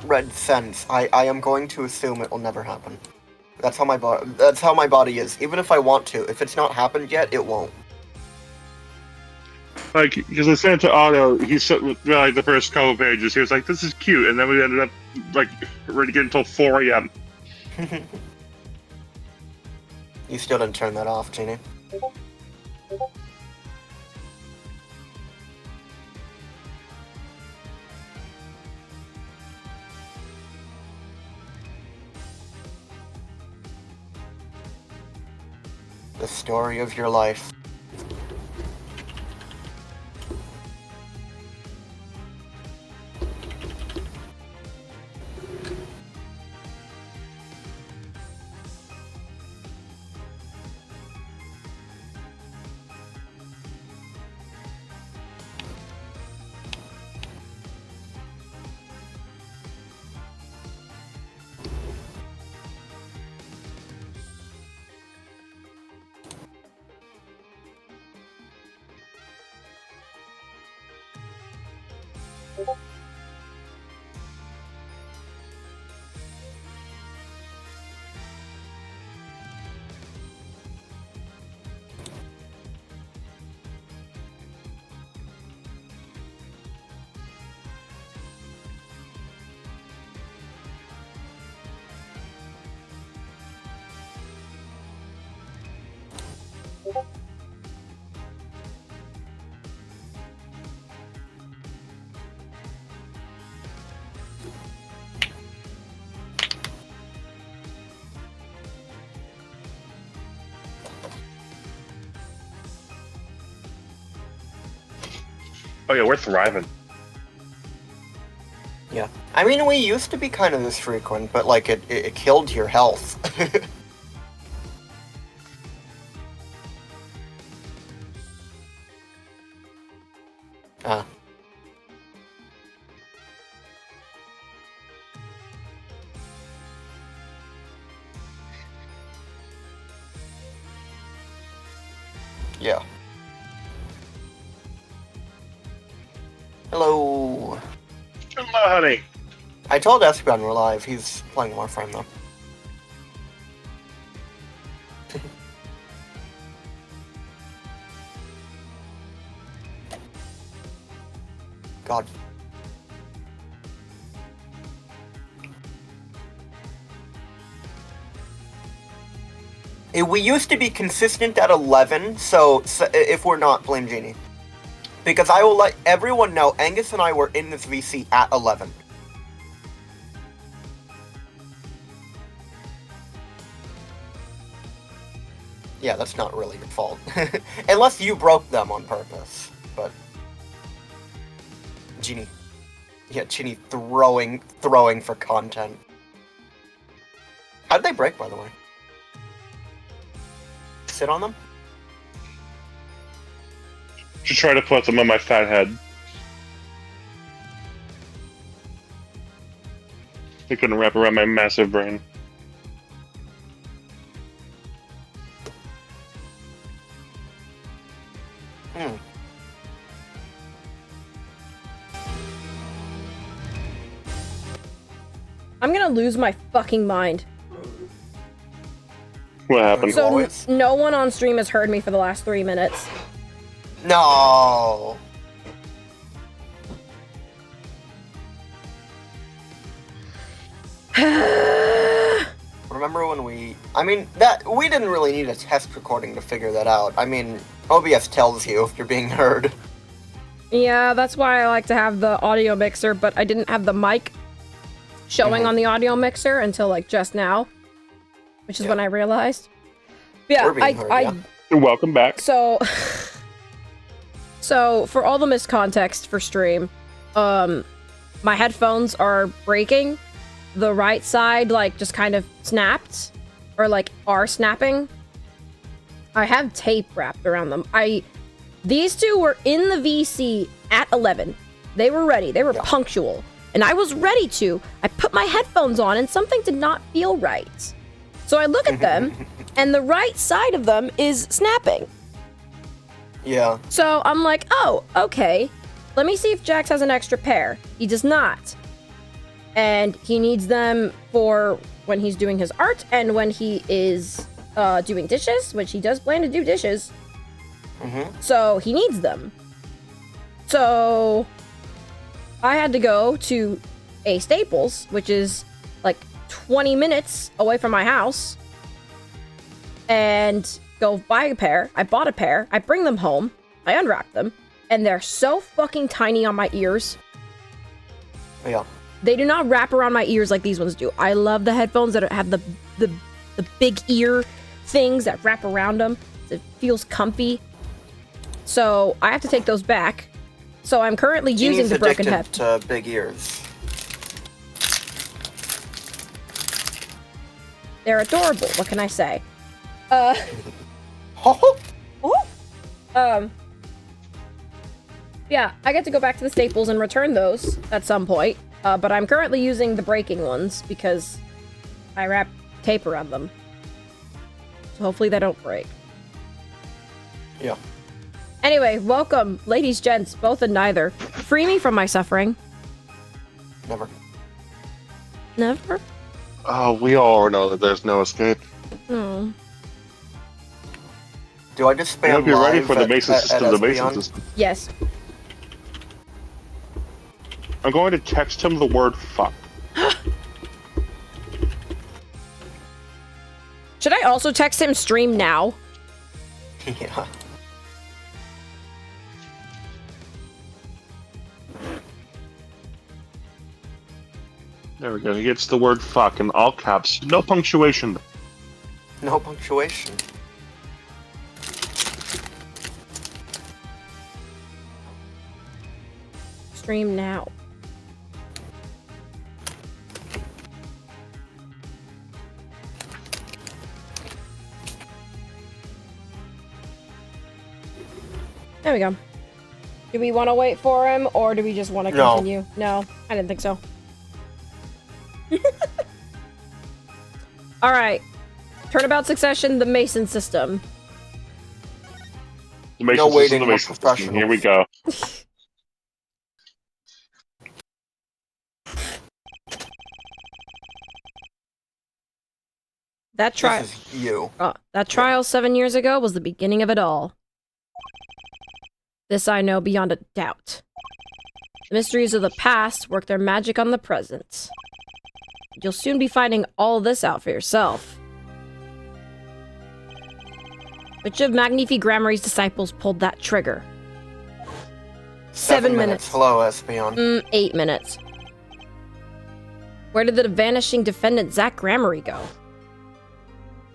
red sense, I am going to assume it will never happen. That's how my body is. Even if I want to, if it's not happened yet, it won't. Like, because I sent it to Otto, he said, like, the first couple pages, he was like, this is cute, and then we ended up, like, ready to get until 4 a.m. You still didn't turn that off, Jeannie. The story of your life. Oh yeah, we're thriving. Yeah. I mean, we used to be kind of this frequent, but, like, it killed your health. Yeah. Hello. Hello, honey. I told Esteban we're live. He's playing Warframe, though. God. We used to be consistent at 11, so if we're not, blame Genie. Because I will let everyone know Angus and I were in this VC at 11. Yeah, that's not really your fault. Unless you broke them on purpose, but... Genie. Yeah, Genie throwing for content. How'd they break, by the way? Sit on them? To try to put them on my fat head. They couldn't wrap around my massive brain. I'm gonna lose my fucking mind. What happened? So no one on stream has heard me for the last 3 minutes. No. Remember when we... I mean, we didn't really need a test recording to figure that out. I mean, OBS tells you if you're being heard. Yeah, that's why I like to have the audio mixer, but I didn't have the mic showing on the audio mixer until, like, just now. Which is when I realized. Yeah, We're being heard, Welcome back. So, for all the miscontext for stream, my headphones are breaking. The right side, like, just kind of snapped. Or, like, are snapping. I have tape wrapped around them. These two were in the VC at 11. They were ready. They were punctual. And I was ready to. I put my headphones on and something did not feel right. So I look at them, and the right side of them is snapping. Yeah. So I'm like, oh, okay. Let me see if Jax has an extra pair. He does not. And he needs them for when he's doing his art and when he is doing dishes, which he does plan to do dishes. So he needs them. So I had to go to a Staples, which is like 20 minutes away from my house, and go buy a pair. I bought a pair. I bring them home. I unwrap them, and they're so fucking tiny on my ears. Yeah. They do not wrap around my ears like these ones do. I love the headphones that have the big ear things that wrap around them. It feels comfy. So I have to take those back. So I'm currently using the broken head. To big ears. They're adorable. What can I say? Yeah, I get to go back to the Staples and return those at some point. But I'm currently using the breaking ones because I wrap tape around them. So hopefully they don't break. Yeah. Anyway, welcome, ladies, gents, both and neither. Free me from my suffering. Never. Never? Oh, we all know that there's no escape. Oh. Do I just spam I hope you're ready live for the at- Mason at- system. at The Mason Espeon? system. Yes. I'm going to text him the word fuck. Should I also text him stream now? Yeah. There we go. He gets the word fuck in all caps. No punctuation. No punctuation. Stream now. There we go. Do we want to wait for him, or do we just want to No. continue? No, I didn't think so. Alright. Turnabout succession, the Mason system. The Mason No system. waiting, The we're Mason system. Here we go. That trial. This is you. That trial 7 years ago was the beginning of it all. This I know beyond a doubt. The mysteries of the past work their magic on the present. You'll soon be finding all this out for yourself. Which of Magnifi Grammary's disciples pulled that trigger? 7 minutes. Hello, Espeon. 8 minutes. Where did the vanishing defendant Zach Grammary go?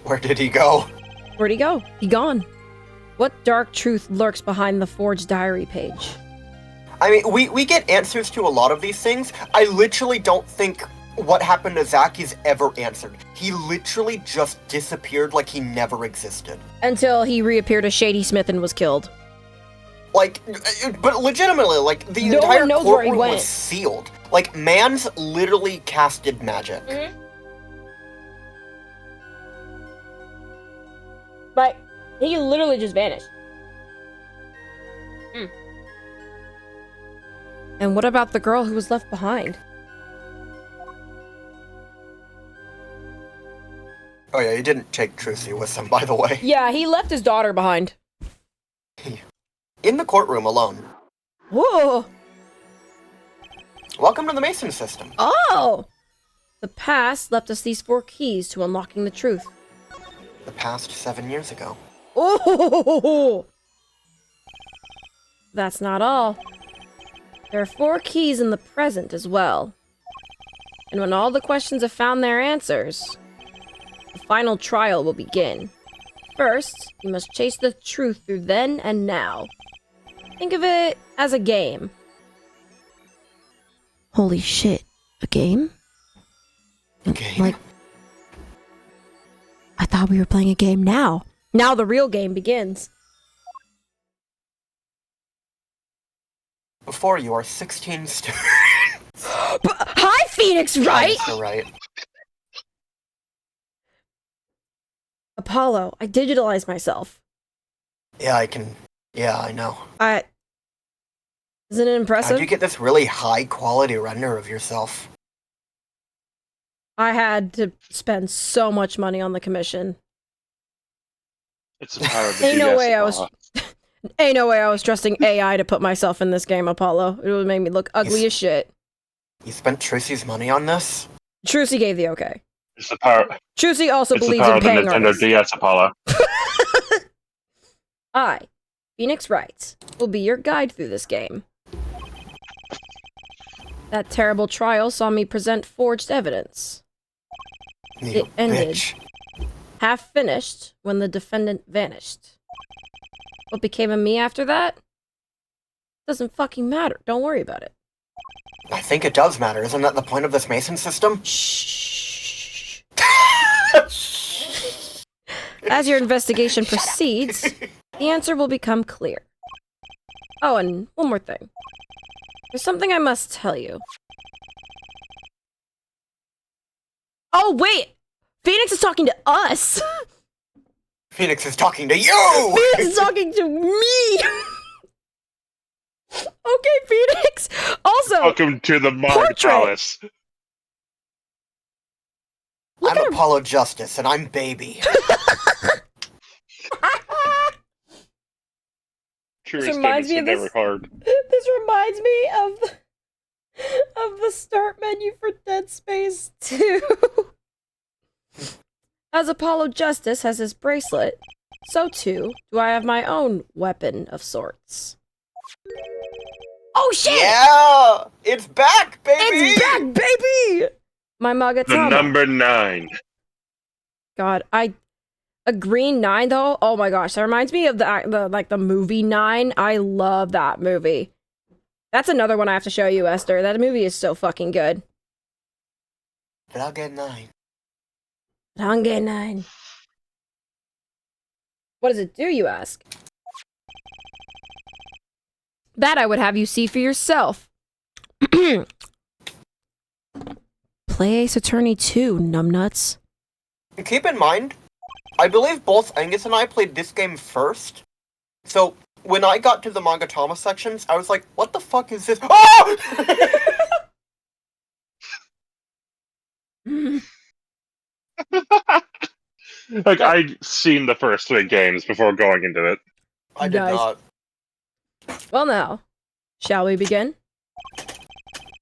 Where did he go? Where'd he go? He gone. What dark truth lurks behind the forged diary page? I mean, we get answers to a lot of these things. I literally don't think what happened to Zach is ever answered. He literally just disappeared like he never existed. Until he reappeared as Shady Smith and was killed. Like, but legitimately, like, the No entire one knows where he courtroom went. was sealed. Like, Mans literally casted magic. But he literally just vanished. And what about the girl who was left behind? Oh yeah, he didn't take Trucy with him, by the way. Yeah, he left his daughter behind. In the courtroom alone. Whoa! Welcome to the Mason system. Oh! The past left us these 4 keys to unlocking the truth. The past 7 years ago. Oh! That's not all. There are 4 keys in the present as well. And when all the questions have found their answers, the final trial will begin. First, you must chase the truth through then and now. Think of it as a game. Holy shit. A game? Okay. Like, I thought we were playing a game now. Now the real game begins. Before you are 16 students. Hi, Phoenix Wright! Right. Apollo, I digitalized myself. Yeah, I know. Isn't it How'd impressive? you get this really high quality render of yourself? I had to spend so much money on the commission. It's the power of the Ain't no DS, way I was. Apollo. Ain't no way I was trusting AI to put myself in this game, Apollo. It would make me look ugly as shit. You spent Tracy's money on this? Trucy gave the okay. It's the power. Trucy also It's the believes power in of the paying Nintendo artists. DS, Apollo. I, Phoenix Wright, will be your guide through this game. That terrible trial saw me present forged evidence. You It ended. bitch. Half finished when the defendant vanished. What became of me after that? Doesn't fucking matter. Don't worry about it. I think it does matter. Isn't that the point of this Mason system? Shh. As your investigation proceeds, the answer will become clear. Oh, and one more thing. There's something I must tell you. Oh, wait! Phoenix is talking to us! Phoenix is talking to you! Phoenix is talking to me! Okay, Phoenix! Also, Welcome to the Mind Portrait. Palace. look I'm at her. Apollo Justice, and I'm Baby. Curious reminds statements me are of never this- hard. This reminds me of the start menu for Dead Space 2. As Apollo Justice has his bracelet, so too do I have my own weapon of sorts. Oh shit! Yeah! It's back, baby! It's back, baby! My The Magatama. number 9. God, a green 9 though. Oh my gosh, that reminds me of the movie 9. I love that movie. That's another one I have to show you, Esther. That movie is so fucking good. But I'll get 9. Range 9. What does it do, you ask? That I would have you see for yourself. Play Ace Attorney 2, numbnuts. Keep in mind, I believe both Angus and I played this game first. So, when I got to the Magatama sections, I was like, what the fuck is this? Oh! Like, I'd seen the first 3 games before going into it. I did Nice. not. Well now, shall we begin?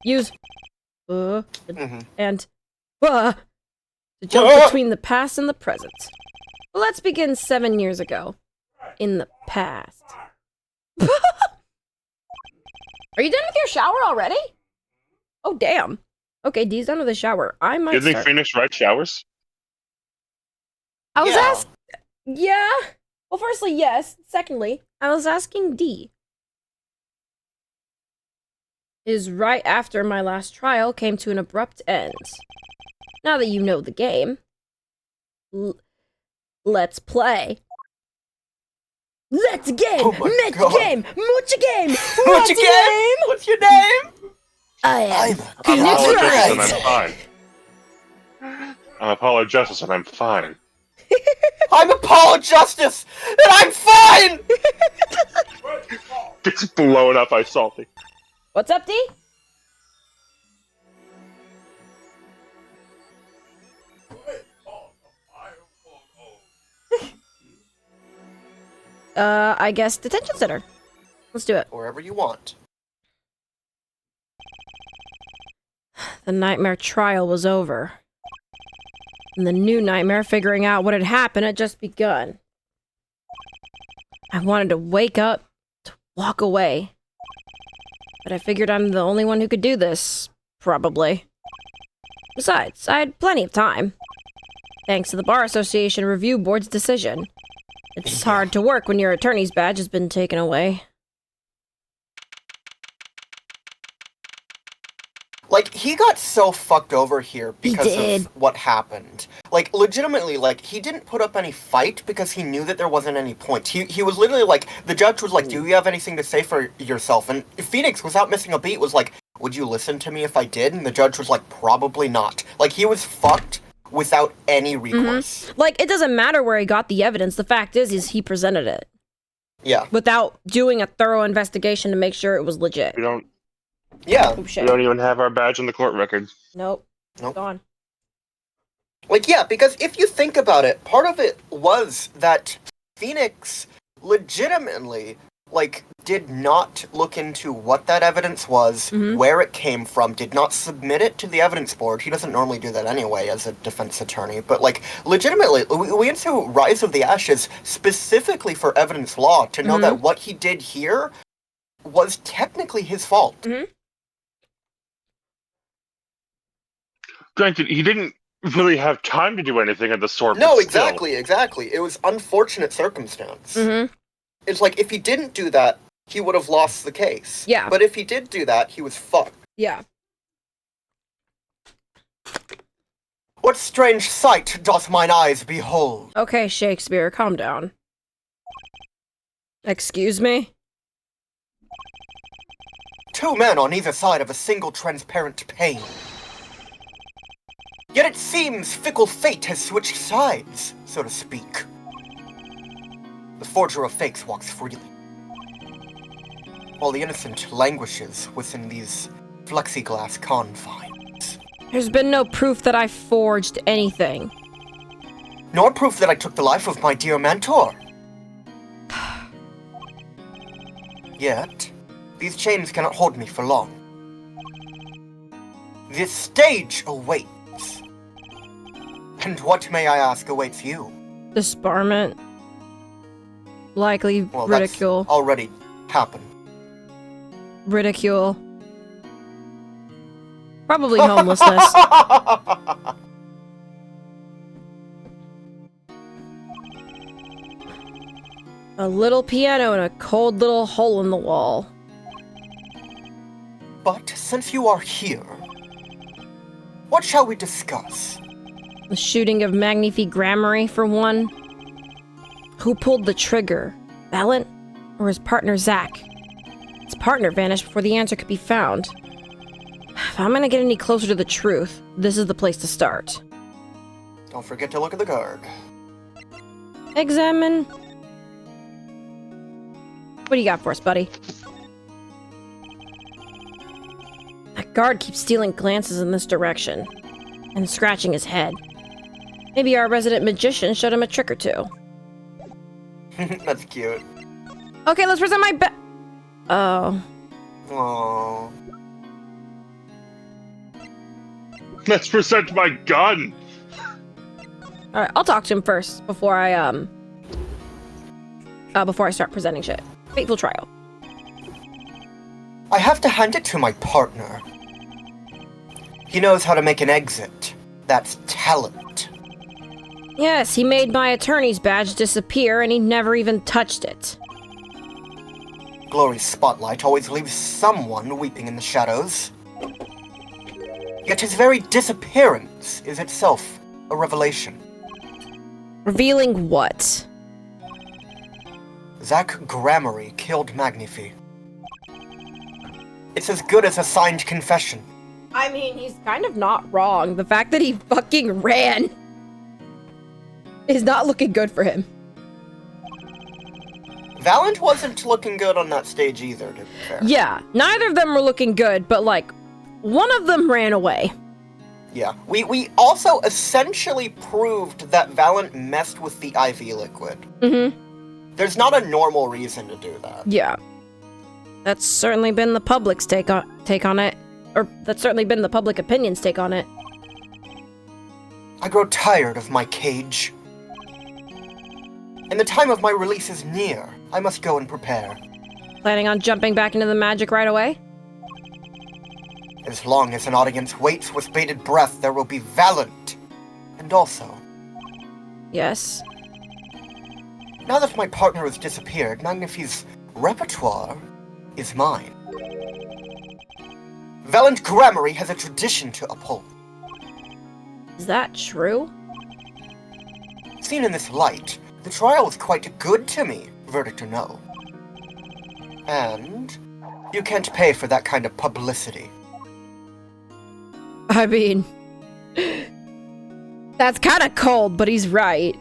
Use Mhm. and to jump between the past and the present. Let's begin 7 years ago. In the past. Are you done with your shower already? Oh damn. Okay, D's done with the shower. I might Did they start. finish right showers? I was Yeah. asked. Yeah. Well, firstly, yes. Secondly, I was asking D. Is right after my last trial came to an abrupt end. Now that you know the game, let's play. Let's game! Oh my Let's God. game! Much game! What's your game? What's your name? I am. I'm I'm Phoenix Apollo Justice Wright. and I'm fine. I'm Apollo Justice and I'm fine. I'm Apollo Justice, and I'm fine! It's blown up by Salty. What's up, D? I guess detention center. Let's do it. Wherever you want. The nightmare trial was over. And the new nightmare, figuring out what had happened, had just begun. I wanted to wake up, to walk away. But I figured I'm the only one who could do this. Probably. Besides, I had plenty of time. Thanks to the Bar Association Review Board's decision. It's hard to work when your attorney's badge has been taken away. Like, he got so fucked over here because did. of what happened. Like, legitimately, like, he didn't put up any fight because he knew that there wasn't any point. He was literally like, the judge was like, do you have anything to say for yourself? And Phoenix, without missing a beat, was like, would you listen to me if I did? And the judge was like, probably not. Like, he was fucked without any recourse. Like, it doesn't matter where he got the evidence. The fact is he presented it. Yeah. Without doing a thorough investigation to make sure it was legit. We don't Yeah. Oh, we shit. don't even have our badge in the court record. Nope. Nope. Gone. Like, yeah, because if you think about it, part of it was that Phoenix legitimately, like, did not look into what that evidence was, where it came from, did not submit it to the evidence board. He doesn't normally do that anyway as a defense attorney, but, like, legitimately, we went to Rise of the Ashes specifically for evidence law to know that what he did here was technically his fault. Granted, he didn't really have time to do anything of the sort. No, but exactly. It was unfortunate circumstance. It's like, if he didn't do that, he would have lost the case. Yeah. But if he did do that, he was fucked. Yeah. What strange sight doth mine eyes behold? Okay, Shakespeare, calm down. Excuse me? Two men on either side of a single transparent pane. Yet it seems fickle fate has switched sides, so to speak. The forger of fakes walks freely, while the innocent languishes within these plexiglass confines. There's been no proof that I forged anything. Nor proof that I took the life of my dear mentor. Yet, these chains cannot hold me for long. This stage awaits. And what, may I ask, awaits you? Disbarment. Likely Well, ridicule. that's already happened. Ridicule. Probably homelessness. A little piano and a cold little hole in the wall. But since you are here, what shall we discuss? The shooting of Magnifi Grammary, for one. Who pulled the trigger? Valent? Or his partner, Zach? His partner vanished before the answer could be found. If I'm gonna get any closer to the truth, this is the place to start. Don't forget to look at the guard. Examine. What do you got for us, buddy? That guard keeps stealing glances in this direction and scratching his head. Maybe our resident magician showed him a trick or two. That's cute. Okay, let's present my Oh. Aww. Let's present my gun! Alright, I'll talk to him first before I start presenting shit. Fateful trial. I have to hand it to my partner. He knows how to make an exit. That's talent. Yes, he made my attorney's badge disappear and he never even touched it. Glory's spotlight always leaves someone weeping in the shadows. Yet his very disappearance is itself a revelation. Revealing what? Zach Grammary killed Magnifi. It's as good as a signed confession. I mean, he's kind of not wrong. The fact that he fucking ran is not looking good for him. Valent wasn't looking good on that stage either, to be fair. Yeah, neither of them were looking good, but like, one of them ran away. Yeah. We also essentially proved that Valent messed with the IV liquid. There's not a normal reason to do that. Yeah. That's certainly been the public's take on it. Or that's certainly been the public opinion's take on it. I grow tired of my cage. And the time of my release is near. I must go and prepare. Planning on jumping back into the magic right away? As long as an audience waits with bated breath, there will be Valent. And also, Yes. now that my partner has disappeared, Magnifi's repertoire is mine. Valent Grammary has a tradition to uphold. Is that true? Seen in this light, the trial was quite good to me, verdict or no. And you can't pay for that kind of publicity. I mean, that's kind of cold, but he's right.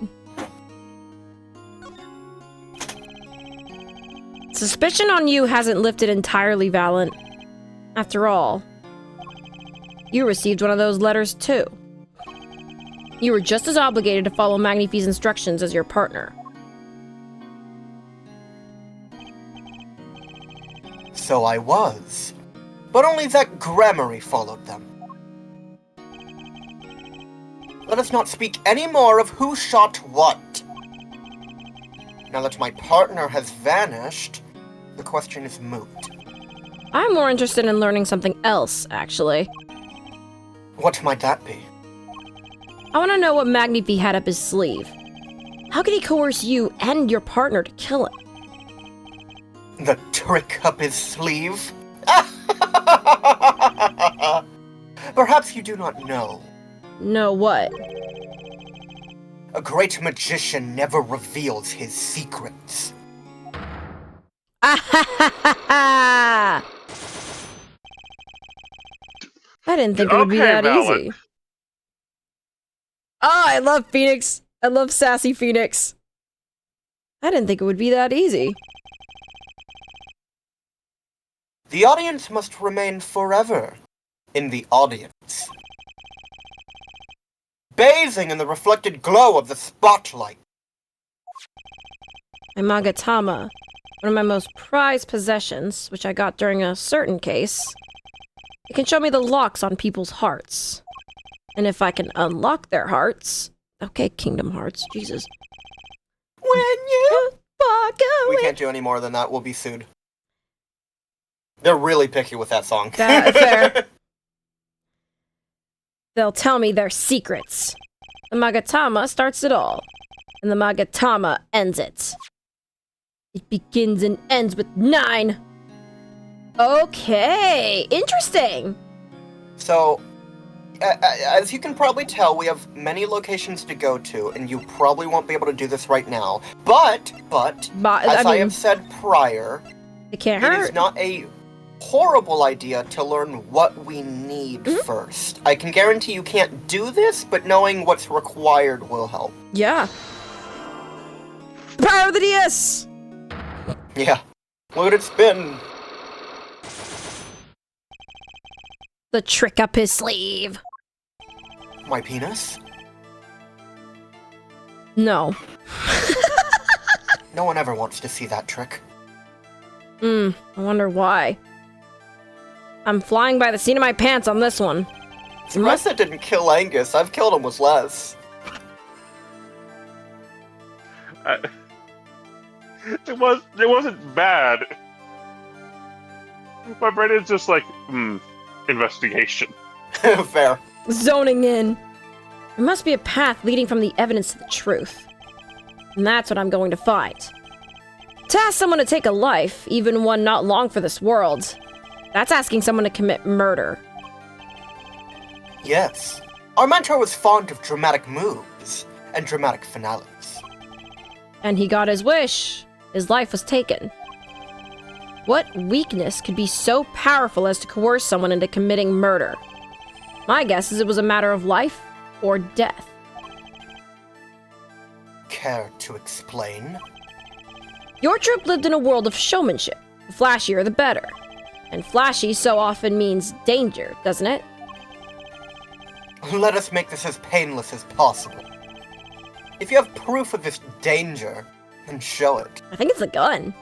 Suspicion on you hasn't lifted entirely, Valent. After all, you received one of those letters too. You were just as obligated to follow Magnifi's instructions as your partner. So I was. But only that Gramarye followed them. Let us not speak any more of who shot what. Now that my partner has vanished, the question is moot. I'm more interested in learning something else, actually. What might that be? I want to know what Magnifi had up his sleeve. How could he coerce you and your partner to kill him? The trick up his sleeve? Perhaps you do not know. Know what? A great magician never reveals his secrets. I didn't think it would be Okay, that Valak. easy. Oh, I love Phoenix. I love sassy Phoenix. I didn't think it would be that easy. The audience must remain forever in the audience, bathing in the reflected glow of the spotlight. My Magatama, one of my most prized possessions, which I got during a certain case. It can show me the locks on people's hearts. And if I can unlock their hearts... Okay, Kingdom Hearts, Jesus. When you Walk away. We can't do any more than that, we'll be sued. They're really picky with that song. Fair. They'll tell me their secrets. The Magatama starts it all, and the Magatama ends it. It begins and ends with 9. Okay, interesting. So, as you can probably tell, we have many locations to go to, and you probably won't be able to do this right now. But as I have said prior, it can't it hurt. is not a horrible idea to learn what we need first. I can guarantee you can't do this, but knowing what's required will help. Yeah. The power of the DS! Yeah. Look at it spin. The trick up his sleeve. My penis? No. No one ever wants to see that trick. I wonder why. I'm flying by the seat of my pants on this one. Unless it didn't kill Angus, I've killed him with less. It wasn't bad. My brain is just like, investigation. Fair. Zoning in. There must be a path leading from the evidence to the truth. And that's what I'm going to find. To ask someone to take a life, even one not long for this world, that's asking someone to commit murder. Yes. Our mentor was fond of dramatic moves and dramatic finales. And he got his wish. His life was taken. What weakness could be so powerful as to coerce someone into committing murder? My guess is it was a matter of life or death. Care to explain? Your troop lived in a world of showmanship. The flashier, the better. And flashy so often means danger, doesn't it? Let us make this as painless as possible. If you have proof of this danger, then show it. I think it's a gun.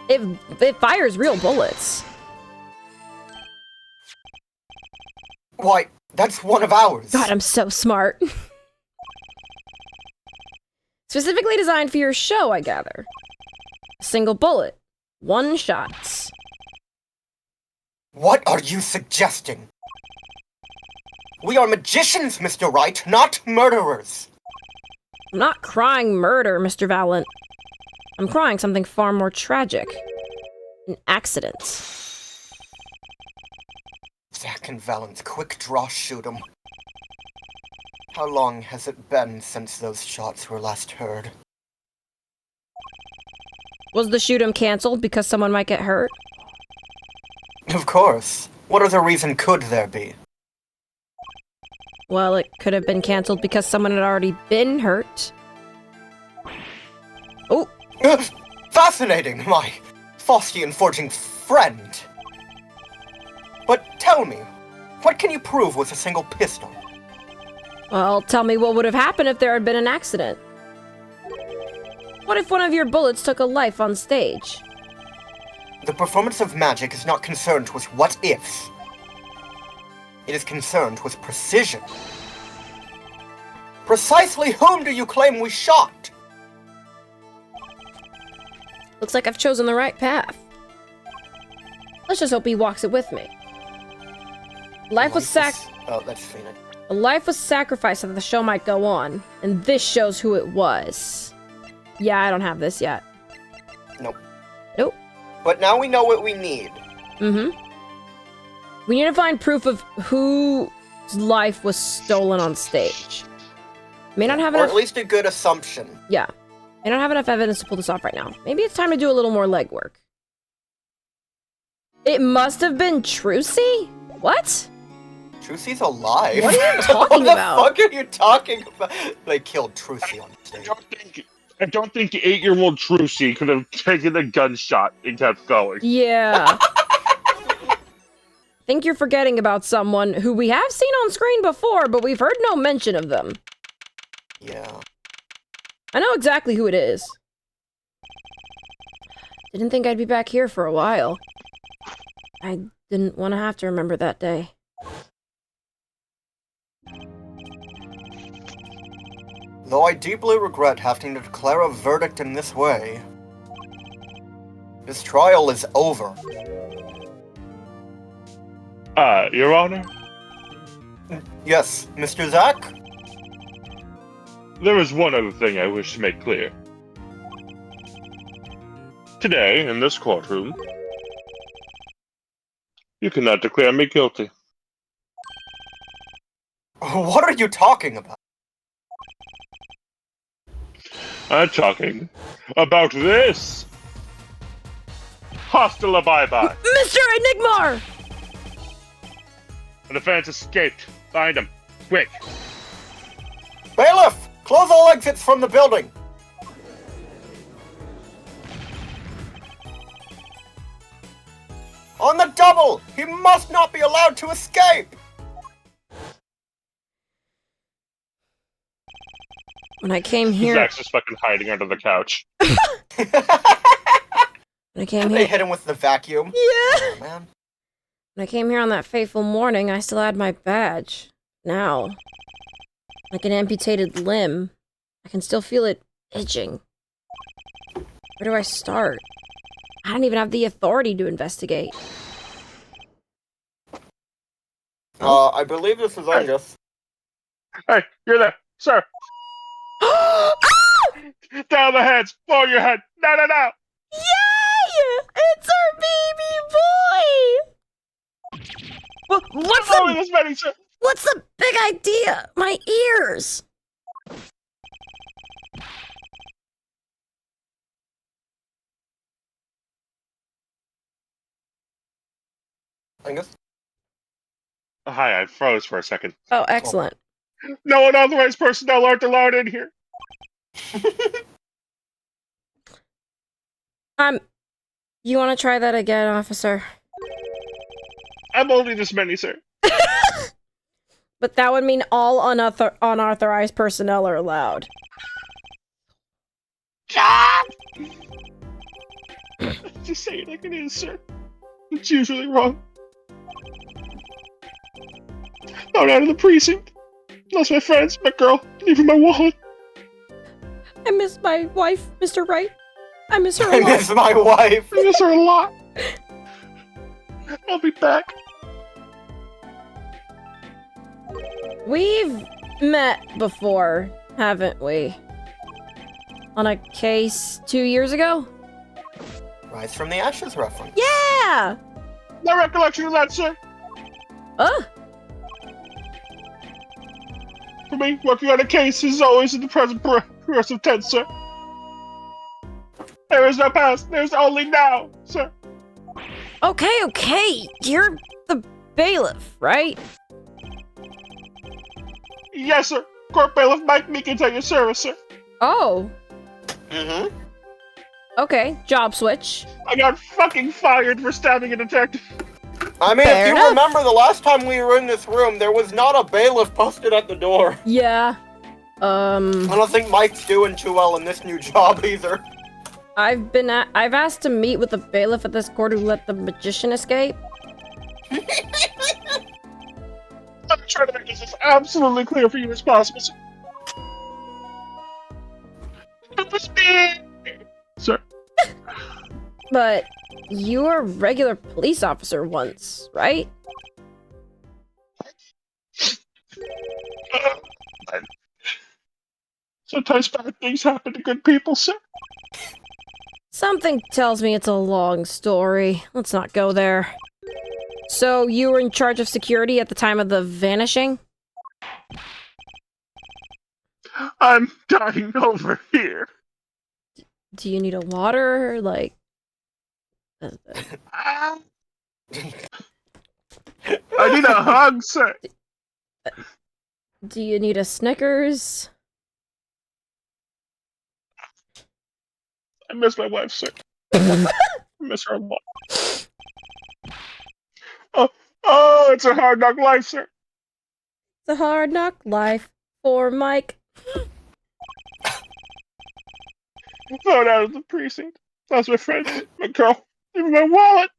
It fires real bullets. Why, that's one of ours. God, I'm so smart. Specifically designed for your show, I gather. A single bullet. 1 shot. What are you suggesting? We are magicians, Mr. Wright, not murderers. I'm not crying murder, Mr. Valent. I'm crying something far more tragic. An accident. Zack and Valent's quick draw shoot 'em. How long has it been since those shots were last heard? Was the shoot 'em canceled because someone might get hurt? Of course. What other reason could there be? Well, it could have been canceled because someone had already been hurt. Oh! Fascinating, my Faustian forging friend. But tell me, What can you prove with a single pistol? Well, tell me what would have happened if there had been an accident. What if one of your bullets took a life on stage? The performance of magic is not concerned with what-ifs. It is concerned with precision. Precisely whom do you claim we shot? Looks like I've chosen the right path. Let's just hope he walks it with me. Life was Oh, that's Phoenix. A life was sacrificed so that the show might go on, and this shows who it was. Yeah, I don't have this yet. Nope. Nope. But now we know what we need. Mm-hmm. We need to find proof of whose life was stolen on stage. May not have Or enough... at least a good assumption. Yeah. May not have enough evidence to pull this off right now. Maybe it's time to do a little more legwork. It must have been Trucy? What? Trucy's alive? What are you talking about? What the fuck are you talking about? They killed Trucy on stage. I don't think the 8-year-old Trucy could have taken a gunshot and kept going. Yeah. Think you're forgetting about someone who we have seen on screen before, but we've heard no mention of them. Yeah. I know exactly who it is. Didn't think I'd be back here for a while. I didn't want to have to remember that day. Though I deeply regret having to declare a verdict in this way, this trial is over. Your Honor? Yes, Mr. Zack? There is one other thing I wish to make clear. Today, in this courtroom, you cannot declare me guilty. What are you talking about? I'm talking about this! Hostile bye-bye! Mr. Enigmar! The defense escaped. Find him. Quick. Bailiff! Close all exits from the building! On the double! He must not be allowed to escape! When I came here... Zach's just fucking hiding under the couch. When I came They here... hit him with the vacuum. Yeah! Oh, man. When I came here on that fateful morning, I still had my badge. Now, like an amputated limb, I can still feel it itching. Where do I start? I don't even have the authority to investigate. I believe this is Angus. Hey, you're there. Sir. Down the heads. Forward your head. No, no, no. Yay! It's our baby boy! What's the big idea? My ears! Angus? Hi, I froze for a second. Oh, excellent. No unauthorized personnel aren't allowed in here. You want to try that again, officer? I'm only this many, sir. But that would mean all unauthorized personnel are allowed. Just say it like it is, sir. It's usually wrong. I'm out of the precinct. Lost my friends, my girl, and even my wallet. I miss my wife, Mr. Wright. I miss her a I lot. miss my wife! I miss her a lot. I'll be back. We've met before, haven't we? On a case 2 years ago? Rise from the Ashes reference. Yeah! No recollection of that, sir. For me, working on a case is always in the present progressive tense, sir. There is no past, there's only now, sir. Okay. You're the bailiff, right? Yes, sir. Court bailiff Mike Meekins at your service, sir. Oh. Mm-hmm. Okay, job switch. I got fucking fired for stabbing a detective. I mean, Fair if you enough. remember the last time we were in this room, there was not a bailiff posted at the door. Yeah. I don't think Mike's doing too well in this new job either. I've asked to meet with the bailiff at this court who let the magician escape. I'm trying to make this as absolutely clear for you as possible, sir. It was me! Sir. But you were a regular police officer once, right? Sometimes bad things happen to good people, sir. Something tells me it's a long story. Let's not go there. So, you were in charge of security at the time of the vanishing? I'm dying over here. Do you need a water? Like... I need a hug, sir. Do you need a Snickers? I miss my wife, sir. I miss her a lot. Oh, it's a hard knock life, sir. It's a hard knock life for Mike. Thrown out of the precinct. Lost my friends, my girl, even my wallet.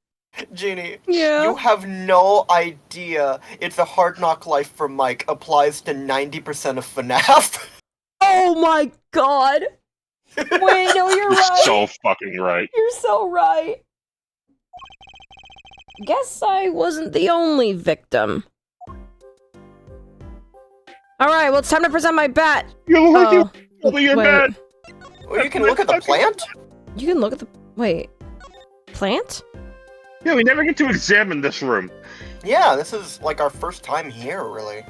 Jeannie, Yeah. you have no idea It's a Hard Knock Life for Mike applies to 90% of FNAF. Oh my god! Wait, no, you're right! So fucking right. You're so right! Guess I wasn't the only victim. Alright, well, it's time to present my bat! You look like Oh, you're wait. mad. Well, you can look at the plant. You can look at the... Wait. Plant? Yeah, we never get to examine this room. Yeah, this is like our first time here, really.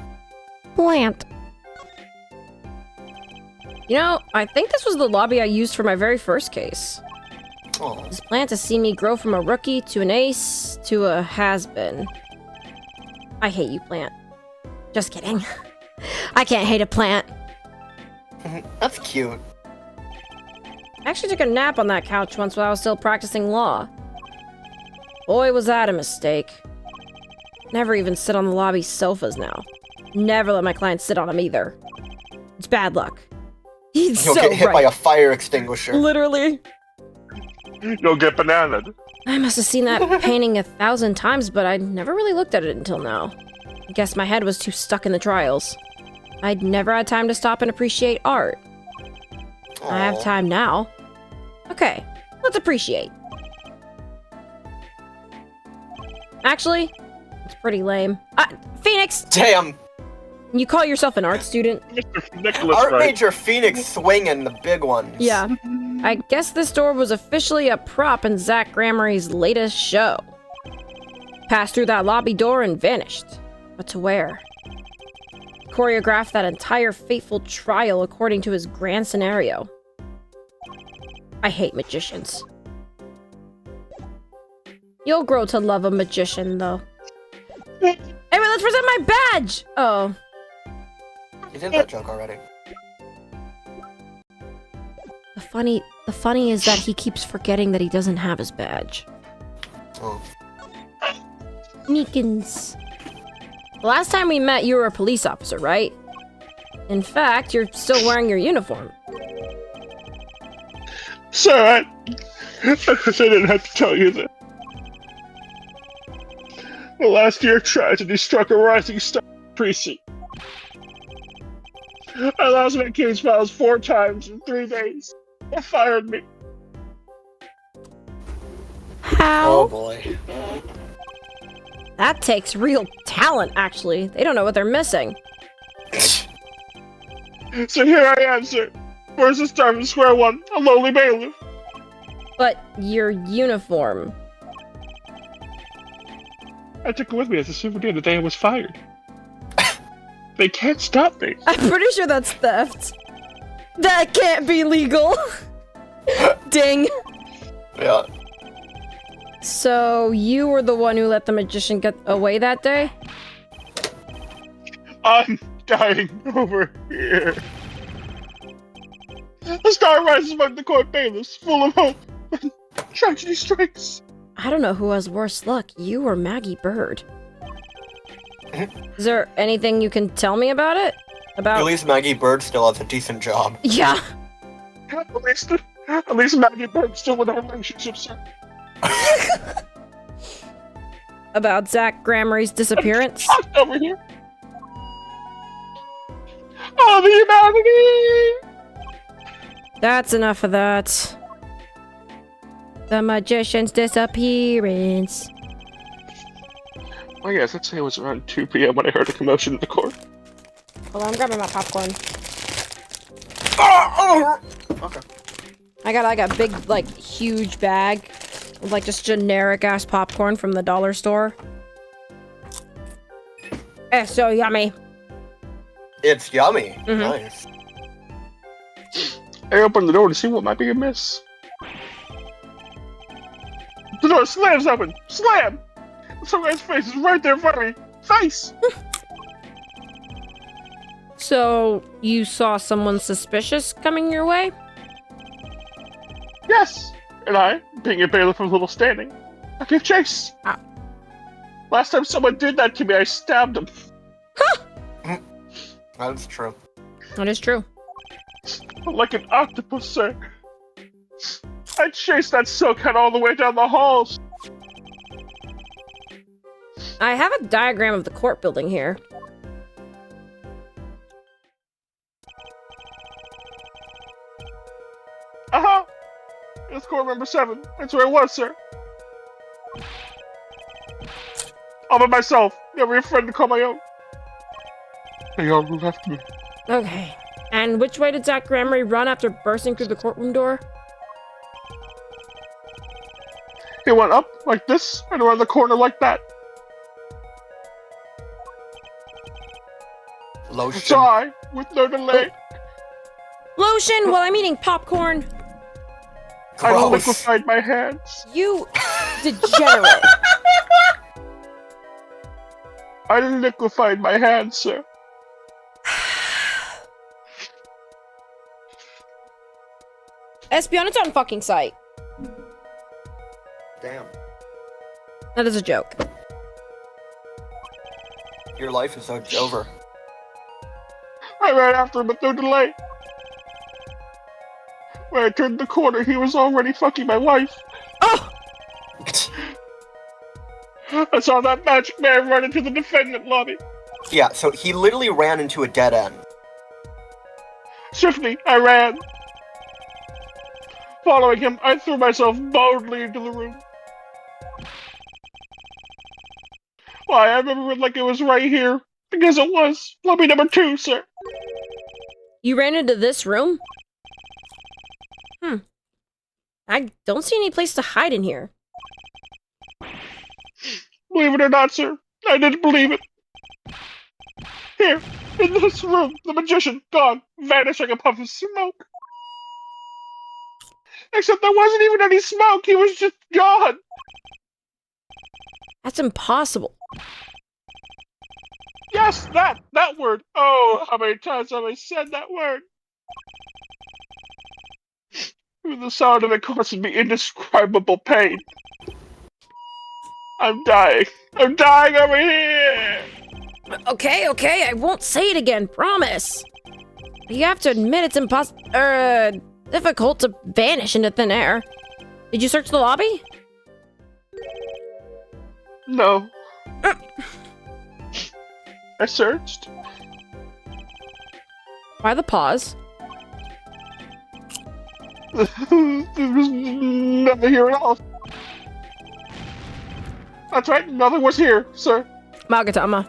Plant. You know, I think this was the lobby I used for my very first case. Oh. This plant has seen me grow from a rookie to an ace to a has-been. I hate you, plant. Just kidding. I can't hate a plant. That's cute. I actually took a nap on that couch once while I was still practicing law. Boy, was that a mistake. Never even sit on the lobby sofas now. Never let my clients sit on them either. It's bad luck. He's You'll so get hit right. by a fire extinguisher. Literally. You'll get bananaed. I must have seen that painting 1,000 times, but I never really looked at it until now. I guess my head was too stuck in the trials. I'd never had time to stop and appreciate art. I have Aw. time now. Okay, let's appreciate. Actually, it's pretty lame. Phoenix! Damn! You call yourself an art student? Mr. Nicholas Art Wright. Major Phoenix swinging the big ones. Yeah. I guess this door was officially a prop in Zach Gramarie's latest show. Passed through that lobby door and vanished. But to where? Choreographed that entire fateful trial according to his grand scenario. I hate magicians. You'll grow to love a magician, though. Anyway, let's present my badge! Oh. You did that joke already. The funny is that he keeps forgetting that he doesn't have his badge. Oh. Meekins. The last time we met, you were a police officer, right? In fact, you're still wearing your uniform. Sir, I didn't have to tell you that. The last year tragedy struck a rising star precinct. I lost my case files 4 times in 3 days. They fired me. How? Oh boy. That takes real talent, actually. They don't know what they're missing. So here I am, sir. Where's the start from square one? A lowly bailiff. But your uniform. I took it with me as a souvenir the day I was fired. They can't stop me. I'm pretty sure that's theft. That can't be legal. Ding. Yeah. So, you were the one who let the magician get away that day? I'm dying over here. The star rises among the court bailiffs, full of hope. Tragedy strikes. I don't know who has worse luck, you or Maggie Bird. Is there anything you can tell me about it? At least Maggie Bird still has a decent job. Yeah. At least Maggie Bird's still with a relationship, sir. About Zach Gramarie's disappearance? Over here. Oh, the humanity! That's enough of that. The magician's disappearance. Oh yes, I'd say it was around 2 p.m. when I heard a commotion in the court. Hold on, I'm grabbing my popcorn. Okay. I got like a big, like, huge bag of like just generic ass popcorn from the dollar store. It's so yummy. It's yummy. Mhm. Nice. I opened the door to see what might be amiss. The door slams open! Slam! Some guy's face is right there in front of me! Face! So, you saw someone suspicious coming your way? Yes! And I, being a bailiff of little standing, I gave chase! Ah. Last time someone did that to me, I stabbed him. That's true. That is true. Like an octopus, sir. I chased that silkhead all the way down the halls. I have a diagram of the court building here. Uh-huh! It's court number 7. That's where it was, sir. All by myself. Never a friend to call my own. They all left me. Okay. And which way did Zach Gramarye run after bursting through the courtroom door? He went up like this and around the corner like that. Lotion. So I, with no delay, Lotion while I'm eating popcorn! I Gross. liquefied my hands. You degenerate. I liquefied my hands, sir. Espion, it's on fucking site. Damn. That is a joke. Your life is over. I ran after him with no delay. When I turned the corner, he was already fucking my wife. Oh! I saw that magic man run into the defendant lobby. Yeah, so he literally ran into a dead end. Swiftly, I ran. Following him, I threw myself boldly into the room. Why, I remember it like it was right here. Because it was. Lobby number 2, sir. You ran into this room? I don't see any place to hide in here. Believe it or not, sir, I didn't believe it. Here, in this room, the magician, gone, vanished like a puff of smoke. Except there wasn't even any smoke, he was just gone. That's impossible. Yes, that word. Oh, how many times have I said that word? The sound of it causes me indescribable pain. I'm dying. I'm dying over here! Okay, I won't say it again, promise. You have to admit it's difficult to vanish into thin air. Did you search the lobby? No. I searched. Why the pause? There was nothing here at all. That's right, nothing was here, sir. Magatama.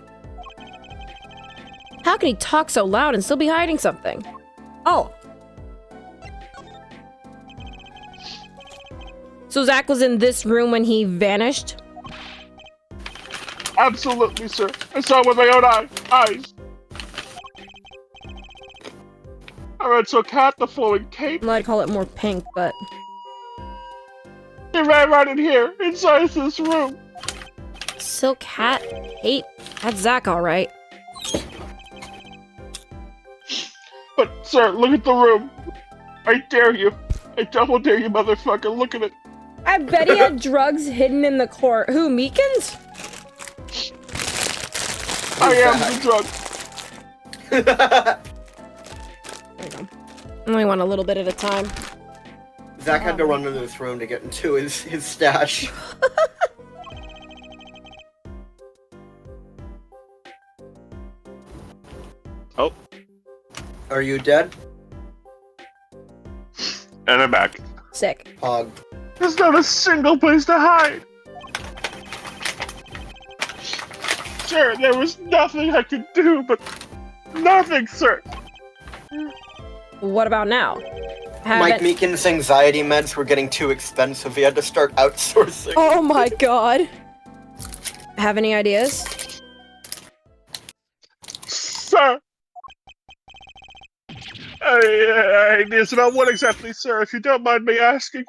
How can he talk so loud and still be hiding something? Oh. So Zach was in this room when he vanished? Absolutely, sir. I saw it with my own eyes. I read so cat the flowing cape. I'd call it more pink, but... He ran right in here, inside this room. Silk hat? Hate? That's Zach, alright. But, sir, look at the room. I dare you. I double dare you, motherfucker. Look at it. I bet he had drugs hidden in the court. Who, Meekins? I am the drug. There you go. I only want a little bit at a time. Zach had to run into this room to get into his stash. Oh. Are you dead? And I'm back. Sick. Pog. There's not a single place to hide. Sir, there was nothing I could do, but nothing, sir. What about now? Mike Meekin's anxiety meds were getting too expensive. He had to start outsourcing. Oh my god. Have any ideas? Sir. Ideas about what exactly, sir, if you don't mind me asking?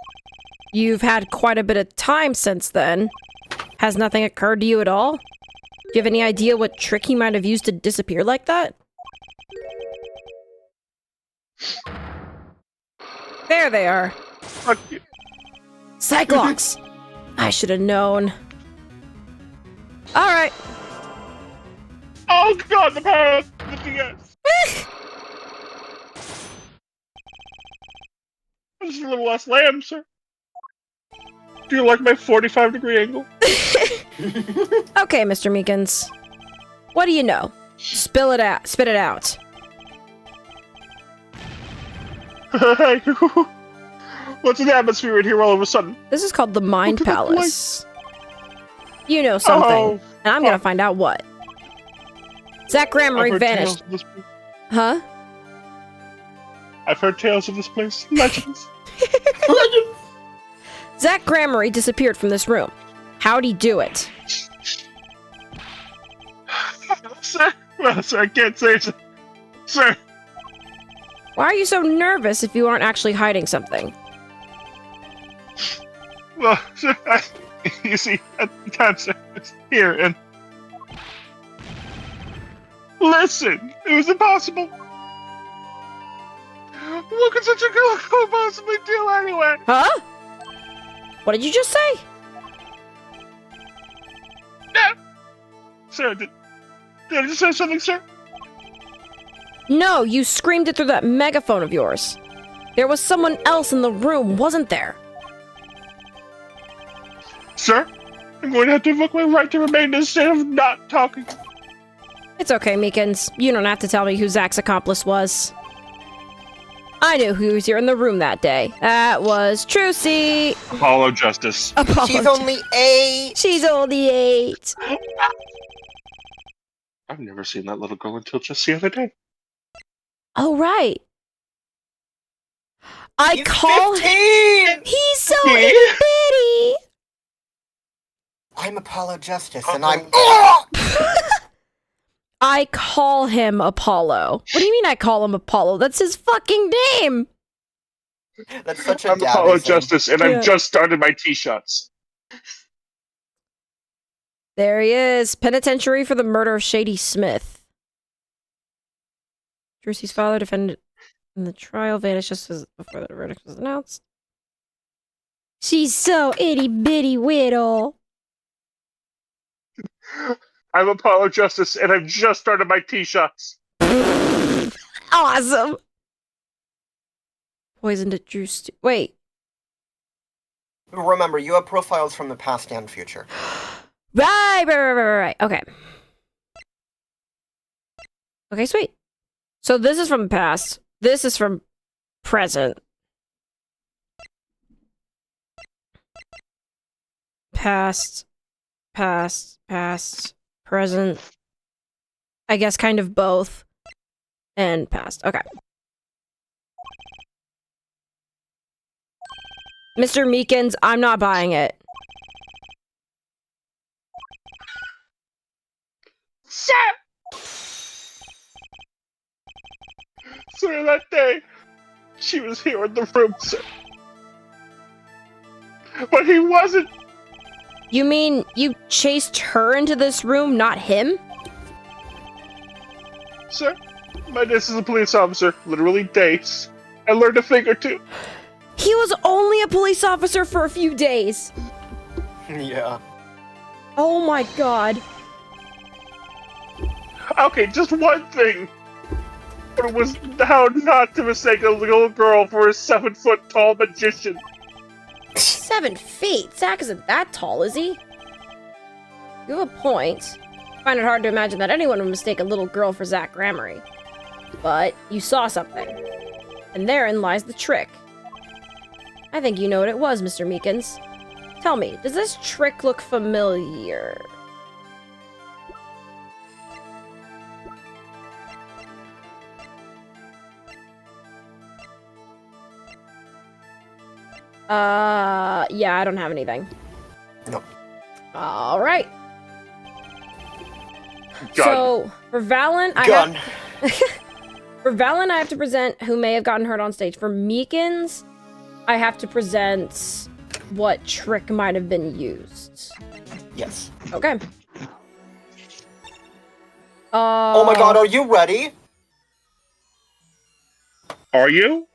You've had quite a bit of time since then. Has nothing occurred to you at all? Do you have any idea what trick he might have used to disappear like that? There they are. Fuck you. Cyclops! I should have known. Alright. Oh god, the power of the DS. Just a little less lamb, sir. Do you like my 45-degree angle? Okay, Mr. Meekins. What do you know? Spill it out. Spit it out. What's in the atmosphere in here all of a sudden? This is called the Mind Look at that Palace. You know something, Oh, and I'm gonna find out what. Zach I've Gramery heard vanished. tales of this place. Huh? I've heard tales of this place. Legends. Zach Gramery disappeared from this room. How'd he do it? Sir? Well, sir, I can't say it. Sir. Why are you so nervous if you aren't actually hiding something? Well, sir, you see, at the time, sir, I was here, and... Listen! It was impossible! What could such a girl possibly do anyway? Huh? What did you just say? No! Sir, did I just say something, sir? No, you screamed it through that megaphone of yours. There was someone else in the room, wasn't there? Sir, I'm going to have to invoke my right to remain in a state of not talking. It's okay, Meekins. You don't have to tell me who Zach's accomplice was. I knew who was here in the room that day. That was Trucy. Apollo Justice. Apollo. She's only 8! She's only 8. I've never seen that little girl until just the other day. Oh, right. I He's call 15! He's so itty bitty. I'm Apollo Justice, and I'm... I call him Apollo. What do you mean I call him Apollo? That's his fucking name. That's such a I'm daddy Apollo thing. Justice, and Yeah. I've just started my T-shots. There he is. Penitentiary for the murder of Shady Smith. Drewcy's father defended in the trial vanished just before the verdict was announced. She's so itty bitty whittle. I'm Apollo Justice, and I've just started my T-shots. Awesome. Poisoned at Drew Wait. Remember, you have profiles from the past and future. Right. Okay. Okay, sweet. So this is from the past. This is from present. Past. Present. I guess kind of both. And past. Okay. Mr. Meekins, I'm not buying it. Sir! Sir, that day, she was here in the room, sir. But he wasn't. You mean you chased her into this room, not him? Sir, my days as a police officer, literally days. I learned a thing or two. He He was only a police officer for a few days. Yeah. Oh my god. Okay, just one thing. It was how not to mistake a little girl for a 7-foot-tall magician. 7 feet? Zach isn't that tall, is he? You have a point. I find it hard to imagine that anyone would mistake a little girl for Zach Gramery. But you saw something. And therein lies the trick. I think you know what it was, Mr. Meekins. Tell me, does this trick look familiar? Yeah, I don't have anything. No. All right. Gun. So, for Valen, for Valen, I have to present who may have gotten hurt on stage. For Meekins, I have to present what trick might have been used. Yes. Okay. Oh my god, are you ready? Are you?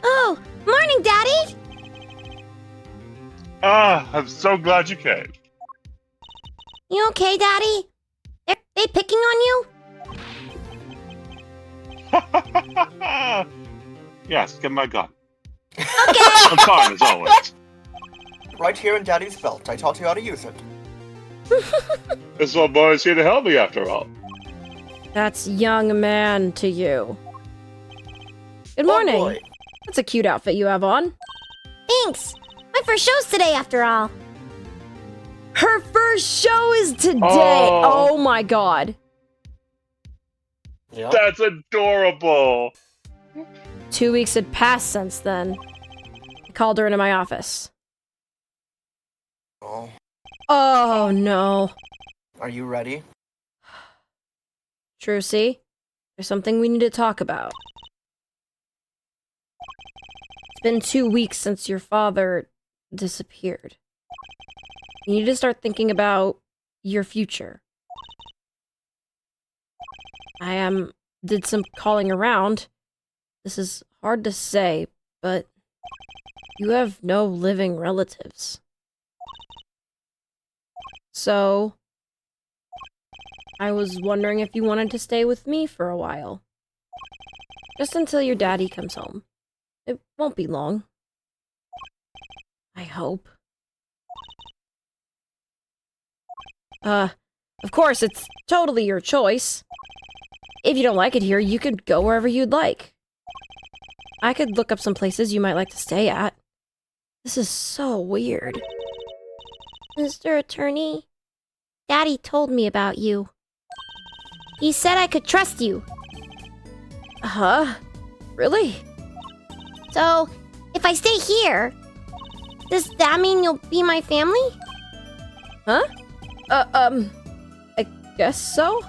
Oh, morning, Daddy! Ah, I'm so glad you came. You okay, Daddy? They picking on you? Yes, give my gun. Okay! I'm fine, as always. Right here in Daddy's belt. I taught you how to use it. This little boy is here to help me, after all. That's young man to you. Good Oh, morning. boy. That's a cute outfit you have on. Thanks! My first show's today, after all. Her first show is today. Oh. Oh my god. Yeah. That's adorable. 2 weeks had passed since then. I called her into my office. Oh. Oh no. Are you ready? Trucy, there's something we need to talk about. It's been 2 weeks since your father disappeared. You need to start thinking about your future. I did some calling around. This is hard to say, but you have no living relatives. So, I was wondering if you wanted to stay with me for a while. Just until your daddy comes home. It won't be long. I hope. Of course, it's totally your choice. If you don't like it here, you could go wherever you'd like. I could look up some places you might like to stay at. This is so weird. Mr. Attorney, Daddy told me about you. He said I could trust you. Huh? Really? So, if I stay here, does that mean you'll be my family? Huh? I guess so?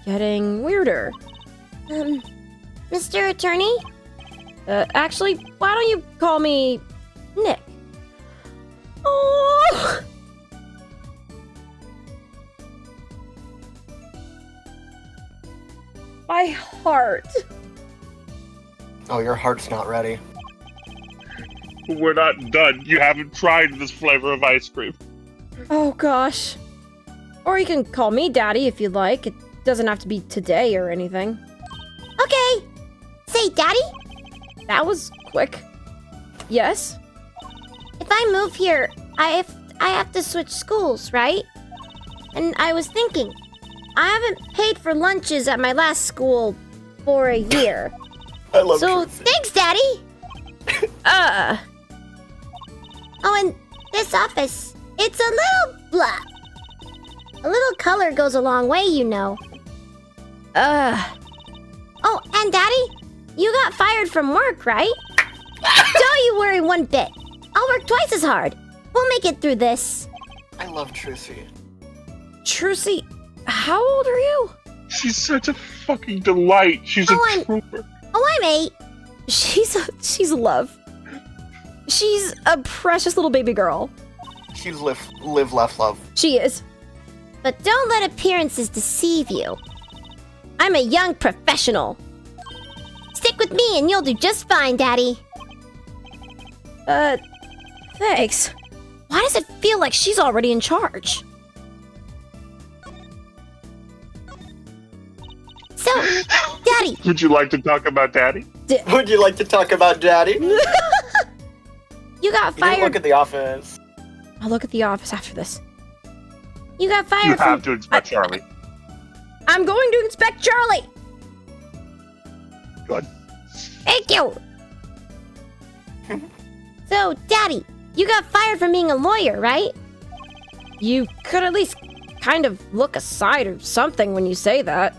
Getting weirder. Mr. Attorney? Actually, why don't you call me Nick? Oh! My heart. Oh, your heart's not ready. We're not done. You haven't tried this flavor of ice cream. Oh gosh. Or you can call me Daddy if you'd like. It doesn't have to be today or anything. Okay. Say, Daddy, That was quick. Yes? if I move here, I have to switch schools, right? And I was thinking, I haven't paid for lunches at my last school for a year. I love So, Trucy. thanks, Daddy. Oh, and this office, it's a little blah. A little color goes a long way, you know. Oh, and Daddy, you got fired from work, right? Don't you worry one bit. I'll work twice as hard. We'll make it through this. I love Trucy. Trucy, how old are you? She's such a fucking delight. She's Oh, a I'm- trooper. Oh, I'm 8. She's love. She's a precious little baby girl. She's live, laugh, love. She is. But don't let appearances deceive you. I'm a young professional. Stick with me and you'll do just fine, Daddy. Thanks. Why does it feel like she's already in charge? So, Daddy, Would you like to talk about Daddy? Would you like to talk about Daddy? you got You didn't fired. look at the office. I'll look at the office after this. You got You fired from. have to inspect Charlie. I'm going to inspect Charlie. Good. Thank you. So, Daddy, you got fired from being a lawyer, right? You could at least kind of look aside or something when you say that.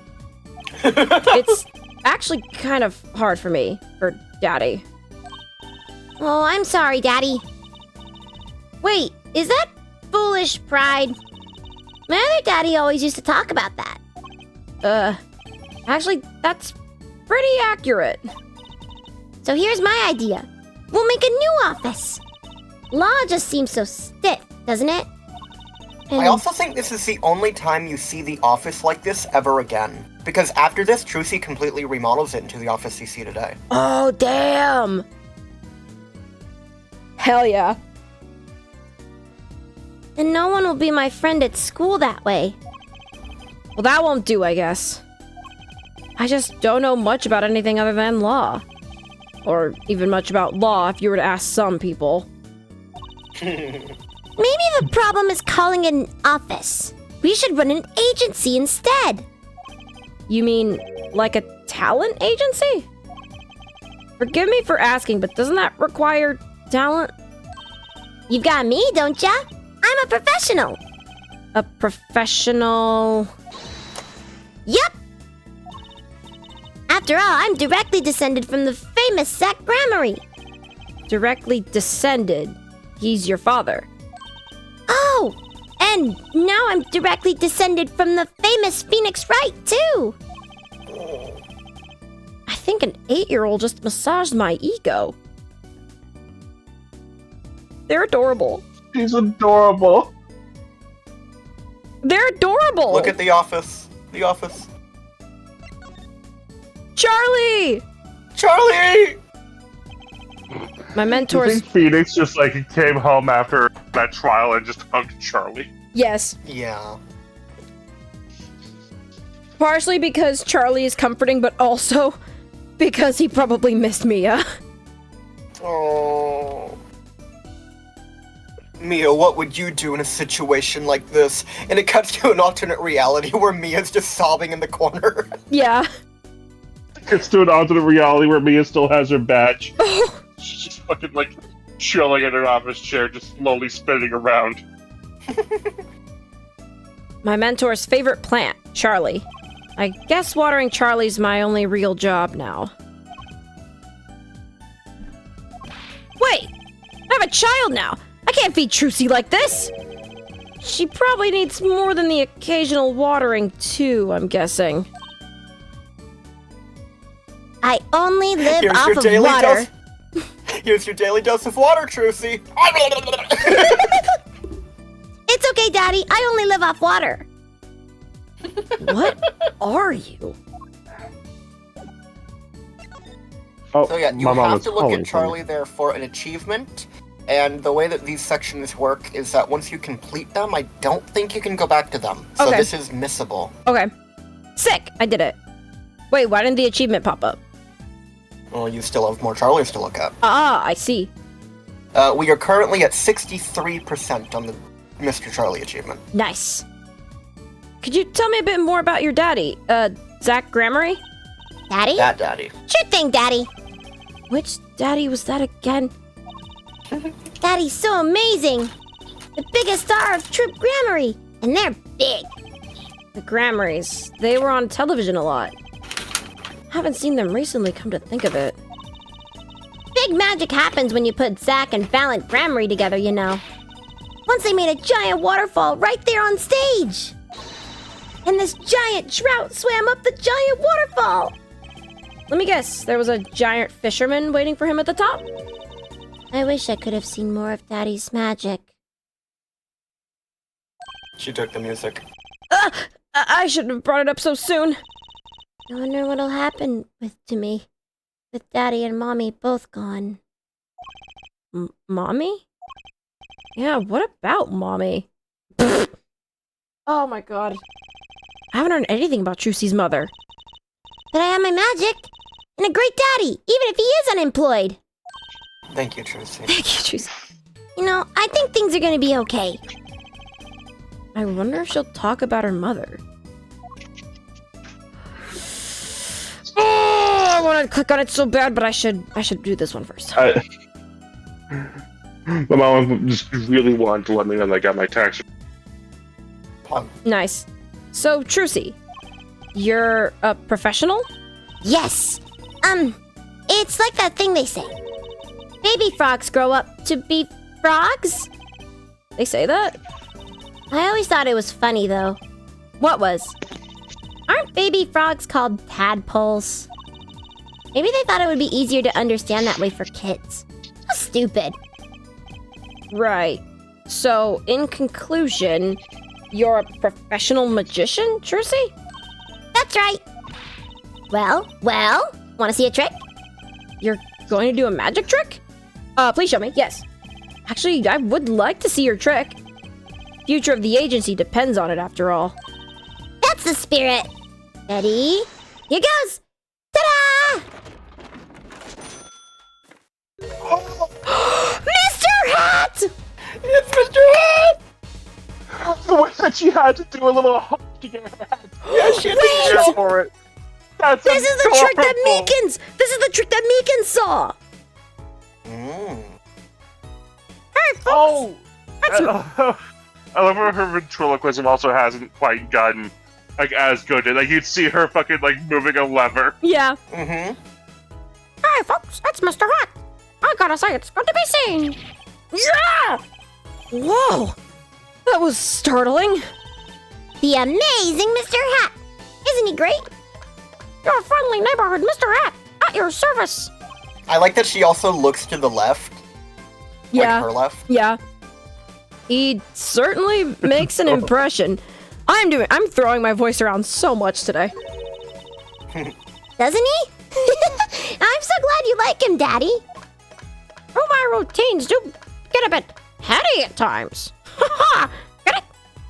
It's actually kind of hard for me, for Daddy. Oh, I'm sorry, Daddy. Wait, is that foolish pride? My other daddy always used to talk about that. Actually, that's pretty accurate. So here's my idea. We'll make a new office. Law just seems so stiff, doesn't it? I also think this is the only time you see the office like this ever again. Because after this, Trucy completely remodels it into the office you see today. Oh, damn! Hell yeah. And no one will be my friend at school that way. Well, that won't do, I guess. I just don't know much about anything other than law. Or even much about law if you were to ask some people. Maybe the problem is calling it an office. We should run an agency instead. You mean like a talent agency? Forgive me for asking, but doesn't that require talent? You've got me, don't ya? I'm a professional. A professional... Yep. After all, I'm directly descended from the famous Zach Grammary. Directly descended. He's your father. Oh, and now I'm directly descended from the famous Phoenix Wright, too. I think an 8-year-old just massaged my ego. They're adorable. He's adorable. They're adorable! Look at the office. The office. Charlie! Charlie! My Do you mentors... think Phoenix just came home after that trial and just hugged Charlie? Yes. Yeah. Partially because Charlie is comforting, but also because he probably missed Mia. Oh. Mia, what would you do in a situation like this? And it cuts to an alternate reality where Mia's just sobbing in the corner. Yeah. It's to an alternate reality where Mia still has her badge. She's just fucking chilling in her office chair, just slowly spinning around. My mentor's favorite plant, Charlie. I guess watering Charlie's my only real job now. Wait! I have a child now! I can't feed Trucy like this! She probably needs more than the occasional watering, too, I'm guessing. I only live Here's off your of daily water. Here's your daily dose of water, Trucy. It's okay, Daddy. I only live off water. What are you? Oh, So yeah, you my mom have was to look calling at Charlie there for an achievement, and the way that these sections work is that once you complete them, I don't think you can go back to them. So Okay. this is missable. Okay. Sick! I did it. Wait, why didn't the achievement pop up? Well, you still have more Charlies to look at. Ah, I see. We are currently at 63% on the Mr. Charlie achievement. Nice. Could you tell me a bit more about your daddy? Zach Grammary? Daddy? That daddy. Sure thing, Daddy. Which daddy was that again? Daddy's so amazing. The biggest star of Troop Grammary. And they're big. The Grammarys. They were on television a lot. Haven't seen them recently, come to think of it. Big magic happens when you put Zach and Valiant Grammary together, you know. Once they made a giant waterfall right there on stage. And this giant trout swam up the giant waterfall. Let me guess, there was a giant fisherman waiting for him at the top? I wish I could have seen more of Daddy's magic. She took the music. I shouldn't have brought it up so soon. I wonder what'll happen to me, with Daddy and Mommy both gone. Mommy? Yeah, what about Mommy? Oh my god. I haven't heard anything about Trucy's mother. But I have my magic, and a great daddy, even if he is unemployed. Thank you, Trucy. Thank you, Trucy. You know, I think things are gonna be okay. I wonder if she'll talk about her mother. Oh, I want to click on it so bad, but I should do this one first. My mom just really wanted to let me know that I got my tax. Nice. So, Trucy, you're a professional? Yes. It's like that thing they say. Baby frogs grow up to be frogs? They say that? I always thought it was funny, though. What was? Aren't baby frogs called tadpoles? Maybe they thought it would be easier to understand that way for kids. How stupid. Right. So, in conclusion, you're a professional magician, Trucy? That's right. Well, want to see a trick? You're going to do a magic trick? Please show me. Yes. Actually, I would like to see your trick. Future of the agency depends on it, after all. That's the spirit. Ready? Here goes. Ta-da! Mr. Hat! It's Mr. Hat! The way that she had to do a little hop to get her hat. Yeah, she had to Go go for it. That's This is the trick that adorable. Meekins! This is the trick that Meekins saw! Hey, folks! Oh! I love how her ventriloquism also hasn't quite gotten like as good. Like you'd see her fucking like moving a lever. Yeah. Mm-hmm. Hi, folks. It's Mr. Hat. I gotta say, it's good to be seen. Yeah! Whoa! That was startling. The amazing Mr. Hat! Isn't he great? Your friendly neighborhood Mr. Hat, at your service. I like that she also looks to the left. Yeah. Like her left. Yeah. He certainly makes an impression. I'm throwing my voice around so much today. Doesn't he? I'm so glad you like him, Daddy. Oh, my routines do get a bit heady at times. Ha! Get it?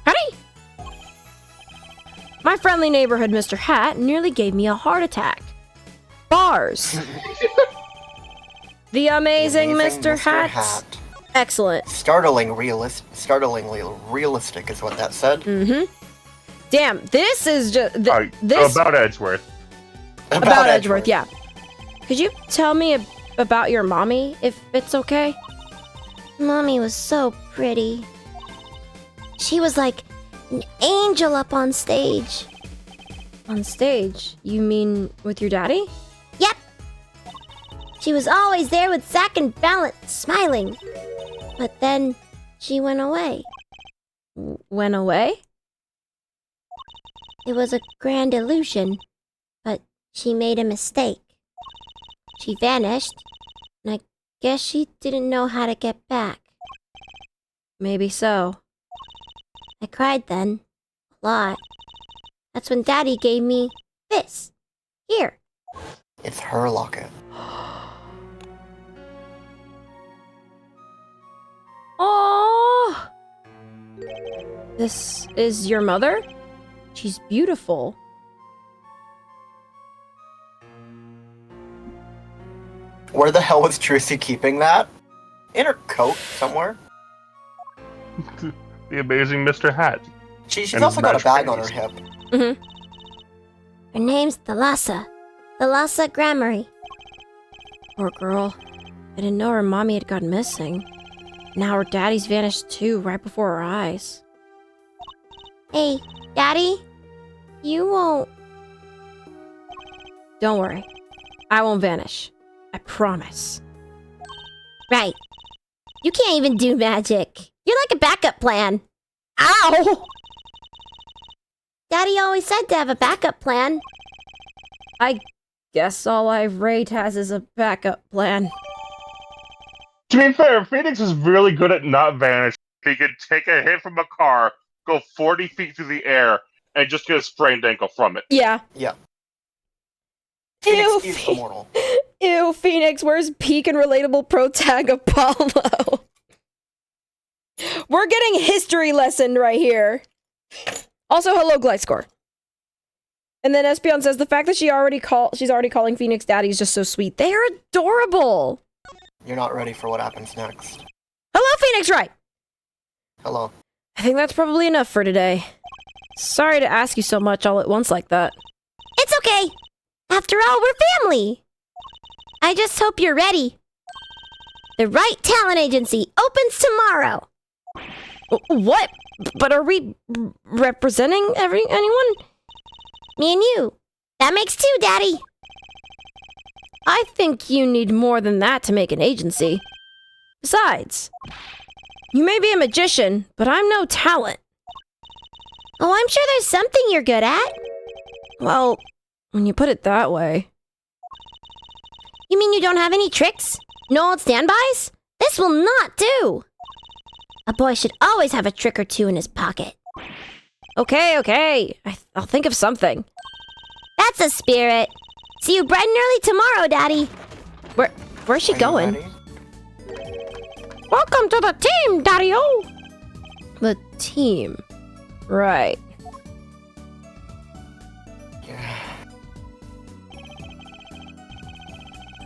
Heady? My friendly neighborhood Mr. Hat nearly gave me a heart attack. Bars. The amazing Mr. Hat. Excellent. Startlingly realistic is what that said. Mm-hmm. Damn, this is just this About Edgeworth. about Edgeworth. Yeah. Could you tell me about your mommy, if it's okay? Mommy was so pretty. She was like an angel up on stage. On stage? You mean with your daddy? Yep. She was always there with Zack and Balance, smiling. But then she went away. Went away? It was a grand illusion, but she made a mistake. She vanished, and I guess she didn't know how to get back. Maybe so. I cried then, a lot. That's when Daddy gave me this. Here. It's her locket. Oh, this is your mother? She's beautiful. Where the hell was Trucy keeping that? In her coat somewhere? The amazing Mr. Hat. She's And also got a magic bag on her rings. hip. Mm-hmm. Her name's Thalassa. Thalassa Grammary. Poor girl. I didn't know her mommy had gone missing. Now her daddy's vanished too, right before her eyes. Hey, Daddy? You won't... Don't worry. I won't vanish. I promise. Right. You can't even do magic. You're like a backup plan. Ow! Daddy always said to have a backup plan. I guess all I've Raid has is a backup plan. To be fair, Phoenix is really good at not vanishing. He could take a hit from a car, go 40 feet through the air, and just get a sprained ankle from it. Yeah. Yeah. Ew, Phoenix is immortal. Ew, Phoenix, where's peak and relatable pro tag Apollo? We're getting history lesson right here. Also, hello, Glightscore. And then Espion says the fact that she's already calling Phoenix daddy is just so sweet. They are adorable. You're not ready for what happens next. Hello, Phoenix Wright. Hello. I think that's probably enough for today. Sorry to ask you so much all at once like that. It's okay. After all, we're family. I just hope you're ready. The Wright Talent Agency opens tomorrow. What? But are we representing anyone? Me and you. That makes two, Daddy. I think you need more than that to make an agency. Besides, you may be a magician, but I'm no talent. Oh, I'm sure there's something you're good at. Well, when you put it that way. You mean you don't have any tricks? No old standbys? This will not do. A boy should always have a trick or two in his pocket. Okay. I'll think of something. That's a spirit. See you bright and early tomorrow, Daddy. Where's she Are you going? ready? Welcome to the team, Daddy-o! The team. Right. Yeah.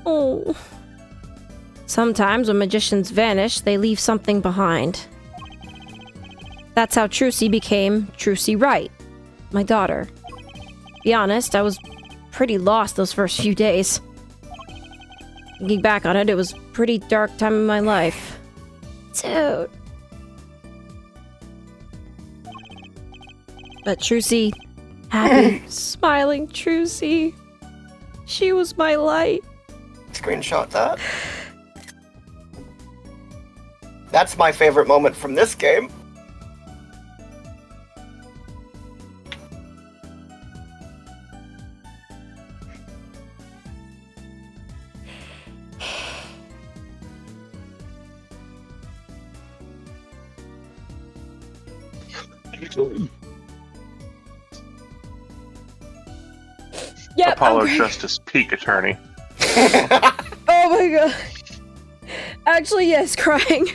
Oh. Sometimes when magicians vanish, they leave something behind. That's how Trucy became Trucy Wright, my daughter. Be honest, I was pretty lost those first few days. Thinking back on it, it was a pretty dark time in my life. Dude. But Trucy, happy, smiling Trucy, she was my light. Screenshot that. That's my favorite moment from this game. Yep, Apollo I'm great. Justice Peak Attorney. Oh my god. Actually, yes, crying.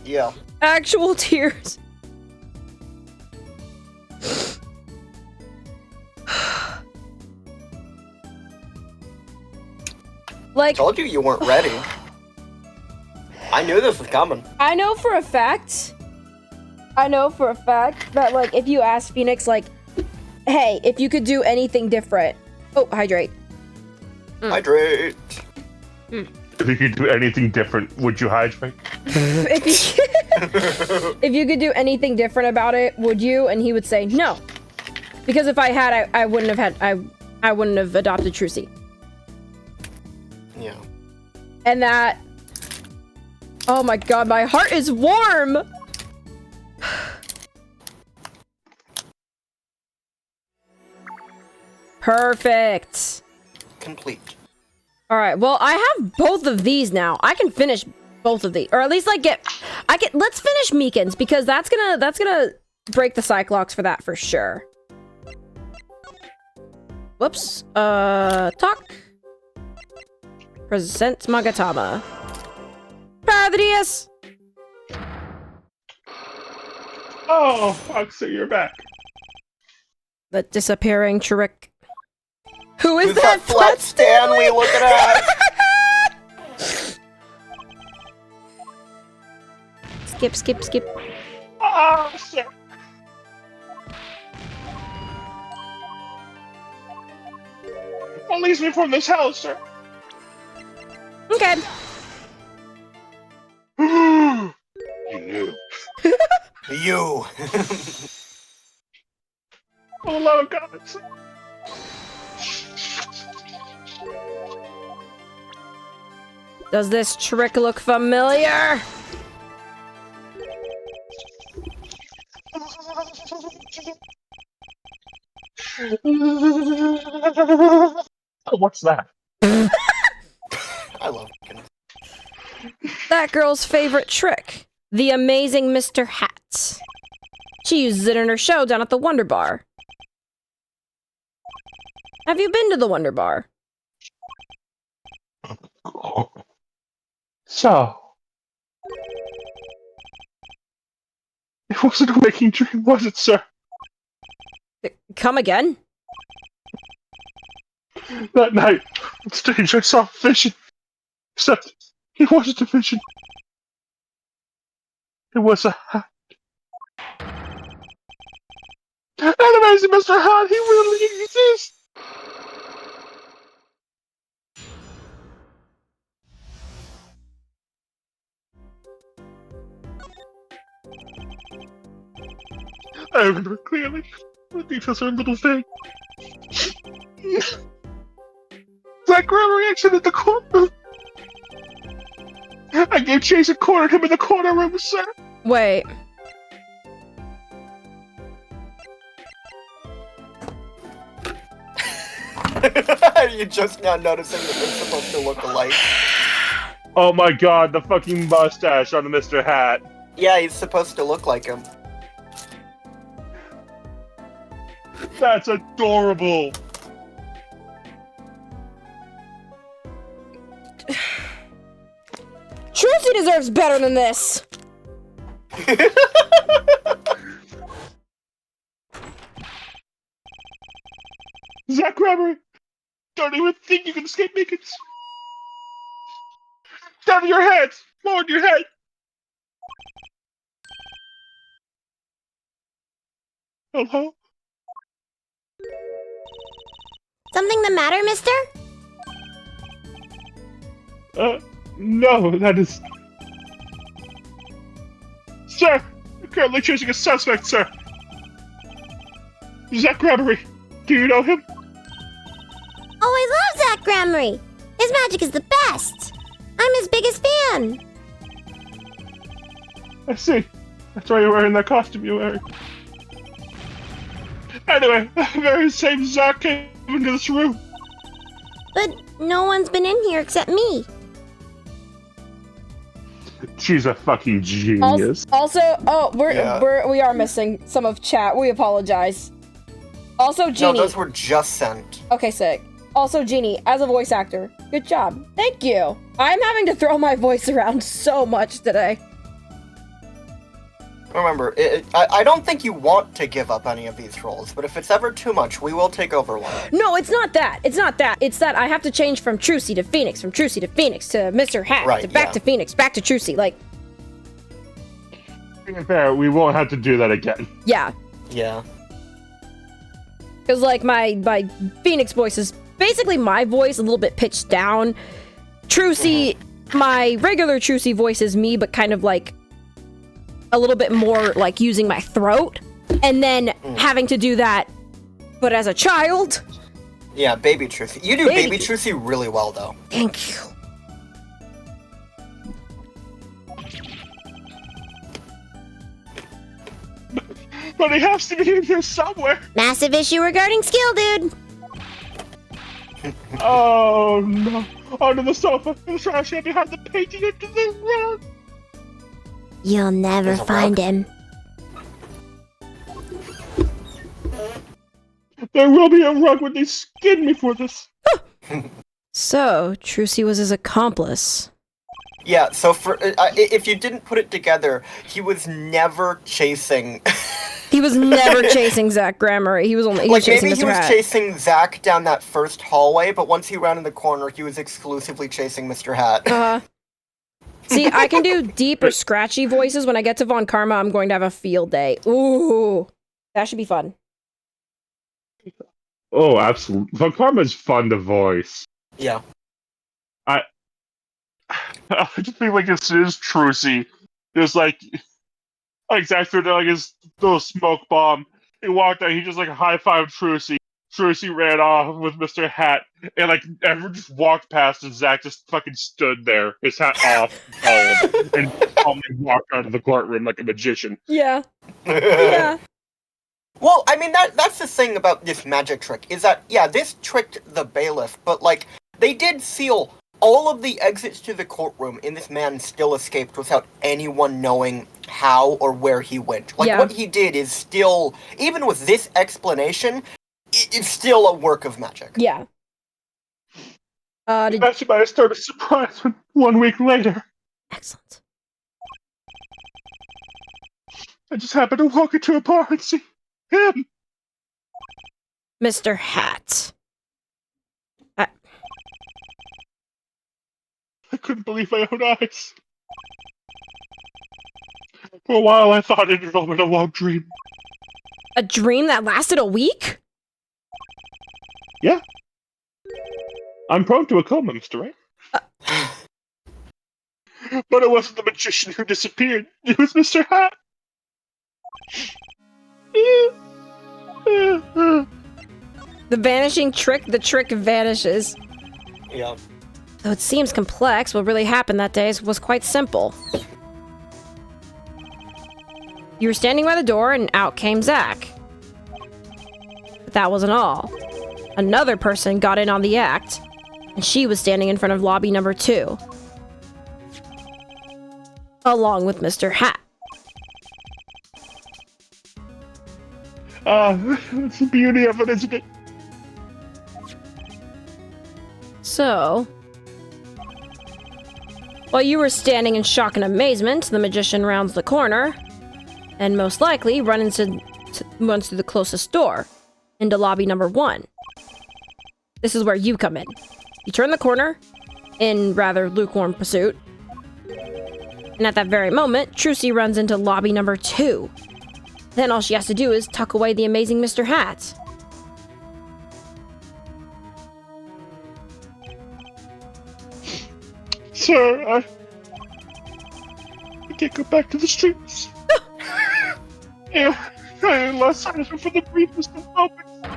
Yeah. Actual tears. Like, Told you weren't ready. I knew this was coming. I know for a fact that, like, if you ask Phoenix, like, hey, if you could do anything different. Oh, hydrate. Hydrate. If you could do anything different, would you hydrate? If you could do anything different about it, would you? And he would say no. Because if I had, I wouldn't have adopted Trucy. Yeah. And that... Oh my god, my heart is warm! Perfect. Complete. Alright, well, I have both of these now. I can finish both of these. Or at least, like, let's finish Meekins, because that's gonna break the Cyclops for that for sure. Whoops. Talk. Present Magatama. Padrius! Oh, Foxy, you're back. The disappearing trick. Who is Who's that? Flat Stanley looking at? Skip. Oh, shit. Release me from this house, sir. Okay. You knew. You. For the love of God, sir. Does this trick look familiar? What's that? I love it. that girl's favorite trick. The amazing Mr. Hat. She uses it in her show down at the Wonder Bar. Have you been to the Wonder Bar? So, it wasn't a waking dream, was it, sir? Come again? That night, on stage, I saw a vision. Except, it wasn't a vision. It was a hat. An amazing Mr. Hat, he really exists! I remember it clearly. The details are a little vague. That grandma reaction at the courtroom. I gave chase and cornered him in the corner room, sir. Wait. You're just now noticing that they're supposed to look alike. Oh my god, the fucking mustache on Mr. Hat. Yeah, he's supposed to look like him. That's adorable. Trucy deserves better than this! Zach Grammer, don't even think you can escape me. Down to your head! Lower your head! Hello? Something the matter, mister? No, that is... Sir! I'm currently chasing a suspect, sir! Zach Grammery, do you know him? Oh, I love Zach Gramery! His magic is the best! I'm his biggest fan! I see. That's why you're wearing that costume you're wearing. Anyway, the very same Zach came into this room. But no one's been in here except me. She's a fucking genius. Also, we are missing some of chat. We apologize. Also, Jeannie. No, those were just sent. Okay, sick. Also, Jeannie, as a voice actor, good job. Thank you. I'm having to throw my voice around so much today. Remember, I don't think you want to give up any of these roles, but if it's ever too much, we will take over one. No, it's not that. It's not that. It's that I have to change from Trucy to Phoenix, from Trucy to Phoenix, to Mr. Hat, Right, to back yeah. to Phoenix, back to Trucy. Like, To be fair, we won't have to do that again. yeah. Yeah. Because, like, my Phoenix voice is basically my voice, a little bit pitched down. Trucy, my regular Trucy voice is me, but kind of, like, a little bit more, like, using my throat. And then having to do that, but as a child. Yeah, Baby Trucy. You do Baby Baby Trucy really well, though. Thank you. But he has to be in here somewhere. Massive issue regarding skill, dude. Oh no. Under the sofa, in the trash can behind the painting into the rug. You'll never There's a find rug? him. There will be a rug when they skin me for this. So, Trucy was his accomplice. Yeah, so for if you didn't put it together, he was never chasing... He was never chasing Zach Gramery. He was like, chasing maybe he Mr. was Hat. chasing Zach down that first hallway, but once he rounded the corner, he was exclusively chasing Mr. Hat. See, I can do deep or scratchy voices. When I get to Von Karma, I'm going to have a field day. Ooh, that should be fun. Oh, absolutely. Von Karma's fun to voice. Yeah. I just feel like this is Trucy. There's like Zach threw down like his little smoke bomb. He walked out, he just like high-fived Trucy. Trucy ran off with Mr. Hat, and like everyone just walked past, and Zach just fucking stood there, his hat off, and calmly walked out of the courtroom like a magician. Yeah. Yeah. Well, I mean, that's the thing about this magic trick, is that, yeah, this tricked the bailiff, but, like, they did seal all of the exits to the courtroom in this man still escaped without anyone knowing how or where he went. Like, Yeah. what he did is still, even with this explanation, it's still a work of magic. Yeah. Did... Imagine my started surprise when 1 week later, Excellent. I just happened to walk into a bar and see him. Mr. Hat. I couldn't believe my own eyes. For a while, I thought it had all been a long dream. A dream that lasted a week? Yeah. I'm prone to a coma, Mr. Wright. But it wasn't the magician who disappeared. It was Mr. Hat. The vanishing trick, the trick vanishes. Yeah. Though it seems complex, what really happened that day was quite simple. You were standing by the door and out came Zach. But that wasn't all. Another person got in on the act, and she was standing in front of lobby number 2. Along with Mr. Hat. That's the beauty of it, isn't it? So, while you were standing in shock and amazement, the magician rounds the corner, and most likely runs through the closest door, into lobby number 1. This is where you come in. You turn the corner, in rather lukewarm pursuit, and at that very moment, Trucy runs into lobby number 2. Then all she has to do is tuck away the amazing Mr. Hat. Sir, I can't go back to the streets. Yeah, I lost sight of him for the briefest of moments. And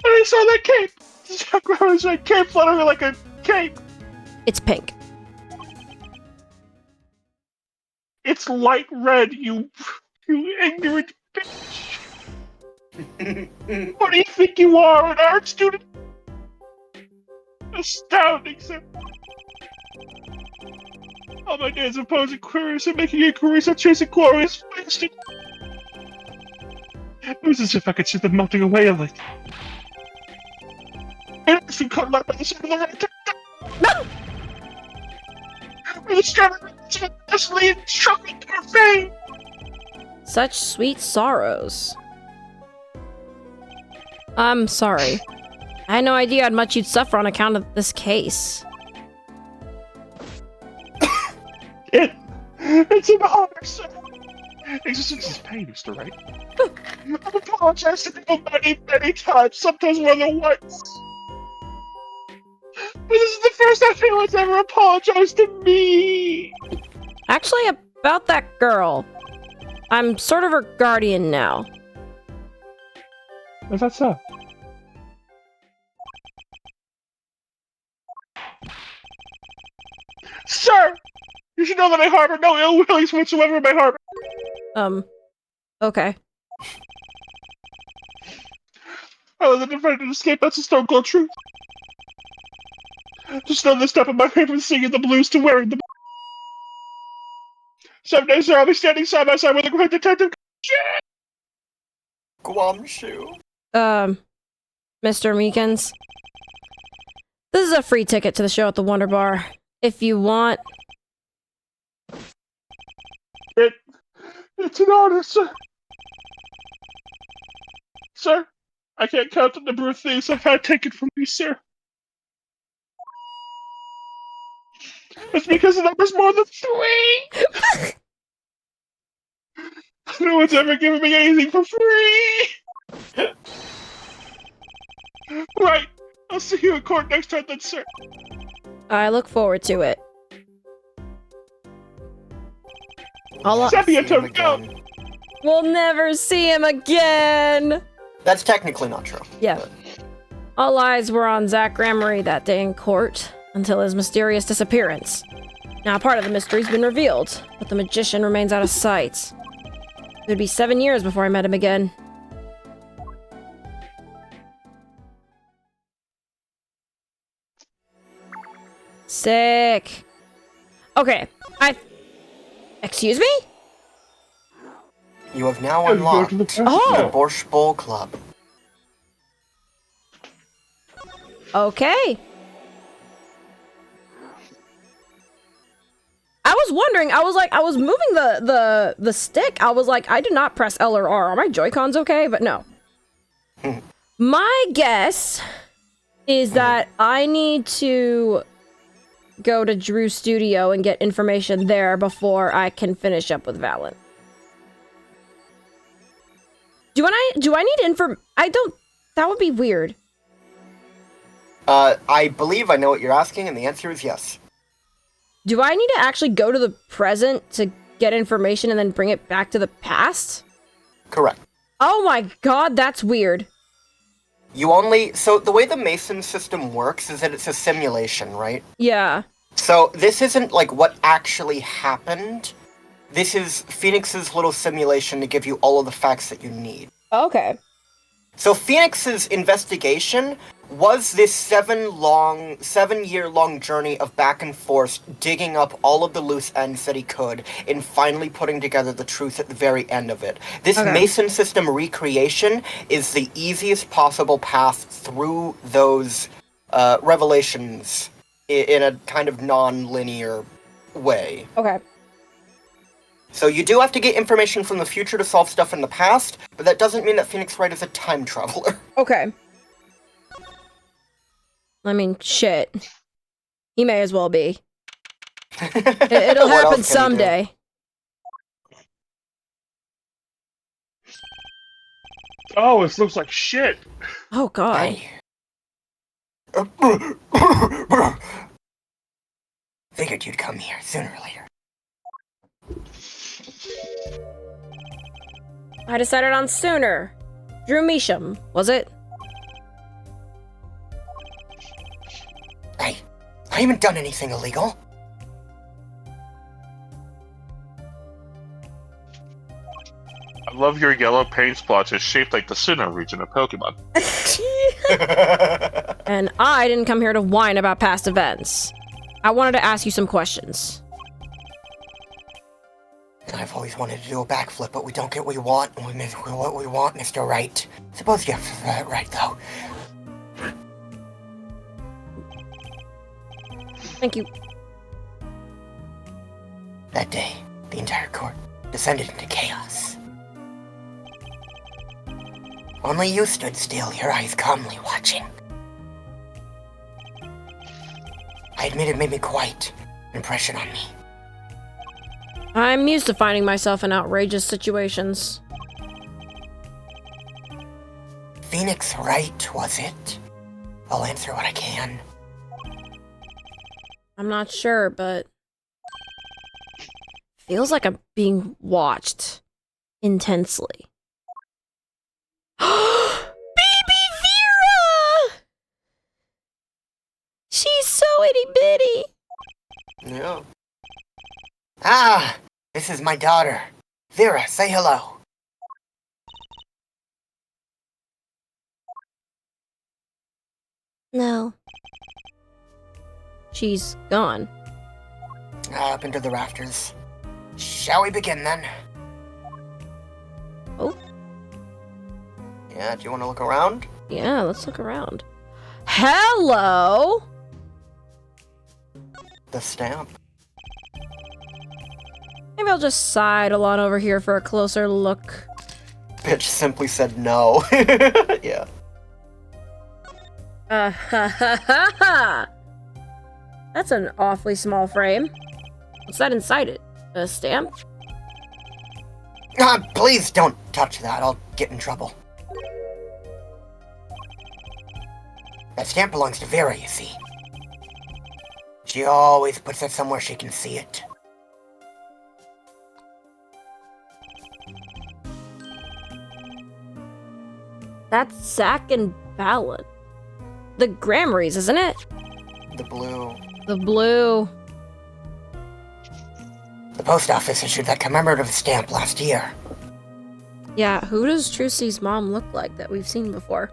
I saw that cape. Zach Rose, that cape fluttering like a cape. It's pink. It's light red, you ignorant bitch. What do you think you are, an art student? Astounding, sir. All my days of posing queries and making inquiries and chasing quarries wasted. It was as if I could see them melting away like. And if you cut light by the side of the road, no! With a strap and struck me to her fame. Such sweet sorrows. I'm sorry. I had no idea how much you'd suffer on account of this case. It's an honor, sir. Existence is pain, Mr. Wright. I've apologized to people many, many times, sometimes more than once. But this is the first time anyone's ever apologized to me. Actually, about that girl. I'm sort of her guardian now. Is that so? Sir! You should know that I harbor no ill willings whatsoever in my heart. Okay. I was defended to escape, that's a stone cold truth. Just know the step of my hand from singing the blues to wearing the. Someday, sir, I'll be standing side by side with a great detective. Guamshu. Mr. Meekins. This is a free ticket to the show at the Wonder Bar. If you want. It's an honor, sir. Sir, I can't count the number of things I've had taken from you, sir. It's because the number's more than 3! No one's ever given me anything for free! Right, I'll see you in court next time then, sir. I look forward to it. Sepia, go! We'll never see him again! That's technically not true. Yeah. All eyes were on Zach Gramery that day in court, until his mysterious disappearance. Now part of the mystery's been revealed, but the magician remains out of sight. It would be 7 years before I met him again. Sick. Okay, Excuse me? You have now Go unlocked to the the Oh! Borscht Bowl Club. Okay. I was wondering, I was moving the stick. I was like, I did not press L or R. Are my Joy-Cons okay? But no. My guess is that I need to go to Drew's studio and get information there before I can finish up with Valent. Do I need that would be weird. I believe I know what you're asking, and the answer is yes. Do I need to actually go to the present to get information and then bring it back to the past? Correct. Oh my god, that's weird. So the way the Mason system works is that it's a simulation, right? Yeah. So this isn't like what actually happened. This is Phoenix's little simulation to give you all of the facts that you need. Okay. So Phoenix's investigation was this 7-year-long journey of back and forth, digging up all of the loose ends that he could, and finally putting together the truth at the very end of it. This Mason system recreation is the easiest possible path through those revelations in a kind of non-linear way. Okay. So you do have to get information from the future to solve stuff in the past, but that doesn't mean that Phoenix Wright is a time traveler. Okay. I mean, shit. He may as well be. It'll What happen else can he do? someday. Oh, it looks like shit. Oh god. Hey. Figured you'd come here sooner or later. I decided on sooner. Drew Measham, was it? Hey, I haven't done anything illegal. I love your yellow paint splotches shaped like the Sinnoh region of Pokemon. And I didn't come here to whine about past events. I wanted to ask you some questions. I've always wanted to do a backflip, but we don't get what we want when we miss what we want, Mr. Wright. Suppose you have that right, though. Thank you. That day, the entire court descended into chaos. Only you stood still, your eyes calmly watching. I admit it made me quite an impression on me. I'm used to finding myself in outrageous situations. Phoenix Wright, was it? I'll answer what I can. I'm not sure, but... feels like I'm being watched. Intensely. Baby Vera! She's so itty-bitty! Yeah. Ah, this is my daughter. Vera, say hello. No. She's gone. Up into the rafters. Shall we begin then? Oh? Yeah, do you want to look around? Yeah, let's look around. Hello! The stamp. Maybe I'll just sidle on over here for a closer look. Bitch simply said no. Yeah. Ha ha ha! That's an awfully small frame. What's that inside it? A stamp? Please don't touch that. I'll get in trouble. That stamp belongs to Vera, you see. She always puts it somewhere she can see it. That's Zack and Valent. The Gramarys, isn't it? The blue. The blue. The post office issued that commemorative stamp last year. Yeah, who does Trucy's mom look like that we've seen before?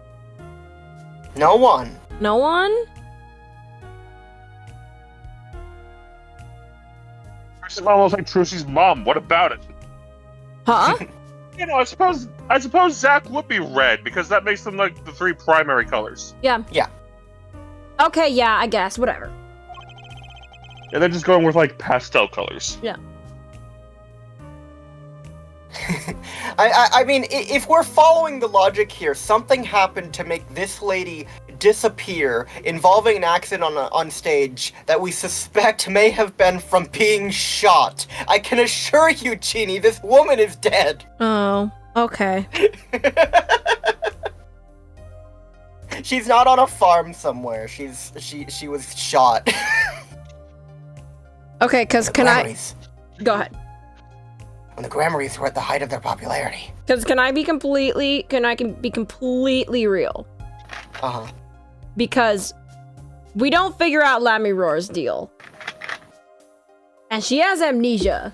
No one. No one? This is almost like Trucy's mom. What about it? Huh? You know, I suppose Zach would be red because that makes them like the 3 primary colors. Yeah. Yeah. Okay, yeah, I guess. Whatever. And they're just going with like pastel colors. Yeah. I mean, if we're following the logic here, something happened to make this lady disappear, involving an accident on stage that we suspect may have been from being shot. I can assure you, Genie, this woman is dead. Oh, okay. She's not on a farm somewhere. She was shot. Okay, because can I... Go ahead. When the Gramarys were at the height of their popularity. Because can I be completely real? Uh-huh. Because we don't figure out Lammy Roar's deal. And she has amnesia.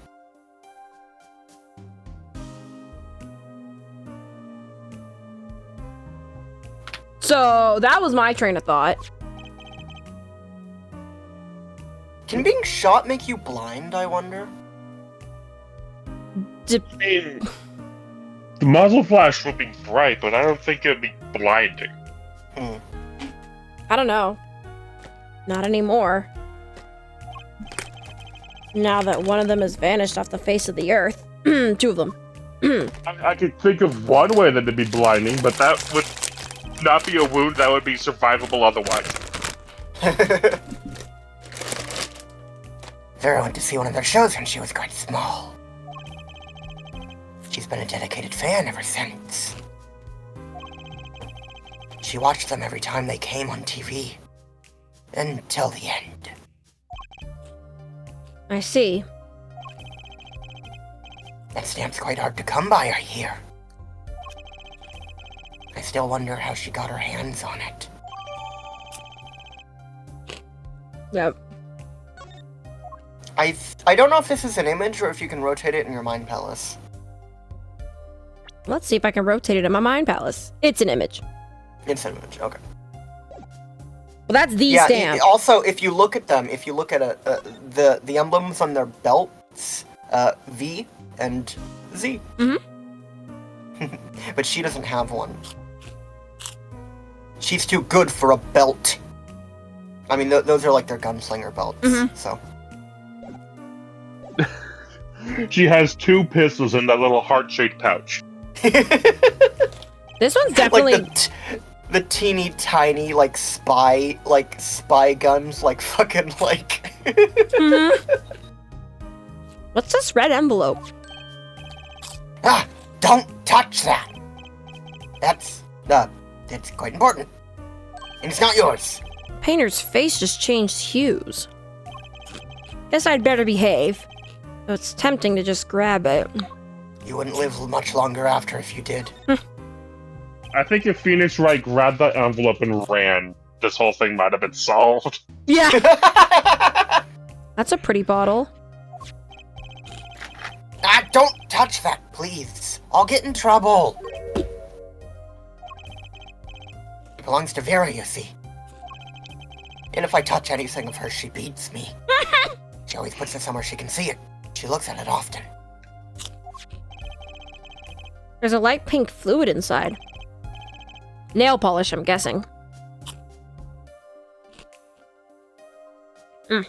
So that was my train of thought. Can being shot make you blind, I wonder? I mean, the muzzle flash would be bright, but I don't think it would be blinding. I don't know. Not anymore. Now that one of them has vanished off the face of the earth. 2 of them. I could think of one way that it'd be blinding, but that would not be a wound that would be survivable otherwise. Vera went to see one of their shows when she was quite small. She's been a dedicated fan ever since. She watched them every time they came on TV. Until the end. I see. That stamp's quite hard to come by, I hear. I still wonder how she got her hands on it. Yep. I don't know if this is an image or if you can rotate it in your mind palace. Let's see if I can rotate it in my mind palace. It's an image. It's an image, okay. Well, that's the Yeah, stamp. also, if you look at them, if you look at the emblems on their belts, V and Z. Mm-hmm. But she doesn't have one. She's too good for a belt. I mean, those are like their gunslinger belts, so. She has 2 pistols in that little heart-shaped pouch. This one's definitely... Like the teeny tiny, like, spy guns, like, fucking, like... What's this red envelope? Ah! Don't touch that! That's quite important. And it's not yours. Painter's face just changed hues. Guess I'd better behave. Though it's tempting to just grab it. You wouldn't live much longer after if you did. I think if Phoenix Wright grabbed that envelope and ran, this whole thing might have been solved. Yeah! That's a pretty bottle. Ah, don't touch that, please. I'll get in trouble. It belongs to Vera, you see. And if I touch anything of hers, she beats me. She always puts it somewhere she can see it. She looks at it often. There's a light pink fluid inside. Nail polish, I'm guessing. I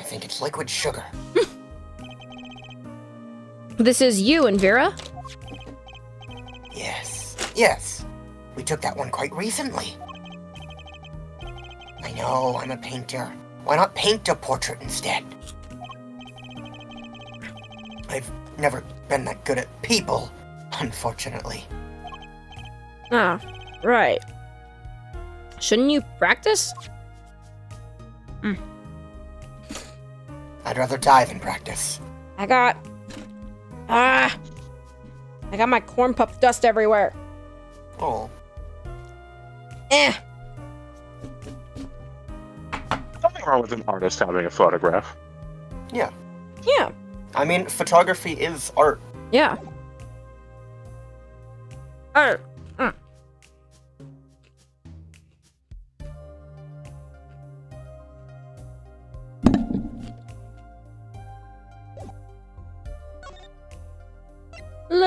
think it's liquid sugar. This is you and Vera? Yes. We took that one quite recently. I know, I'm a painter. Why not paint a portrait instead? I've never been that good at people, unfortunately. Ah, right. Shouldn't you practice? I'd rather die than practice. I got my corn puff dust everywhere. Oh. Nothing wrong with an artist having a photograph. Yeah. Yeah. I mean, photography is art. Yeah. Art.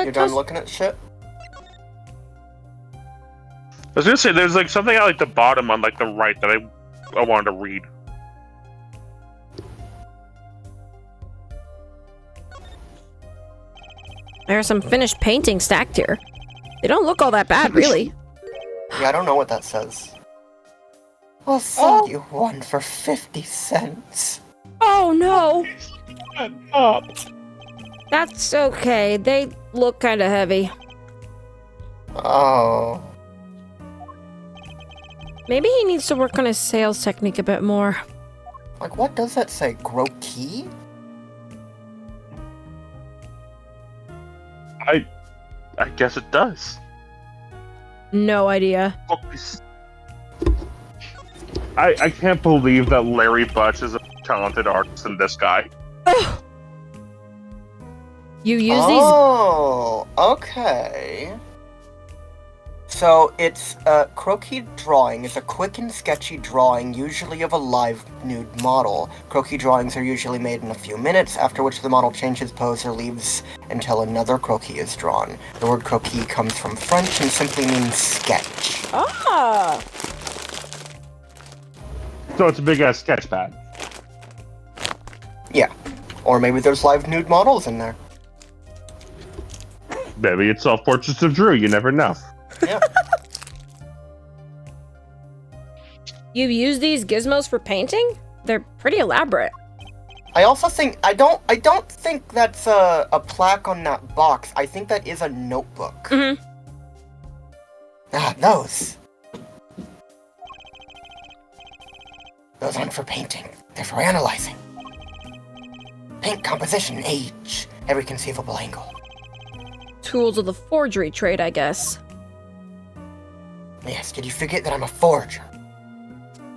You're done looking at shit? I was gonna say there's like something at like the bottom on like the right that I wanted to read. There are some finished paintings stacked here. They don't look all that bad, really. Yeah, I don't know what that says. I'll sell you one for 50 cents. Oh no! Shut up. That's okay. They look kind of heavy. Oh. Maybe he needs to work on his sales technique a bit more. Like, what does that say? Grokey? I guess it does. No idea. I can't believe that Larry Butch is a talented artist in this guy. Ugh. You use Oh, okay. So it's a croquis drawing. It's a quick and sketchy drawing, usually of a live nude model. Croquis drawings are usually made in a few minutes, after which the model changes pose or leaves until another croquis is drawn. The word croquis comes from French and simply means sketch. Ah! So it's a big ass sketch pad. Yeah. Or maybe there's live nude models in there. Maybe it's self-portraits of Drew, you never know. Yeah. You've used these gizmos for painting? They're pretty elaborate. I also think I don't think that's a plaque on that box. I think that is a notebook. Mm-hmm. Ah, those. Those aren't for painting. They're for analyzing. Paint composition, age, every conceivable angle. Tools of the forgery trade, I guess. Yes, did you forget that I'm a forger?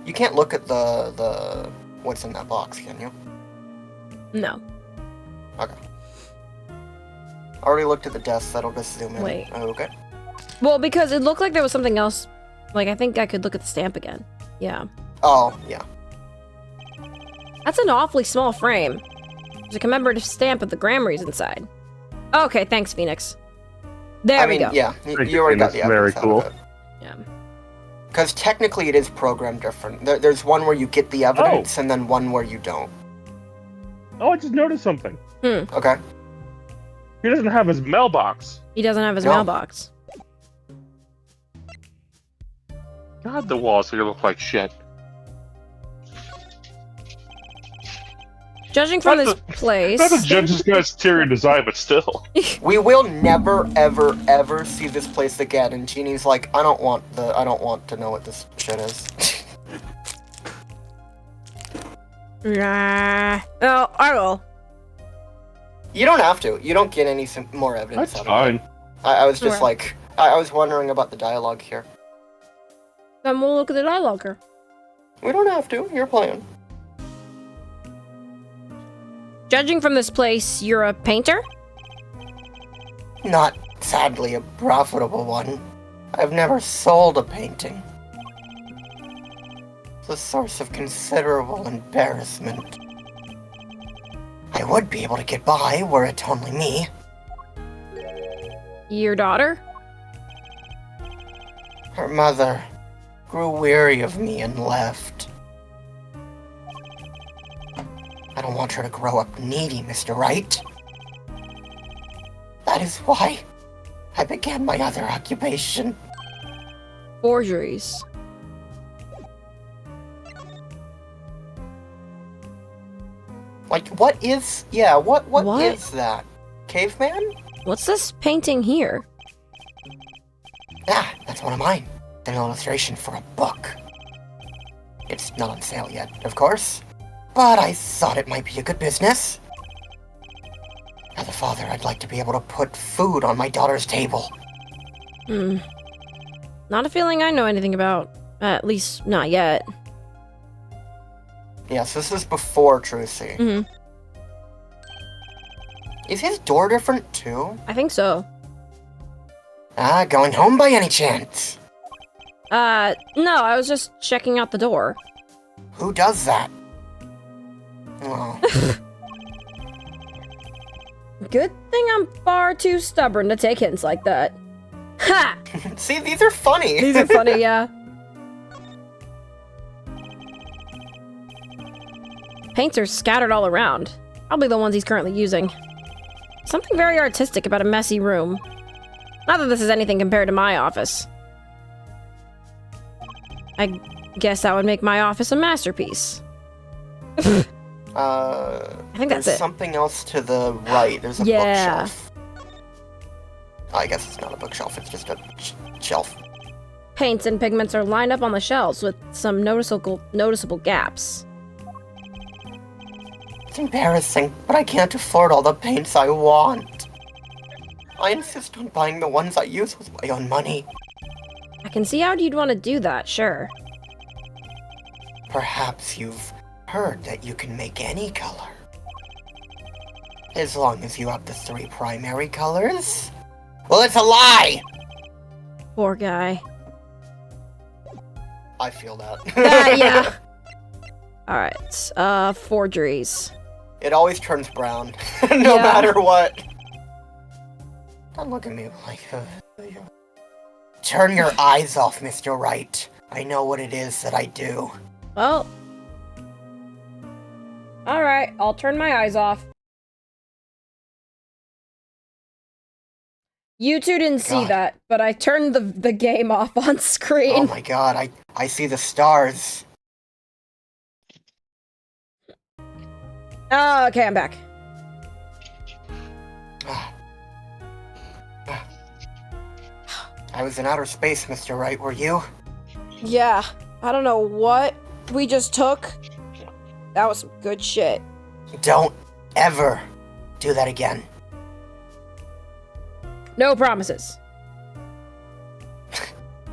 You can't look at the what's in that box, can you? No. Okay. Already looked at the desk, that'll just zoom in. Wait. Okay. Well, because it looked like there was something else. Like, I think I could look at the stamp again. Yeah. Oh, yeah. That's an awfully small frame. There's a commemorative stamp of the Grammys inside. Okay, thanks, Phoenix. There we go. Yeah, Thank you already got Phoenix. the Very evidence out cool. of it. Yeah. Because technically it is programmed different. There's one where you get the evidence, and then one where you don't. Oh, I just noticed something. Okay. He doesn't have his mailbox. He doesn't have his No. mailbox. God, the walls are gonna look like shit. Judging from Not this place... Not to judge this guy's exterior design, but still. We will never, ever, ever see this place again. And Jeannie's like, I don't want to know what this shit is. Nah. Oh, I will. You don't have to. You don't get any more evidence That's out of it. fine. I was just Sure. like, I was wondering about the dialogue here. Then we'll look at the dialogue here. We don't have to. You're playing. Judging from this place, you're a painter? Not, sadly, a profitable one. I've never sold a painting. It's a source of considerable embarrassment. I would be able to get by were it only me. Your daughter? Her mother grew weary of me and left. I don't want her to grow up needy, Mr. Wright. That is why I began my other occupation. Forgeries. Like, what is... Yeah, what What? is that? Caveman? What's this painting here? Ah, that's one of mine. An illustration for a book. It's not on sale yet, of course. But I thought it might be a good business. As a father, I'd like to be able to put food on my daughter's table. Not a feeling I know anything about. At least, not yet. Yes, this is before Trucy. Mm-hmm. Is his door different too? I think so. Ah, going home by any chance? No, I was just checking out the door. Who does that? Oh, Good thing I'm far too stubborn to take hints like that. Ha! See, these are funny. These are funny, yeah. Paints are scattered all around. Probably the ones he's currently using. Something very artistic about a messy room. Not that this is anything compared to my office. I guess that would make my office a masterpiece. I think that's there's it. something else to the right. There's a bookshelf. I guess it's not a bookshelf, it's just a shelf. Paints and pigments are lined up on the shelves with some noticeable gaps. It's embarrassing, but I can't afford all the paints I want. I insist on buying the ones I use with my own money. I can see how you'd want to do that, sure. Perhaps you've heard that you can make any color. As long as you have the 3 primary colors. Well, it's a lie! Poor guy. I feel that. Yeah. Alright, forgeries. It always turns brown, no Yeah. matter what. Don't look at me like... Turn your eyes off, Mr. Wright. I know what it is that I do. Well. Alright, I'll turn my eyes off. You two didn't see God. that, but I turned the game off on Oh screen. my god, I see the stars. Oh, okay, I'm back. I was in outer space, Mr. Wright, were you? Yeah, I don't know what we just took. That was some good shit. Don't ever do that again. No promises.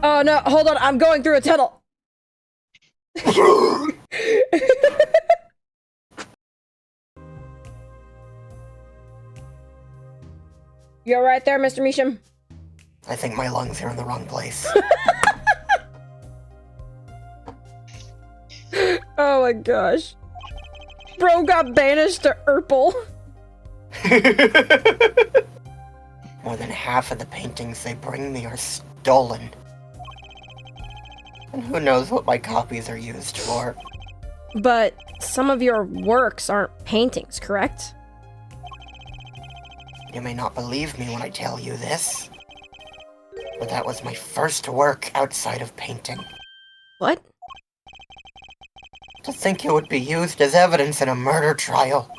Oh no, hold on, I'm going through a tunnel. You alright there, Mr. Measham? I think my lungs are in the wrong place. Oh my gosh. Bro got banished to Urple. More than half of the paintings they bring me are stolen. And who knows what my copies are used for. But some of your works aren't paintings, correct? You may not believe me when I tell you this, but that was my first work outside of painting. What? To think it would be used as evidence in a murder trial.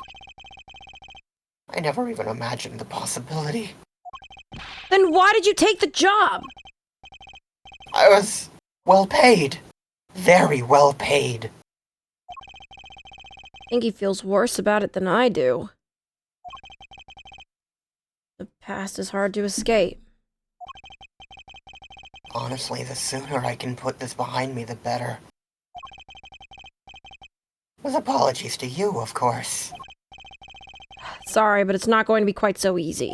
I never even imagined the possibility. Then why did you take the job? I was well paid. Very well paid. I think he feels worse about it than I do. The past is hard to escape. Honestly, the sooner I can put this behind me, the better. With apologies to you, of course. Sorry, but it's not going to be quite so easy.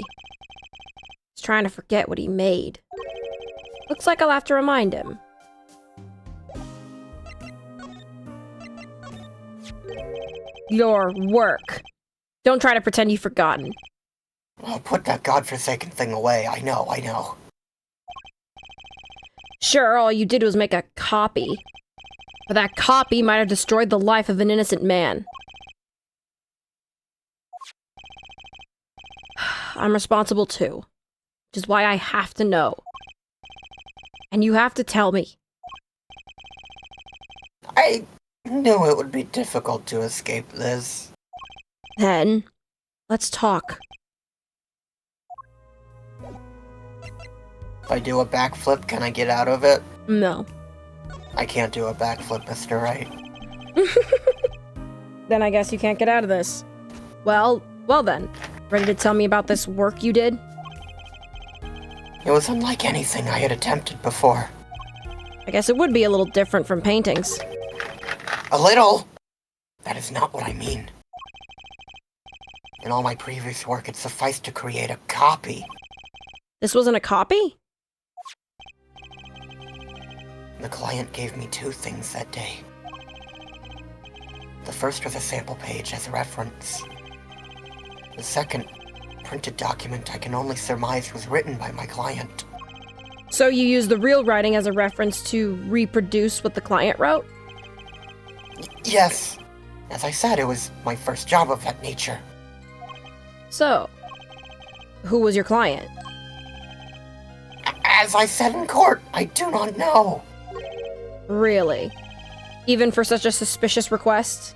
He's trying to forget what he made. Looks like I'll have to remind him. Your work. Don't try to pretend you've forgotten. I'll put that godforsaken thing away, I know. Sure, all you did was make a copy. But that copy might have destroyed the life of an innocent man. I'm responsible too. Which is why I have to know. And you have to tell me. I knew it would be difficult to escape this. Then, let's talk. If I do a backflip, can I get out of it? No. I can't do a backflip, Mr. Wright. Then I guess you can't get out of this. Well then. Ready to tell me about this work you did? It was unlike anything I had attempted before. I guess it would be a little different from paintings. A little? That is not what I mean. In all my previous work, it sufficed to create a copy. This wasn't a copy? The client gave me 2 things that day. The first was a sample page as a reference. The second, printed document I can only surmise was written by my client. So you use the real writing as a reference to reproduce what the client wrote? Yes. As I said, it was my first job of that nature. So, who was your client? As I said in court, I do not know. Really? Even for such a suspicious request?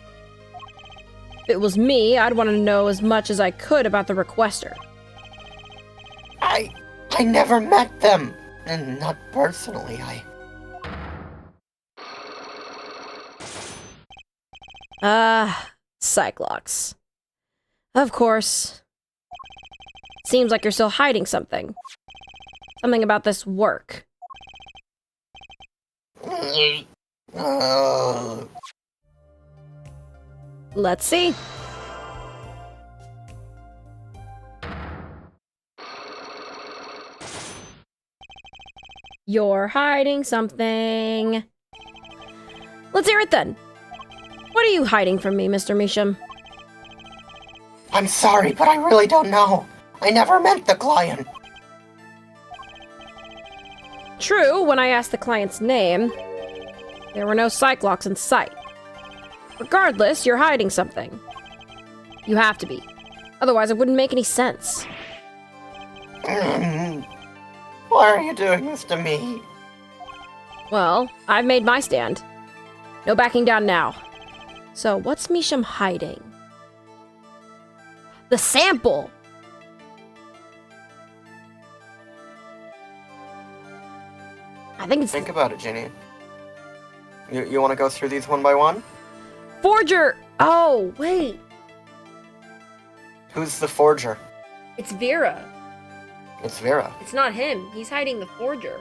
If it was me, I'd want to know as much as I could about the requester. I never met them. And not personally, Cyclops. Of course. Seems like you're still hiding something. Something about this work. Let's see. You're hiding something. Let's hear it then. What are you hiding from me, Mr. Measham? I'm sorry, but I really don't know. I never met the client. True, when I asked the client's name, there were no Cyclops in sight. Regardless, you're hiding something. You have to be. Otherwise, it wouldn't make any sense. Why are you doing this to me? Well, I've made my stand. No backing down now. So, what's Measham hiding? The sample! I think it's... Think about it, Ginny. You want to go through these one by one? Forger! Oh, wait. Who's the forger? It's Vera. It's Vera. It's not him. He's hiding the forger.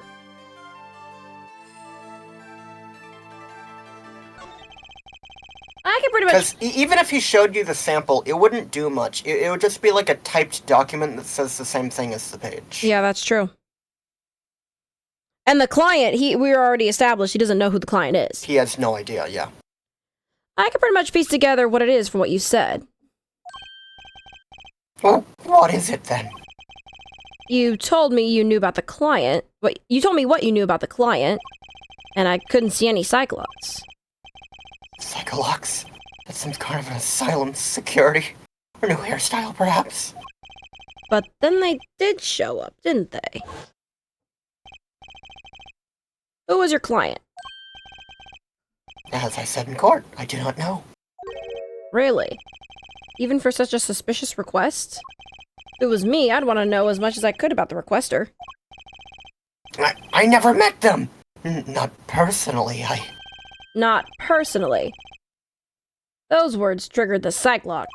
I can pretty much... Because even if he showed you the sample, it wouldn't do much. It would just be like a typed document that says the same thing as the page. Yeah, that's true. And the client, we already established he doesn't know who the client is. He has no idea, yeah. I can pretty much piece together what it is from what you said. Well, what is it then? You told me you knew about the client. You told me what you knew about the client, and I couldn't see any Cyclops. Psycholox? That's some kind of an asylum security. Or new hairstyle, perhaps? But then they did show up, didn't they? Who was your client? As I said in court, I do not know. Really? Even for such a suspicious request? If it was me, I'd want to know as much as I could about the requester. I never met them! Not personally, Not personally. Those words triggered the Cyclops.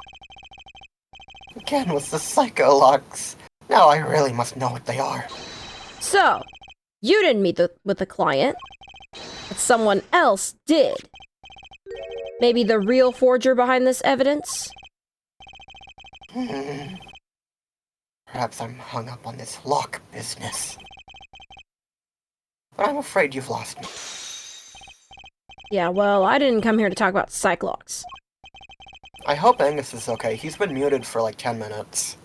Again with the Psycholox. Now I really must know what they are. So, you didn't meet with the client, but someone else did. Maybe the real forger behind this evidence? Perhaps I'm hung up on this lock business. But I'm afraid you've lost me. Yeah, well, I didn't come here to talk about Cyclops. I hope Angus is okay. He's been muted for like 10 minutes.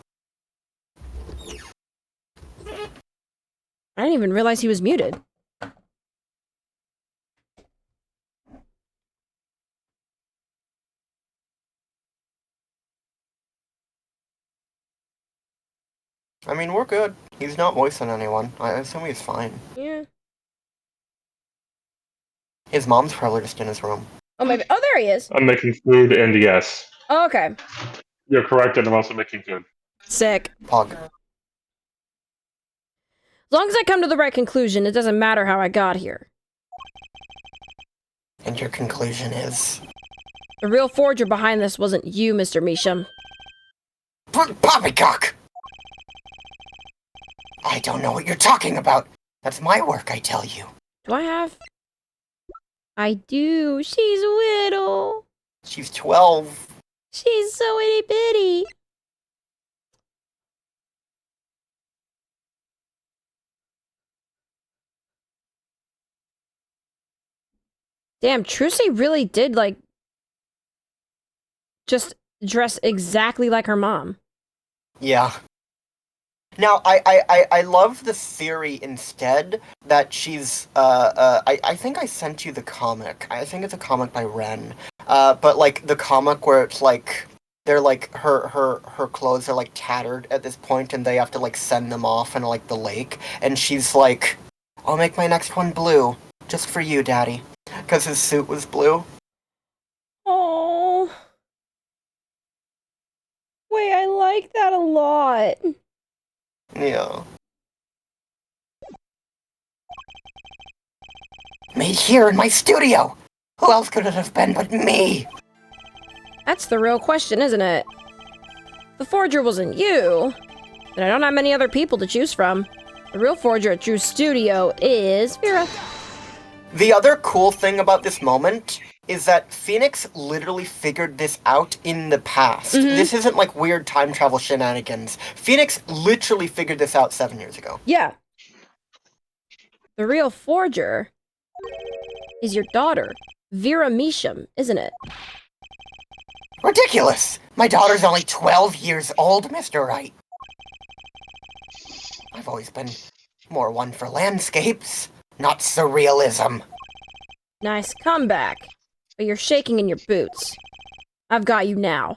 I didn't even realize he was muted. I mean, we're good. He's not voicing anyone. I assume he's fine. Yeah. His mom's probably just in his room. Oh, maybe. Oh, there he is. I'm making food, and yes, Oh, okay. you're correct, and I'm also making food. Sick. Pog. As long as I come to the right conclusion, it doesn't matter how I got here. And your conclusion is? The real forger behind this wasn't you, Mr. Measham. Poppycock! I don't know what you're talking about. That's my work, I tell you. Do I have? I do. She's little. She's 12. She's so itty bitty. Damn, Trucy really did, like, just dress exactly like her mom. Yeah. Now, I love the theory instead that she's, I think I sent you the comic. I think it's a comic by Ren. But, like, the comic where it's, like, they're, like, her clothes are, like, tattered at this point, and they have to, like, send them off in, like, the lake. And she's like, I'll make my next one blue. Just for you, Daddy. Because his suit was blue. Oh. Wait, I like that a lot. Yeah. Made here in my studio! Who else could it have been but me? That's the real question, isn't it? If the forger wasn't you, then I don't have many other people to choose from. The real forger at Drew's studio is Vera. The other cool thing about this moment is that Phoenix literally figured this out in the past. Mhm. This isn't like weird time travel shenanigans. Phoenix literally figured this out 7 years ago. Yeah. The real forger is your daughter, Vera Measham, isn't it? Ridiculous! My daughter's only 12 years old, Mr. Wright. I've always been more one for landscapes, not surrealism. Nice comeback. But you're shaking in your boots. I've got you now.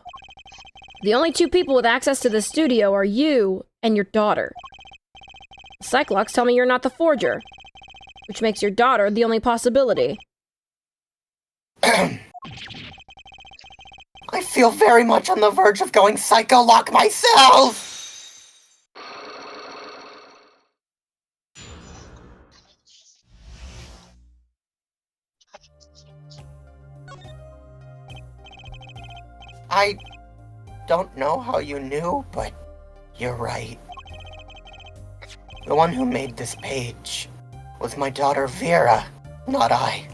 The only two people with access to the studio are you and your daughter. The Cyclops tell me you're not the forger, which makes your daughter the only possibility. I feel very much on the verge of going psycho-lock myself! I don't know how you knew, but you're right. The one who made this page was my daughter Vera, not I.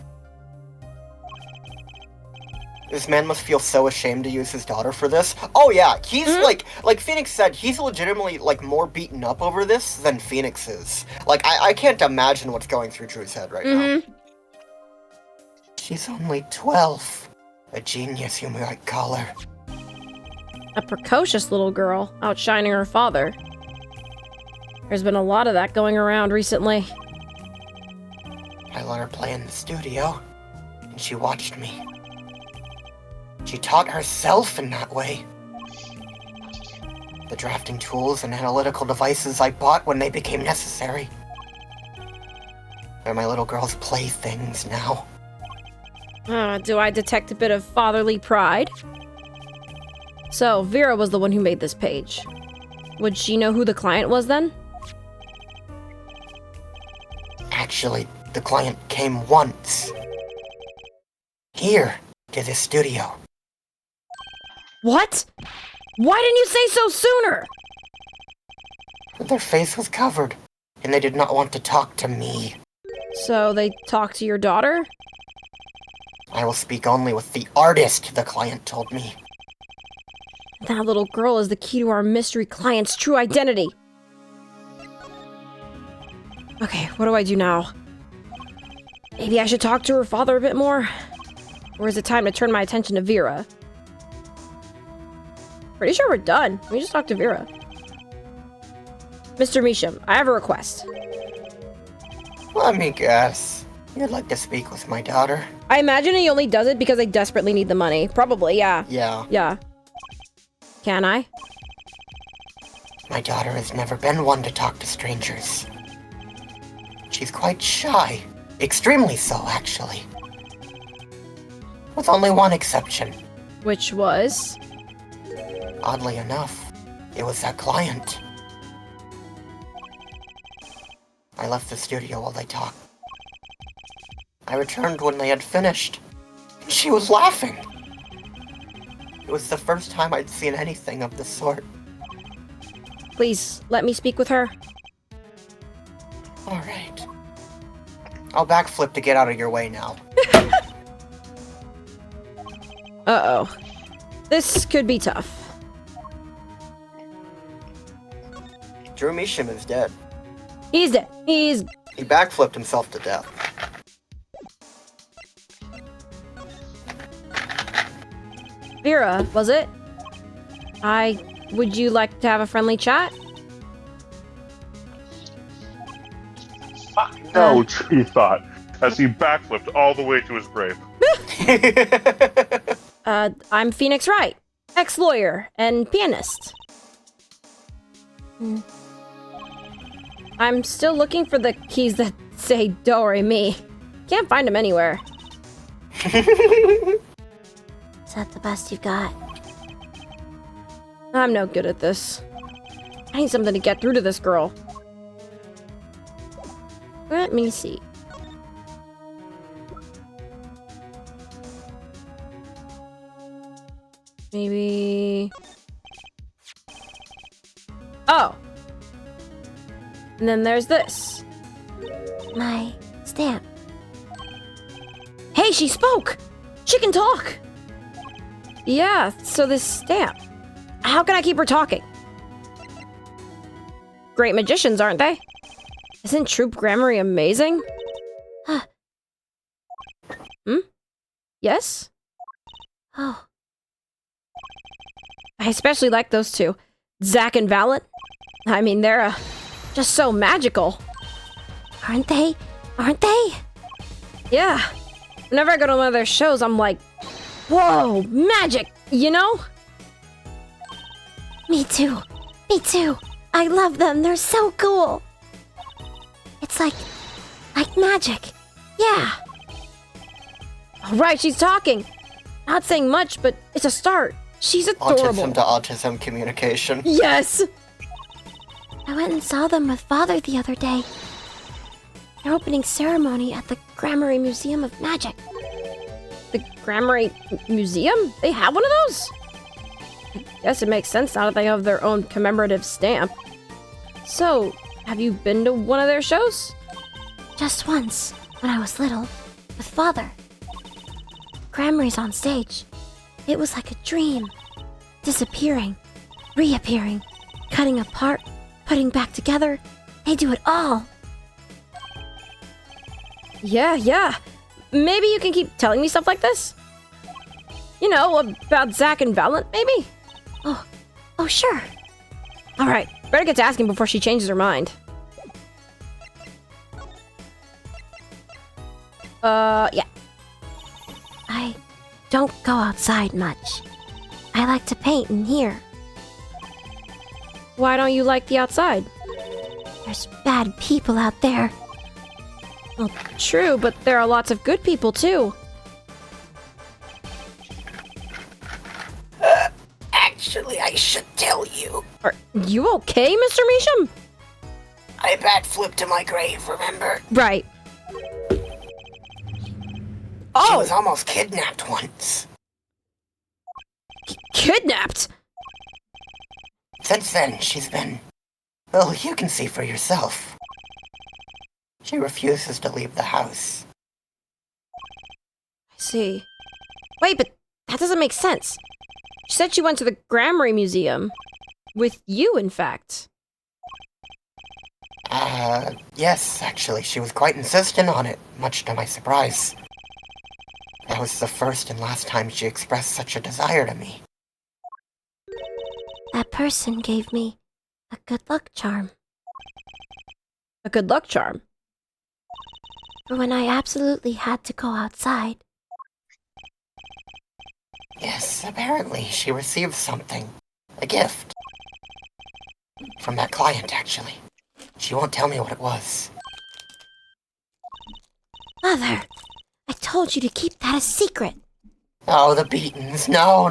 This man must feel so ashamed to use his daughter for this. Oh yeah, he's like Phoenix said, he's legitimately like more beaten up over this than Phoenix is. Like I can't imagine what's going through Drew's head right now. She's only 12. A genius, you might call her. A precocious little girl, outshining her father. There's been a lot of that going around recently. I let her play in the studio, and she watched me. She taught herself in that way. The drafting tools and analytical devices I bought when they became necessary. They're my little girl's playthings now. Do I detect a bit of fatherly pride? So, Vera was the one who made this page. Would she know who the client was then? Actually, the client came once. Here, to this studio. What? Why didn't you say so sooner? But their face was covered, and they did not want to talk to me. So they talked to your daughter? I will speak only with the artist, the client told me. That little girl is the key to our mystery client's true identity. Okay, what do I do now? Maybe I should talk to her father a bit more? Or is it time to turn my attention to Vera? Pretty sure we're done. We just talked to Vera. Mr. Measham, I have a request. Let me guess. You'd like to speak with my daughter? I imagine he only does it because they desperately need the money. Probably, yeah. Yeah. Yeah. Can I? My daughter has never been one to talk to strangers. She's quite shy. Extremely so, actually. With only one exception. Which was? Oddly enough, it was that client. I left the studio while they talked. I returned when they had finished. She was laughing. It was the first time I'd seen anything of the sort. Please, let me speak with her. Alright. I'll backflip to get out of your way now. Uh-oh. This could be tough. Drew Measham is dead. He's dead. He backflipped himself to death. Vera, was it? Would you like to have a friendly chat? No, Tree thought, as he backflipped all the way to his grave. I'm Phoenix Wright, ex-lawyer and pianist. I'm still looking for the keys that say do re mi. Can't find them anywhere. Is that the best you've got? I'm no good at this. I need something to get through to this girl. Let me see. Maybe... Oh! And then there's this. My stamp. Hey, she spoke! She can talk! Yeah, so this stamp. How can I keep her talking? Great magicians, aren't they? Isn't Troop Grammary amazing? Yes? Oh, I especially like those two. Zack and Valent. I mean, they're, just so magical. aren't they? Aren't they? Yeah. Whenever I go to one of their shows, I'm like, whoa, magic, you know? Me too. Me too. I love them. They're so cool. It's like magic. Yeah. All right, she's talking. Not saying much, but it's a start. She's adorable. Autism to autism communication. Yes. I went and saw them with Father the other day. Their opening ceremony at the Grammary Museum of Magic. The Grammary Museum? They have one of those? I guess it makes sense now that they have their own commemorative stamp. So, have you been to one of their shows? Just once, when I was little, with Father. Grammary's on stage. It was like a dream. Disappearing, reappearing, cutting apart, putting back together. They do it all. Yeah. Maybe you can keep telling me stuff like this? You know, about Zack and Valent, maybe? Oh, sure. All right, better get to asking before she changes her mind. Yeah. I don't go outside much. I like to paint in here. Why don't you like the outside? There's bad people out there. Well, true, but there are lots of good people, too. Actually, I should tell you. Are you okay, Mr. Measham? I backflipped to my grave, remember? Right. She Oh, was almost kidnapped once. kidnapped? Since then, she's been... Well, you can see for yourself. She refuses to leave the house. I see. Wait, but that doesn't make sense. She said she went to the Grammary Museum. With you, in fact. Yes, actually, she was quite insistent on it, much to my surprise. That was the first and last time she expressed such a desire to me. That person gave me a good luck charm A good luck charm. for when I absolutely had to go outside. Yes, apparently she received something. A gift. From that client, actually. She won't tell me what it was. Mother, I told you to keep that a secret. Oh, the beatings. No.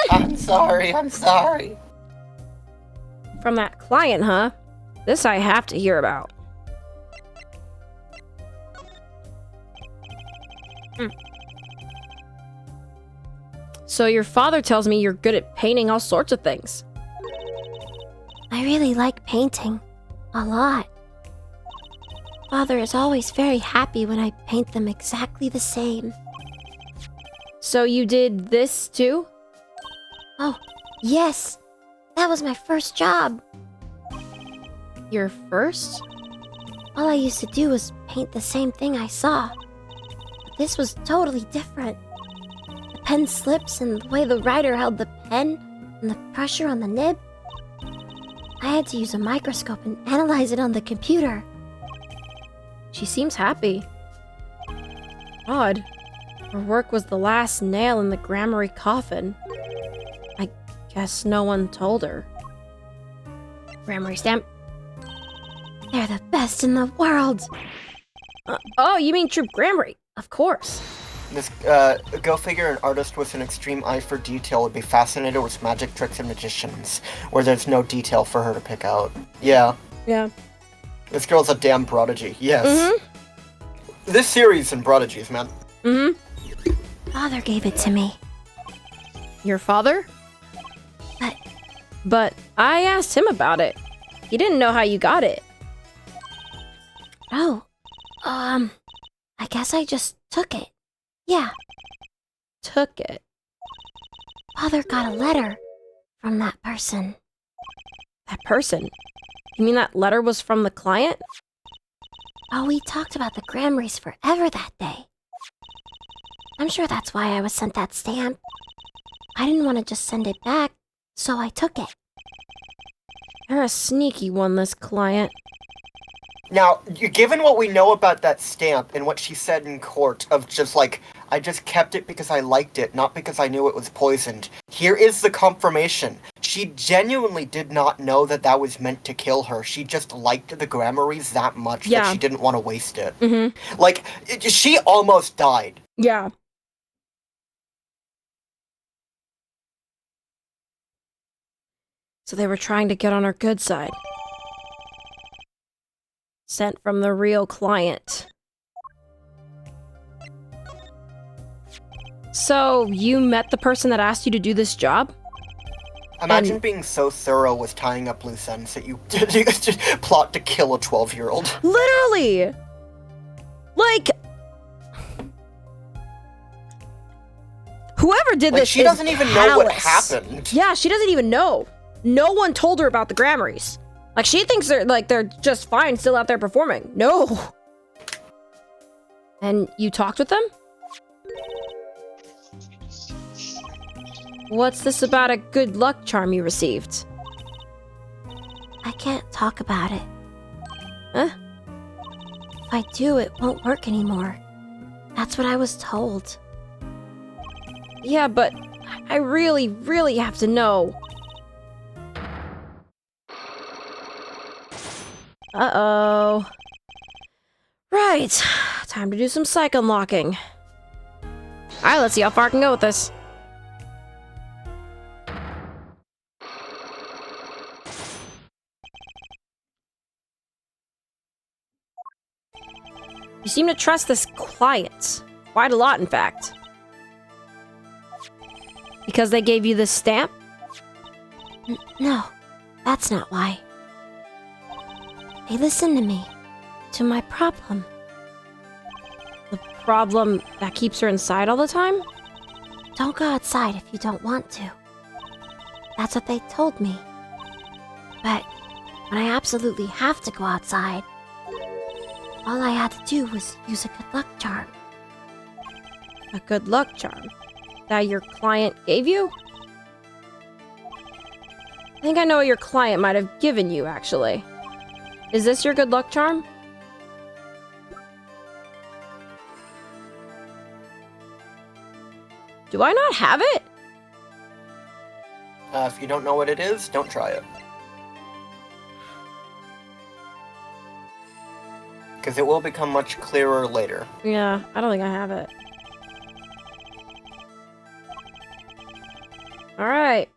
I'm sorry. From that client, huh? This I have to hear about. So your father tells me you're good at painting all sorts of things. I really like painting. A lot. Father is always very happy when I paint them exactly the same. So you did this too? Oh, yes. That was my first job. Your first? All I used to do was paint the same thing I saw. But this was totally different. The pen slips and the way the writer held the pen and the pressure on the nib. I had to use a microscope and analyze it on the computer. She seems happy. Odd. Her work was the last nail in the Grammary coffin. I guess no one told her. Grammary stamp. They're the best in the world. Oh, you mean Troop Grammary? Of course. This, go figure, an artist with an extreme eye for detail would be fascinated with magic tricks and magicians, where there's no detail for her to pick out. Yeah. Yeah. This girl's a damn prodigy. Yes. Mm-hmm. This series and prodigies, man. Mm-hmm. Father gave it to me. Your father? But I asked him about it. He didn't know how you got it. Oh. I guess I just took it. Yeah. Took it. Father got a letter from that person. That person? You mean that letter was from the client? Oh, we talked about the Grammarys forever that day. I'm sure that's why I was sent that stamp. I didn't want to just send it back, so I took it. You're a sneaky one, this client. Now, given what we know about that stamp and what she said in court of just like, I just kept it because I liked it, not because I knew it was poisoned, here is the confirmation. She genuinely did not know that that was meant to kill her. She just liked the Grammarys that much that she didn't want to waste it. Mm-hmm. Like, she almost died. Yeah. So they were trying to get on her good side. Sent from the real client. So, you met the person that asked you to do this job? Imagine being so thorough with tying up loose ends that you just plot to kill a 12-year-old. Literally! Like... Whoever did this she doesn't even know what happened. Yeah, she doesn't even know. No one told her about the Grammarys. Like, she thinks they're just fine still out there performing. No! And you talked with them? What's this about a good luck charm you received? I can't talk about it. Huh? If I do, it won't work anymore. That's what I was told. Yeah, but I really, really have to know. Uh-oh. Right. Time to do some psych unlocking. Alright, let's see how far I can go with this. You seem to trust this client. Quite a lot, in fact. Because they gave you this stamp? No, that's not why. They listened to me. To my problem. The problem that keeps her inside all the time? Don't go outside if you don't want to. That's what they told me. But when I absolutely have to go outside, all I had to do was use a good luck charm. A good luck charm? That your client gave you? I think I know what your client might have given you, actually. Is this your good luck charm? Do I not have it? If you don't know what it is, don't try it. Because it will become much clearer later. Yeah, I don't think I have it. Alright.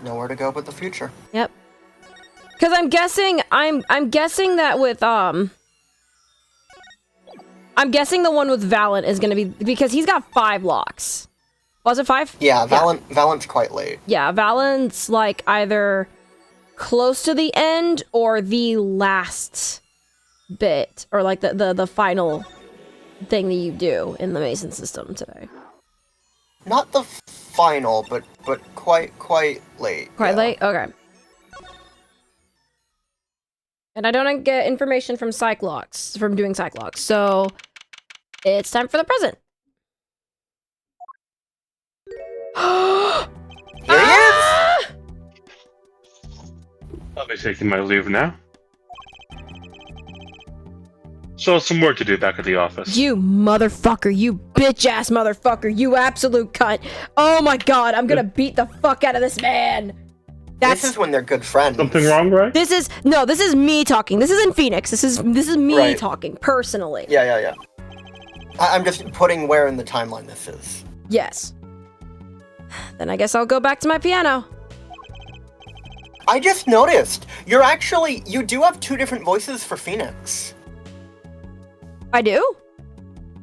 Nowhere to go but the future. Yep. Because I'm guessing that with, I'm guessing the one with Valent is gonna be, because he's got 5 locks. Was it 5? Yeah, Valent's quite late. Yeah, Valent's like either close to the end or the last bit, or like the final thing that you do in the Mason system today. Not the final, but quite late. Quite yeah. late? Okay. And I don't get information from Cyclox, from doing Cyclox, so it's time for the present. Here he is! I'll be taking my leave now. So some work to do back at the office. You motherfucker, you bitch-ass motherfucker, you absolute cunt. Oh my god, I'm gonna beat the fuck out of this man. This is when they're good friends. Something wrong, right? This is me talking. This isn't Phoenix. This is me Right. talking, personally. Yeah. I'm just putting where in the timeline this is. Yes. Then I guess I'll go back to my piano. I just noticed, you do have 2 different voices for Phoenix. I do?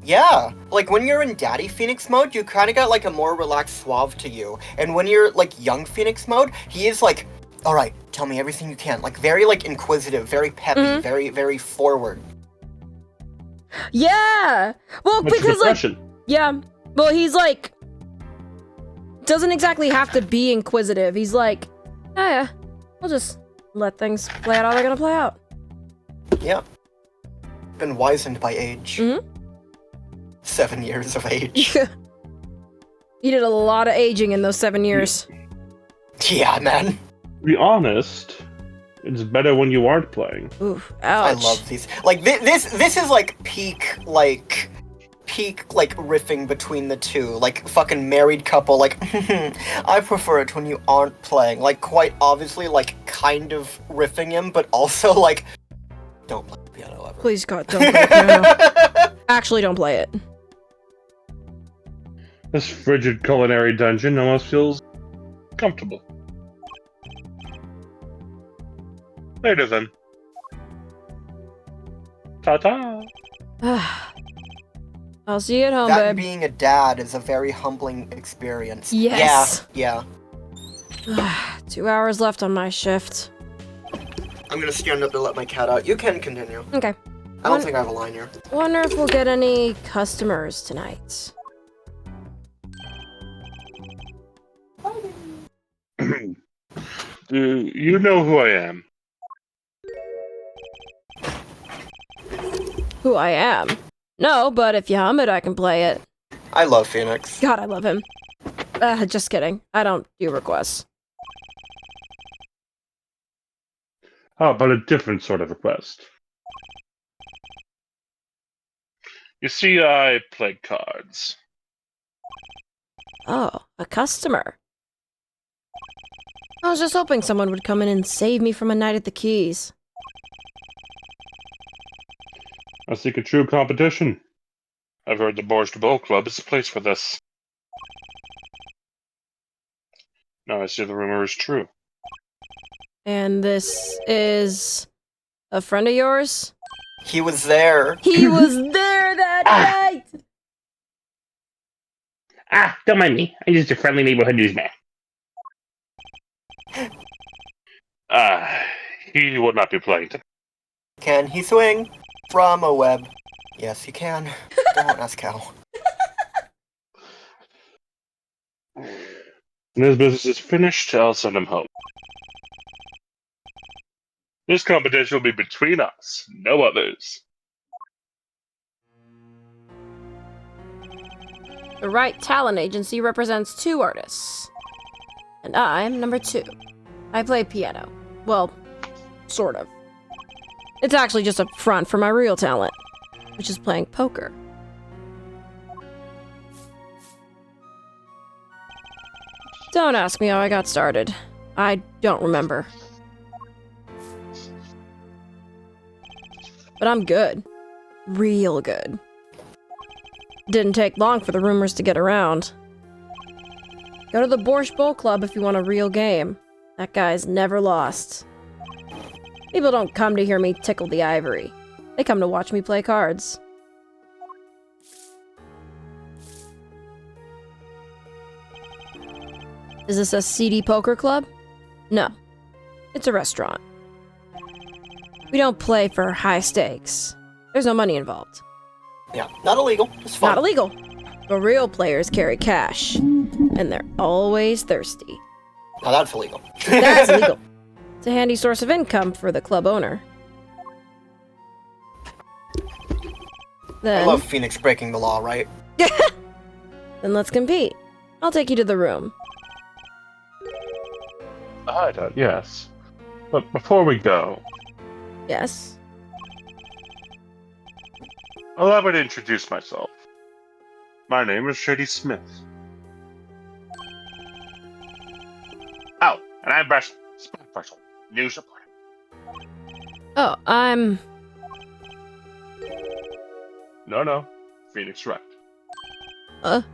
Yeah, like when you're in Daddy Phoenix mode, you kind of got like a more relaxed suave to you. And when you're like young Phoenix mode, he is like, all right, tell me everything you can. Like very like inquisitive, very peppy, very, very forward. Yeah. Well, What's because the like, depression? yeah. Well, he's like, doesn't exactly have to be inquisitive. He's like, oh yeah, we'll just let things play out how they're gonna play out. Yeah. Been wizened by age. Mhm. 7 years of age. You did a lot of aging in those 7 years. Yeah, man. To be honest, it's better when you aren't playing. Oof, I ouch. love these. Like this is like peak riffing between the two. Like fucking married couple. Like I prefer it when you aren't playing. Like quite obviously like kind of riffing him, but also like don't play the piano ever. Please God, don't play the piano. Actually, don't play it. This frigid culinary dungeon almost feels comfortable. Later then. Ta-ta! I'll see you at home, That babe. being a dad is a very humbling experience. Yes. Yeah. 2 hours left on my shift. I'm gonna stand up to let my cat out. You can continue. Okay. I don't think I have a line here. Wonder if we'll get any customers tonight. Do you know who I am? Who I am? No, but if you hum it, I can play it. I love Phoenix. God, I love him. Just kidding. I don't do requests. How about a different sort of request? You see, I play cards. Oh, a customer. I was just hoping someone would come in and save me from a night at the Keys. I seek a true competition. I've heard the Borscht Bowl Club is the place for this. Now I see the rumor is true. And this is a friend of yours? He was there. He was there that night! Ah, don't mind me. I'm just a friendly neighborhood newsman. He will not be playing tonight. Can he swing from a web? Yes, he can. Don't ask how. When his business is finished, I'll send him home. This competition will be between us, no others. The Wright Talent Agency represents 2 artists. And I'm number 2. I play piano. Well, sort of. It's actually just a front for my real talent, which is playing poker. Don't ask me how I got started. I don't remember. But I'm good. Real good. Didn't take long for the rumors to get around. Go to the Borscht Bowl Club if you want a real game. That guy's never lost. People don't come to hear me tickle the ivory. They come to watch me play cards. Is this a seedy poker club? No. It's a restaurant. We don't play for high stakes. There's no money involved. Yeah, not illegal. It's fun. Not illegal. The real players carry cash. And they're always thirsty. Now that's illegal. That's illegal. It's a handy source of income for the club owner. I Then, love Phoenix breaking the law, right? then let's compete. I'll take you to the room. Hi, Dad. Yes. But before we go, Yes. allow me to introduce myself. My name is Shady Smith. Oh, and I'm Brush, Special News Reporter. Oh, I'm... No, Phoenix Wright. You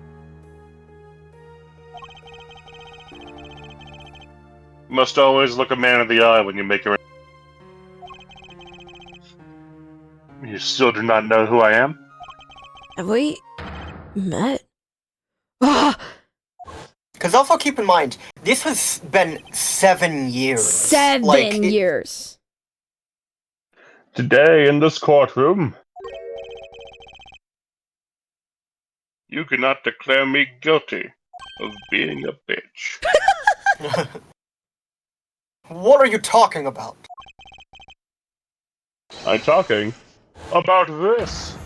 must always look a man in the eye when you make a... You still do not know who I am? Have we met? Ah! Because also keep in mind, this has been 7 years. 7 years. Today in this courtroom, you cannot declare me guilty of being a bitch. What are you talking about? I'm talking about this.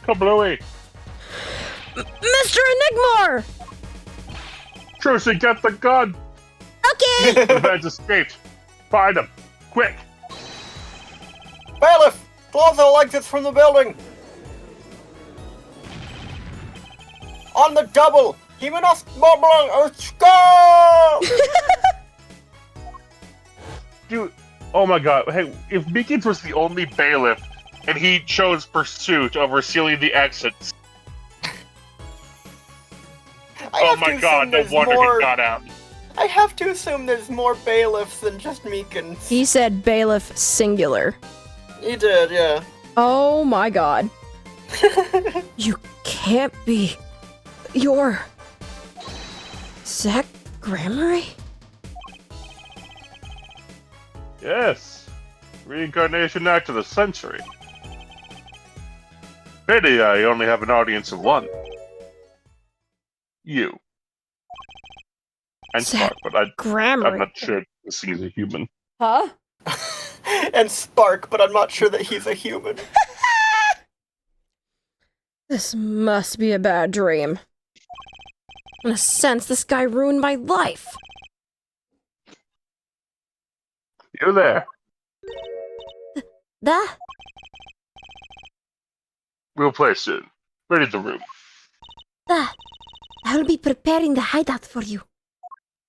Kablooey. Mr. Enigmar! Trucy, get the gun! Okay. The man's escaped. Find him. Quick. Bailiff! Close all exits from the building! On the double! Himenos Moblin go! Dude, oh my god. Hey, if Meekins was the only bailiff and he chose pursuit over sealing the exits, oh my god, no wonder he got out. I have to assume there's more bailiffs than just Meekins. He said bailiff singular. He did, yeah. Oh my god. You can't be... You're... Zach Grammary? Yes. Reincarnation act of the century. Pity I only have an audience of one. You. And Zach Spark, but I'm Grammary. not sure this is a human. Huh? And Spark, but I'm not sure that he's a human. This must be a bad dream. In a sense, this guy ruined my life. You there. The? We'll play soon. Ready the room. I'll be preparing the hideout for you.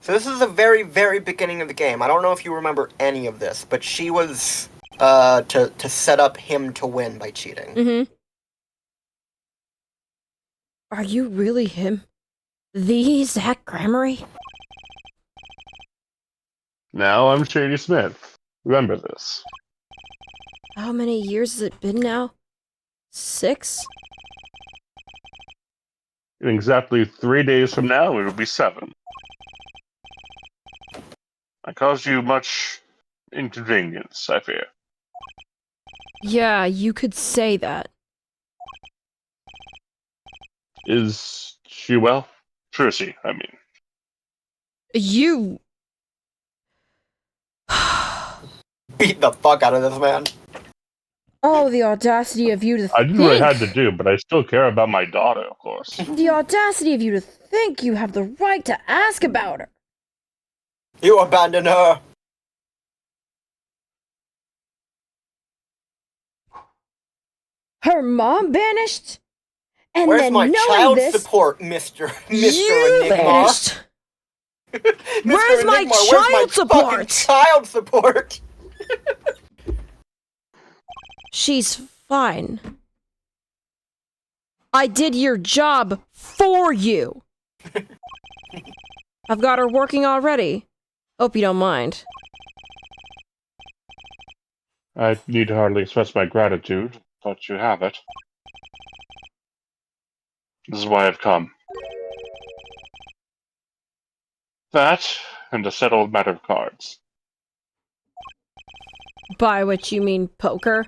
So this is the very, very beginning of the game. I don't know if you remember any of this, but she was to set up him to win by cheating. Mm-hmm. Are you really him? The Zach Grammary? Now I'm Shady Smith. Remember this. How many years has it been now? 6? In exactly 3 days from now, it will be 7. I caused you much inconvenience, I fear. Yeah, you could say that. Is she well? Trucy, I mean. You... Beat the fuck out of this man. Oh, the audacity of you to I did what I had to do, but I still care about my daughter, of course. The audacity of you to think you have the right to ask about her. You abandoned her. Her mom banished? And Where's then my knowing child this, support, Mr. you Enigma? vanished. Mr. Where's my Enigma, where's child my support? fucking child support? She's fine. I did your job for you. I've got her working already. Hope you don't mind. I need to hardly express my gratitude, but you have it. This is why I've come. That, and a settled matter of cards. By which you mean poker?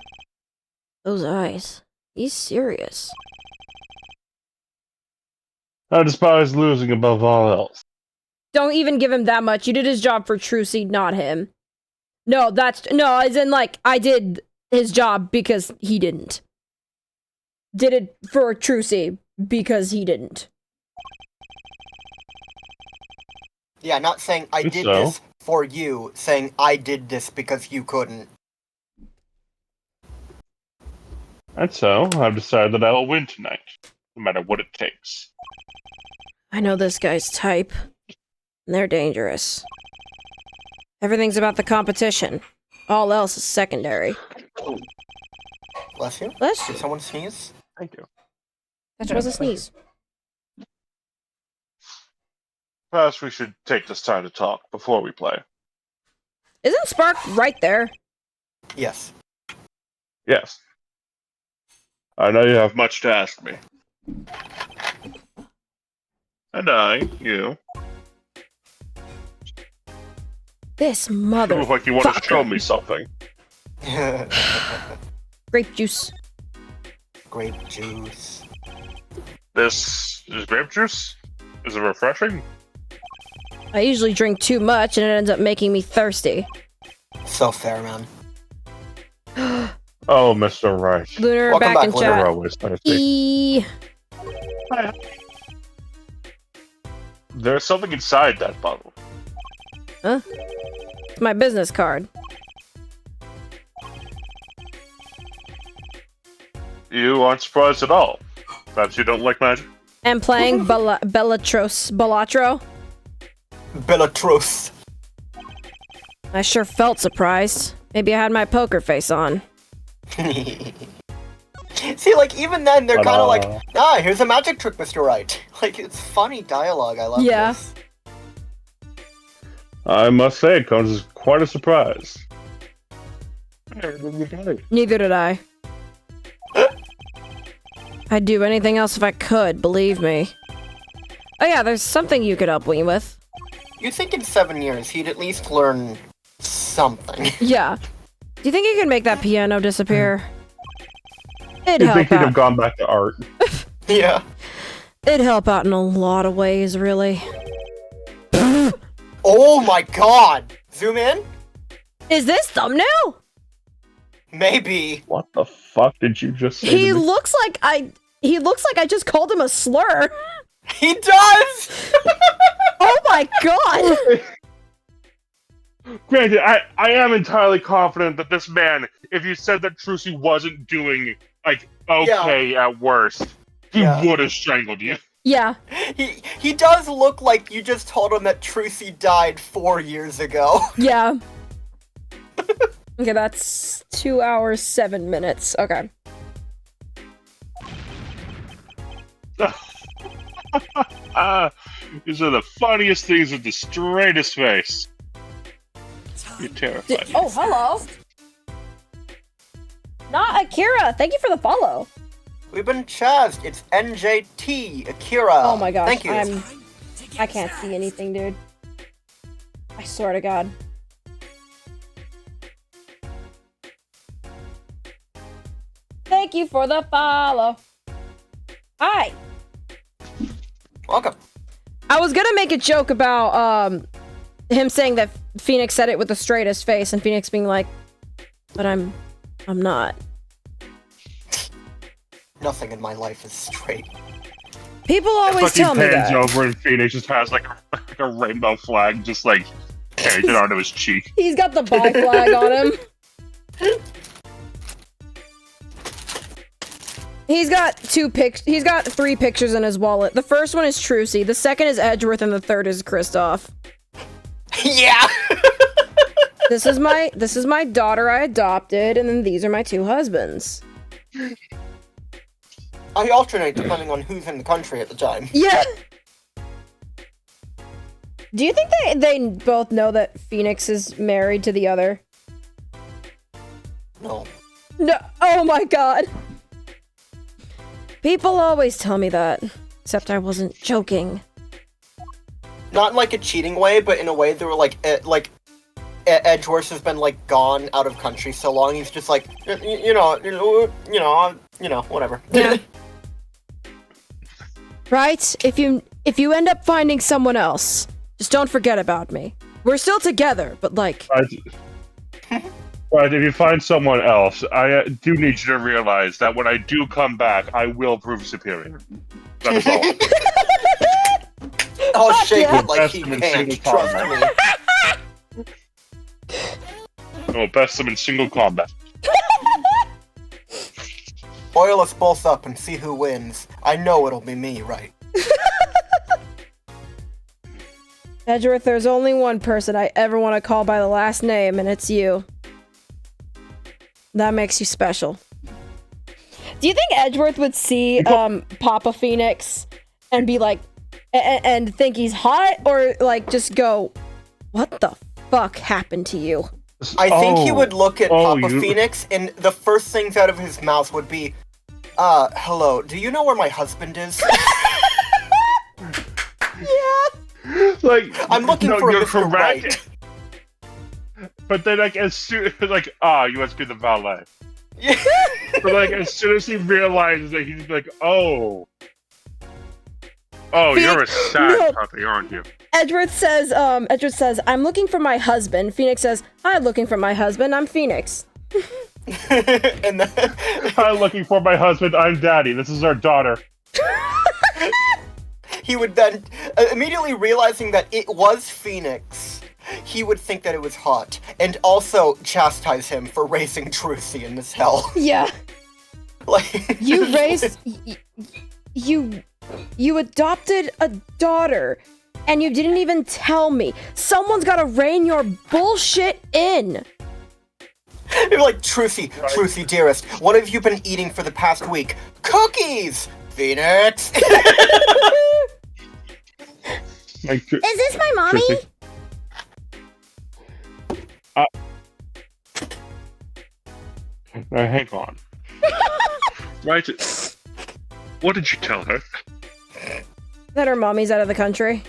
Those eyes. He's serious. I despise losing above all else. Don't even give him that much. You did his job for Trucy, not him. No, as in, like, I did his job because he didn't. Did it for Trucy because he didn't. Yeah, not saying I did So? this for you, saying, I did this because you couldn't. And so, I've decided that I will win tonight, no matter what it takes. I know this guy's type. And they're dangerous. Everything's about the competition. All else is secondary. Bless you. Bless you. Did someone sneeze? Thank you. That was a sneeze. Perhaps we should take this time to talk before we play. Isn't Spark right there? Yes. Yes. I know you have much to ask me. And you. This You mother. look like you want to show me something. Grape juice. Grape juice. This is grape juice? Is it refreshing? I usually drink too much and it ends up making me thirsty. So fair, man. Oh, Mr. Wright. Lunar Welcome back in back, You're chat. always thirsty. There's something inside that bottle. Huh? It's my business card. You aren't surprised at all. Perhaps you don't like magic? And playing Bellatro. Bellatrus. I sure felt surprised. Maybe I had my poker face on. See, like, even then, they're kind of like, Ta-da. here's a magic trick, Mr. Wright. Like, it's funny dialogue. I love Yeah. this. I must say, it comes as quite a surprise. Neither did I. I'd do anything else if I could, believe me. Oh yeah, there's something you could help me with. You'd think in 7 years he'd at least learn something. Yeah. Do you think you could make that piano disappear? It'd I help think he'd have out. gone back to art. Yeah. It'd help out in a lot of ways, really. Oh my god! Zoom in? Is this thumbnail? Maybe. What the fuck did you just say? He to me? looks like I just called him a slur. He does! Oh my god! Granted, I am entirely confident that this man, if you said that Trucy wasn't doing, like, okay at worst, he Yeah. would have strangled you. Yeah. He does look like you just told him that Trucy died 4 years ago. Yeah. Okay, that's 2 hours, 7 minutes. Okay. These are the funniest things with the straightest face. You're terrified. Oh, hello. Not Akira. Thank you for the follow. We've been chazed. It's NJT Akira. Oh my gosh. Thank you. I can't see anything, dude. I swear to God. Thank you for the follow. Hi. Welcome. I was gonna make a joke about him saying that Phoenix said it with the straightest face, and Phoenix being like, "But I'm not." Nothing in my life is straight. People always tell me pans that. over and Phoenix just has like a rainbow flag just like painted onto his cheek. He's got the bi flag on him. He's got He's got 3 pictures in his wallet. The first one is Trucy, the second is Edgeworth, and the third is Kristoff. Yeah. This is my daughter I adopted, and then these are my 2 husbands. I alternate depending on who's in the country at the time. Yeah. Do you think they both know that Phoenix is married to the other? No. No. Oh my god. People always tell me that, except I wasn't joking. Not in like a cheating way, but in a way they were like Edgeworth has been like gone out of country so long. He's just like you know, whatever. Yeah. Right? If you end up finding someone else, just don't forget about me. We're still together, but like... But if you find someone else, I do need you to realize that when I do come back, I will prove superior. That is all. I'll shake yeah. it like he Investment can't. single Trust partner. me. I will best them in single combat. Oil us both up and see who wins. I know it'll be me, right? Edgeworth, there's only one person I ever want to call by the last name, and it's you. That makes you special. Do you think Edgeworth would see Papa Phoenix and be like, and think he's hot, or like just go, what the fuck happened to you? I think he would look at Papa Phoenix, and the first things out of his mouth would be, hello, do you know where my husband is? Yeah. Like, I'm looking for you're Mr. correct. Wright. But then, like, as soon like, you must be the valet. Yeah. But like, as soon as he realizes that, he's like, oh, you're a sad puppy, aren't you? Edgeworth says, I'm looking for my husband. Phoenix says, I'm looking for my husband. I'm Phoenix. And then, I'm looking for my husband. I'm Daddy. This is our daughter. he would then, immediately realizing that it was Phoenix, he would think that it was hot, and also chastise him for raising Trucy in this hell. Yeah. Like, You raised... You adopted a daughter, and you didn't even tell me. Someone's gotta rein your bullshit in. You're like, Trucy, dearest, what have you been eating for the past week? Cookies! Phoenix! Is this my mommy? Hang on. Right. What did you tell her? That her mommy's out of the country.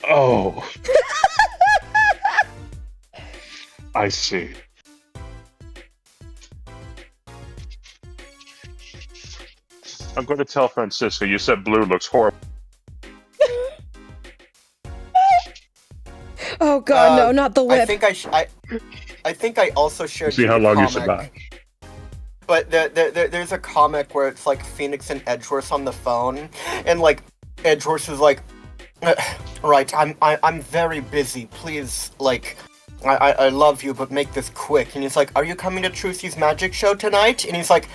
Oh. I see. I'm going to tell Francisco you said blue looks horrible. Oh god, no, not the whip. I think I also shared See how long you survive. But there's a comic where it's like Phoenix and Edgeworth on the phone, and like Edgeworth is like, right, I'm very busy. Please, like, I love you, but make this quick. And he's like, are you coming to Trucy's magic show tonight? And he's like,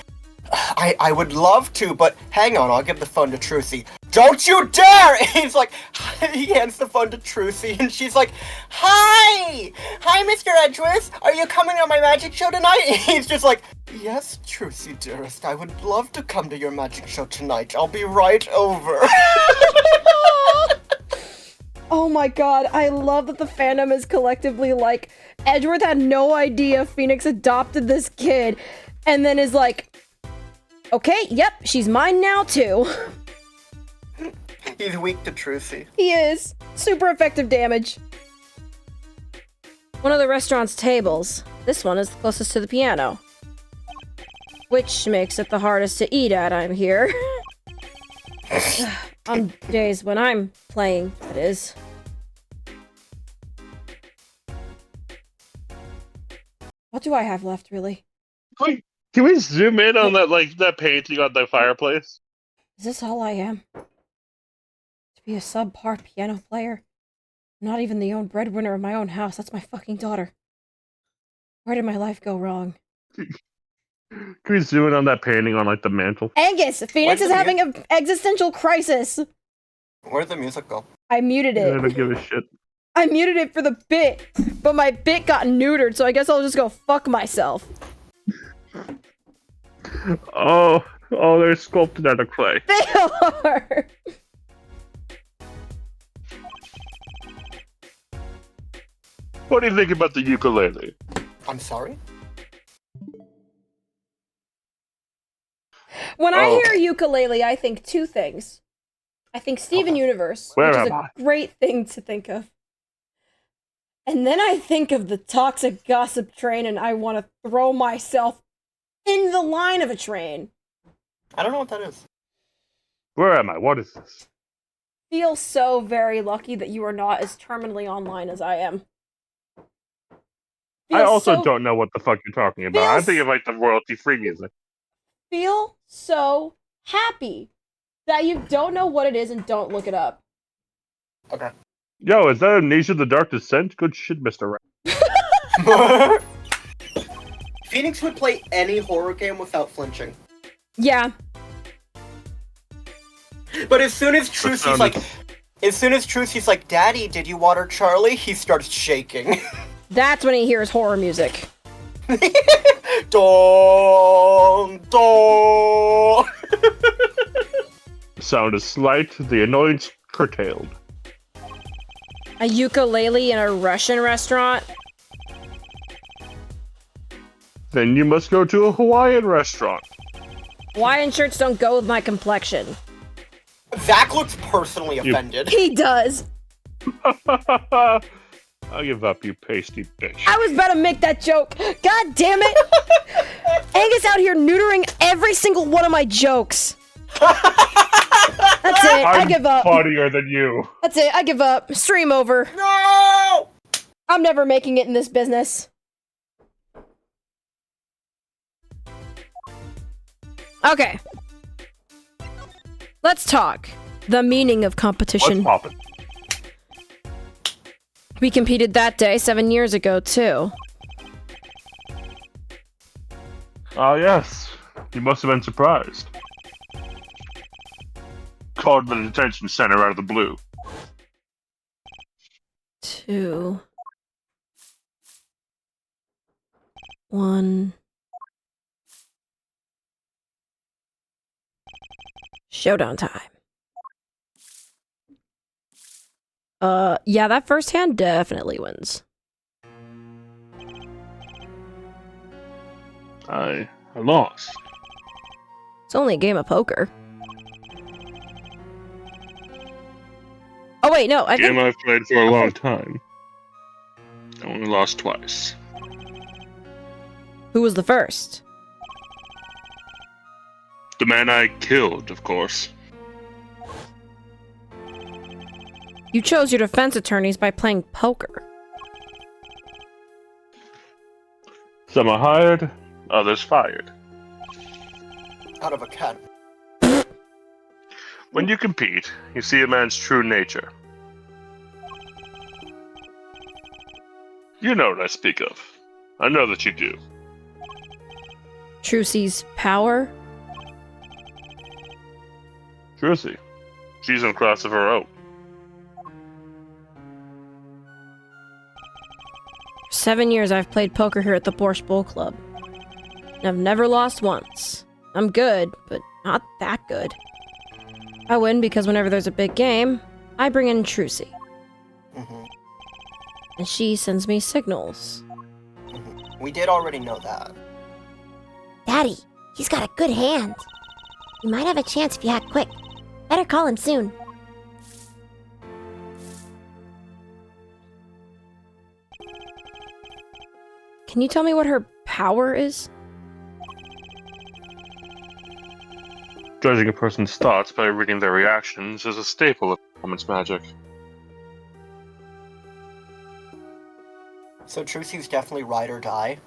I would love to, but hang on, I'll give the phone to Trucy. Don't you dare! And he's like, he hands the phone to Trucy, and she's like, Hi, Mr. Edgeworth. Are you coming to my magic show tonight? And he's just like, yes, Trucy, dearest. I would love to come to your magic show tonight. I'll be right over. Oh my god, I love that the fandom is collectively like, Edgeworth had no idea Phoenix adopted this kid, and then is like, okay, yep, she's mine now too. He's weak to Trucy. He is. Super effective damage. One of the restaurant's tables. This one is the closest to the piano. Which makes it the hardest to eat at, I'm here. On days when I'm playing, that is. What do I have left, really? Wait, can we zoom in on that painting on the fireplace? Is this all I am? To be a subpar piano player? Not even the breadwinner of my own house. That's my fucking daughter. Where did my life go wrong? Can we zoom in on that painting on the mantle? Angus! Phoenix is having an existential crisis! Where'd the music go? I muted it. I don't give a shit. I muted it for the bit, but my bit got neutered, so I guess I'll just go fuck myself. Oh, they're sculpted out of clay. They are! What do you think about the ukulele? I'm sorry? When I hear ukulele, I think two things. I think Steven Universe, Where which is am a I? great thing to think of. And then I think of the toxic gossip train, and I want to throw myself in the line of a train. I don't know what that is. Where am I? What is this? Feel so very lucky that you are not as terminally online as I am. I also don't know what the fuck you're talking about. I'm thinking of the royalty-free music. Feel so happy that you don't know what it is and don't look it up. Okay. Yo, is that Amnesia the Dark Descent? Good shit, Mr. Rat. Phoenix would play any horror game without flinching. Yeah. But as soon as Trucy's like, Daddy, did you water Charlie? He starts shaking. That's when he hears horror music. Dong, dong. The sound is slight, the annoyance curtailed. A ukulele in a Russian restaurant? Then you must go to a Hawaiian restaurant. Hawaiian shirts don't go with my complexion. Zach looks personally offended. He does. I'll give up, you pasty bitch. I was about to make that joke. God damn it. Angus out here neutering every single one of my jokes. That's it. I give up. Funnier than you. That's it. I give up. Stream over. No! I'm never making it in this business. Okay. Let's talk. The meaning of competition. What's poppin'? We competed that day 7 years ago, too. Ah, yes. You must have been surprised. Called the detention center out of the blue. 2, 1. Showdown time. Yeah, that first hand definitely wins. I lost. It's only a game of poker. Oh wait, no, I think... Game I've played for a long time. I only lost twice. Who was the first? The man I killed, of course. You chose your defense attorneys by playing poker. Some are hired, others fired. Out of a cat. When you compete, you see a man's true nature. You know what I speak of. I know that you do. Trucy's power? Trucy. She's in a class of her own. For 7 years I've played poker here at the Borscht Bowl Club. And I've never lost once. I'm good, but not that good. I win because whenever there's a big game, I bring in Trucy. Mm-hmm. And she sends me signals. Mm-hmm. We did already know that. Daddy, he's got a good hand. You might have a chance if you act quick. Better call him soon. Can you tell me what her power is? Judging a person's thoughts by reading their reactions is a staple of performance magic. So Trucy's definitely ride or die.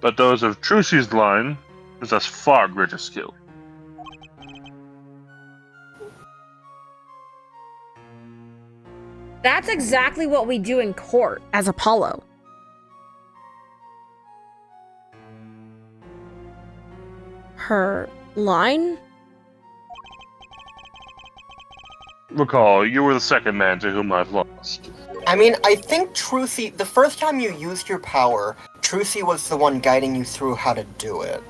But those of Trucy's line possess far greater skill. That's exactly what we do in court as Apollo. Her line? Recall, you were the second man to whom I've lost. I mean, I think Trucy, the first time you used your power, Trucy was the one guiding you through how to do it.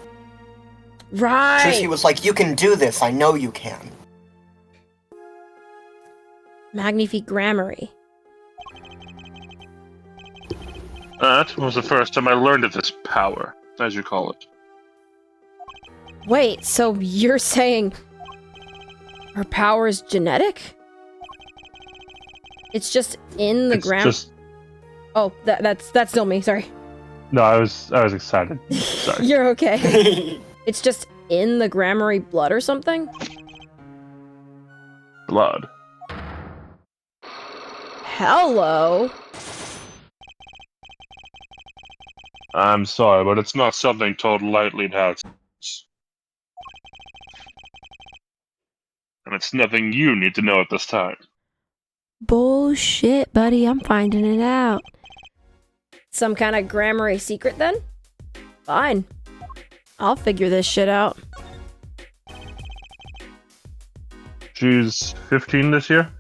Right. Trucy was like, you can do this, I know you can. Magnifique Grammary. That was the first time I learned of this power, as you call it. Wait, so you're saying her power is genetic? It's just in the grammar. Oh, that's still me. Sorry. No, I was excited. Sorry. You're okay. It's just in the grammary blood or something? Blood. Hello. I'm sorry, but it's not something told lightly in how it's... and it's nothing you need to know at this time. Bullshit, buddy. I'm finding it out. Some kind of grammary secret, then? Fine. I'll figure this shit out. She's 15 this year?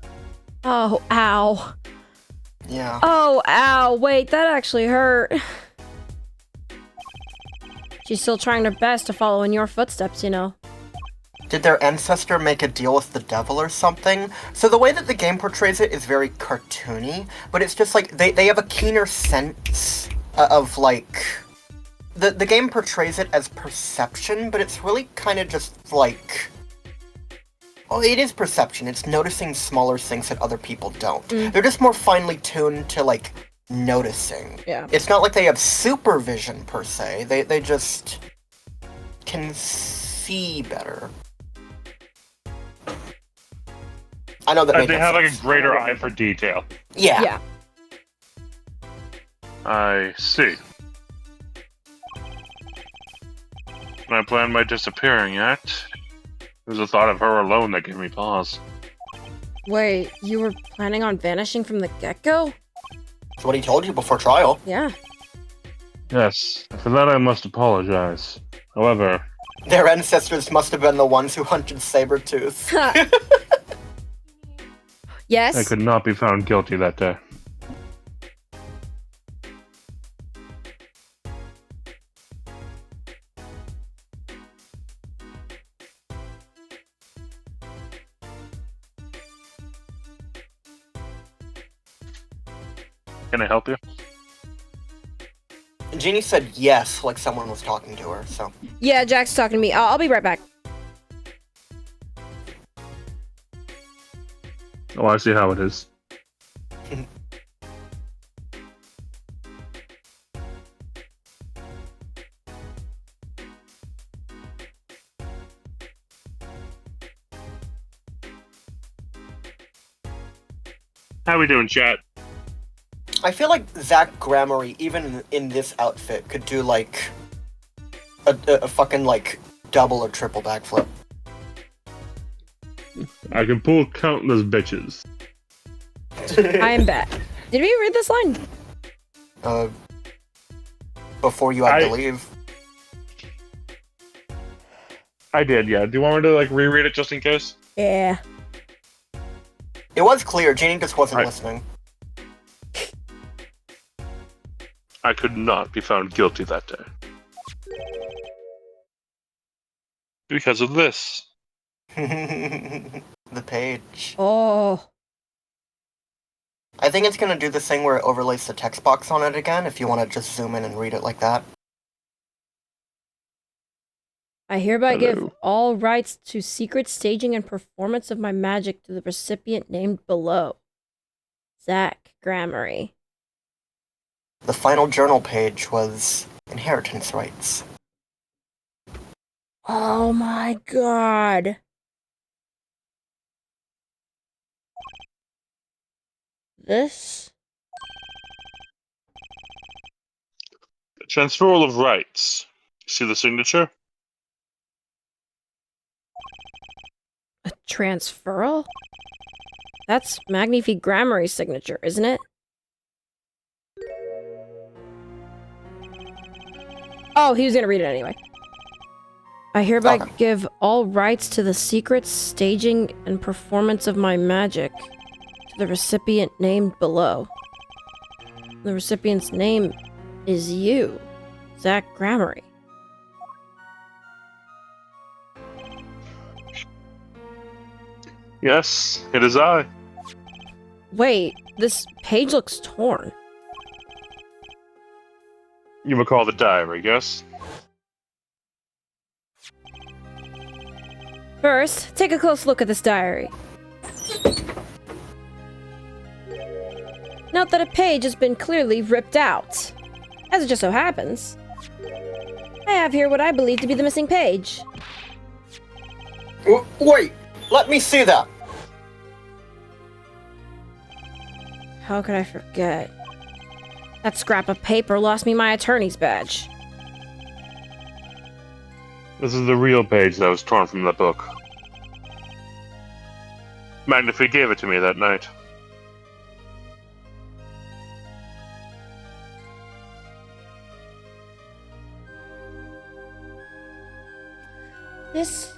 Oh, ow. Yeah. Oh, ow. Wait, that actually hurt. She's still trying her best to follow in your footsteps, you know. Did their ancestor make a deal with the devil or something? So the way that the game portrays it is very cartoony, but it's just like they have a keener sense of like the game portrays it as perception, but it's really kind of just like, well, it is perception. It's noticing smaller things that other people don't. They're just more finely tuned to like noticing. Yeah. It's not like they have supervision per se. They just can see better. I know that made They no have like sense. a greater eye for detail. Yeah. Yeah. I see. When I planned my disappearing act, it was the thought of her alone that gave me pause. Wait, you were planning on vanishing from the get-go? That's what he told you before trial. Yeah. Yes, for that I must apologize. However, Their ancestors must have been the ones who hunted Sabretooth. Yes? I could not be found guilty that day. Can I help you? Jeannie said yes, like someone was talking to her, so. Yeah, Jack's talking to me. I'll be right back. Oh, I see how it is. How we doing, chat? I feel like Zach Gramarye, even in this outfit, could do like a fucking like double or triple backflip. I can pull countless bitches. I am back. Did we read this line? Before you had to leave. I did, yeah. Do you want me to like reread it just in case? Yeah. It was clear, Jeannie just wasn't Right. listening. I could not be found guilty that day. Because of this. The page. Oh. I think it's gonna do this thing where it overlays the text box on it again, if you want to just zoom in and read it like that. I hereby give Hello. all rights to secret staging and performance of my magic to the recipient named below. Zach Gramarye. The final journal page was inheritance rights. Oh my god. This? The transferal of rights. See the signature? A transferal? That's Magnifique Gramarye's signature, isn't it? Oh, he was gonna read it anyway. I hereby Okay. give all rights to the secret staging and performance of my magic to the recipient named below. The recipient's name is you, Zach Gramarye. Yes, it is I. Wait, this page looks torn. You recall the diary, yes? First, take a close look at this diary. Note that a page has been clearly ripped out. As it just so happens, I have here what I believe to be the missing page. Wait! Let me see that! How could I forget? That scrap of paper lost me my attorney's badge. This is the real page that was torn from the book. Magnifi gave it to me that night. This...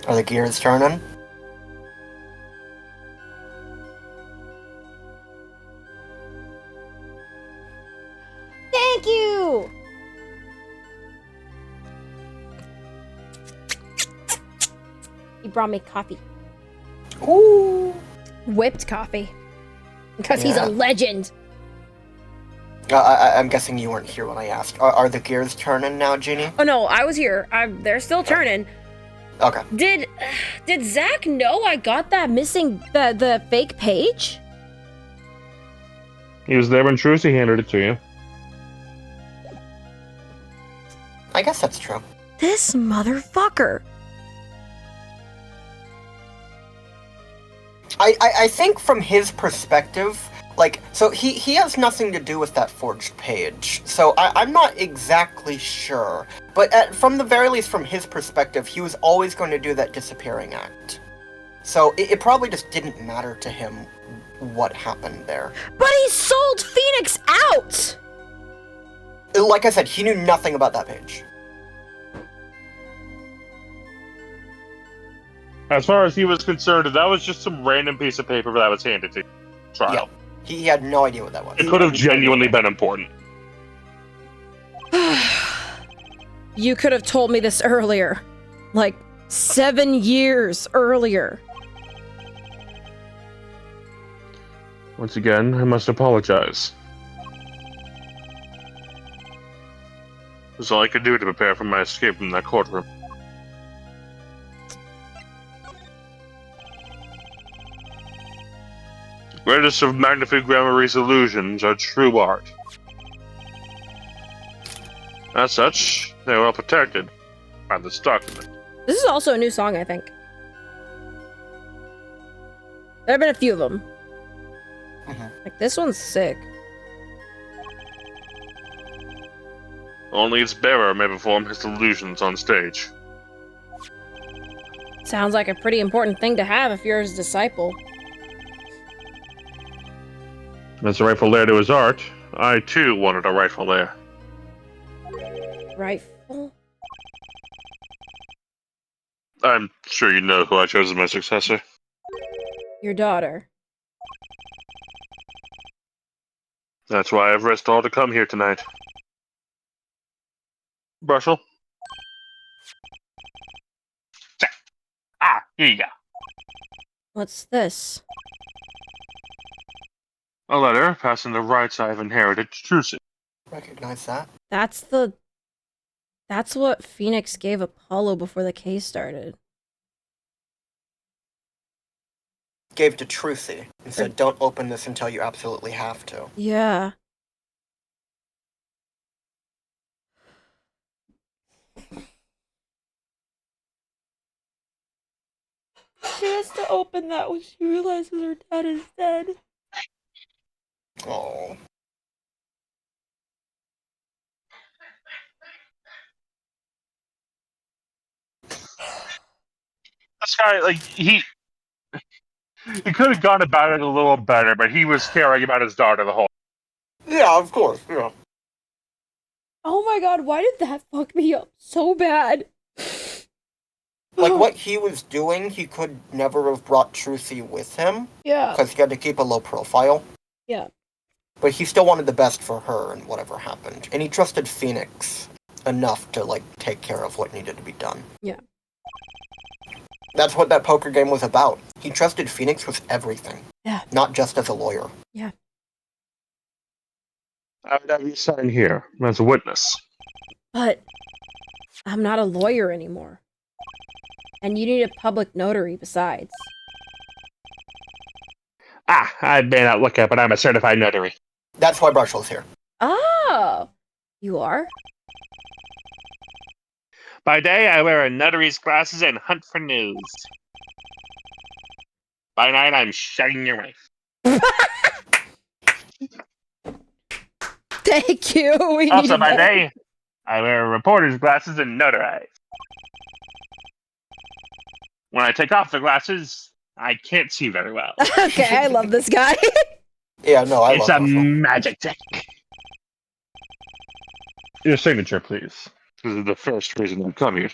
Are the gears turning? Thank you! He brought me coffee. Ooh. Whipped coffee. Because he's Yeah. a legend. I'm guessing you weren't here when I asked. Are the gears turning now, Genie? Oh no, I was here. They're still turning. Okay. Did Zach know I got that missing the fake page? He was there when Trucy handed it to you. I guess that's true. This motherfucker. I think from his perspective, like, so he has nothing to do with that forged page. So I'm not exactly sure. But from the very least, from his perspective, he was always going to do that disappearing act. So it probably just didn't matter to him what happened there. But he sold Phoenix out! Like I said, he knew nothing about that page. As far as he was concerned, that was just some random piece of paper that was handed to trial. Yeah. He had no idea what that was. It could have genuinely been important. You could have told me this earlier. Like, 7 years earlier. Once again, I must apologize. That's all I could do to prepare for my escape from that courtroom. The greatest of Magnifique Gramarie's illusions are true art. As such, they are well protected by this document. This is also a new song, I think. There have been a few of them. Like, this one's sick. Only its bearer may perform his illusions on stage. Sounds like a pretty important thing to have if you're his disciple. As a rightful heir to his art, I too wanted a rightful heir. Rightful? I'm sure you know who I chose as my successor. Your daughter. That's why I've risked all to come here tonight. Brushel? Here you go. What's this? A letter passing the rights I have inherited to Trucy. Recognize that? That's what Phoenix gave Apollo before the case started. Gave to Trucy and said, don't open this until you absolutely have to. Yeah. She has to open that when she realizes her dad is dead. Oh. This guy, like, he could have gone about it a little better, but he was caring about his daughter the whole time. Yeah, of course, yeah. Oh my god, why did that fuck me up so bad? Like, what he was doing, he could never have brought Trucy with him, Yeah. because he had to keep a low profile. Yeah. But he still wanted the best for her and whatever happened. And he trusted Phoenix enough to, like, take care of what needed to be done. Yeah. That's what that poker game was about. He trusted Phoenix with everything. Yeah. Not just as a lawyer. Yeah. I would have you sign here as a witness. But I'm not a lawyer anymore. And you need a public notary besides. I may not look it, but I'm a certified notary. That's why Brushell's here. Oh! You are? By day, I wear a notary's glasses and hunt for news. By night, I'm shagging your wife. Thank you. We Also, needed by that. day, I wear reporter's glasses and notarize. When I take off the glasses, I can't see very well. Okay, I love this guy. Yeah, no, I It's love a Russell. magic trick. Your signature, please. This is the first reason I'm coming.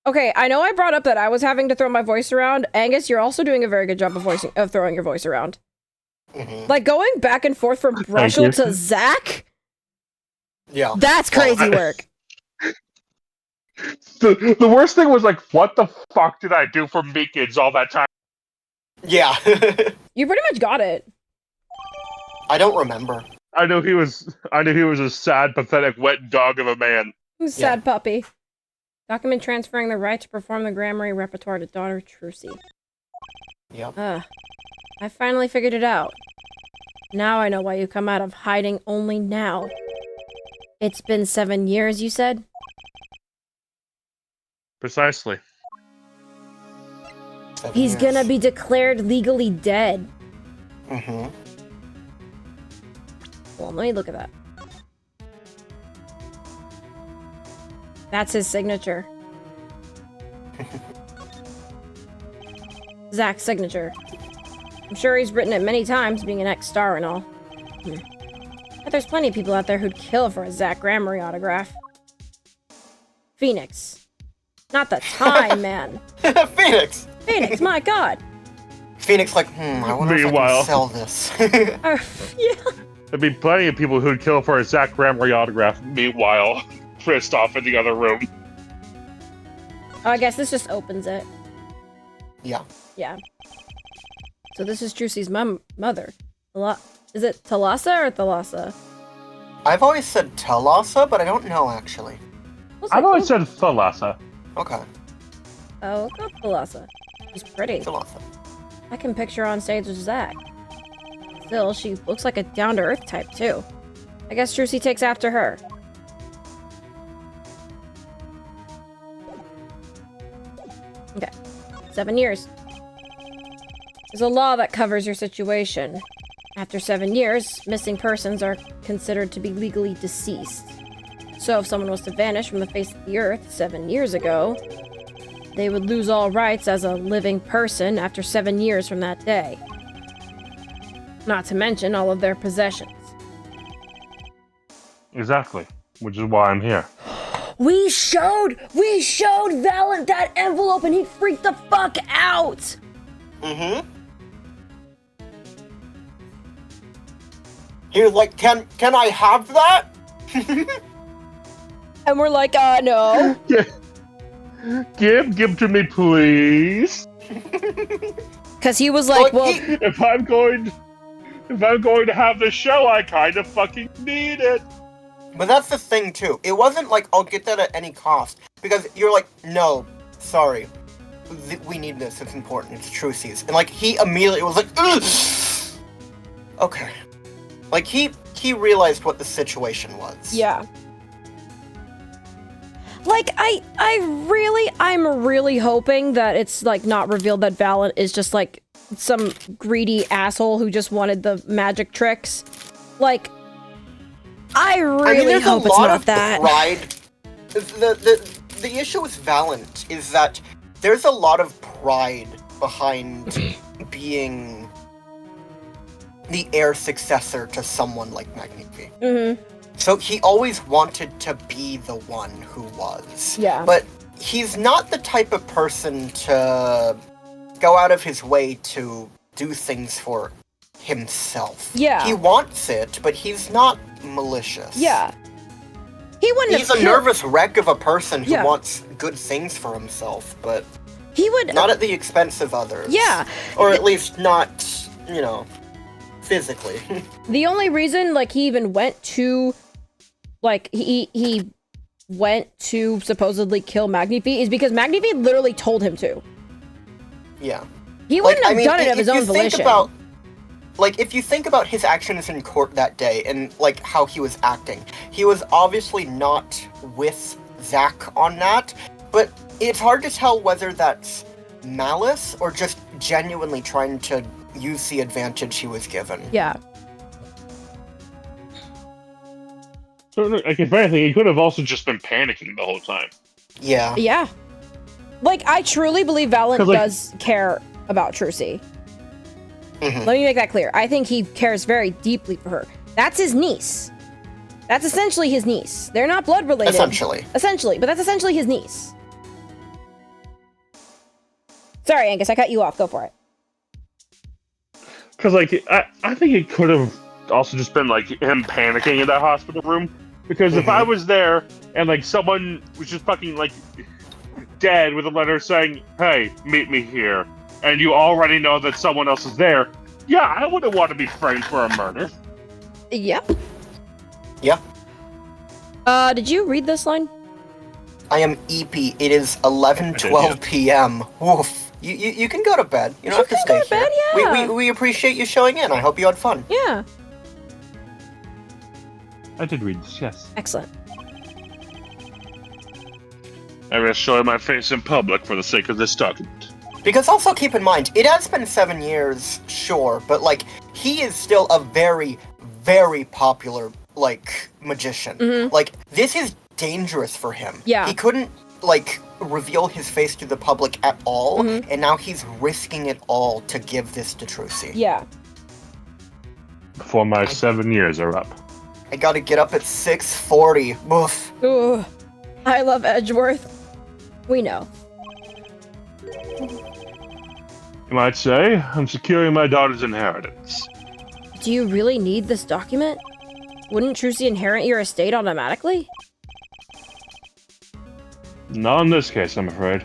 Okay, I know I brought up that I was having to throw my voice around. Angus, you're also doing a very good job of throwing your voice around. Mhm. Like, going back and forth from Brushel to Zach? Yeah. That's crazy work. The worst thing was like, what the fuck did I do for Meekins all that time? Yeah. You pretty much got it. I don't remember. I knew he was a sad, pathetic, wet dog of a man. Sad puppy. Document transferring the right to perform the Grammary repertoire to daughter Trucy. Yep. I finally figured it out. Now I know why you come out of hiding only now. It's been 7 years, you said? Precisely. 7 He's years. gonna be declared legally dead. Mm-hmm. Well, let me look at that. That's his signature. Zach's signature. I'm sure he's written it many times, being an ex-star and all. But there's plenty of people out there who'd kill for a Zach Grammary autograph. Phoenix. Not the time, man. Phoenix! Phoenix, my god. Phoenix like, I wonder if I Meanwhile. can sell this. Yeah. There'd be plenty of people who'd kill for a Zach Grammary autograph. Meanwhile, pissed off in the other room. Oh, I guess this just opens it. Yeah. Yeah. So this is Trucy's mother. Is it Thalassa or Thalassa? I've always said Telasa, but I don't know actually. I've always said Thalassa. Okay. Oh, look up Thalassa. She's pretty. Telasa. I can picture her on stage with Zach. Still, she looks like a down-to-earth type, too. I guess Trucy takes after her. Okay. 7 years. There's a law that covers your situation. After 7 years, missing persons are considered to be legally deceased. So if someone was to vanish from the face of the earth 7 years ago, they would lose all rights as a living person after 7 years from that day. Not to mention all of their possessions. Exactly. Which is why I'm here. We showed Valent that envelope and he freaked the fuck out! Mm-hmm. He was like, can I have that? And we're like, no. Give to me, please. Cause he was like, well, If I'm going to have this show, I kind of fucking need it. But that's the thing too. It wasn't like, I'll get that at any cost. Because you're like, no, sorry. We need this, it's important, it's Trucy's. And like, he immediately was like, ugh! Okay. Like, he realized what the situation was. yeah. Like, I'm really hoping that it's, like, not revealed that Valent is just, like, some greedy asshole who just wanted the magic tricks. Like, I really hope it's not that. Pride. The issue with Valent is that there's a lot of pride behind being the heir successor to someone like Magnifi. Mm-hmm. So he always wanted to be the one who was. Yeah. But he's not the type of person to go out of his way to do things for himself. Yeah. He wants it, but he's not malicious. Yeah. He wouldn't He's have a killed- nervous wreck of a person who Yeah. wants good things for himself, but He would not at the expense of others. Yeah. Or at least not, physically. The only reason, like, he even went to, like, he went to supposedly kill Magnifi is because Magnifi literally told him to. Yeah. He wouldn't have done it of his own volition. If you think about his actions in court that day and, like, how he was acting, he was obviously not with Zach on that, but it's hard to tell whether that's malice or just genuinely trying to use the advantage he was given. Yeah. So, like, if anything, he could have also just been panicking the whole time. Yeah. Yeah. Like, I truly believe Valent 'Cause, like- does care about Trucy. Mhm. Let me make that clear. I think he cares very deeply for her. That's his niece. That's essentially his niece. They're not blood related. Essentially, but that's essentially his niece. Sorry, Angus, I cut you off. Go for it. Because, like, I think it could have also just been, like, him panicking in that hospital room. Because if I was there and, like, someone was just fucking, like, dead with a letter saying, hey, meet me here, and you already know that someone else is there, yeah, I wouldn't want to be framed for a murder. Yep. Yeah. Did you read this line? I am EP. It is 11:12 p.m. Woof. You can go to bed. You don't have to stay go to bed, here. yeah. We appreciate you showing in. I hope you had fun. Yeah. I did read this, yes. Excellent. I risk showing my face in public for the sake of this document. Because also keep in mind, it has been 7 years, sure, but like he is still a very, very popular like magician. Mhm. Like this is dangerous for him. Yeah. He couldn't like reveal his face to the public at all, Mhm. and now he's risking it all to give this to Trucy. Yeah. Before my 7 years are up. I gotta get up at 6:40. Oof. Ooh. I love Edgeworth. We know. You might say, I'm securing my daughter's inheritance. Do you really need this document? Wouldn't Trucy inherit your estate automatically? Not in this case, I'm afraid.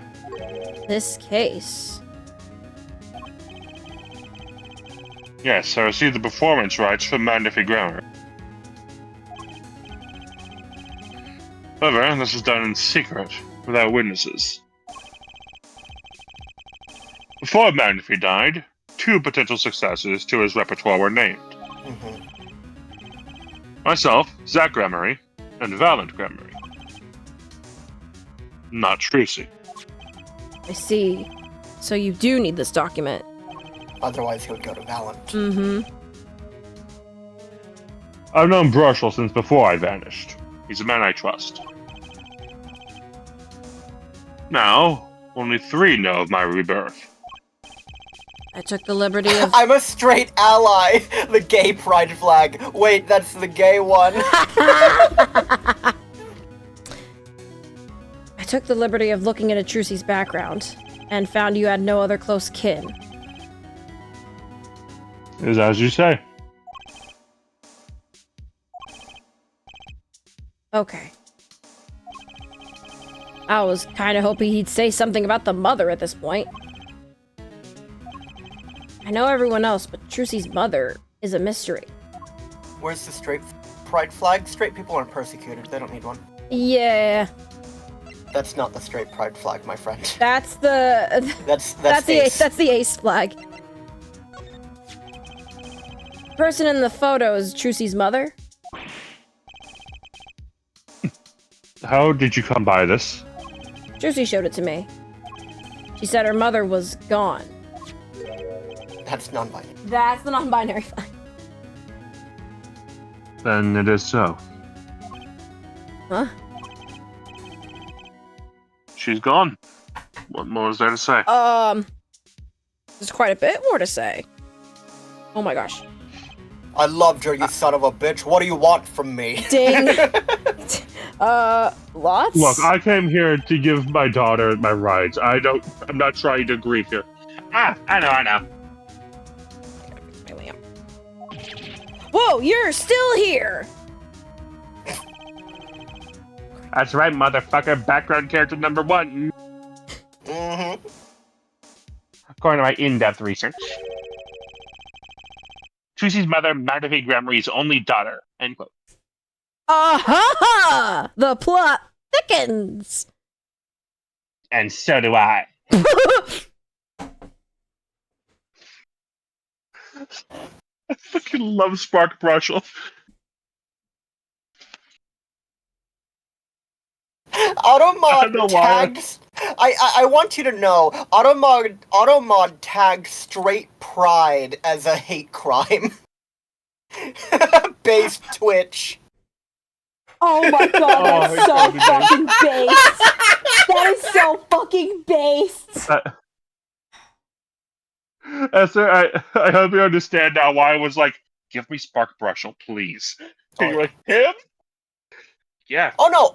This case. Yes, I received the performance rights from Magnifique Grammar. However, this is done in secret, without witnesses. Before Magnifique died, 2 potential successors to his repertoire were named. Mhm. Myself, Zach Grammary, and Valent Grammary. Not Trucy. I see. So you do need this document. Otherwise, he would go to Valent. Mm-hmm. I've known Brushel since before I vanished. He's a man I trust. Now, only 3 know of my rebirth. I took the liberty of... I'm a straight ally. The gay pride flag. Wait, that's the gay one. I took the liberty of looking into Trucy's background and found you had no other close kin. It is as you say. Okay. I was kind of hoping he'd say something about the mother at this point. I know everyone else, but Trucy's mother is a mystery. Where's the straight pride flag? Straight people aren't persecuted. They don't need one. Yeah, That's not the straight pride flag, my friend. that's the That's the ace. that's the ace flag. Person in the photo is Trucy's mother. How did you come by this? Trucy showed it to me. She said her mother was gone. That's non-binary. That's the non-binary flag. Then it is so. Huh? She's gone. What more is there to say? There's quite a bit more to say. Oh my gosh. I loved her, you son of a bitch. What do you want from me? Ding. Lots? Look, I came here to give my daughter my rights. I'm not trying to grieve here. Ah, I know. My lamp. Whoa, you're still here! That's right, motherfucker. Background character number 1. Mm-hmm. According to my in-depth research. Trucy's mother, Magnifique Grammari's only daughter. End quote. Aha! The plot thickens! And so do I. I fucking love Spark Brushel. Automod tags. I want you to know, Automod tagged straight pride as a hate crime. Based Twitch. Oh my god, Oh, that's so that'd be nice. fucking based. That is so fucking based. Esther, I hope you understand now why I was like, give me Spark Brushel, please. Oh, And you're like, him? Yeah. Oh no,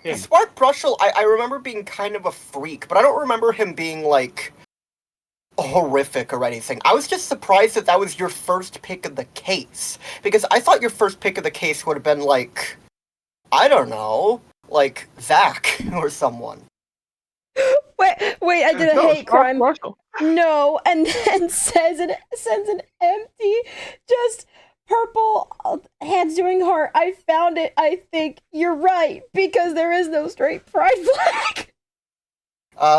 Him. Spark Brushel, I remember being kind of a freak, but I don't remember him being, like, horrific or anything. I was just surprised that was your first pick of the case. Because I thought your first pick of the case would have been, like, I don't know, like, Zach or someone. Wait, I did a No, hate Spark crime. Brushel. No, and then sends an empty, just purple hands doing heart. I found it. I think you're right because there is no straight pride flag.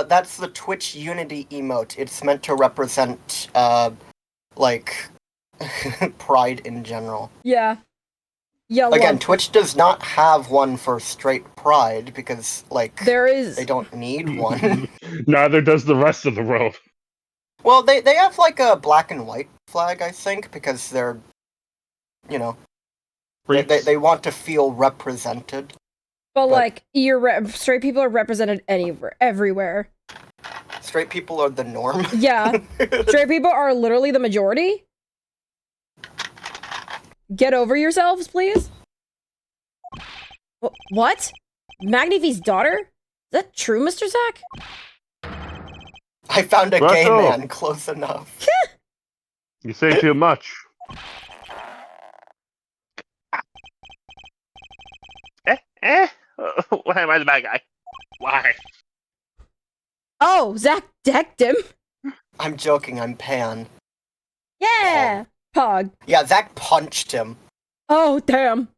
That's the Twitch Unity emote. It's meant to represent, like, pride in general. Yeah. Yellow. Again, Twitch does not have one for straight pride because, like, There is. they don't need one. Neither does the rest of the world. Well, they have, like, a black and white flag, I think, because they're, you know, they want to feel represented. But like, straight people are represented everywhere. Straight people are the norm. Yeah. Straight people are literally the majority. Get over yourselves, please. What? Magnifi's daughter? Is that true, Mr. Zach? I found a gay Russell. man close enough. You say too much. Why am I the bad guy? Why? Oh, Zach decked him. I'm joking, I'm Pan. Yeah. Pog. Yeah, Zach punched him. Oh, damn.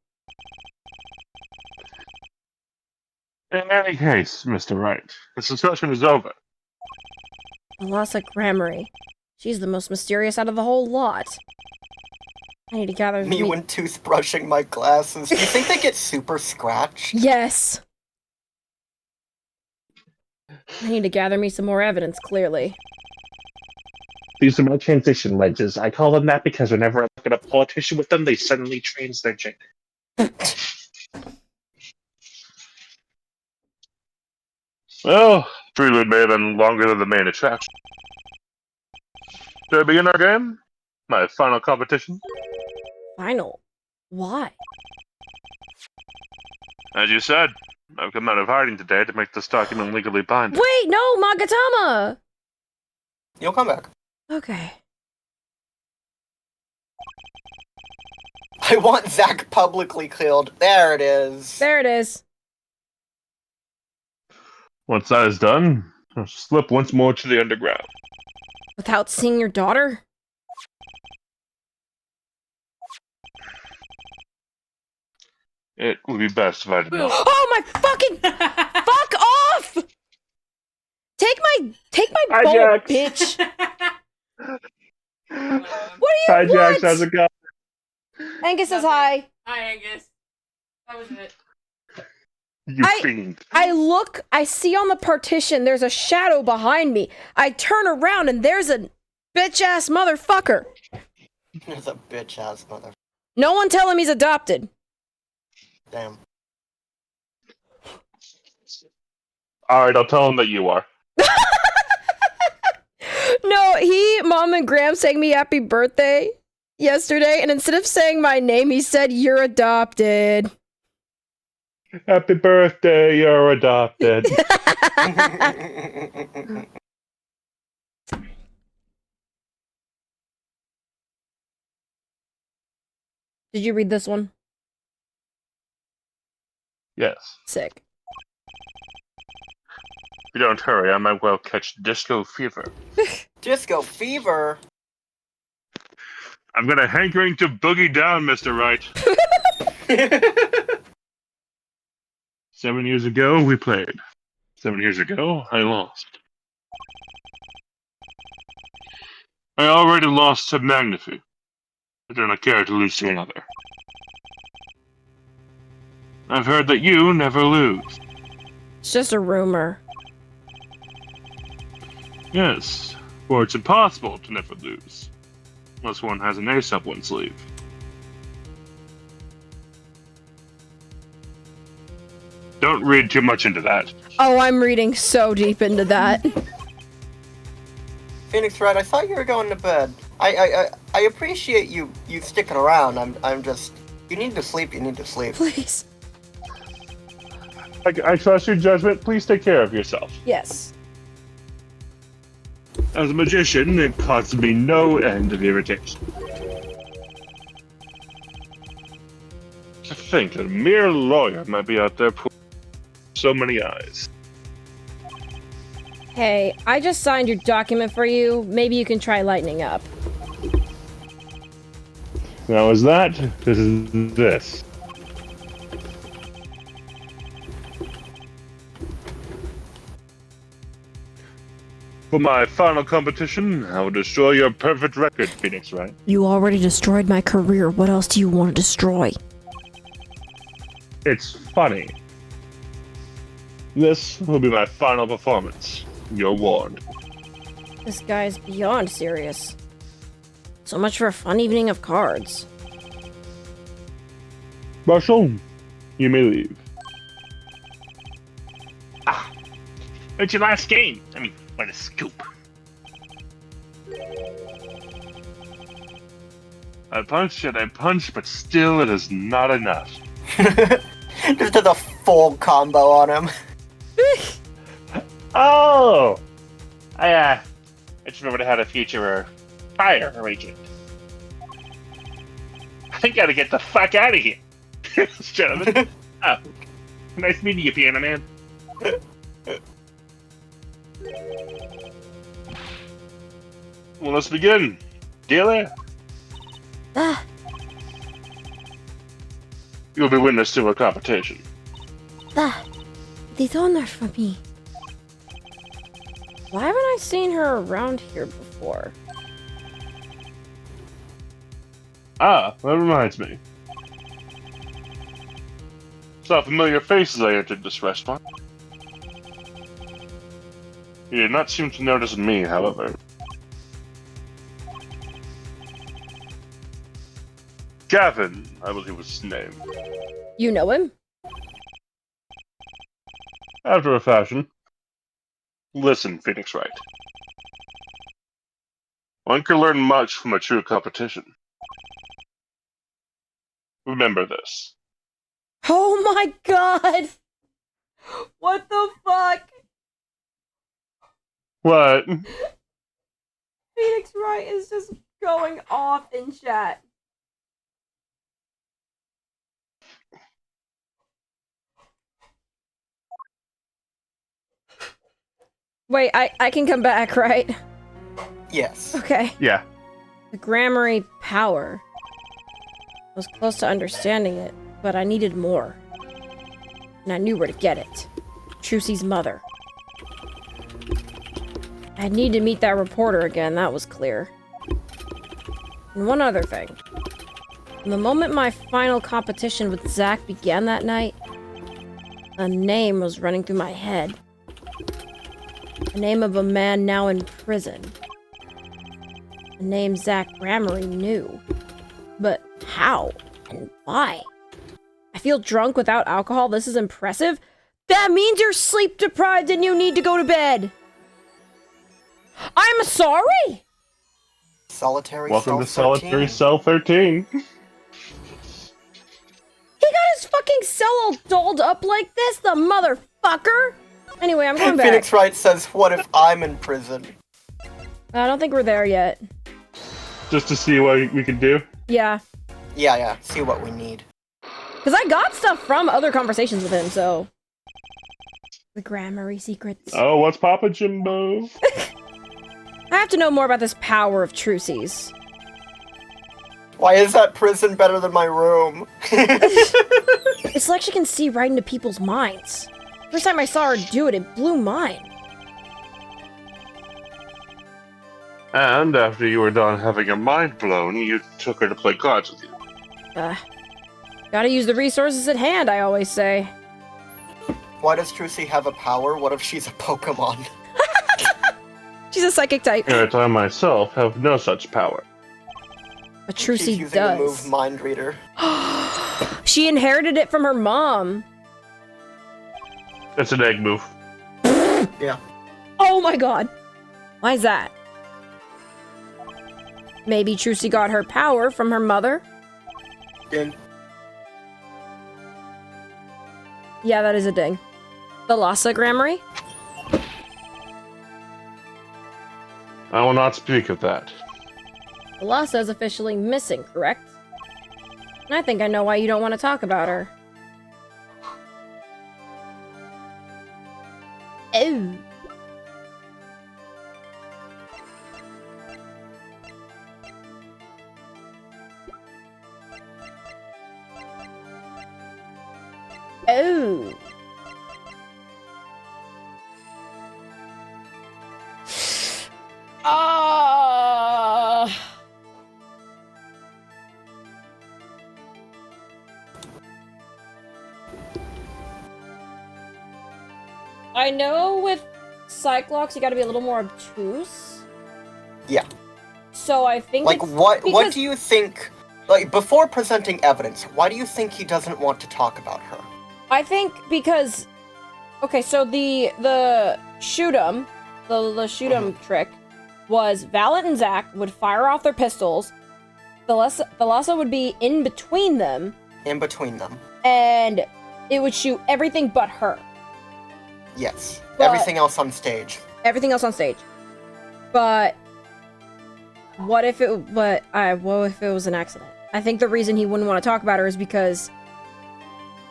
In any case, Mr. Wright, this discussion is over. Melissa Grammary. She's the most mysterious out of the whole lot. I need to gather... Me when toothbrushing my glasses. Do you think they get super scratched? Yes. I need to gather me some more evidence, clearly. These are my transition ledges. I call them that because whenever I look at a politician with them, they suddenly change their gender. Well, prelude may have been longer than the main attraction. Should I begin our game? My final competition? Final. Why? As you said, I've come out of hiding today to make this document legally binding. Wait, no, Magatama! You'll come back. Okay. I want Zach publicly killed. There it is. There it is. Once that is done, I'll slip once more to the underground. Without seeing your daughter? It would be best if I did not. Oh my fucking... Fuck off! Take my bolt, Jax. bitch! What do you Hi, want? Jax. How's it going? Angus says hi. Hi, Angus. That was it. You fiend. I see on the partition there's a shadow behind me. I turn around and there's a bitch-ass motherfucker. There's a bitch-ass mother. No one tell him he's adopted. Damn. Alright, I'll tell him that you are. No, Mom and Graham sang me happy birthday yesterday, and instead of saying my name, he said, "You're adopted." Happy birthday, you're adopted. Did you read this one? Yes. Sick. If you don't hurry, I might well catch disco fever. Disco fever? I'm gonna hankering to boogie down, Mr. Wright. 7 years ago, we played. 7 years ago, I lost. I already lost to Magnifi. I do not care to lose to another. I've heard that you never lose. It's just a rumor. Yes, for it's impossible to never lose. Unless one has an ace up one's sleeve. Don't read too much into that. Oh, I'm reading so deep into that. Phoenix Wright, I thought you were going to bed. I appreciate you sticking around. I'm just. You need to sleep. You need to sleep. Please. I trust your judgment. Please take care of yourself. Yes. As a magician, it causes me no end of irritation. To think that a mere lawyer might be out there pulling so many eyes. Hey, I just signed your document for you. Maybe you can try lightening up. Now is that? This is this. For my final competition, I will destroy your perfect record, Phoenix Wright. You already destroyed my career. What else do you want to destroy? It's funny. This will be my final performance. You're warned. This guy's beyond serious. So much for a fun evening of cards. Marshall, you may leave. It's your last game. I mean, what a scoop. I punched, but still it is not enough. Just did a full combo on him. Oh! I just remembered I had a future fire arrangement. I gotta get the fuck out of here, gentlemen. Oh, nice meeting you, Piano Man. Well, let's begin. Dealer, Ah, you'll be witness to a competition. this honor for me. Why haven't I seen her around here before? Ah, that reminds me. Saw familiar faces I entered this restaurant. You did not seem to notice me, however. Gavin, I believe was his name. You know him? After a fashion. Listen, Phoenix Wright. One can learn much from a true competition. Remember this. Oh my god! What the fuck? What? Phoenix Wright is just going off in chat. Wait, I can come back, right? Yes. Okay. Yeah. The Grammary power. I was close to understanding it, but I needed more. And I knew where to get it. Trucy's mother. I need to meet that reporter again, that was clear. And one other thing. From the moment my final competition with Zach began that night, a name was running through my head. The name of a man now in prison. A name Zach Grammary knew. But how and why? I feel drunk without alcohol. This is impressive. That means you're sleep deprived and you need to go to bed. I'm sorry. Solitary Welcome to Cell 13. Solitary Cell 13. He got his fucking cell all dolled up like this, the motherfucker. Anyway, I'm going back. Phoenix Wright says, "What if I'm in prison?" I don't think we're there yet. Just to see what we can do. Yeah. Yeah. See what we need. Because I got stuff from other conversations with him, so... The Grammary secrets. Oh, what's Papa Jimbo? I have to know more about this power of Trucy's. Why is that prison better than my room? It's like she can see right into people's minds. First time I saw her do it, it blew mine. And after you were done having your mind blown, you took her to play cards with you. Gotta use the resources at hand, I always say. Why does Trucy have a power? What if she's a Pokemon? She's a psychic type. And I myself have no such power. A She's Trucy using the move does. Mind Reader. She inherited it from her mom. That's an egg move. Yeah. Oh my god. Why is that? Maybe Trucy got her power from her mother? Ding. Yeah, that is a ding. The Lhasa Grammary? I will not speak of that. The Lhasa is officially missing, correct? And I think I know why you don't want to talk about her. Oh. Oh. I know with Cyclops you gotta be a little more obtuse. Yeah. So I think Like, it's what because do you think, like, before presenting evidence, why do you think he doesn't want to talk about her? I think because okay, so the shoot 'em, the shoot 'em trick was Valent and Zach would fire off their pistols. The Lhasa would be in between them, In between them. and it would shoot everything but her. Yes. But- Everything else on stage. Everything else on stage. But what if it what if it was an accident? I think the reason he wouldn't want to talk about her is because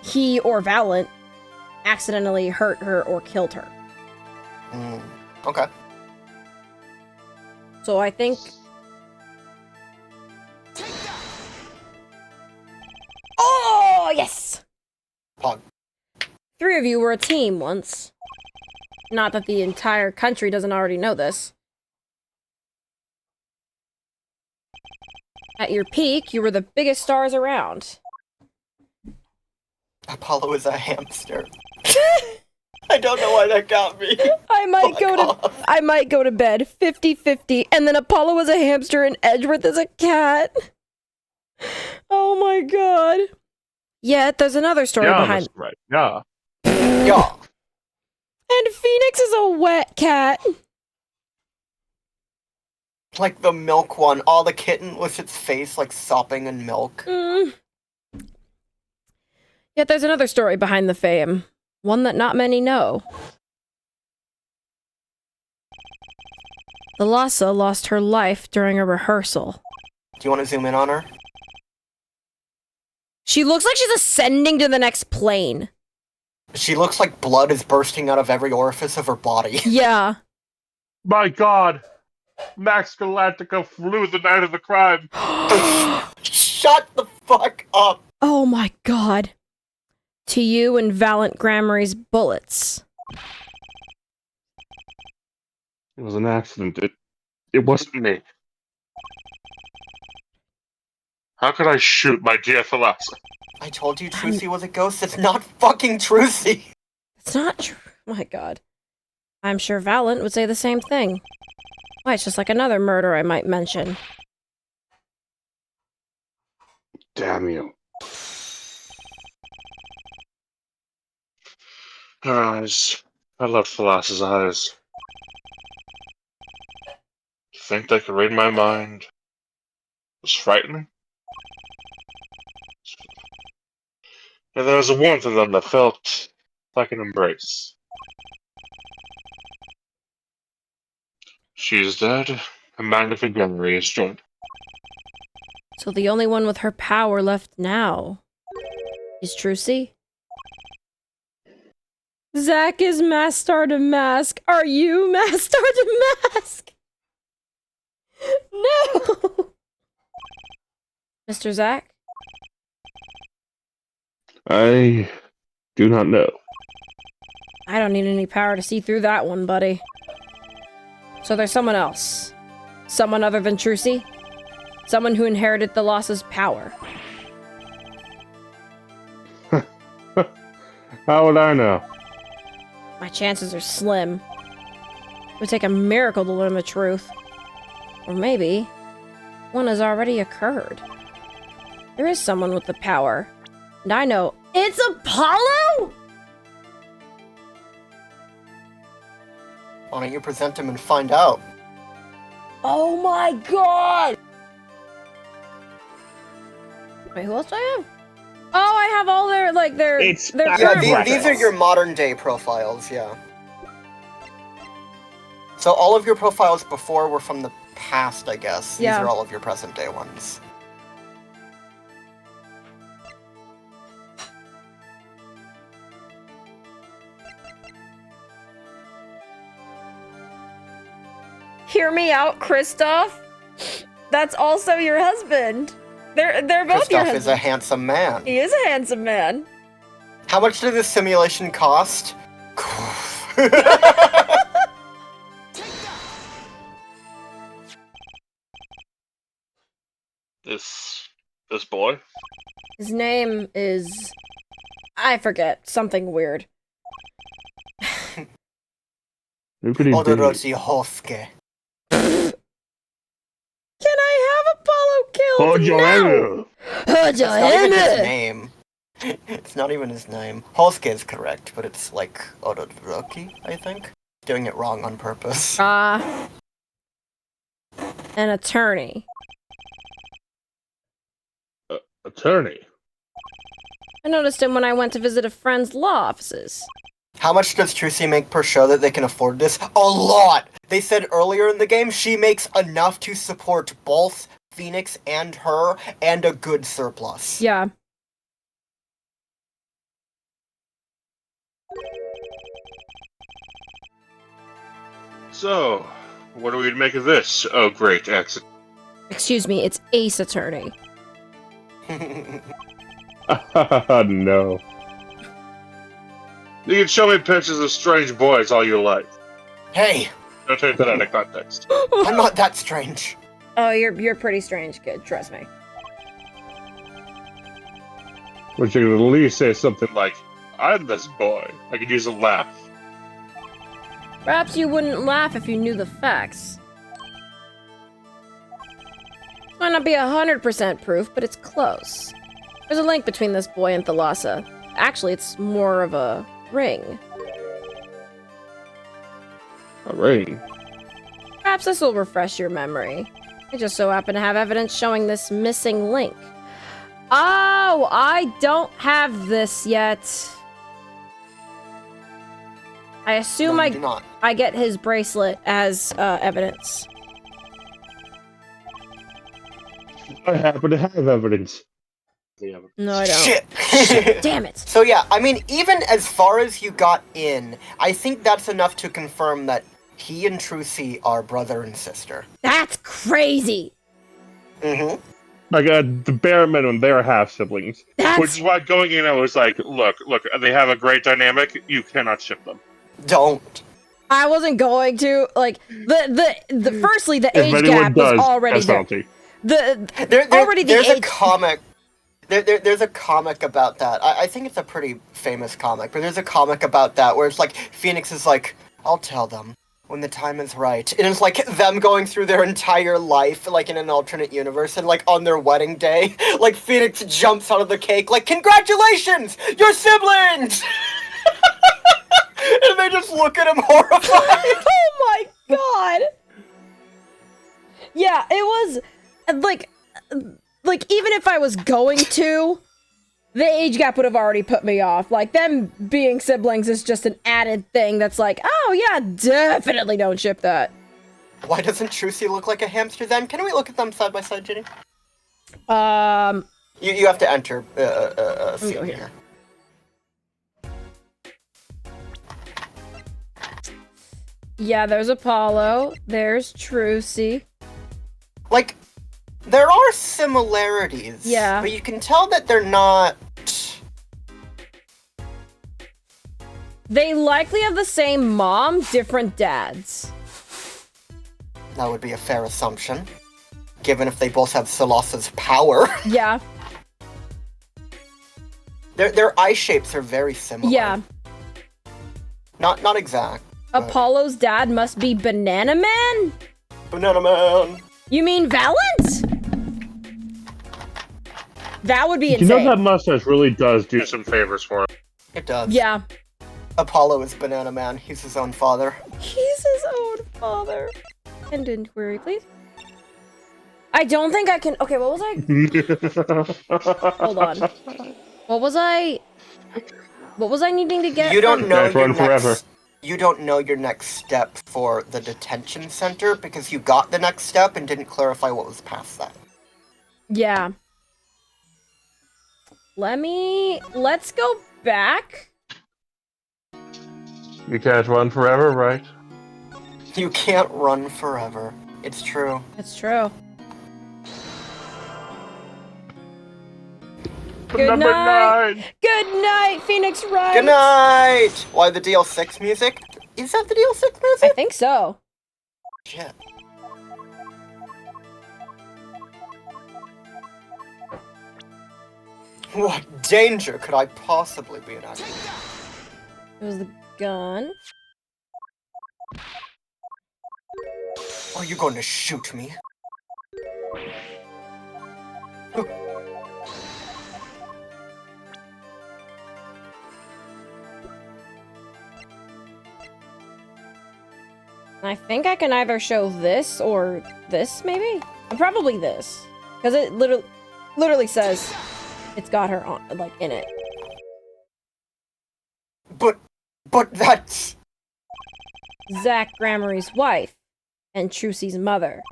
he or Valent accidentally hurt her or killed her. Okay. So I think oh, yes! Pog. 3 of you were a team once. Not that the entire country doesn't already know this. At your peak, you were the biggest stars around. Apollo is a hamster. I don't know why that got me. I might go to bed 50-50, and then Apollo is a hamster and Edgeworth is a cat. Oh my god. Yet there's another story Yeah, behind. that's right. Yeah. Yeah. And Phoenix is a wet cat. Like the milk one. All the kitten with its face, like, sopping in milk. Yet there's another story behind the fame. One that not many know. The Lhasa lost her life during a rehearsal. Do you want to zoom in on her? She looks like she's ascending to the next plane. She looks like blood is bursting out of every orifice of her body. Yeah. My God. Max Galactica flew the night of the crime. Shut the fuck up! Oh my god. To you and Valent Grammary's bullets. It was an accident. It wasn't me. How could I shoot my dear Thalassa? I told you Trucy was a ghost. It's not fucking Trucy! It's not true. Oh my god. I'm sure Valent would say the same thing. Why, it's just like another murder I might mention. Damn you. Her eyes. I loved Thalassa's eyes. To think they could read my mind was frightening. And there was a warmth in them that felt like an embrace. She is dead. Amanda Montgomery is joined. So the only one with her power left now is Trucy? Zach is Mastar to Mask. Are you Mastar to Mask? No! Mr. Zach? I do not know. I don't need any power to see through that one, buddy. So there's someone else. Someone other than Trucy? Someone who inherited the Lhasa's power. How would I know? My chances are slim. It would take a miracle to learn the truth. Or maybe one has already occurred. There is someone with the power. And I know it's Apollo? Why don't you present him and find out? Oh my god! Wait, who else do I have? Oh, I have all their, like, their It's their Yeah, current these are profiles. your modern day profiles, yeah. So all of your profiles before were from the past, I guess. These Yeah. are all of your present day ones. Hear me out, Kristoff. That's also your husband. They're both your Kristoff husband. is a handsome man. He is a handsome man. How much did this simulation cost? This boy? His name is... I forget. Something weird. Look at his baby. Odoroshi Hosuke. Can I have Apollo killed Hold your now? hammer. Hold your It's not even his hammer. name. It's not even his name. Hosuke is correct, but it's like Odoroki, I think. Doing it wrong on purpose. An attorney. Attorney. I noticed him when I went to visit a friend's law offices. How much does Trucy make per show that they can afford this? A lot! They said earlier in the game she makes enough to support both Phoenix and her, and a good surplus. Yeah. So, what are we to make of this? Oh, great, excellent. Excuse me, it's Ace Attorney. No. You can show me pictures of strange boys all you like. Hey, Don't take that out of context. I'm not that strange. Oh, you're pretty strange, kid. Trust me. But you could at least say something Like, I'm this boy. I could use a laugh. Perhaps you wouldn't laugh if you knew the facts. Might not be 100% proof, but it's close. There's a link between this boy and Thalassa. Actually, it's more of a ring. a ring. Perhaps this will refresh your memory. I just so happen to have evidence showing this missing link. Oh, I don't have this yet. I assume No, you do not. I get his bracelet as evidence. I happen to have evidence. No, I don't. Shit! Damn it. So yeah, I mean, even as far as you got in, I think that's enough to confirm that he and Trucy are brother and sister. That's crazy. Mm-hmm. Like, the bare minimum, they're half siblings. That's Which is why going in, I was like, look, they have a great dynamic. You cannot ship them. Don't. I wasn't going to like the firstly the If age anyone gap was does, already that's there. penalty. Already the there's a age. comic. There's a comic about that. I think it's a pretty famous comic, but there's a comic about that where it's like Phoenix is like, I'll tell them when the time is right. And it's like them going through their entire life, like in an alternate universe, and like on their wedding day, like Phoenix jumps out of the cake, like, congratulations, you're siblings! And they just look at him horrified. Oh my god. Yeah, it was like even if I was going to, the age gap would have already put me off. Like, them being siblings is just an added thing that's like, oh yeah, definitely don't ship that. Why doesn't Trucy look like a hamster then? Can we look at them side by side, Ginny? You have to enter scene go here. here. Yeah, there's Apollo, there's Trucy. Like, there are similarities. Yeah. But you can tell that they're not... They likely have the same mom, different dads. That would be a fair assumption. Given if they both have Salassa's power. Yeah, Their eye shapes are very similar. yeah. Not exact. but- Apollo's dad must be Banana Man? Banana Man! You mean Valent? That would be You insane. know that mustache really does do Do some favors for him. It does. Yeah. Apollo is Banana Man. He's his own father. He's his own father. End inquiry, please. I don't think I can. Okay, what was I? Hold on. What was I needing to get? You don't know Guys, your run forever. You don't know your next step for the detention center because you got the next step and didn't clarify what was past that. Yeah. Let's go back. You can't run forever, right? You can't run forever. It's true. It's true. Good Number night. 9! Good night, Phoenix Wright. Good night! Why, the DL6 music? Is that the DL6 I music? think so. Shit. What danger could I possibly be in? It was the gun. Are you going to shoot me? I think I can either show this or this, maybe? Probably this. Because it literally says it's got her on, like, in it. But that's... Zach Gramarie's wife and Trucy's mother.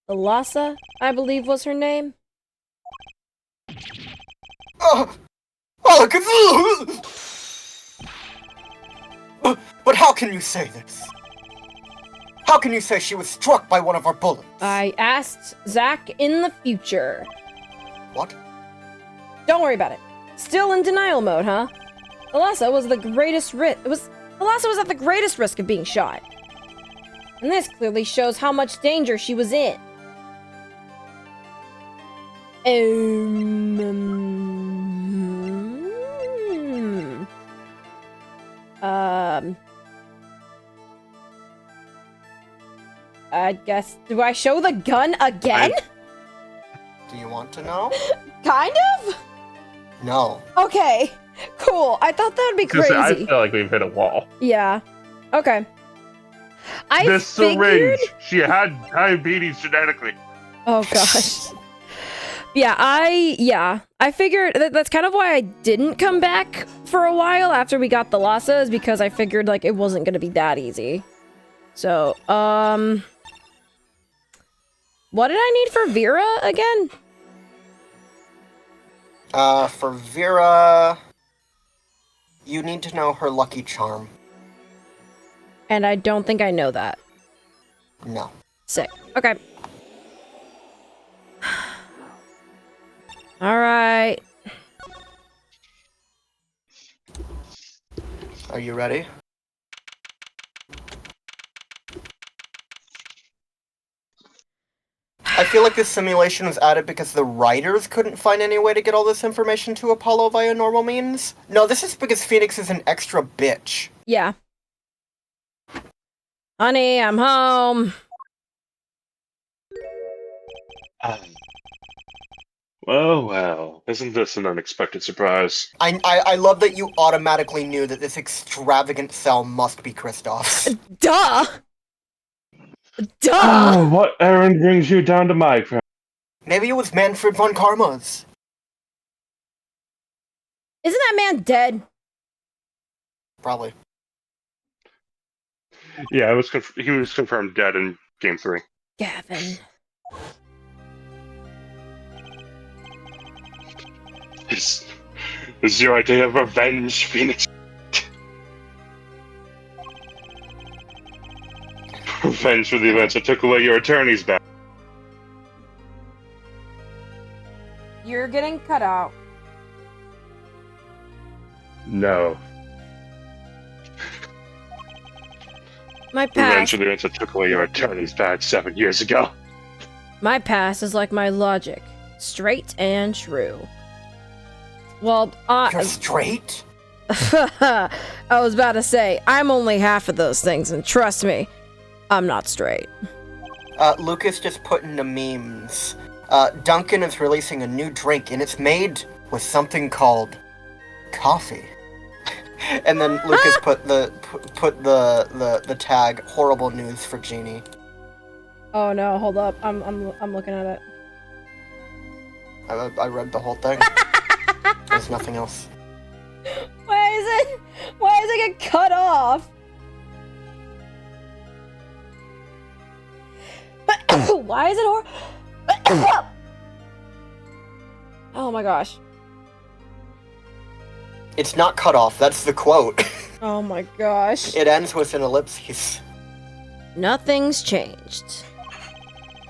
Thalassa, I believe was her name. But how can you say this? How can you say she was struck by one of our bullets? I asked Zach in the future. What? Don't worry about it. Still in denial mode, huh? Thalassa was the greatest Thalassa was at the greatest risk of being shot. And this clearly shows how much danger she was in. I guess, do I show the gun again? Do you want to know? Kind of? No. Okay, cool. I thought that would be crazy. I feel like we've hit a wall. Yeah. Okay. This syringe, she had diabetes genetically. Oh gosh. I figured that's kind of why I didn't come back for a while after we got the Thalassa, is because I figured like it wasn't gonna be that easy. So, what did I need for Vera again? For Vera, you need to know her lucky charm. And I don't think I know that. No. Sick. Okay. Alright. Are you ready? I feel like this simulation was added because the writers couldn't find any way to get all this information to Apollo via normal means. No, this is because Phoenix is an extra bitch. Yeah. Honey, I'm home. Well, isn't this an unexpected surprise? I love that you automatically knew that this extravagant cell must be Kristoff's. Duh! Duh! Oh, what errand brings you down to my ground? Maybe it was Manfred von Karma's. Isn't that man dead? Probably. Yeah, he was confirmed dead in Game 3. Gavin. Is your idea of revenge, Phoenix? Revenge for the events that took away your attorney's back. You're getting cut out. No. My Revenge past. for the events that took away your attorney's badge 7 years ago. My past is like my logic. Straight and true. Well, You're straight? I was about to say, I'm only half of those things, and trust me, I'm not straight. Lucas just put in the memes. Duncan is releasing a new drink, and it's made with something called coffee. And then Lucas put the tag "horrible news for Genie." Oh no, hold up. I'm looking at it. I read the whole thing. There's nothing else. Why does it get cut off? Why is it oh my gosh. It's not cut off. That's the quote. Oh my gosh. It ends with an ellipses. Nothing's changed.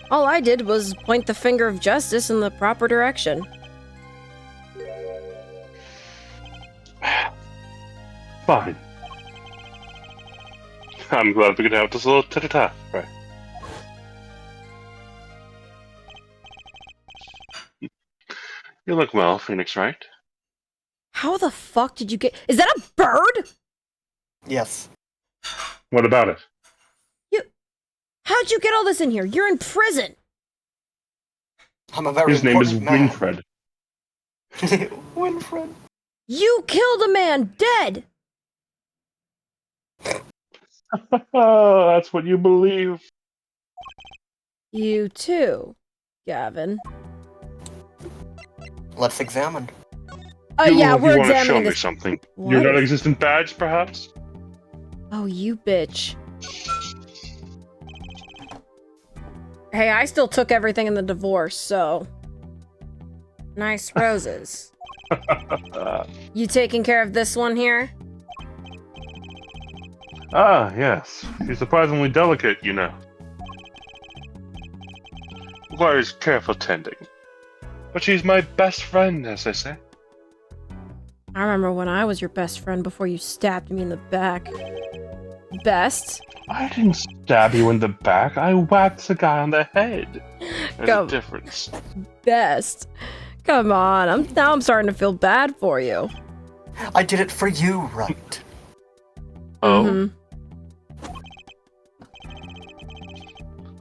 All I did was point the finger of justice in the proper direction. Fine. I'm glad we could have this little tete-a-tete, right? You look well, Phoenix Wright. How the fuck did you get— Is that a bird? Yes. What about it? How'd you get all this in here? You're in prison. I'm a very His name is important Winfred. man. Winfred. You killed a man dead. That's what you believe. You too, Gavin. Let's examine. Oh You- yeah, you we're wanna show examining me this. something. What? Your non-existent badge, perhaps? Oh, you bitch. Hey, I still took everything in the divorce, so... Nice roses. You taking care of this one here? Ah, yes. She's surprisingly delicate, you know. Requires careful tending. But she's my best friend, as they say. I remember when I was your best friend before you stabbed me in the back. Best? I didn't stab you in the back. I whacked the guy on the head. There's Go. a difference. Best. Come on, now I'm starting to feel bad for you. I did it for you, right? Oh? Mhm.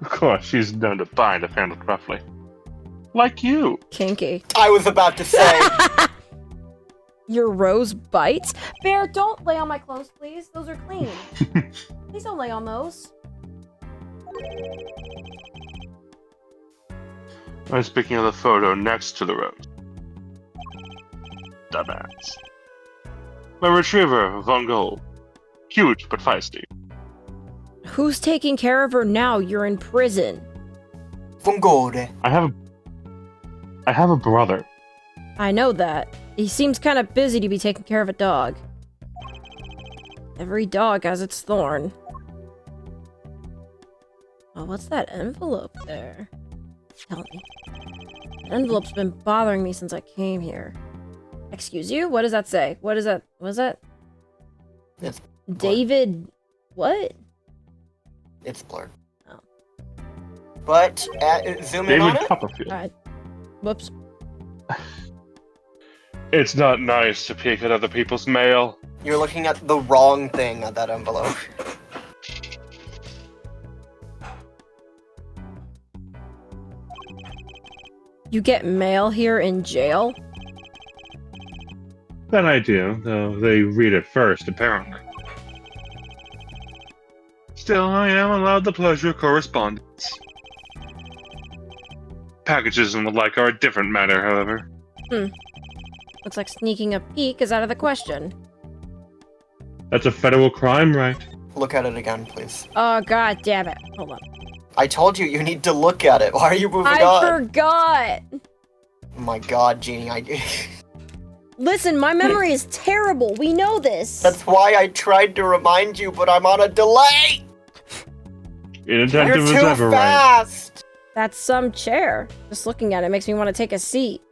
Of course, she's known to bind if handled roughly. Like you. Kinky. I was about to say. Your rose bites? Bear, don't lay on my clothes, please. Those are clean. Please don't lay on those. I'm speaking of the photo next to the rose. Dumbass. My retriever, Von Gold. Cute, but feisty. Who's taking care of her now? You're in prison. Fungode. I have a brother. I know that. He seems kind of busy to be taking care of a dog. Every dog has its thorn. Oh, what's that envelope there? Tell me. That envelope's been bothering me since I came here. Excuse you? What does that say? What is that? What is that? It's David... What? It's blurred. Oh. But zoom in on David it. Copperfield. Whoops. It's not nice to peek at other people's mail. You're looking at the wrong thing on that envelope. You get mail here in jail? That I do, though they read it first, apparently. Still, I am allowed the pleasure of correspondence. Packages and the like are a different matter, however. Looks like sneaking a peek is out of the question. That's a federal crime, right? Look at it again, please. Oh, god damn it. Hold on. I told you, you need to look at it. Why are you moving I on? forgot! Oh my god, Genie, Listen, my memory is terrible. We know this. That's why I tried to remind you, but I'm on a delay! Inattentive You're as too ever, right? fast! That's some chair. Just looking at it makes me want to take a seat.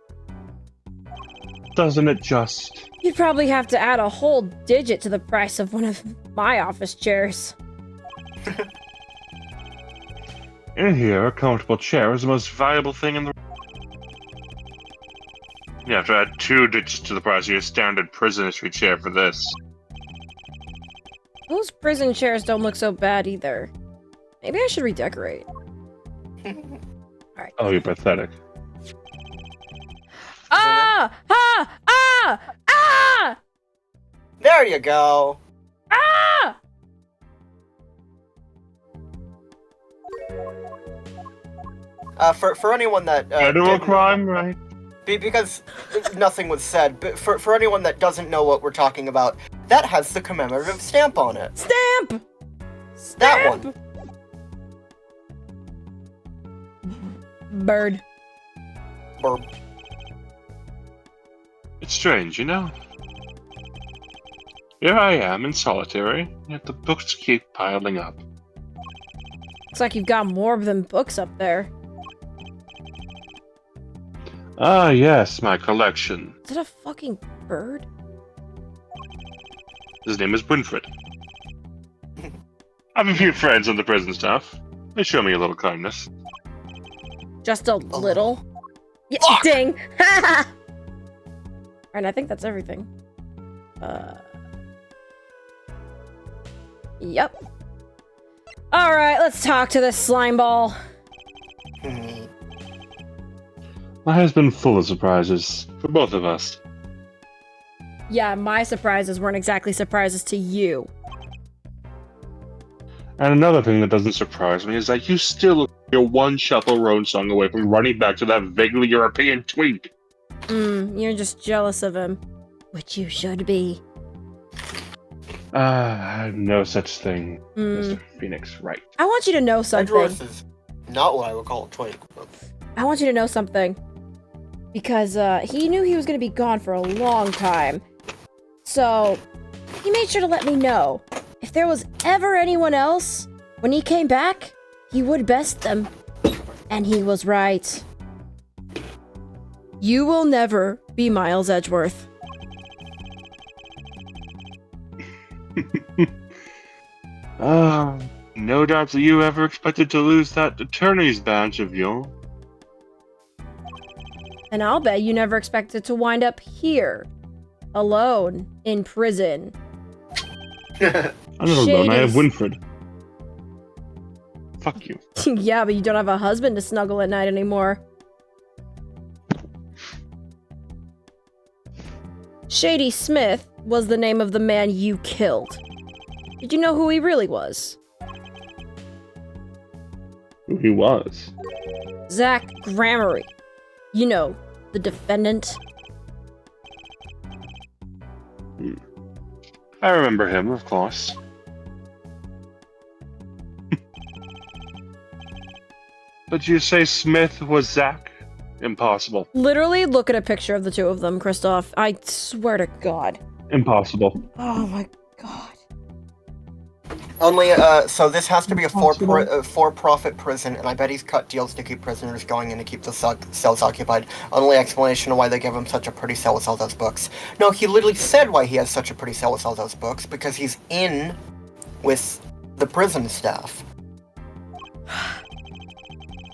Doesn't it just? You'd probably have to add a whole digit to the price of one of my office chairs. In here, a comfortable chair is the most valuable thing in the... You have to add 2 digits to the price of your standard prison history chair for this. Those prison chairs don't look so bad either. Maybe I should redecorate. Oh, you're pathetic. Ah! Ah! Ah! Ah! There you go. Ah! For anyone that Federal didn't- crime, right? because nothing was said, but for anyone that doesn't know what we're talking about, that has the commemorative stamp on it. Stamp! That one. Bird. Or It's strange, you know? Here I am in solitary, yet the books keep piling up. Looks like you've got more than books up there. Ah, yes, my collection. Is it a fucking bird? His name is Winfred. I have a few friends on the prison staff. They show me a little kindness. Just a little? Yeah, Fuck! ding! And I think that's everything. Yep. Alright, let's talk to this slime ball. Life has been full of surprises for both of us. Yeah, my surprises weren't exactly surprises to you. And another thing that doesn't surprise me is that you still look like you're one shuffle road song away from running back to that vaguely European twink. You're just jealous of him. Which you should be. No such thing, Mr. Phoenix Wright. I want you to know something. Edgeworth is not what I would call a twink. But... I want you to know something. Because, he knew he was gonna be gone for a long time. So, he made sure to let me know. If there was ever anyone else, when he came back, he would best them. And he was right. You will never be Miles Edgeworth. No doubt that you ever expected to lose that attorney's badge of yours. And I'll bet you never expected to wind up here. Alone. In prison. I'm not alone, I have Shades. Winfred. Fuck you. Yeah, but you don't have a husband to snuggle at night anymore. Shady Smith was the name of the man you killed. Did you know who he really was? Who he was. Zach Gramarye. You know, the defendant. I remember him, of course. But you say Smith was Zach? Impossible. Literally, look at a picture of the two of them, Christoph. I swear to God. Impossible. Oh my God. Only, so this has to be a for-profit prison, and I bet he's cut deals to keep prisoners going and to keep the cells occupied. Only explanation of why they give him such a pretty cell with all those books. No, he literally said why he has such a pretty cell with all those books, because he's in with the prison staff.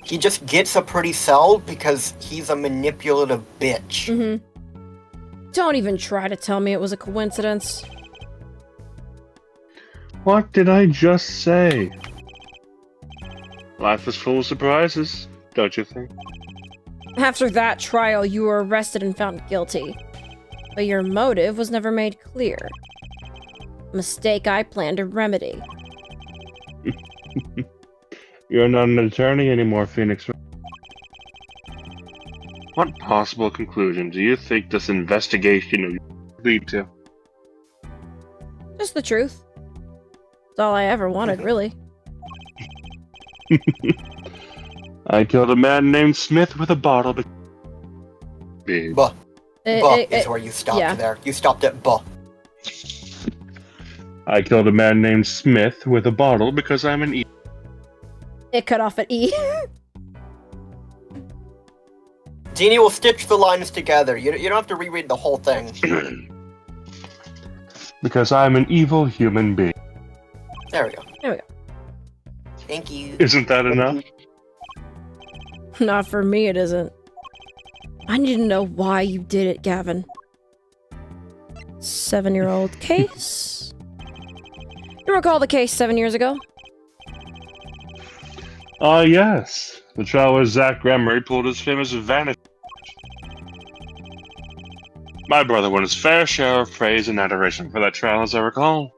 He just gets a pretty cell because he's a manipulative bitch. Mm-hmm. Don't even try to tell me it was a coincidence. What did I just say? Life is full of surprises, don't you think? After that trial, you were arrested and found guilty. But your motive was never made clear. A mistake I plan to remedy. You're not an attorney anymore, Phoenix. What possible conclusion do you think this investigation will lead to? Just the truth. That's all I ever wanted, really. I killed a man named Smith with a bottle. Big. Buh. Buh is It- where you stopped yeah. there. You stopped at buh. I killed a man named Smith with a bottle because I'm an It cut off at E. Jeannie will stitch the lines together. You don't have to reread the whole thing. because I'm an evil human being. There we go. There we go. Thank you. Isn't that enough? Not for me, it isn't. I need to know why you did it, Gavin. 7-year-old case? You recall the case 7 years ago? Yes. The trial where Zach Gramarye pulled his famous vanity. My brother won his fair share of praise and adoration for that trial, as I recall.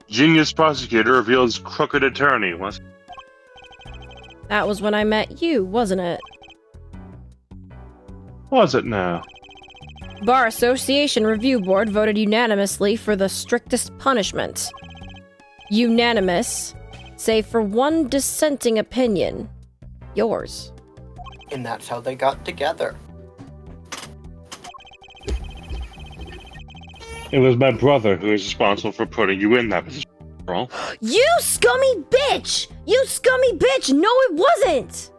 Genius prosecutor reveals crooked attorney, was That was when I met you, wasn't it? it now? Bar Association Review Board voted unanimously for the strictest punishment. Unanimous, save for one dissenting opinion. Yours. And that's how they got together. It was my brother who was responsible for putting you in that position, girl. You scummy bitch! You scummy bitch! No, it wasn't!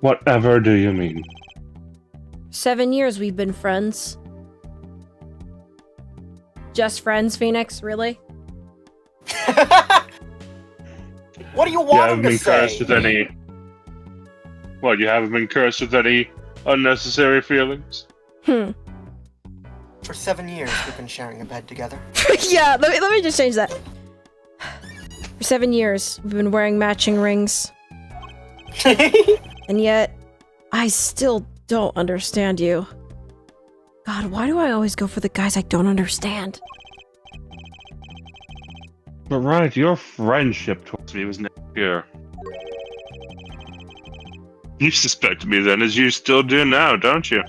Whatever do you mean? 7 years we've been friends. Just friends, Phoenix? Really? What do you You want haven't him to been say? cursed with any... What, you haven't been cursed with any unnecessary feelings? For 7 years, we've been sharing a bed together. Yeah, let me just change that. For 7 years, we've been wearing matching rings. And yet, I still don't understand you. God, why do I always go for the guys I don't understand? But right, your friendship towards me was never pure. You suspect me then, as you still do now, don't you?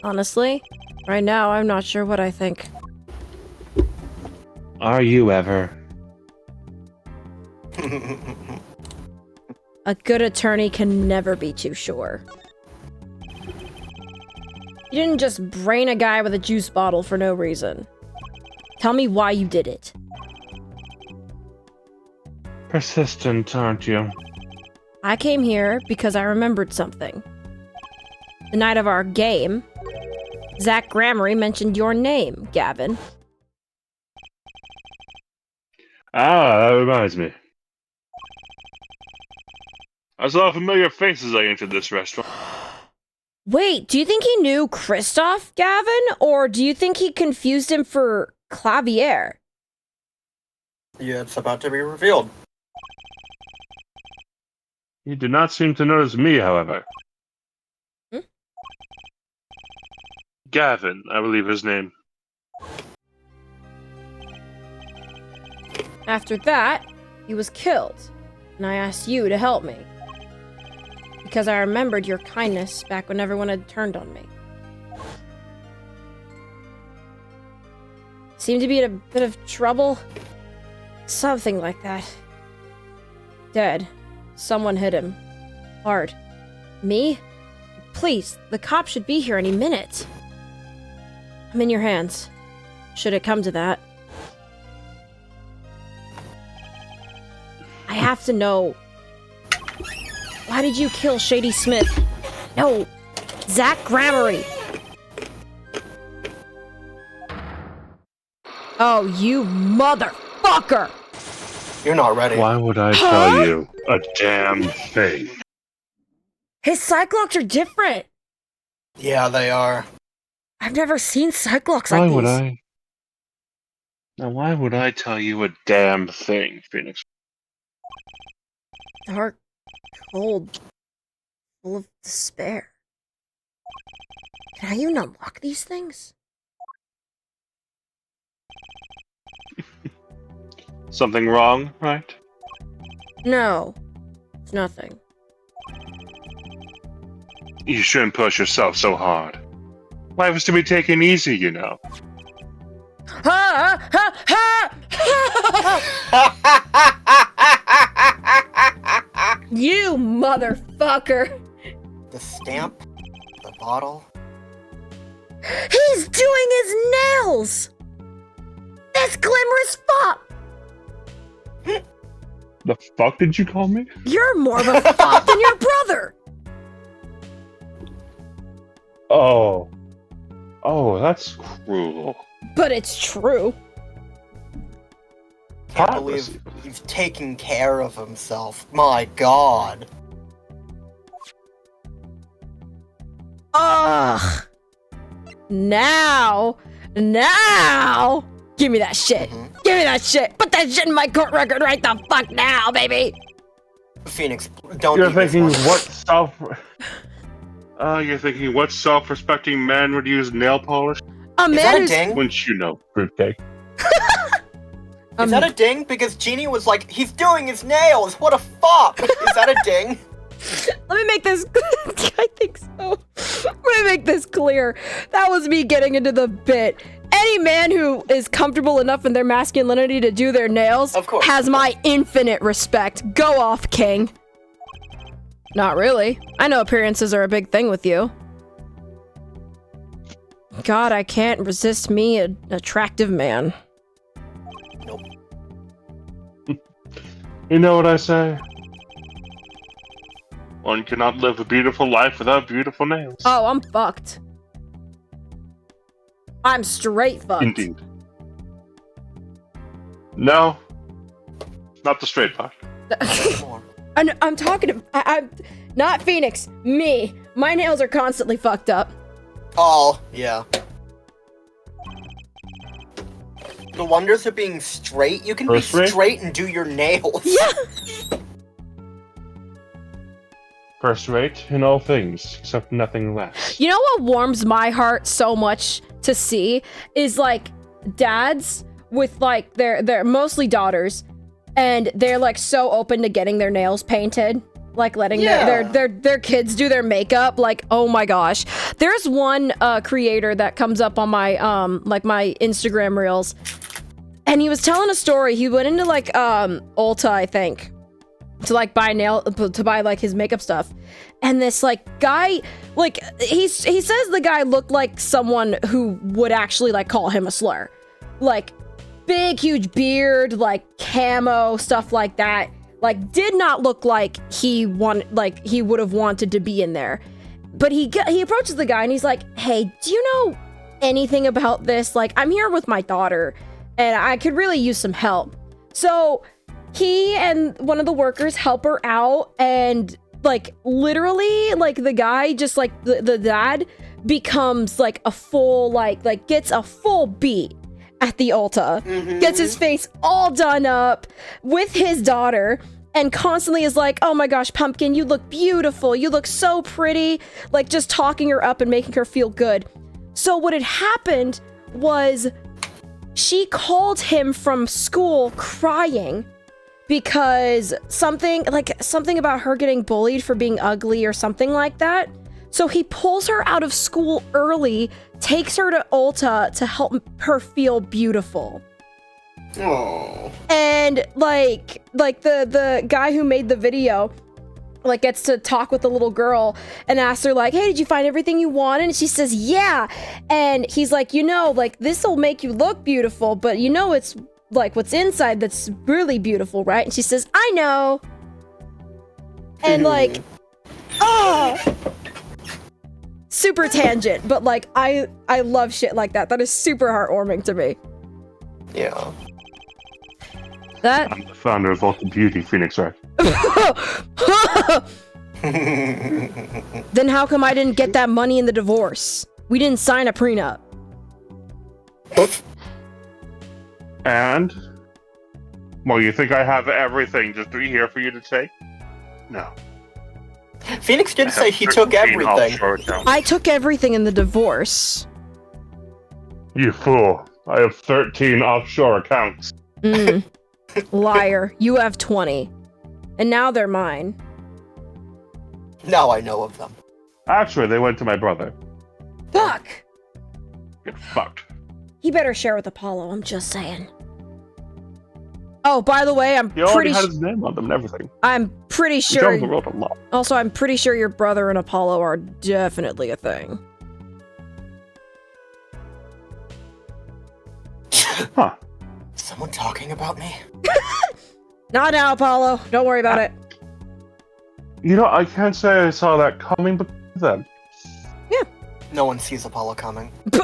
Honestly, right now I'm not sure what I think. Are you ever? A good attorney can never be too sure. You didn't just brain a guy with a juice bottle for no reason. Tell me why you did it. Persistent, aren't you? I came here because I remembered something. The night of our game, Zach Gramery mentioned your name, Gavin. Ah, that reminds me. I saw familiar faces as I entered this restaurant. Wait, do you think he knew Christoph, Gavin? Or do you think he confused him for Clavier? Yeah, it's about to be revealed. He did not seem to notice me, however. Hmm? Gavin, I believe his name. After that, he was killed, and I asked you to help me. Because I remembered your kindness back when everyone had turned on me. Seemed to be in a bit of trouble. Something like that. Dead. Someone hit him. Hard. Me? Please, the cop should be here any minute. I'm in your hands. Should it come to that. I have to know. Why did you kill Shady Smith? No, Zach Gramery. Oh, you motherfucker! You're not ready. Why would I tell you a damn thing? His Cyclops are different. Yeah, they are. I've never seen Cyclops Why like would these. I? Now, why would I tell you a damn thing, Phoenix? Dark, cold, full of despair. Can I even unlock these things? Something wrong, right? No, it's nothing. You shouldn't push yourself so hard. Life is to be taken easy, you know. Ha ha ha! You motherfucker! The stamp, the bottle. He's doing his nails! This glimmerous fop! The fuck did you call me? You're more of a fop than your brother! Oh. Oh, that's cruel. But it's true. Can't believe he's taking care of himself. My god. Ugh! Now! Give me that shit! Give me that shit! Put that shit in my court record right the fuck now, baby! Phoenix, don't You're eat this thinking one. what self... You're thinking what self-respecting man would use nail polish? A Is man that a who's ding? Wouldn't you know, fruitcake? Is that a ding? Because Genie was like, he's doing his nails. What a fop. Is that a ding? Let me make this. I think so. Let me make this clear. That was me getting into the bit. Any man who is comfortable enough in their masculinity to do their nails Of course. has my infinite respect. Go off, King. Not really. I know appearances are a big thing with you. God, I can't resist me, an attractive man. Nope. You know what I say? One cannot live a beautiful life without beautiful nails. Oh, I'm fucked. I'm straight fucked. Indeed. No, not the straight part. More. I'm talking. I'm not Phoenix. Me. My nails are constantly fucked up. Oh, yeah. The wonders of being straight. You can be First rate? straight and do your nails. Yeah. First rate in all things, except nothing less. You know what warms my heart so much to see is like dads with like they're mostly daughters, and they're like so open to getting their nails painted, like letting their kids do their makeup. Like, oh my gosh, there's one creator that comes up on my like my Instagram reels, and he was telling a story. He went into like Ulta, I think, to like buy like his makeup stuff, and this like guy, like he says the guy looked like someone who would actually like call him a slur, like big huge beard, like camo stuff like that, like did not look like he would have wanted to be in there. But he approaches the guy and he's like, hey, do you know anything about this? Like, I'm here with my daughter and I could really use some help. So he and one of the workers help her out, and like literally like the guy just like the dad becomes like a full like gets a full beat at the Ulta, gets his face all done up with his daughter, and constantly is like, oh my gosh, Pumpkin, you look beautiful, you look so pretty, like just talking her up and making her feel good. So what had happened was she called him from school crying because something about her getting bullied for being ugly or something like that. So he pulls her out of school early, takes her to Ulta to help her feel beautiful. Oh. And like the guy who made the video like gets to talk with the little girl and asks her like, hey, did you find everything you wanted? And she says, yeah. And he's like, you know, like this will make you look beautiful, but you know it's like what's inside that's really beautiful, right? And she says, I know. And like, super tangent, but like I love shit like that. That is super heartwarming to me. Yeah. That I'm the founder of Ultra Beauty, Phoenix Wright. Then how come I didn't get that money in the divorce? We didn't sign a prenup. And? Well, you think I have everything just here for you to take? No. Phoenix did I say have he took 13 everything. offshore accounts. I took everything in the divorce. You fool. I have 13 offshore accounts. Liar. You have 20. And now they're mine. Now I know of them. Actually, they went to my brother. Fuck! Get fucked. He better share with Apollo, I'm just saying. Oh, by the way, I'm He already pretty had his name on them and everything. I'm pretty He traveled the sure. world a lot. Also, I'm pretty sure your brother and Apollo are definitely a thing. Huh. Is someone talking about me? Not now, Apollo. Don't worry about it. You know, I can't say I saw that coming, but then. No one sees Apollo coming. It's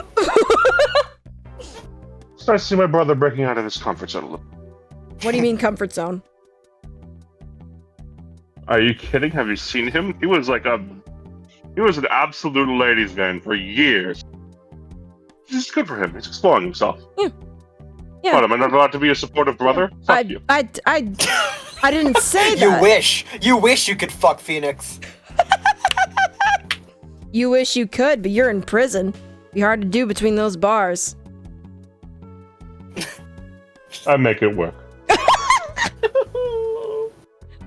nice to see my brother breaking out of his comfort zone a little. What do you mean comfort zone? Are you kidding? Have you seen him? He was an absolute ladies' man for years. It's good for him. He's exploring himself. Yeah. What, am I not allowed to be a supportive brother? Fuck you. I didn't say that. You wish you could fuck Phoenix. You wish you could, but you're in prison. Be hard to do between those bars. I make it work.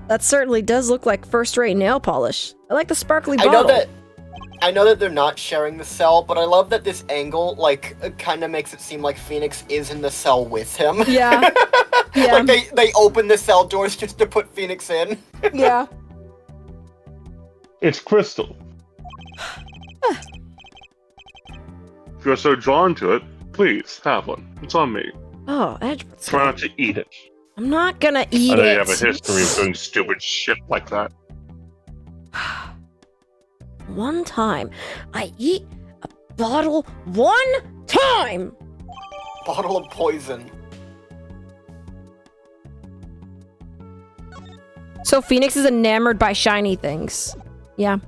That certainly does look like first-rate nail polish. I like the sparkly bottle. I know that they're not sharing the cell, but I love that this angle, like, kind of makes it seem like Phoenix is in the cell with him. Yeah. Yeah. Like, they open the cell doors just to put Phoenix in. Yeah. It's crystal. If you're so drawn to it, please have one. It's on me. Oh, Edward. Try not to eat it. I'm not gonna eat I know it. you have a history of doing stupid shit like that. One time, I eat a bottle one time! Bottle of poison. So Phoenix is enamored by shiny things. Yeah.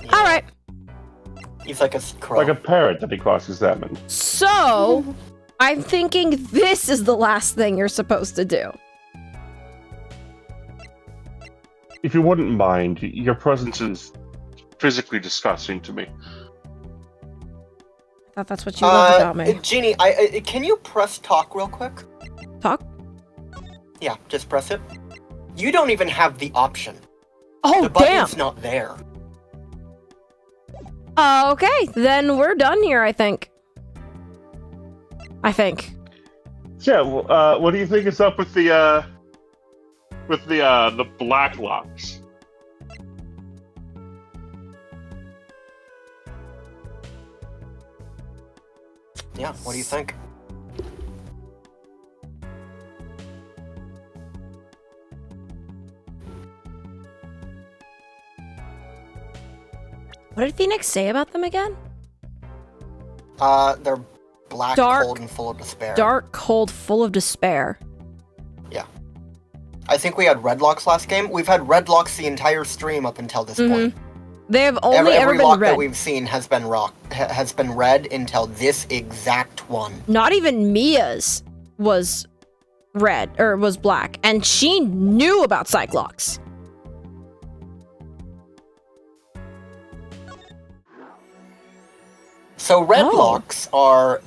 Yeah. Alright. He's like a crow. Like a parrot that he cross-examined. So, I'm thinking this is the last thing you're supposed to do. If you wouldn't mind, your presence is physically disgusting to me. I thought that's what you loved about me. Jeannie, can you press talk real quick? Talk? Yeah, just press it. You don't even have the option. Oh, The damn! button's not there. Okay, then we're done here, I think. Yeah, well, what do you think is up with the black locks? Yeah, what do you think? What did Phoenix say about them again? They're black, Dark. cold, and full of despair. Dark, cold, full of despair. I think we had red locks last game. We've had red locks the entire stream up until this point. They have only ever Every been lock red. that we've seen has been red until this exact one. Not even Mia's was red, or was black, and she knew about Cyclops. So red Oh. locks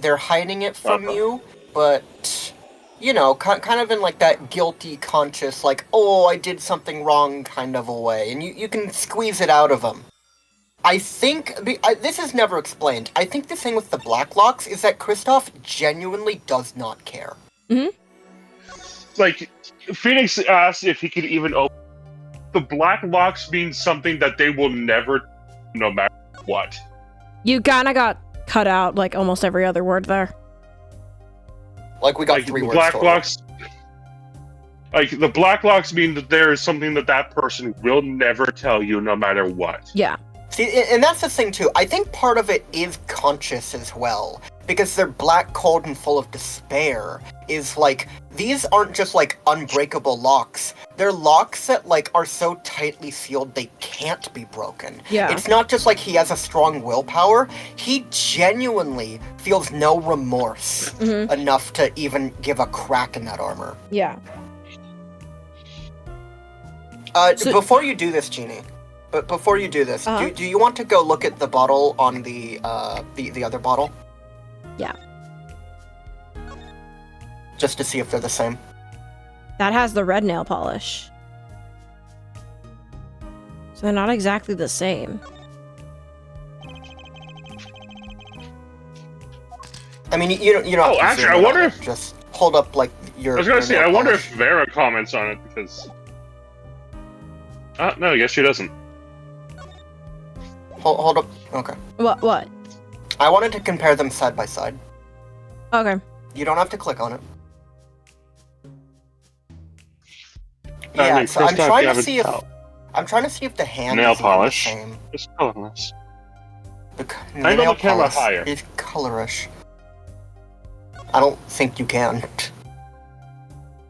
they're hiding it from you, but, you know, kind of in like that guilty, conscious, like, oh, I did something wrong kind of a way, and you can squeeze it out of them. I think, this is never explained, I think the thing with the black locks is that Kristoff genuinely does not care. Like, Phoenix asked if he could even open. The black locks means something that they will never, no matter what. You kinda got cut out like almost every other word there. Like, we got Like, 3 the words black total. locks. Like, the black locks mean that there is something that person will never tell you, no matter what. Yeah. See, and that's the thing too. I think part of it is conscious as well, because they're black, cold, and full of despair. Is like, these aren't just like unbreakable locks. They're locks that like are so tightly sealed they can't be broken. Yeah. It's not just like he has a strong willpower. He genuinely feels no remorse enough to even give a crack in that armor. Yeah. So- Before you do this, Genie. But before you do this, Uh-huh. do you want to go look at the bottle on the other bottle? Yeah. Just to see if they're the same. That has the red nail polish. So they're not exactly the same. I mean, you don't Oh, have to actually, zoom I in wonder on it. if- Just hold up like your. I was gonna your say, nail I wonder polish. if Vera comments on it because. No, I guess she doesn't. Hold up. Okay. What? I wanted to compare them side by side. Okay. You don't have to click on it. I Yeah, mean, so I'm Kristoff, trying you to haven't see if tell. the hand Nail is even polish. the same. It's colorless. The Angle nail the camera polish higher. is colorish. I don't think you can.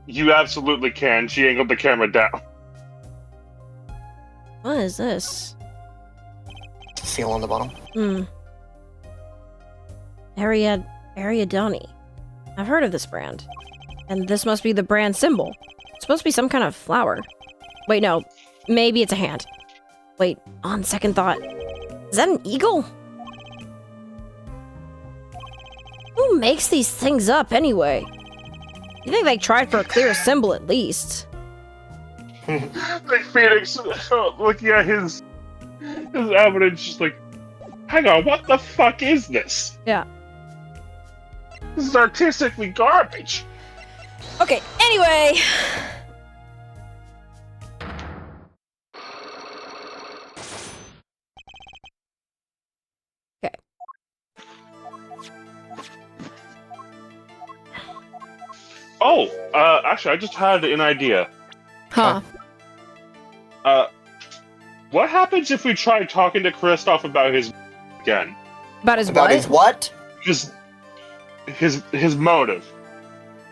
You absolutely can. She angled the camera down. What is this? Seal on the bottom. Ariadne. I've heard of this brand. And this must be the brand symbol. It's supposed to be some kind of flower. Wait, no. Maybe it's a hand. Wait, on second thought. Is that an eagle? Who makes these things up anyway? You think they tried for a clear symbol at least? Like Phoenix looking at his evidence, just like, hang on, what the fuck is this? Yeah. This is artistically garbage. Okay, anyway. Okay. Oh, actually, I just had an idea. Huh. What happens if we try talking to Kristoff about his again? About his About what? his what? Just his motive,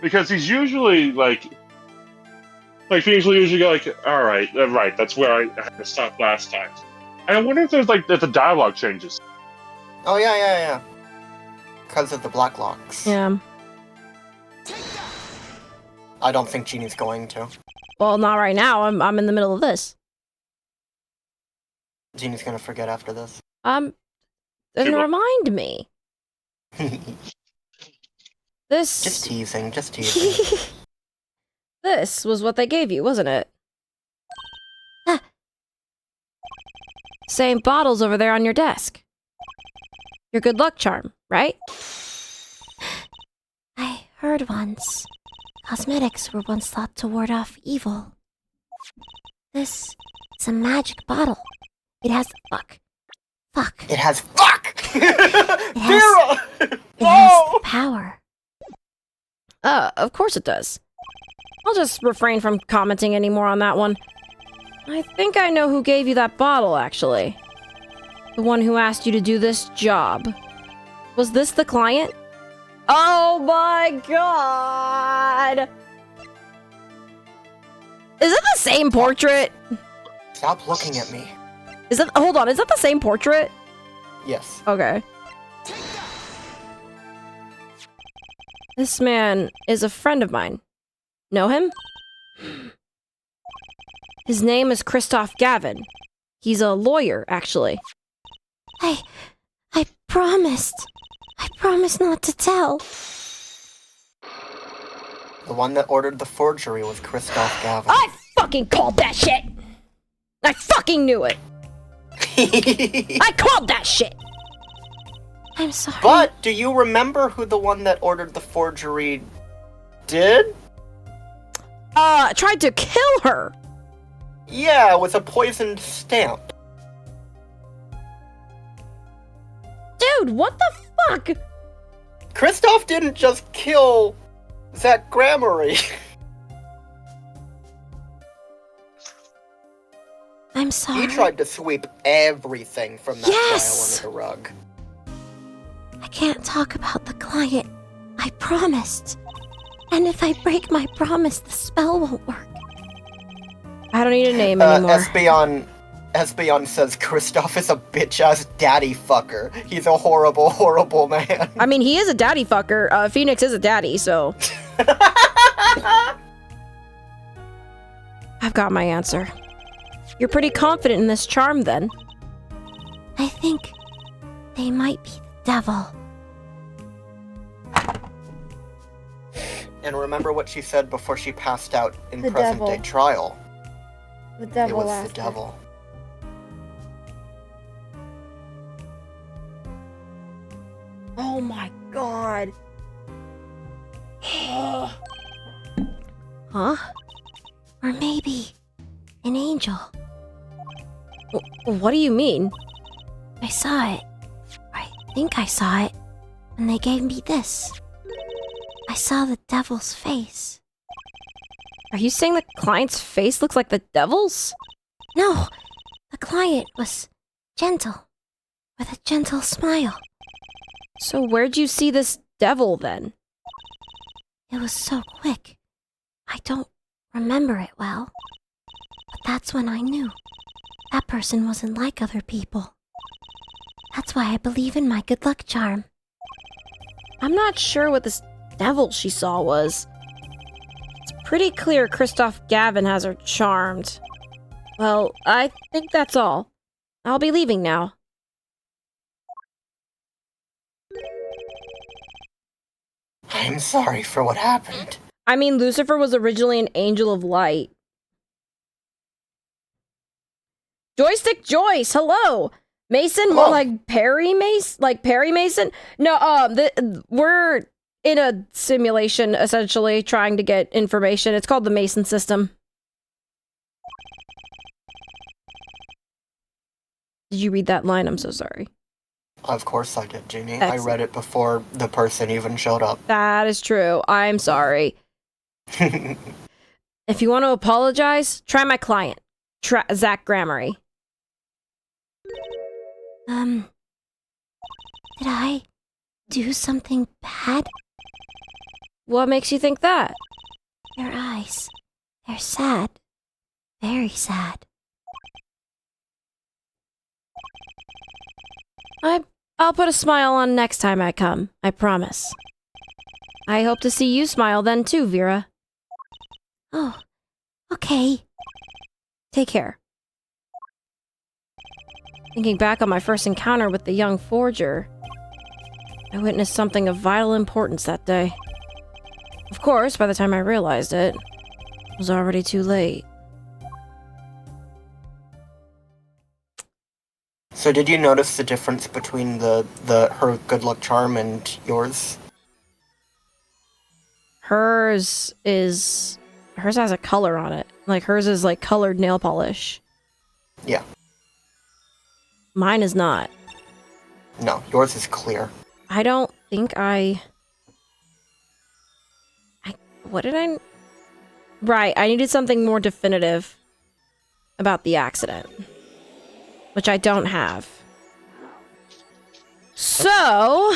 because he's usually like Phoenix will usually go like, all right, right, that's where I had to stop last time. And I wonder if there's if the dialogue changes. Oh yeah. Because of the black locks. Yeah. I don't think Genie's going to. Well, not right now. I'm in the middle of this. Genie's gonna forget after this. Then She will. remind me. This. Just teasing. This was what they gave you, wasn't it? Same bottles over there on your desk. Your good luck charm, right? I heard once. Cosmetics were once thought to ward off evil. This is a magic bottle. It has fuck. It has fuck! has- Vera! It has power. Of course it does. I'll just refrain from commenting anymore on that one. I think I know who gave you that bottle, actually. The one who asked you to do this job. Was this the client? Oh my god! Is it the same portrait? Stop looking at me. Hold on, is that the same portrait? Yes. Okay. This man is a friend of mine. Know him? His name is Kristoff Gavin. He's a lawyer, actually. I promised. I promised not to tell. The one that ordered the forgery was Kristoff Gavin. I fucking called that shit! I fucking knew it! I called that shit! I'm sorry. But, do you remember who the one that ordered the forgery did? Tried to kill her! Yeah, with a poisoned stamp. Dude, what the fuck? Kristoff didn't just kill Zach Gramarye. I'm sorry. He tried to sweep everything from that Yes! trial under the rug. I can't talk about the client. I promised. And if I break my promise, the spell won't work. I don't need a name anymore. Espeon says Kristoff is a bitch-ass daddy fucker. He's a horrible, horrible man. I mean, he is a daddy fucker. Phoenix is a daddy, so... I've got my answer. You're pretty confident in this charm, then. I think they might be the devil. And remember what she said before she passed out in The present-day devil. trial. The It devil was the asked her. devil. Oh my god. Huh? Or maybe an angel. What do you mean? I saw it. I think I saw it. And they gave me this. I saw the devil's face. Are you saying the client's face looks like the devil's? No, the client was gentle. With a gentle smile. So where'd you see this devil, then? It was so quick. I don't remember it well. But that's when I knew. That person wasn't like other people. That's why I believe in my good luck charm. I'm not sure what this devil she saw was. It's pretty clear Kristoff Gavin has her charmed. Well, I think that's all. I'll be leaving now. I'm sorry for what happened. I mean, Lucifer was originally an angel of light. Joystick Joyce, hello! Mason, more Hello. like Perry Mason? Like Perry Mason? No, we're in a simulation, essentially, trying to get information. It's called the Mason system. Did you read that line? I'm so sorry. Of course I did, Jeannie. Excellent. I read it before the person even showed up. That is true. I'm sorry. If you want to apologize, try my client, Zach Grammary. Did I do something bad? What makes you think that? Your eyes. They're sad. Very sad. I'll put a smile on next time I come. I promise. I hope to see you smile then too, Vera. Oh, okay. Take care. Thinking back on my first encounter with the young forger, I witnessed something of vital importance that day. Of course, by the time I realized it was already too late. So did you notice the difference between her good luck charm and yours? Hers has a color on it. Like hers is like colored nail polish. Yeah. Mine is not. No, yours is clear. I don't think what did I... Right, I needed something more definitive about the accident. Which I don't have. So...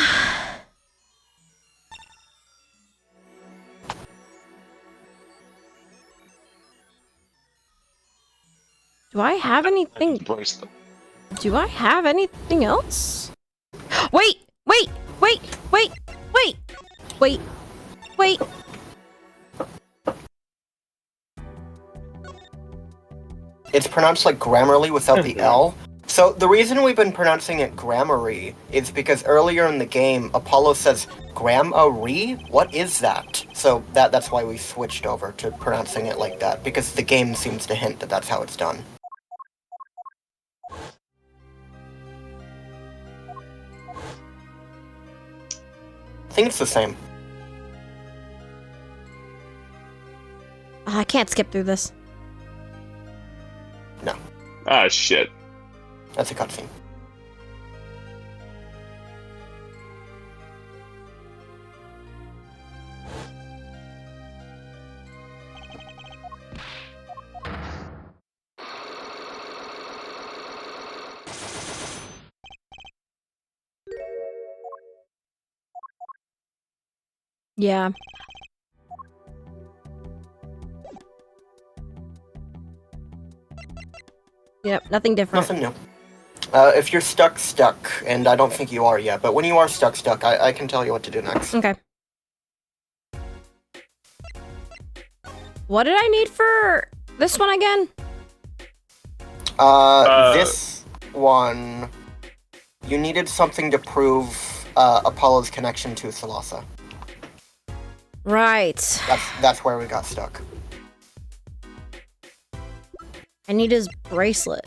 Do I have anything... Do I have anything else? Wait! Wait! Wait! Wait! Wait! Wait! Wait! It's pronounced like Grammarly without the L. So the reason we've been pronouncing it Grammary is because earlier in the game, Apollo says Grammary? What is that? So that's why we switched over to pronouncing it like that, because the game seems to hint that that's how it's done. I think it's the same. I can't skip through this. No, Ah, shit. that's a cutscene. Yeah. Yep, nothing different. Nothing new. If you're stuck, and I don't think you are yet, but when you are stuck, I can tell you what to do next. Okay. What did I need for this one again? This one, you needed something to prove Apollo's connection to Thalassa. Right. That's where we got stuck. I need his bracelet.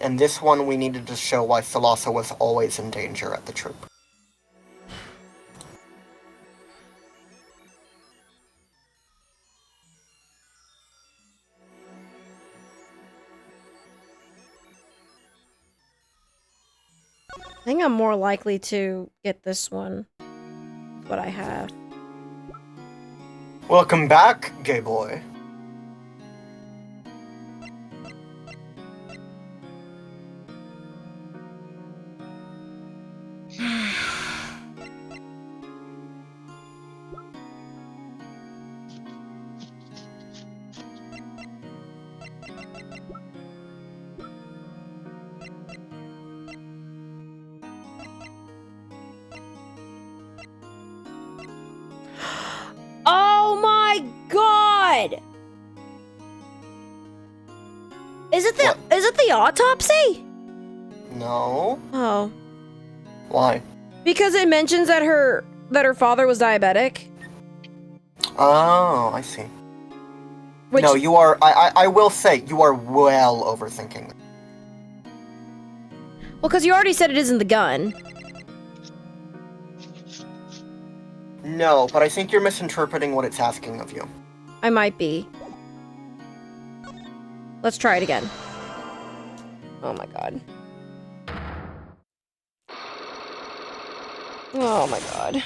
And this one, we needed to show why Thalassa was always in danger at the troop. I think I'm more likely to get this one. What I have. Welcome back, gay boy. my god! Is it the autopsy? No. Oh. Why? Because it mentions that her father was diabetic. Oh, I see. Which, No, you are. I will say you are well overthinking. well, because you already said it isn't the gun. No, but I think you're misinterpreting what it's asking of you. I might be. Let's try it again. Oh my god. Oh my god.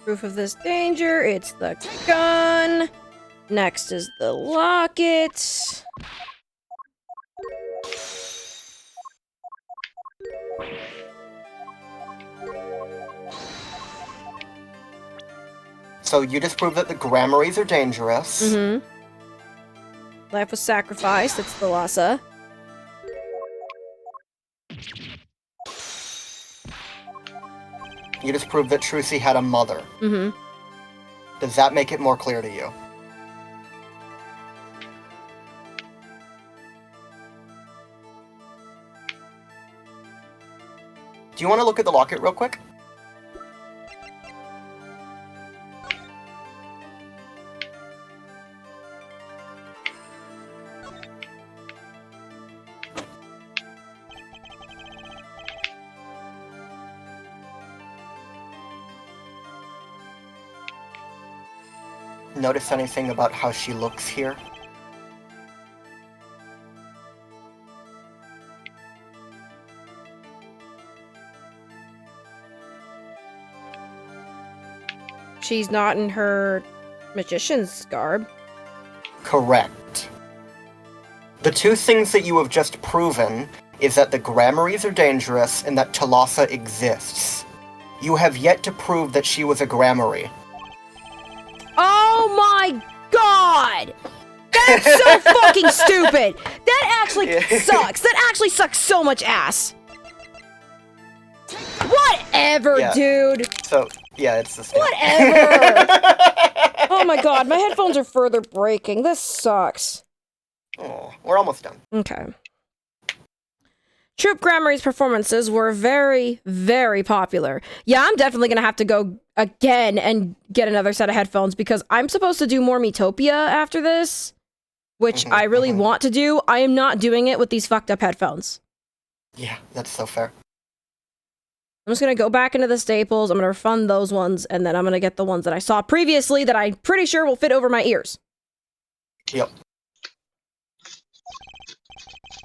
Proof of this danger, it's the gun. Next is the locket. So you disprove that the Grammarys are dangerous. Mm-hmm. Life was sacrificed, it's the Lhasa. You disprove that Trucy had a mother. Mm-hmm. Does that make it more clear to you? Do you want to look at the locket real quick? Notice anything about how she looks here? She's not in her magician's garb. Correct. The two things that you have just proven is that the Grammarys are dangerous and that Thalassa exists. You have yet to prove that she was a Grammary. Oh my god! That's so fucking stupid! That actually sucks! That actually sucks so much ass! Whatever, Yeah. dude! So, yeah, it's the same. Whatever! Oh my god, my headphones are further breaking. This sucks. Oh, we're almost done. Okay. Troop Grammary's performances were very, very popular. Yeah, I'm definitely gonna have to go again and get another set of headphones because I'm supposed to do more Metopia after this, which I really want to do. I am not doing it with these fucked up headphones. Yeah, that's so fair. I'm just gonna go back into the staples, I'm gonna refund those ones, and then I'm gonna get the ones that I saw previously that I'm pretty sure will fit over my ears. Yep.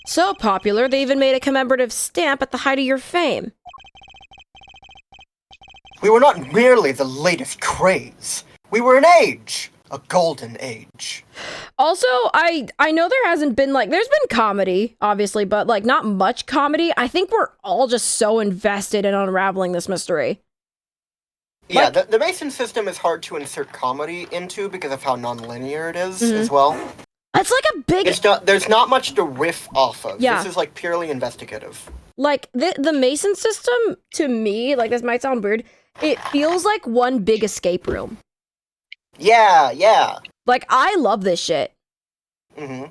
So popular, they even made a commemorative stamp at the height of your fame. We were not merely the latest craze. We were an age. A golden age. Also, I know there hasn't been, like, there's been comedy, obviously, but, like, not much comedy. I think we're all just so invested in unraveling this mystery. Yeah, Like- the Mason system is hard to insert comedy into because of how non-linear it is as well. It's like a big, There's not much to riff off of. Yeah. This is like purely investigative. like, the Mason system, to me, like, this might sound weird, it feels like one big escape room. Yeah, yeah. Like, I love this shit. hmm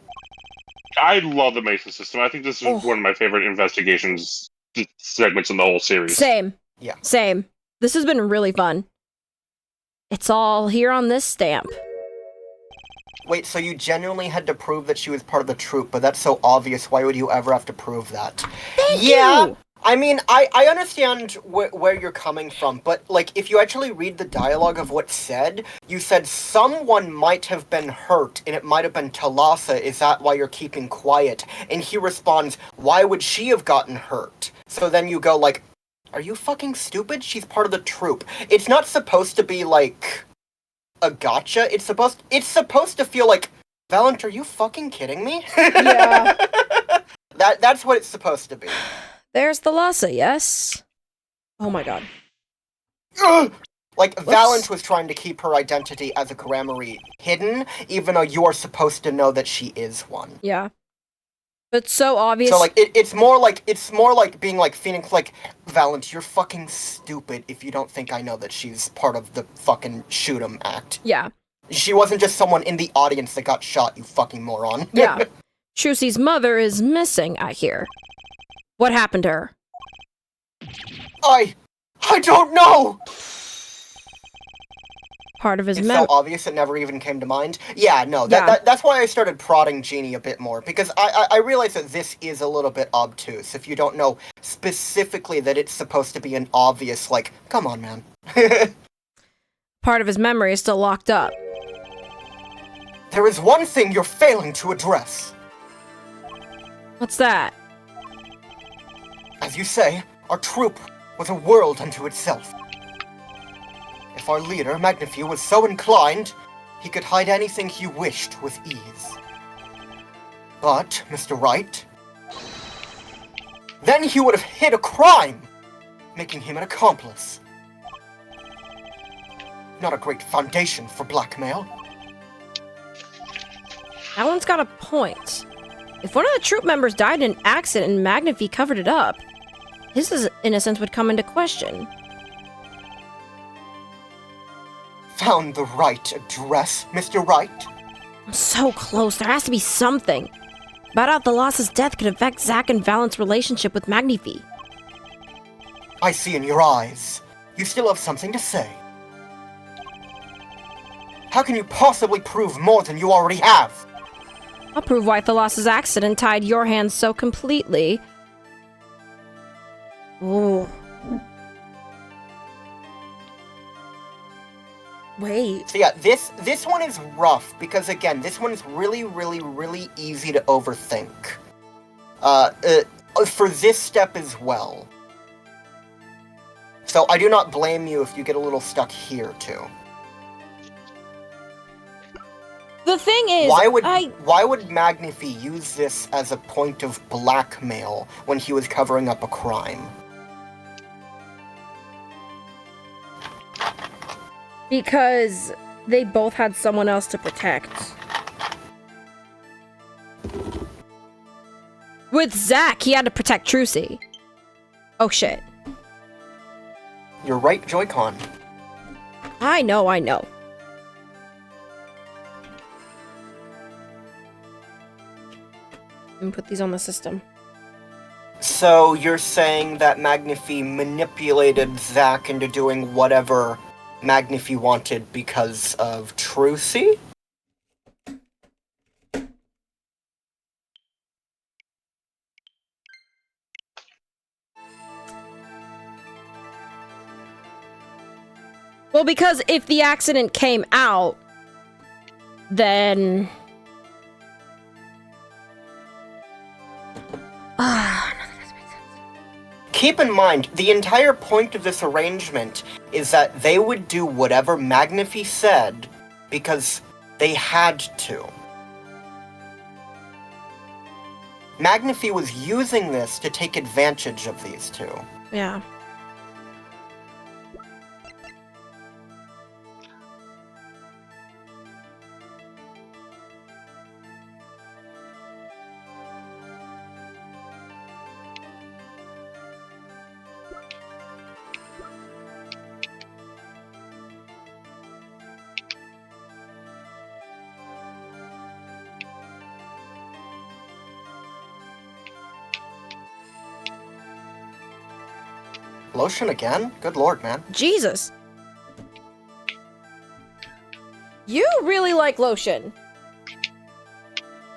I love the Mason system. I think this is one of my favorite investigations segments in the whole series. Same. Yeah. Same. This has been really fun. It's all here on this stamp. Wait, so you genuinely had to prove that she was part of the troupe, but that's so obvious, why would you ever have to prove that? Thank Yeah, you! I mean, I understand where you're coming from, but, like, if you actually read the dialogue of what's said, you said someone might have been hurt, and it might have been Thalassa, is that why you're keeping quiet? And he responds, why would she have gotten hurt? So then you go, like, are you fucking stupid? She's part of the troupe. It's not supposed to be, like, a gotcha. It's supposed to feel like, Valent, are you fucking kidding me? Yeah. That's what it's supposed to be. There's the Lhasa, yes? Oh my god. Ugh! Like, Whoops. Valent was trying to keep her identity as a Grammary hidden, even though you are supposed to know that she is one. Yeah. But so obvious. So like it's more like being like Phoenix, like, Valent, you're fucking stupid if you don't think I know that she's part of the fucking shoot 'em act. Yeah. She wasn't just someone in the audience that got shot, you fucking moron. Yeah. Trucy's mother is missing, I hear. What happened to her? I don't know! Part of his It's mem- so obvious it never even came to mind. Yeah, no, Yeah. that's why I started prodding Jeannie a bit more, because I realize that this is a little bit obtuse if you don't know specifically that it's supposed to be an obvious, like, come on, man. Part of his memory is still locked up. There is one thing you're failing to address. What's that? As you say, our troop was a world unto itself. If our leader, Magnifew, was so inclined, he could hide anything he wished with ease. But, Mr. Wright, then he would have hid a crime, making him an accomplice. Not a great foundation for blackmail. That one's got a point. If one of the troop members died in an accident and Magnifew covered it up, his innocence would come into question. Found the right address, Mr. Wright? I'm so close. There has to be something. About how the loss's death could affect Zack and Valent's relationship with Magnifew. I see in your eyes. You still have something to say. How can you possibly prove more than you already have? I'll prove why Thalas's accident tied your hands so completely. Ooh. Wait. So yeah, this one is rough, because again, this one is really, really, really easy to overthink. For this step as well. So I do not blame you if you get a little stuck here, too. The thing is, Why would Magnifew use this as a point of blackmail when he was covering up a crime? Because they both had someone else to protect. With Zack, he had to protect Trucy. Oh shit. You're right, Joy-Con. I know. And put these on the system. So you're saying that Magnifew manipulated Zack into doing whatever Magnifew wanted because of Trucy? Well, because if the accident came out, then... Keep in mind, the entire point of this arrangement is that they would do whatever Magnifew said because they had to. Magnifew was using this to take advantage of these two. Yeah. Lotion again? Good lord, man. Jesus. You really like lotion.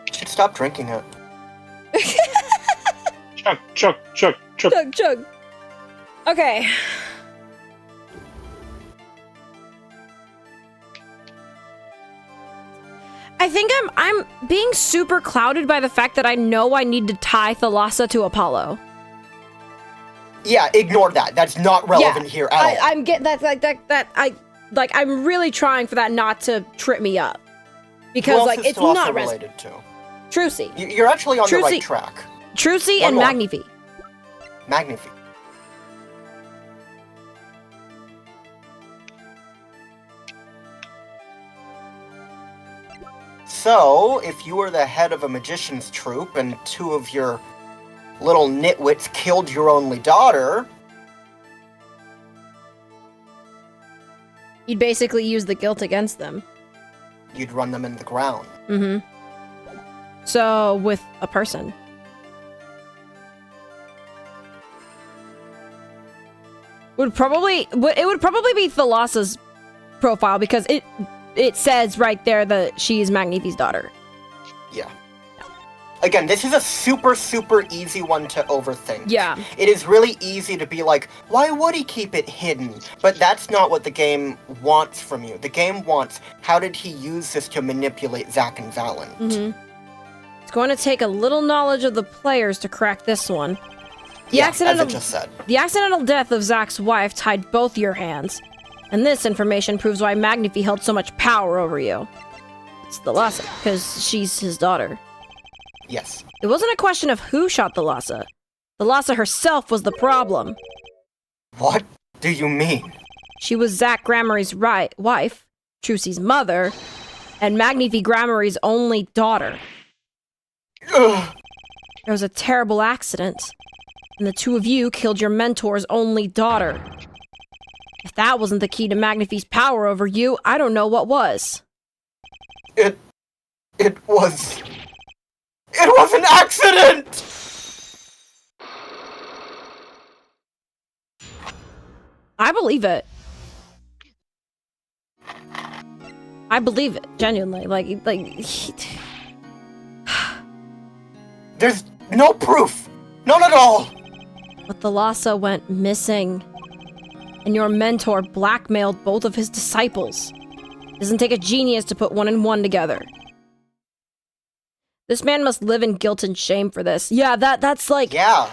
You should stop drinking it. Chug. Chug. Okay. I think I'm being super clouded by the fact that I know I need to tie Thalassa to Apollo. Yeah, ignore that. That's not relevant here at all. I'm getting I'm really trying for that not to trip me up. Because Who else like is it's Thalassa not related to? Trucy. You're actually on the right Trucy. track. Trucy One and more. Magnifew. Magnifew. So, if you were the head of a magician's troupe and two of your little nitwits killed your only daughter... You'd basically use the guilt against them. You'd run them in the ground. Mm-hmm. So, with a person. It would probably be Thalassa's profile because it says right there that she is Magnifi's daughter. Yeah. Again, this is a super, super easy one to overthink. Yeah. It is really easy to be like, why would he keep it hidden? But that's not what the game wants from you. The game wants, how did he use this to manipulate Zack and Valent? Mm-hmm. It's going to take a little knowledge of the players to crack this one. As I just said. The accidental death of Zack's wife tied both your hands. And this information proves why Magnifi held so much power over you. It's Thalassa, because she's his daughter. Yes. It wasn't a question of who shot Thalassa. Thalassa herself was the problem. What do you mean? She was Zack Gramarye's wife, Trucy's mother, and Magnifi Gramarye's only daughter. Ugh. There was a terrible accident, and the two of you killed your mentor's only daughter. If that wasn't the key to Magnifi's power over you, I don't know what was. It was an accident! I believe it. I believe it, genuinely. There's no proof! None at all! But Thalassa went missing, and your mentor blackmailed both of his disciples. Doesn't take a genius to put one and one together. This man must live in guilt and shame for this. Yeah, that's like... Yeah.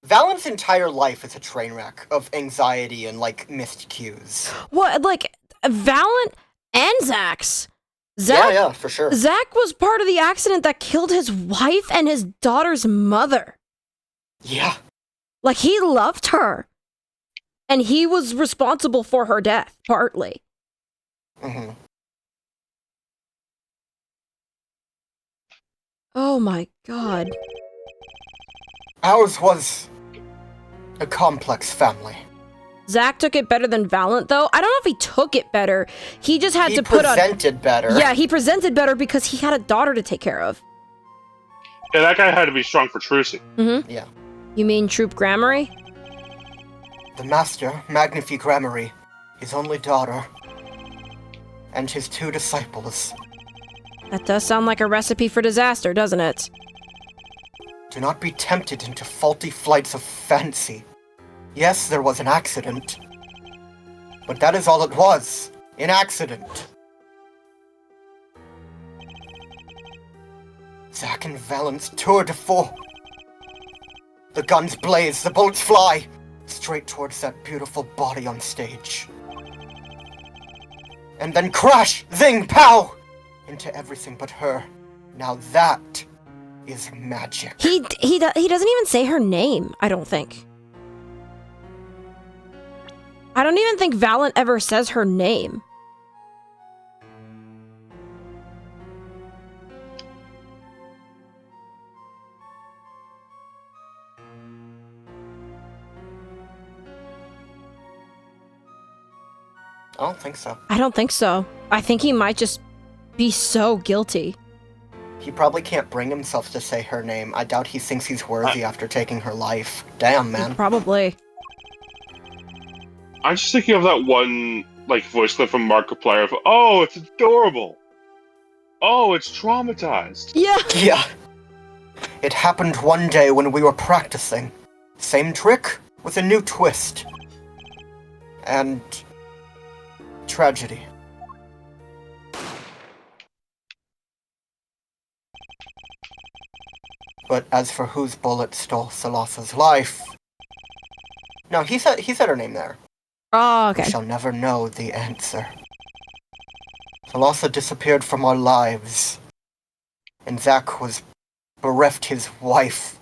Valent's entire life is a train wreck of anxiety and, missed cues. What, Valent and Zack's? Zack, Yeah, for sure. Zack was part of the accident that killed his wife and his daughter's mother. Yeah. He loved her. And he was responsible for her death, partly. Mm-hmm. Oh my god. Ours was a complex family. Zack took it better than Valent, though. I don't know if he took it better. He just had to put on... He presented better. Yeah, he presented better because he had a daughter to take care of. Yeah, that guy had to be strong for Trucy. Mm-hmm. Yeah. You mean Troop Gramarye? The master, Magnifi Gramarye, his only daughter, and his two disciples. That does sound like a recipe for disaster, doesn't it? Do not be tempted into faulty flights of fancy. Yes, there was an accident. But that is all it was. An accident. Zack and Valent's tour de force. The guns blaze, the bullets fly, straight towards that beautiful body on stage. And then crash, zing, pow! Into everything but her. Now that is magic. He doesn't even say her name, I don't think. I don't even think Valent ever says her name. I don't think so. I don't think so. I think he might just be so guilty. He probably can't bring himself to say her name. I doubt he thinks he's worthy after taking her life. Damn, man. Probably. I'm just thinking of that one, voice clip from Markiplier of, oh, it's adorable. Oh, it's traumatized. Yeah. Yeah. It happened one day when we were practicing. Same trick, with a new twist. And... tragedy. But as for whose bullet stole Thalassa's life... No, he said her name there. Oh, okay. We shall never know the answer. Thalassa disappeared from our lives. And Zack was bereft his wife.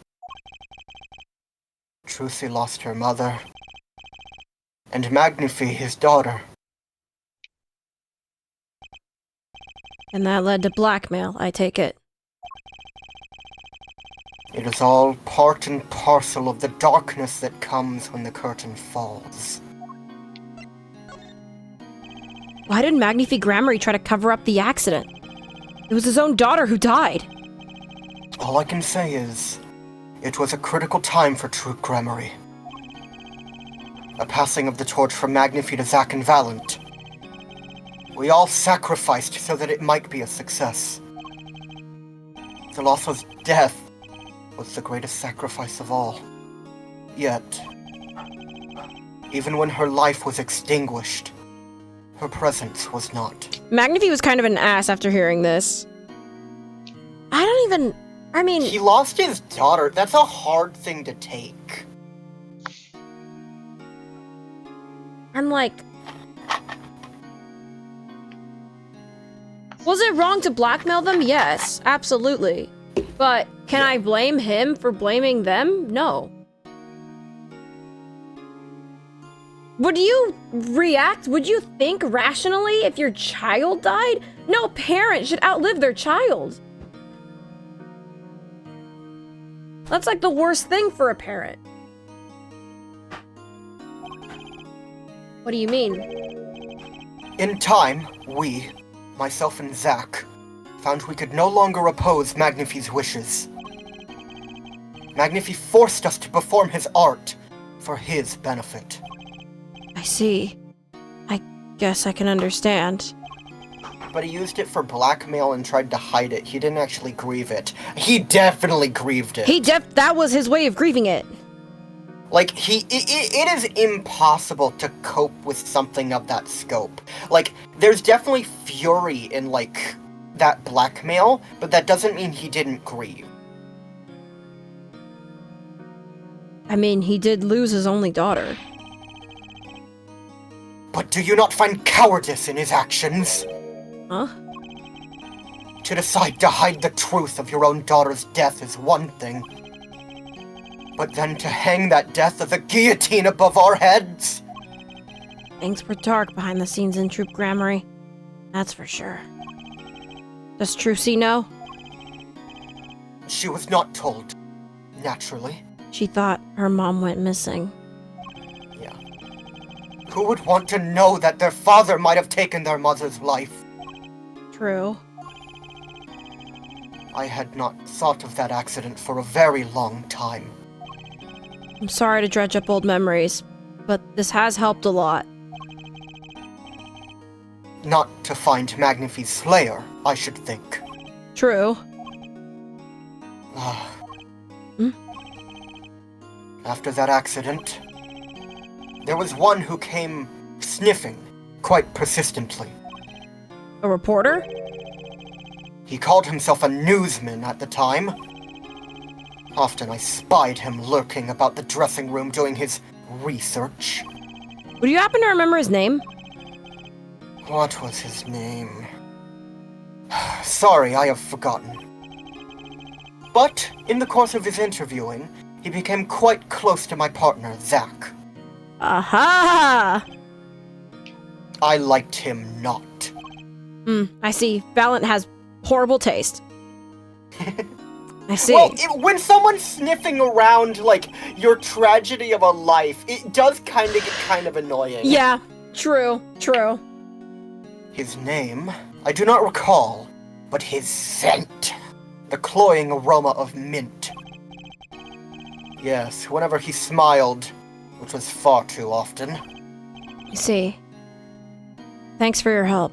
Trucy lost her mother. And Magnifi his daughter. And that led to blackmail, I take it. It is all part and parcel of the darkness that comes when the curtain falls. Why did Magnifi Grammary try to cover up the accident? It was his own daughter who died. All I can say is, it was a critical time for True Grammary. A passing of the torch from Magnifi to Zack and Valent. We all sacrificed so that it might be a success. Thalassa's death was the greatest sacrifice of all. Yet, even when her life was extinguished, her presence was not. Magnifi was kind of an ass after hearing this. He lost his daughter. That's a hard thing to take. I'm like... Was it wrong to blackmail them? Yes, absolutely. But can I blame him for blaming them? No. Would you react? Would you think rationally if your child died? No parent should outlive their child. That's like the worst thing for a parent. What do you mean? In time, we, myself and Zack, found we could no longer oppose Magnifi's wishes. Magnifi forced us to perform his art for his benefit. I see. I guess I can understand. But he used it for blackmail and tried to hide it. He didn't actually grieve it. He definitely grieved it. That was his way of grieving it. Like, it is impossible to cope with something of that scope. Like, there's definitely fury in, like, that blackmail, but that doesn't mean he didn't grieve. I mean, he did lose his only daughter. But do you not find cowardice in his actions? Huh? To decide to hide the truth of your own daughter's death is one thing. But then to hang that death as a guillotine above our heads? Things were dark behind the scenes in Troop Grammary. That's for sure. Does Trucy know? She was not told. Naturally. She thought her mom went missing. Yeah. Who would want to know that their father might have taken their mother's life? True. I had not thought of that accident for a very long time. I'm sorry to dredge up old memories, but this has helped a lot. Not to find Magnifi's slayer, I should think. True. After that accident, there was one who came sniffing quite persistently. A reporter? He called himself a newsman at the time. Often I spied him lurking about the dressing room doing his research. Would you happen to remember his name? What was his name? Sorry, I have forgotten. But, in the course of his interviewing, he became quite close to my partner, Zack. Aha! I liked him not. I see. Valent has horrible taste. I see. Well, when someone's sniffing around, like, your tragedy of a life, it does kind of get kind of annoying. Yeah, true. His name, I do not recall, but his scent. The cloying aroma of mint. Yes, whenever he smiled, which was far too often. I see. Thanks for your help.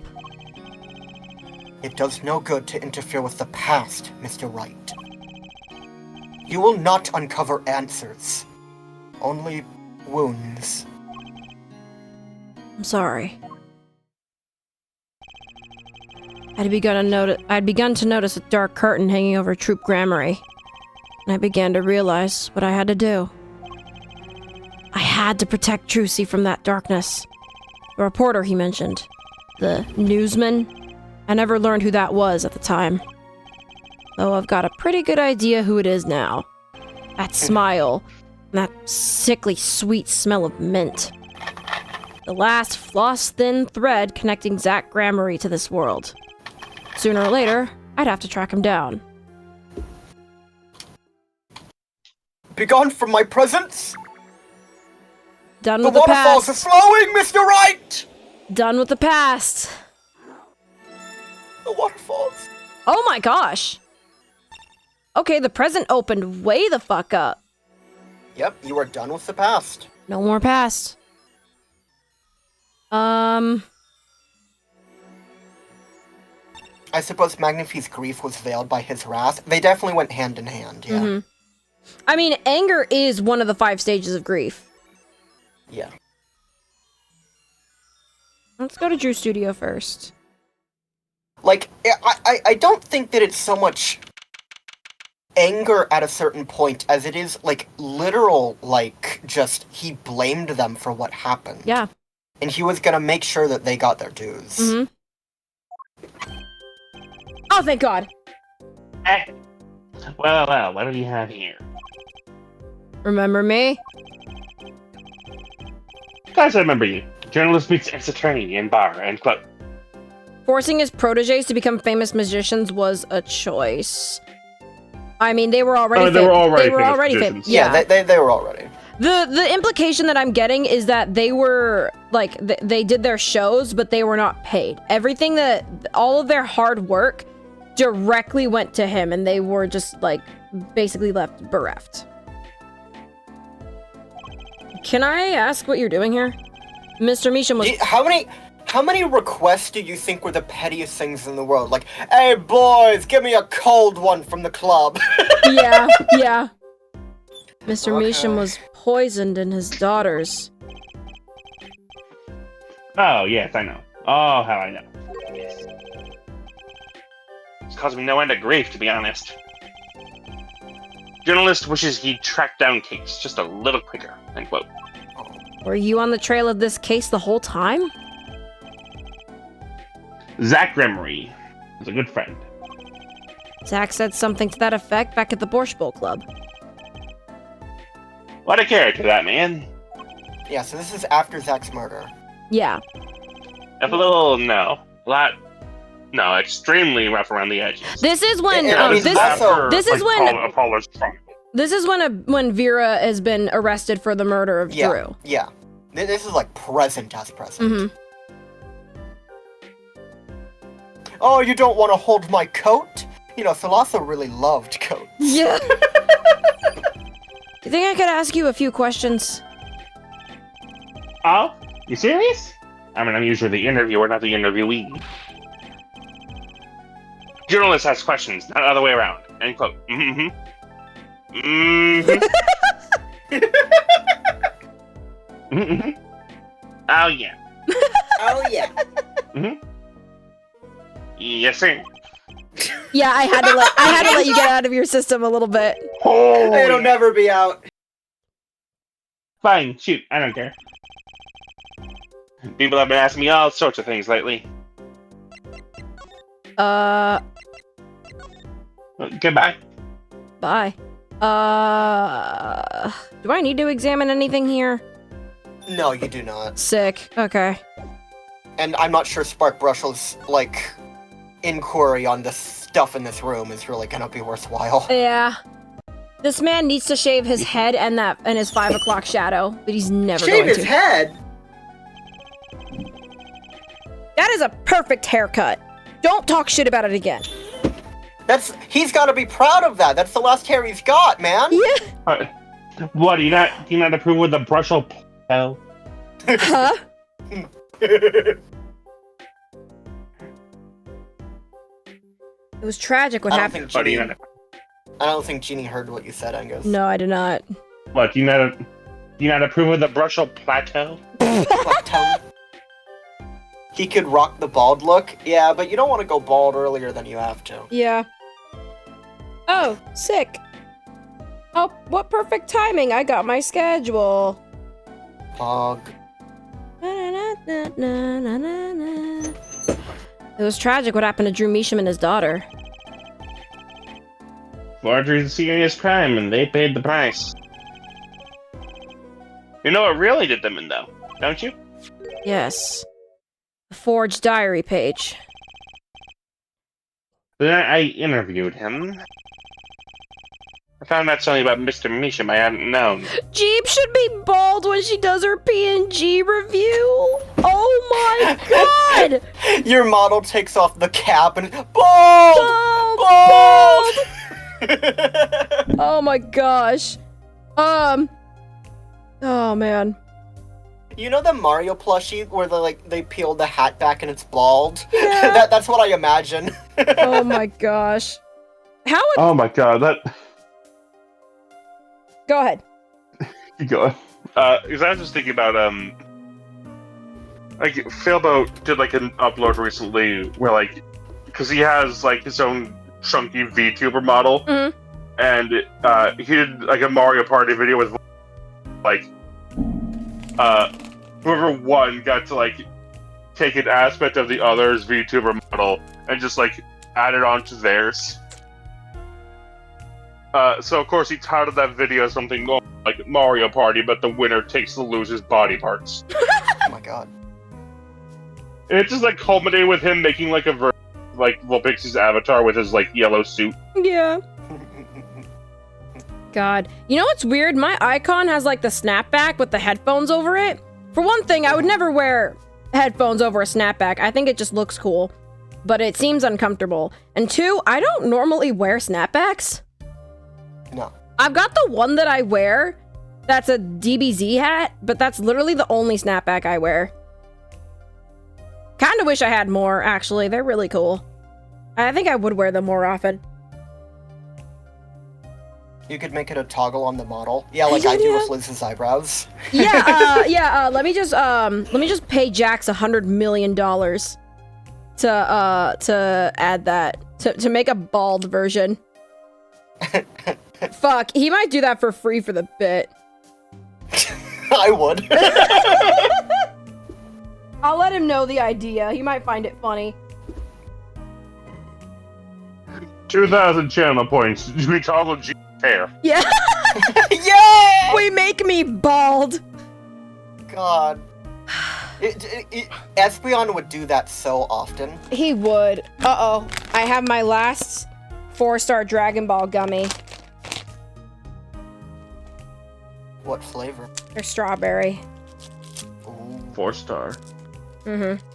It does no good to interfere with the past, Mr. Wright. You will not uncover answers. Only wounds. I'm sorry. I'd begun to notice a dark curtain hanging over Troop Grammary, and I began to realize what I had to do. I had to protect Trucy from that darkness. The reporter he mentioned. The newsman. I never learned who that was at the time. Though I've got a pretty good idea who it is now. That smile, and that sickly sweet smell of mint. The last floss-thin thread connecting Zack Grammary to this world. sooner or later, I'd have to track him down. Begone from my presence! Done The with the waterfalls are past. flowing, Mr. Wright! Done with the past. The waterfalls. Oh my gosh. Okay, the present opened way the fuck up. Yep, you are done with the past. No more past. I suppose Magnifie's grief was veiled by his wrath. They definitely went hand in hand, yeah. Mhm. I mean, anger is one of the 5 stages of grief. Yeah. Let's go to Drew Studio first. Like, I don't think that it's so much anger at a certain point as it is, like, literal, like, just he blamed them for what happened. Yeah. And he was gonna make sure that they got their dues. Mm-hmm. Oh, thank God. Well, what do we have here? Remember me? Guys, I remember you. Journalist meets ex-attorney in bar, end quote. Forcing his proteges to become famous magicians was a choice. I mean, they were already They were already famous famous. magicians. Yeah. They were already. The implication that I'm getting is that they were, like, they did their shows, but they were not paid. Everything that, all of their hard work directly went to him, and they were just, like, basically left bereft. Can I ask what you're doing here? Mr. Measham was... How many requests do you think were the pettiest things in the world? Like, hey boys, give me a cold one from the club. Yeah. Mr. Okay. Measham was poisoned in his daughters. Oh, yes, I know. Oh, how I know. Yes. It's causing me no end of grief, to be honest. Journalist wishes he'd tracked down Case just a little quicker, end quote. Were you on the trail of this case the whole time? Zach Gremory is a good friend. Zach said something to that effect back at the Borscht Bowl Club. What a character, that man. Yeah, so this is after Zach's murder. Yeah. Extremely rough around the edges. This is when And I mean, this also- this is when Apollo's trial. this is when Vera has been arrested for the murder of Yeah, Drew. yeah. This is like present as present. Mm-hmm. Oh, you don't want to hold my coat? You know, Thalassa really loved coats. Yeah. You think I could ask you a few questions? Oh? You serious? I mean, I'm usually the interviewer, not the interviewee. Journalists ask questions, not the other way around. End quote. Mm-hmm. Mm-hmm. Mm-hmm. Oh, yeah. Oh, yeah. Mm-hmm. Yes, sir. Yeah, I had to let you get out of your system a little bit. Oh, It'll yeah. never be out. Fine, shoot, I don't care. People have been asking me all sorts of things lately. Goodbye. Bye. Do I need to examine anything here? No, you do not. Sick. Okay. And I'm not sure Spark Brushell's, like, inquiry on the stuff in this room is really gonna be worthwhile. Yeah. This man needs to shave his head and his 5 o'clock shadow, but he's never Shave going his to. head? That is a perfect haircut. Don't talk shit about it again. He's gotta be proud of that. That's the last hair he's got, man. Yeah. What, do you not approve with the brushel? Hell. Huh? It was tragic what I don't happened. think What, do Jeannie, you I don't think Jeannie heard what you said, Angus. No, I did not. What, do you not approve of the brushel plateau? He could rock the bald look. Yeah, but you don't want to go bald earlier than you have to. Yeah. Oh, sick. Oh, what perfect timing. I got my schedule. Pog. It was tragic what happened to Drew Measham and his daughter. Forgery is a serious crime, and they paid the price. You know what really did them in, though, don't you? Yes. The forged diary page. Then I interviewed him. I found out something about Mr. Misham I hadn't known. Jeep should be bald when she does her PNG review. Oh my god! Your model takes off the cap and bald! Bald! Oh my gosh. Oh man. You know the Mario plushie where they peel the hat back and it's bald? Yeah. That's what I imagine. Oh my gosh. How would... Oh my god, that. Go ahead. You go. Because I was just thinking about, like, Failboat did, like, an upload recently where, like, because he has, like, his own chunky VTuber model, and he did, like, a Mario Party video with, like, whoever won got to, like, take an aspect of the other's VTuber model and just, like, add it onto theirs. So of course he titled that video something like Mario Party, but the winner takes the loser's body parts. Oh my god. And it just like culminated with him making like a version of, like Lil Pixie's avatar with his like yellow suit. Yeah. God. You know what's weird? My icon has like the snapback with the headphones over it. For one thing, I would never wear headphones over a snapback. I think it just looks cool. But it seems uncomfortable. And two, I don't normally wear snapbacks. No. I've got the one that I wear that's a DBZ hat, but that's literally the only snapback I wear. Kinda wish I had more, actually. They're really cool. I think I would wear them more often. You could make it a toggle on the model. Yeah, like I do with Liz's eyebrows. Yeah, let me just pay Jax $100 million to add that. To make a bald version. Fuck, he might do that for free for the bit. I would. I'll let him know the idea. He might find it funny. 2,000 channel points. We toggle G's hair. Yeah. Yeah! We make me bald. God. Espeon would do that so often. He would. Uh-oh. I have my last 4-star Dragon Ball gummy. What flavor? They're strawberry. Ooh. 4-star. Mm-hmm.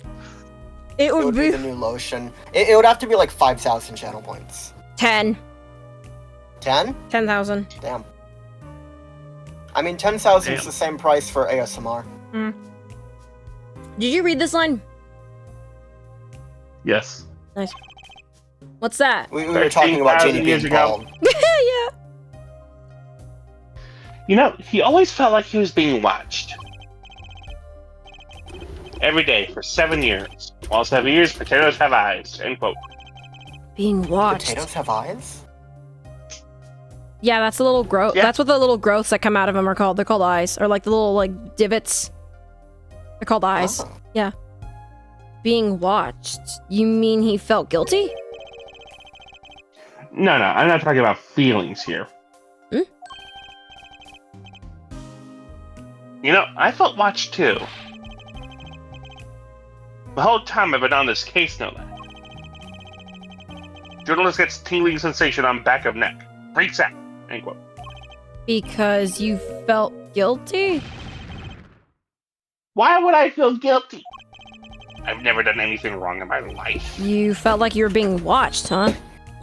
It would be the new lotion. It would have to be like 5,000 channel points. 10. 10? 10,000. Damn. I mean, 10,000 is Damn. the same price for ASMR. Mm. Did you read this line? Yes. Nice. What's that? We were talking about 13,000 Genie years being ago. bald. Yeah. You know, he always felt like he was being watched. Every day for 7 years. Walls have ears, potatoes have eyes. End quote. Being watched. Potatoes have eyes? Yeah, that's the little growth. Yeah. That's what the little growths that come out of them are called. They're called eyes, or like the little like divots. They're called eyes. Oh. Yeah. Being watched. You mean he felt guilty? No, I'm not talking about feelings here. Hmm? You know, I felt watched too. The whole time I've been on this case, no less. Journalist gets tingling sensation on back of neck. Freaks out. End quote. Because you felt guilty? Why would I feel guilty? I've never done anything wrong in my life. You felt like you were being watched, huh?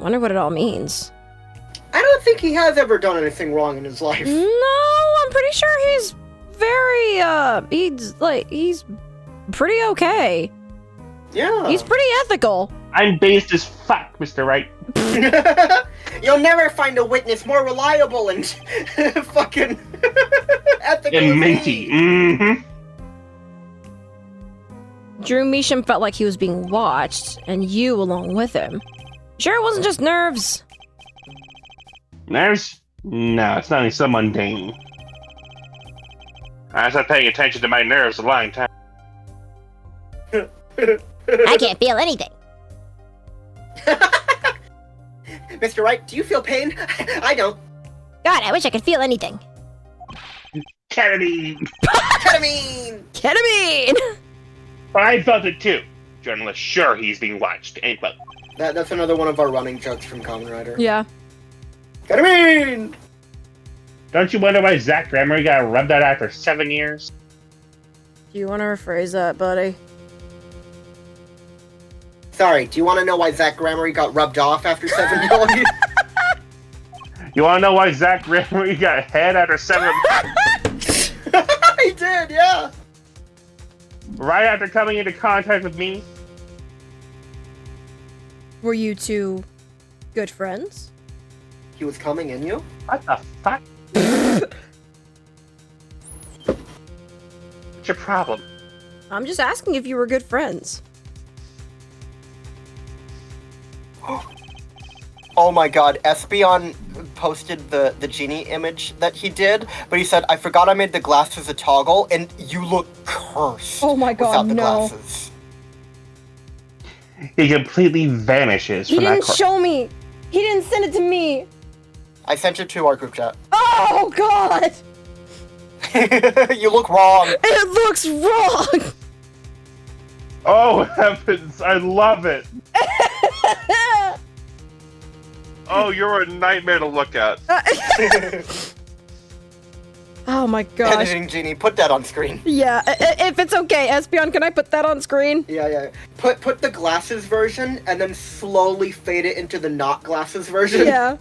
Wonder what it all means. I don't think he has ever done anything wrong in his life. No, I'm pretty sure he's very, he's pretty okay. Yeah. He's pretty ethical. I'm based as fuck, Mr. Wright. You'll never find a witness more reliable and fucking ethical And as minty. me. Mm-hmm. Drew Measham felt like he was being watched, and you along with him. Sure it wasn't just nerves? Nerves? No, it's not only so mundane. I started paying attention to my nerves a long time. I can't feel anything. Mr. Wright, do you feel pain? I don't. God, I wish I could feel anything. Kennedy! Ketamine! Ketamine! I felt it too. Journalist sure he's being watched. End quote. That's another one of our running jokes from Kamen Rider. Yeah. Get him in! Don't you wonder why Zach Grammar got rubbed out after 7 years? Do you want to rephrase that, buddy? Sorry, do you want to know why Zach Grammar got rubbed off after 7 years? You want to know why Zach Grammar got head after 7? He did, yeah. Right after coming into contact with me? Were you two good friends? He was coming in you? What the fuck? What's your problem? I'm just asking if you were good friends. Oh my god, Espeon posted the genie image that he did, but he said, I forgot I made the glasses a toggle, and you look cursed. Oh my god, without the no. glasses. He completely vanishes He from that didn't show me! He didn't send it to me! I sent it to our group chat. Oh god! You look wrong. It looks wrong! Oh heavens, I love it! Oh, you're a nightmare to look at. Oh my gosh. Editing genie, put that on screen. Yeah, if it's okay, Espeon, can I put that on screen? Yeah. Put the glasses version, and then slowly fade it into the not glasses version. Yeah.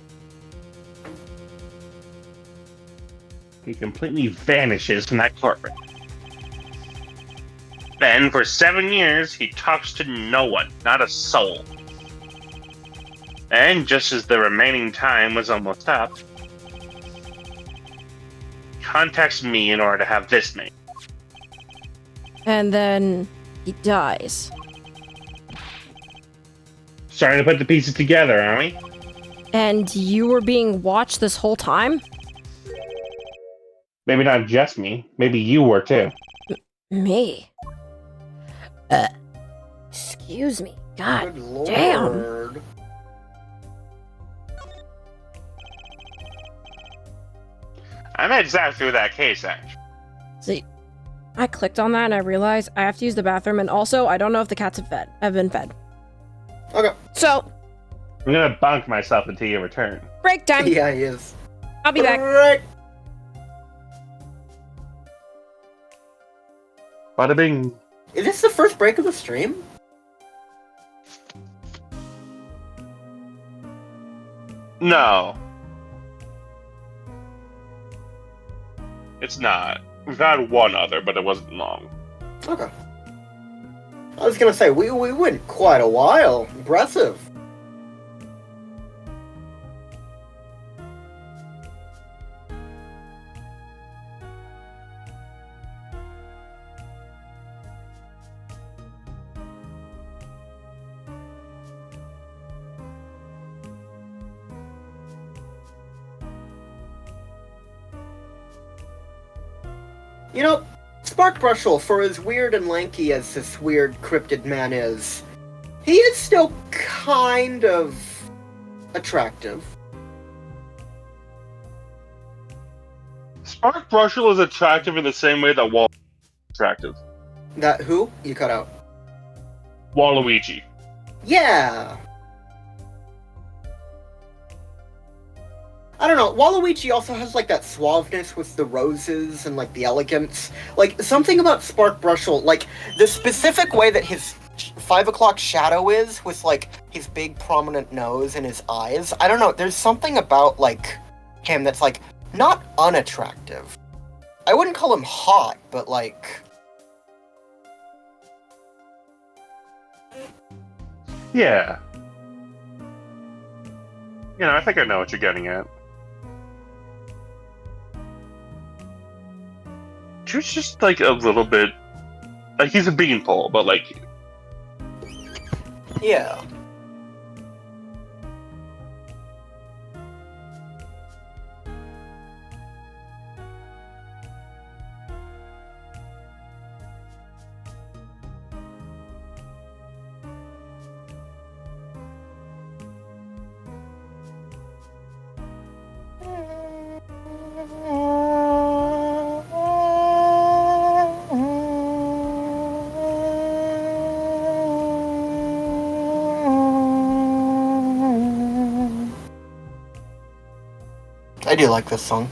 He completely vanishes from that courtroom. Then, for 7 years, he talks to no one, not a soul. And just as the remaining time was almost up, he contacts me in order to have this made. And then he dies. Starting to put the pieces together, aren't we? And you were being watched this whole time? Maybe not just me. Maybe you were too. Me? Excuse me. God Good lord. damn. I met Zach through that case, actually. See, I clicked on that and I realized I have to use the bathroom, and also I don't know if the cats have been fed. Okay. So, I'm gonna bunk myself until you return. break time. Yeah, he is. I'll be back. Right. Bada bing. Is this the first break of the stream? No. It's not. We've had one other, but it wasn't long. Okay. I was gonna say, we went quite a while. Impressive. You know, Spark Brushel, for as weird and lanky as this weird cryptid man is, he is still kind of attractive. Spark Brushel is attractive in the same way that Wall is attractive. That who? You cut out. Waluigi. Yeah. I don't know, Waluigi also has, like, that suaveness with the roses and, like, the elegance. Like, something about Spark Brushel, like, the specific way that his 5 o'clock shadow is, with, like, his big prominent nose and his eyes. I don't know, there's something about, like, him that's, like, not unattractive. I wouldn't call him hot, but, like... Yeah. You know, I think I know what you're getting at. Drew's just, like, a little bit... Like, he's a beanpole, but, like... Yeah. I do like this song.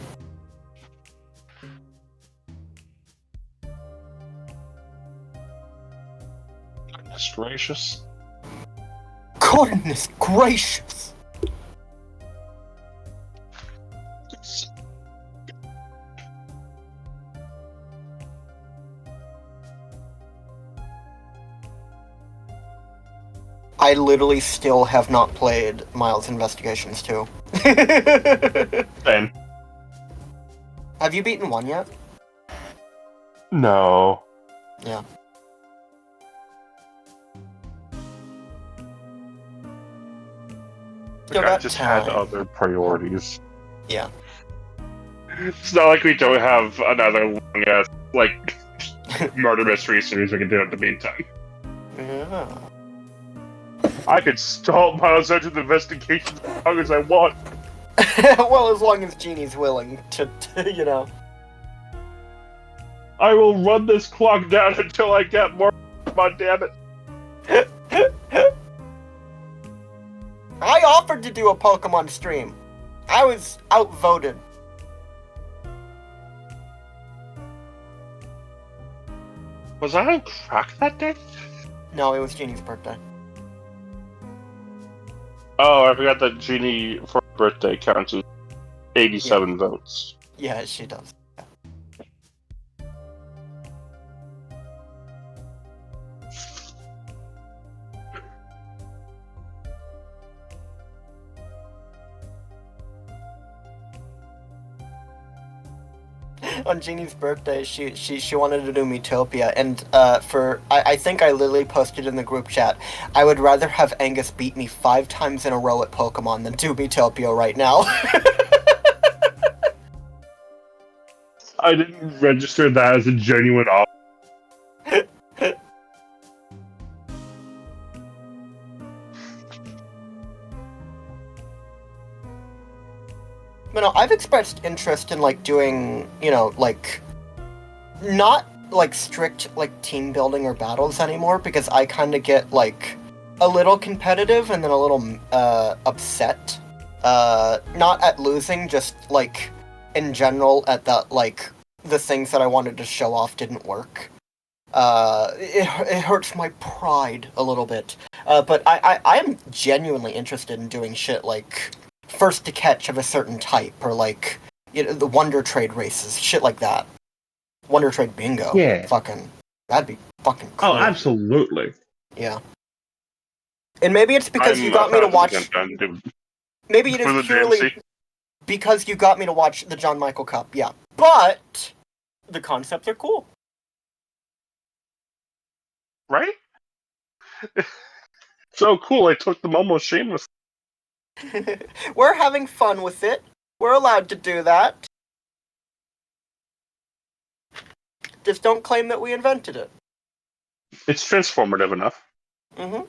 Goodness gracious. Goodness gracious! I literally still have not played Miles Investigations 2. Same. Have you beaten 1 yet? No. Yeah. Still I got just had time. other priorities. Yeah. It's not like we don't have another long ass like murder mystery series we can do in the meantime. Yeah. I could stall Miles Edge's investigation as long as I want. Well, as long as Genie's willing to, you know. I will run this clock down until I get more. God damn it. I offered to do a Pokemon stream. I was outvoted. Was I on crack that day? No, it was Genie's birthday. Oh, I forgot that Genie for her birthday counts as 87 votes. Yeah, she does. On Jeannie's birthday, she wanted to do Metopia, and I think I literally posted in the group chat, I would rather have Angus beat me 5 times in a row at Pokemon than do Metopia right now. I didn't register that as a genuine offer. You know, I've expressed interest in, like, doing, you know, like, not, like, strict, like, team building or battles anymore, because I kind of get, like, a little competitive and then a little, upset. Not at losing, just, like, in general, at the, like, the things that I wanted to show off didn't work. It hurts my pride a little bit. But I am genuinely interested in doing shit like first to catch of a certain type, or like, you know, the Wonder Trade races, shit like that. Wonder Trade bingo. Yeah. That'd be fucking cool. Oh, absolutely. Yeah. And maybe it's because you got me to watch. Maybe it For the is purely DMC. because you got me to watch the John Michael Cup. Yeah, but the concepts are cool. Right? So cool, I took them almost shameless. We're having fun with it. We're allowed to do that. Just don't claim that we invented it. It's transformative enough. Mm-hmm.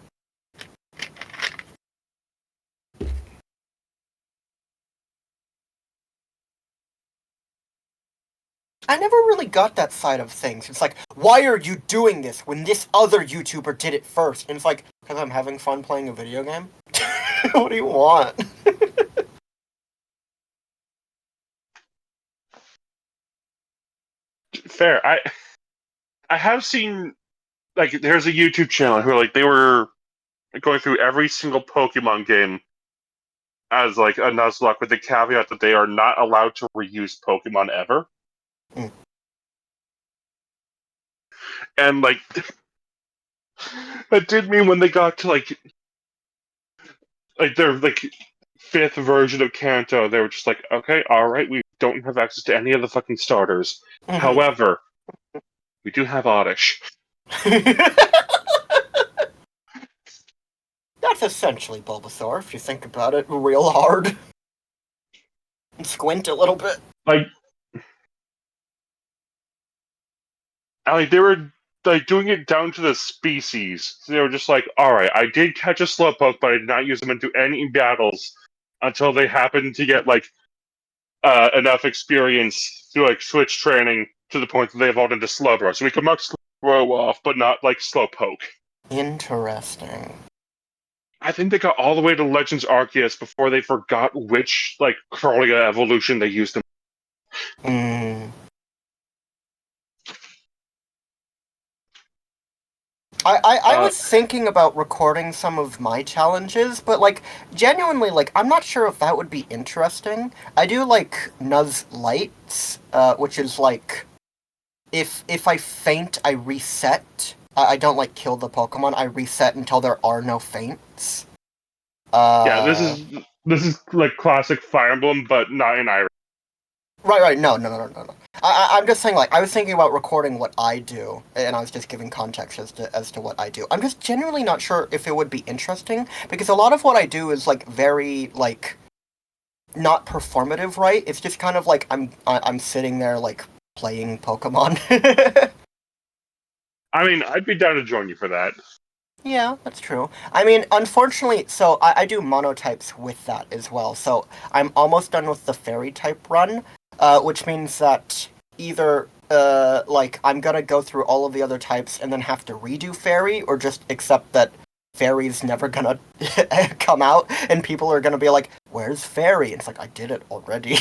I never really got that side of things. It's like, why are you doing this when this other YouTuber did it first? And it's like, because I'm having fun playing a video game? What do you want? Fair. I have seen, like, there's a YouTube channel who, like, they were going through every single Pokemon game as, like, a Nuzlocke with the caveat that they are not allowed to reuse Pokemon ever. Mm. And, like, that did mean when they got to, like their, like, 5th version of Kanto, they were just like, okay, alright, we don't have access to any of the fucking starters. Mhm. However, we do have Oddish. That's essentially Bulbasaur, if you think about it real hard. And squint a little bit. Like, they were, like, doing it down to the species. So they were just like, alright, I did catch a Slowpoke, but I did not use them into any battles until they happened to get, like, enough experience to, like, switch training to the point that they evolved into Slowbro. So we can mark Slowbro off, but not, like, Slowpoke. Interesting. I think they got all the way to Legends Arceus before they forgot which like Corellia evolution they used them. I was thinking about recording some of my challenges, but like genuinely, like I'm not sure if that would be interesting. I do like Nuzlights, which is like if I faint, I reset. I don't like kill the Pokemon. I reset until there are no faints. Yeah, this is like classic Fire Emblem, but not in Irish. Right. No. I'm just saying, like, I was thinking about recording what I do, and I was just giving context as to what I do. I'm just genuinely not sure if it would be interesting, because a lot of what I do is, like, very, like, not performative, right? It's just kind of like I'm sitting there, like, playing Pokemon. I mean, I'd be down to join you for that. Yeah, that's true. I mean, unfortunately, so I do monotypes with that as well, so I'm almost done with the fairy type run, which means that either, like, I'm gonna go through all of the other types and then have to redo fairy, or just accept that fairy's never gonna come out, and people are gonna be like, where's fairy? And it's like, I did it already.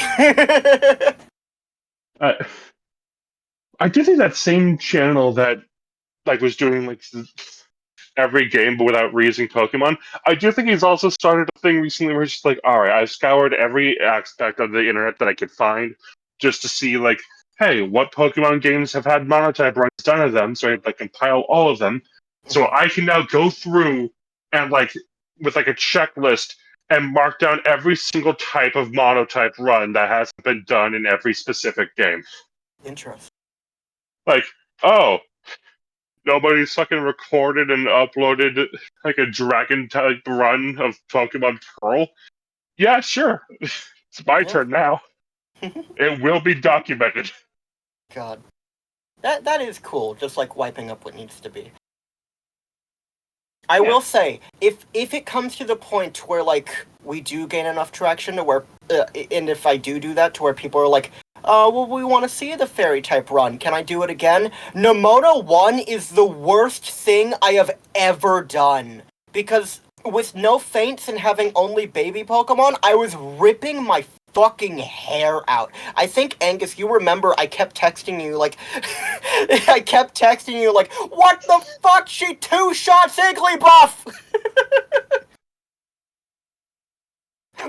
I do think that same channel that like was doing like every game but without reusing Pokemon. I do think he's also started a thing recently where it's just like, all right, I've scoured every aspect of the internet that I could find just to see like, hey, what Pokemon games have had monotype runs done of them, so I like compile all of them, so I can now go through and like with like a checklist and mark down every single type of monotype run that hasn't been done in every specific game. Interesting. Like, oh, nobody's fucking recorded and uploaded like a dragon type run of Pokemon Pearl. Yeah, sure. It's my turn now. It will be documented. God. That is cool, just like wiping up what needs to be. I will say, if it comes to the point where like we do gain enough traction to where, and if I do that to where people are like, well, we want to see the fairy type run. Can I do it again? Nemona 1 is the worst thing I have ever done. Because with no faints and having only baby Pokemon, I was ripping my fucking hair out. I think, Angus, you remember I kept texting you, like, what the fuck? She two-shot Igglybuff!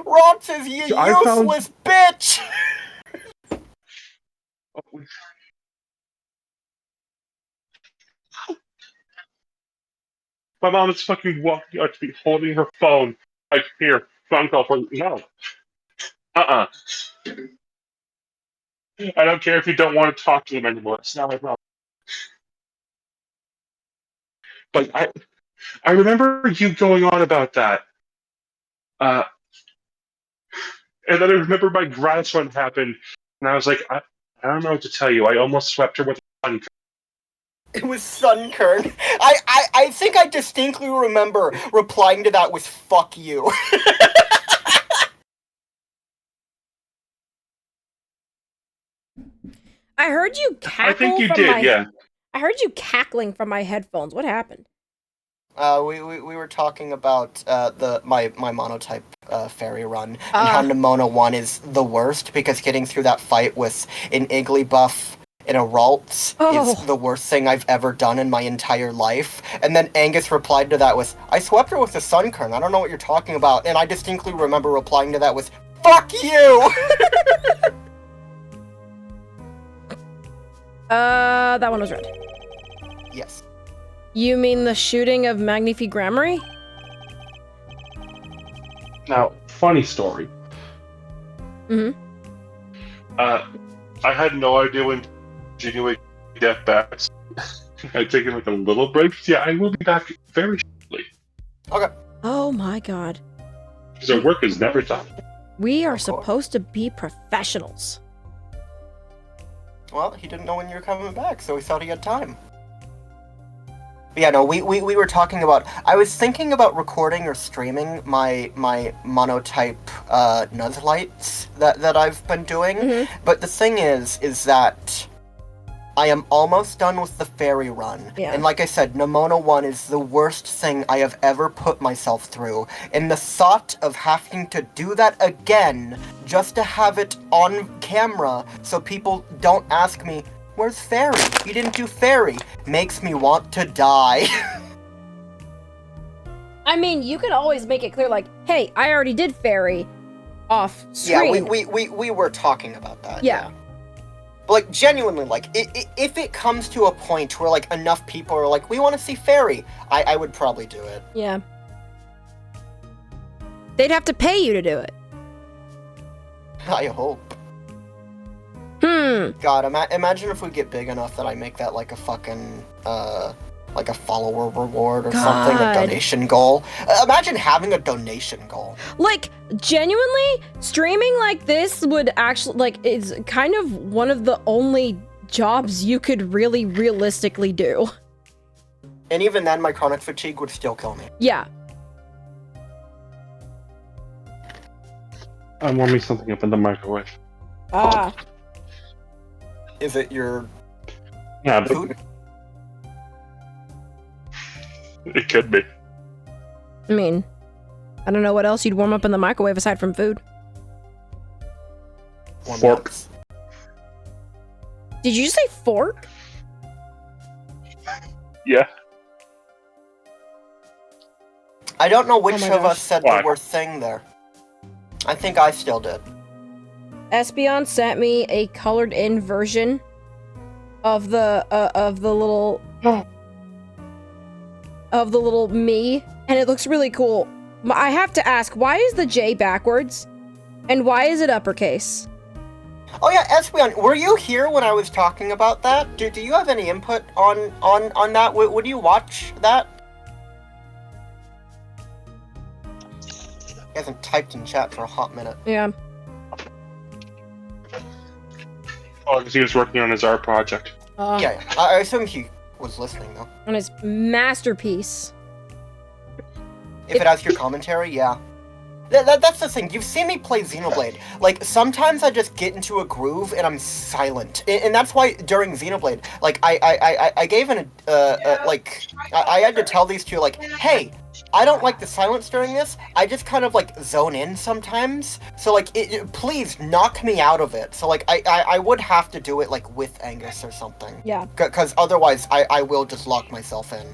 Rob says, you useless bitch! My mom is fucking walking out to me, holding her phone. Like, here, phone call for no. I don't care if you don't want to talk to them anymore. It's not my problem. But I remember you going on about that. And then I remember my grass run happened, and I was like, I don't know what to tell you. I almost swept her with a sun. It was Sunkern. I think I distinctly remember replying to that with fuck you. I heard you cackle. I think you from did, my... yeah. I heard you cackling from my headphones. What happened? We were talking about my monotype fairy run, and how Nemona 1 is the worst, because getting through that fight with an Igglybuff and a Ralts is the worst thing I've ever done in my entire life. And then Angus replied to that with, I swept her with a Sunkern, I don't know what you're talking about. And I distinctly remember replying to that with, fuck you! That one was red. Yes. You mean the shooting of Magnifi Grammary? Now, funny story. Mm-hmm. I had no idea when Ginny would get back. I'd taken like a little break. Yeah, I will be back very shortly. Okay. Oh my god. Because our work is never done. We are supposed to be professionals. Well, he didn't know when you were coming back, so he thought he had time. But yeah, no, we were talking about... I was thinking about recording or streaming my monotype Nuzlights that I've been doing, but the thing is that I am almost done with the fairy run. Yeah. And like I said, Nemona 1 is the worst thing I have ever put myself through. And the thought of having to do that again, just to have it on camera, so people don't ask me, where's fairy? You didn't do fairy, makes me want to die. I mean, you can always make it clear, like, hey, I already did fairy off screen. Yeah, we were talking about that. Yeah. But, like, genuinely, like, if it comes to a point where, like, enough people are like, we want to see fairy, I would probably do it. Yeah. They'd have to pay you to do it. I hope. God, imagine if we get big enough that I make that, like, a fucking, like a follower reward or something, a donation goal. Imagine having a donation goal. Like, genuinely, streaming like this would actually, like, is kind of one of the only jobs you could really realistically do. And even then, my chronic fatigue would still kill me. Yeah. I'm warming something up in the microwave. Ah. Is it your Yeah, food? it could be. I mean, I don't know what else you'd warm up in the microwave aside from food. Forks. Did you say fork? Yeah. I don't know which Oh my of gosh. us said Why? the word thing there. I think I still did. Espeon sent me a colored in version of the little me, and it looks really cool. I have to ask, why is the J backwards? And why is it uppercase? Oh yeah, Espeon, were you here when I was talking about that? Do you have any input on that? Would you watch that? He hasn't typed in chat for a hot minute. Yeah. Oh, because he was working on his art project. Yeah, I assume he was listening though. On his masterpiece. If it has your commentary, yeah. That's the thing. You've seen me play Xenoblade. Like, sometimes I just get into a groove and I'm silent. And that's why during Xenoblade, like, I gave I had to tell these two, like, hey, I don't like the silence during this. I just kind of, like, zone in sometimes. So, like, please knock me out of it. So, like, I would have to do it, like, with Angus or something. Yeah. Because otherwise, I will just lock myself in.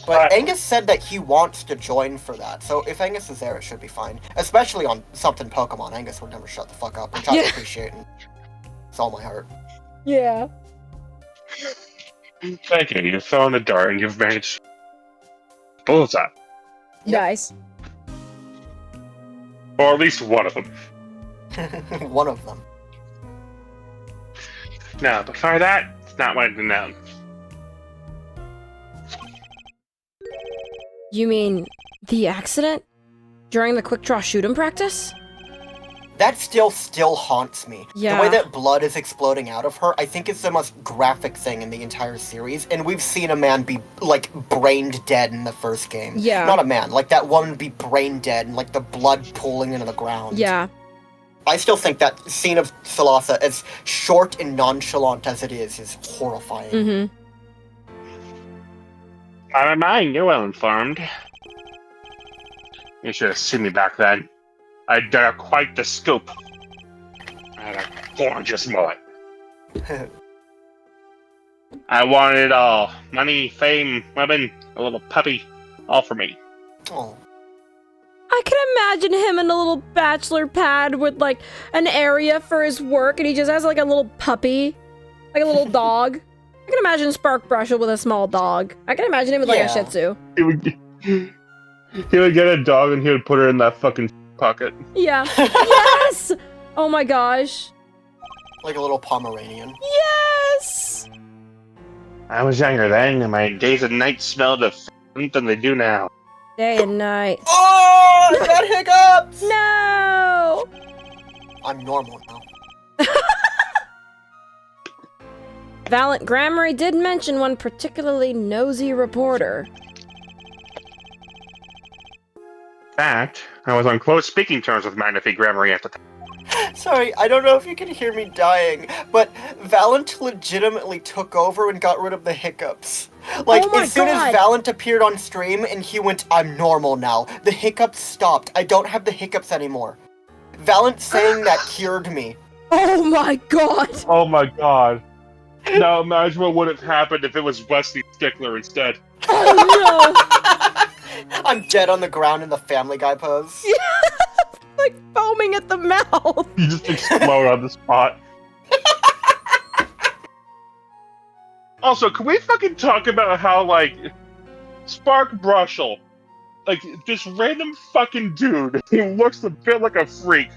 But Angus said that he wants to join for that, so if Angus is there, it should be fine. Especially on something Pokemon, Angus would never shut the fuck up, which I appreciate. And it's all my heart. Yeah. Thank you. You fell in the dart and you've managed bullseye. Yep. Nice. Or at least one of them. One of them. No, before that, it's not what I did know. You mean the accident? During the quick draw shoot 'em practice? That still haunts me. Yeah. The way that blood is exploding out of her, I think it's the most graphic thing in the entire series, and we've seen a man be, like, brained dead in the first game. Yeah. Not a man, like that woman be brain dead and, like, the blood pooling into the ground. Yeah. I still think that scene of Thalassa, as short and nonchalant as it is horrifying. Mm-hmm. I don't mind, you're well informed. You should have seen me back then. I dug out quite the scoop. I had a gorgeous mullet. I wanted it all. Money, fame, women, a little puppy. All for me. Oh. I can imagine him in a little bachelor pad with, like, an area for his work, and he just has, like, a little puppy. Like a little dog. I can imagine Spark Brushel with a small dog. I can imagine him with, like, a Shih Tzu. He would get a dog and he would put her in that fucking pocket. Yeah. Yes! Oh my gosh. Like a little Pomeranian. Yes! I was younger then, and my days and nights smelled different than they do now. Day and night. Oh, I got hiccups! No! I'm normal now. Valent Grammary did mention one particularly nosy reporter. In fact, I was on close speaking terms with Magnifique Grammary at the time. Sorry, I don't know if you can hear me dying, but Valent legitimately took over and got rid of the hiccups. Like, Oh my as soon God. as Valent appeared on stream and he went, I'm normal now, the hiccups stopped. I don't have the hiccups anymore. Valent saying that cured me. Oh my god! Oh my god. Now imagine what would have happened if it was Wesley Stickler instead. Oh I'm dead on the ground in the Family Guy pose. no! Like foaming at the mouth. You just explode on the spot. Also, can we fucking talk about how, like, Spark Brushel, like, this random fucking dude who looks a bit like a freak,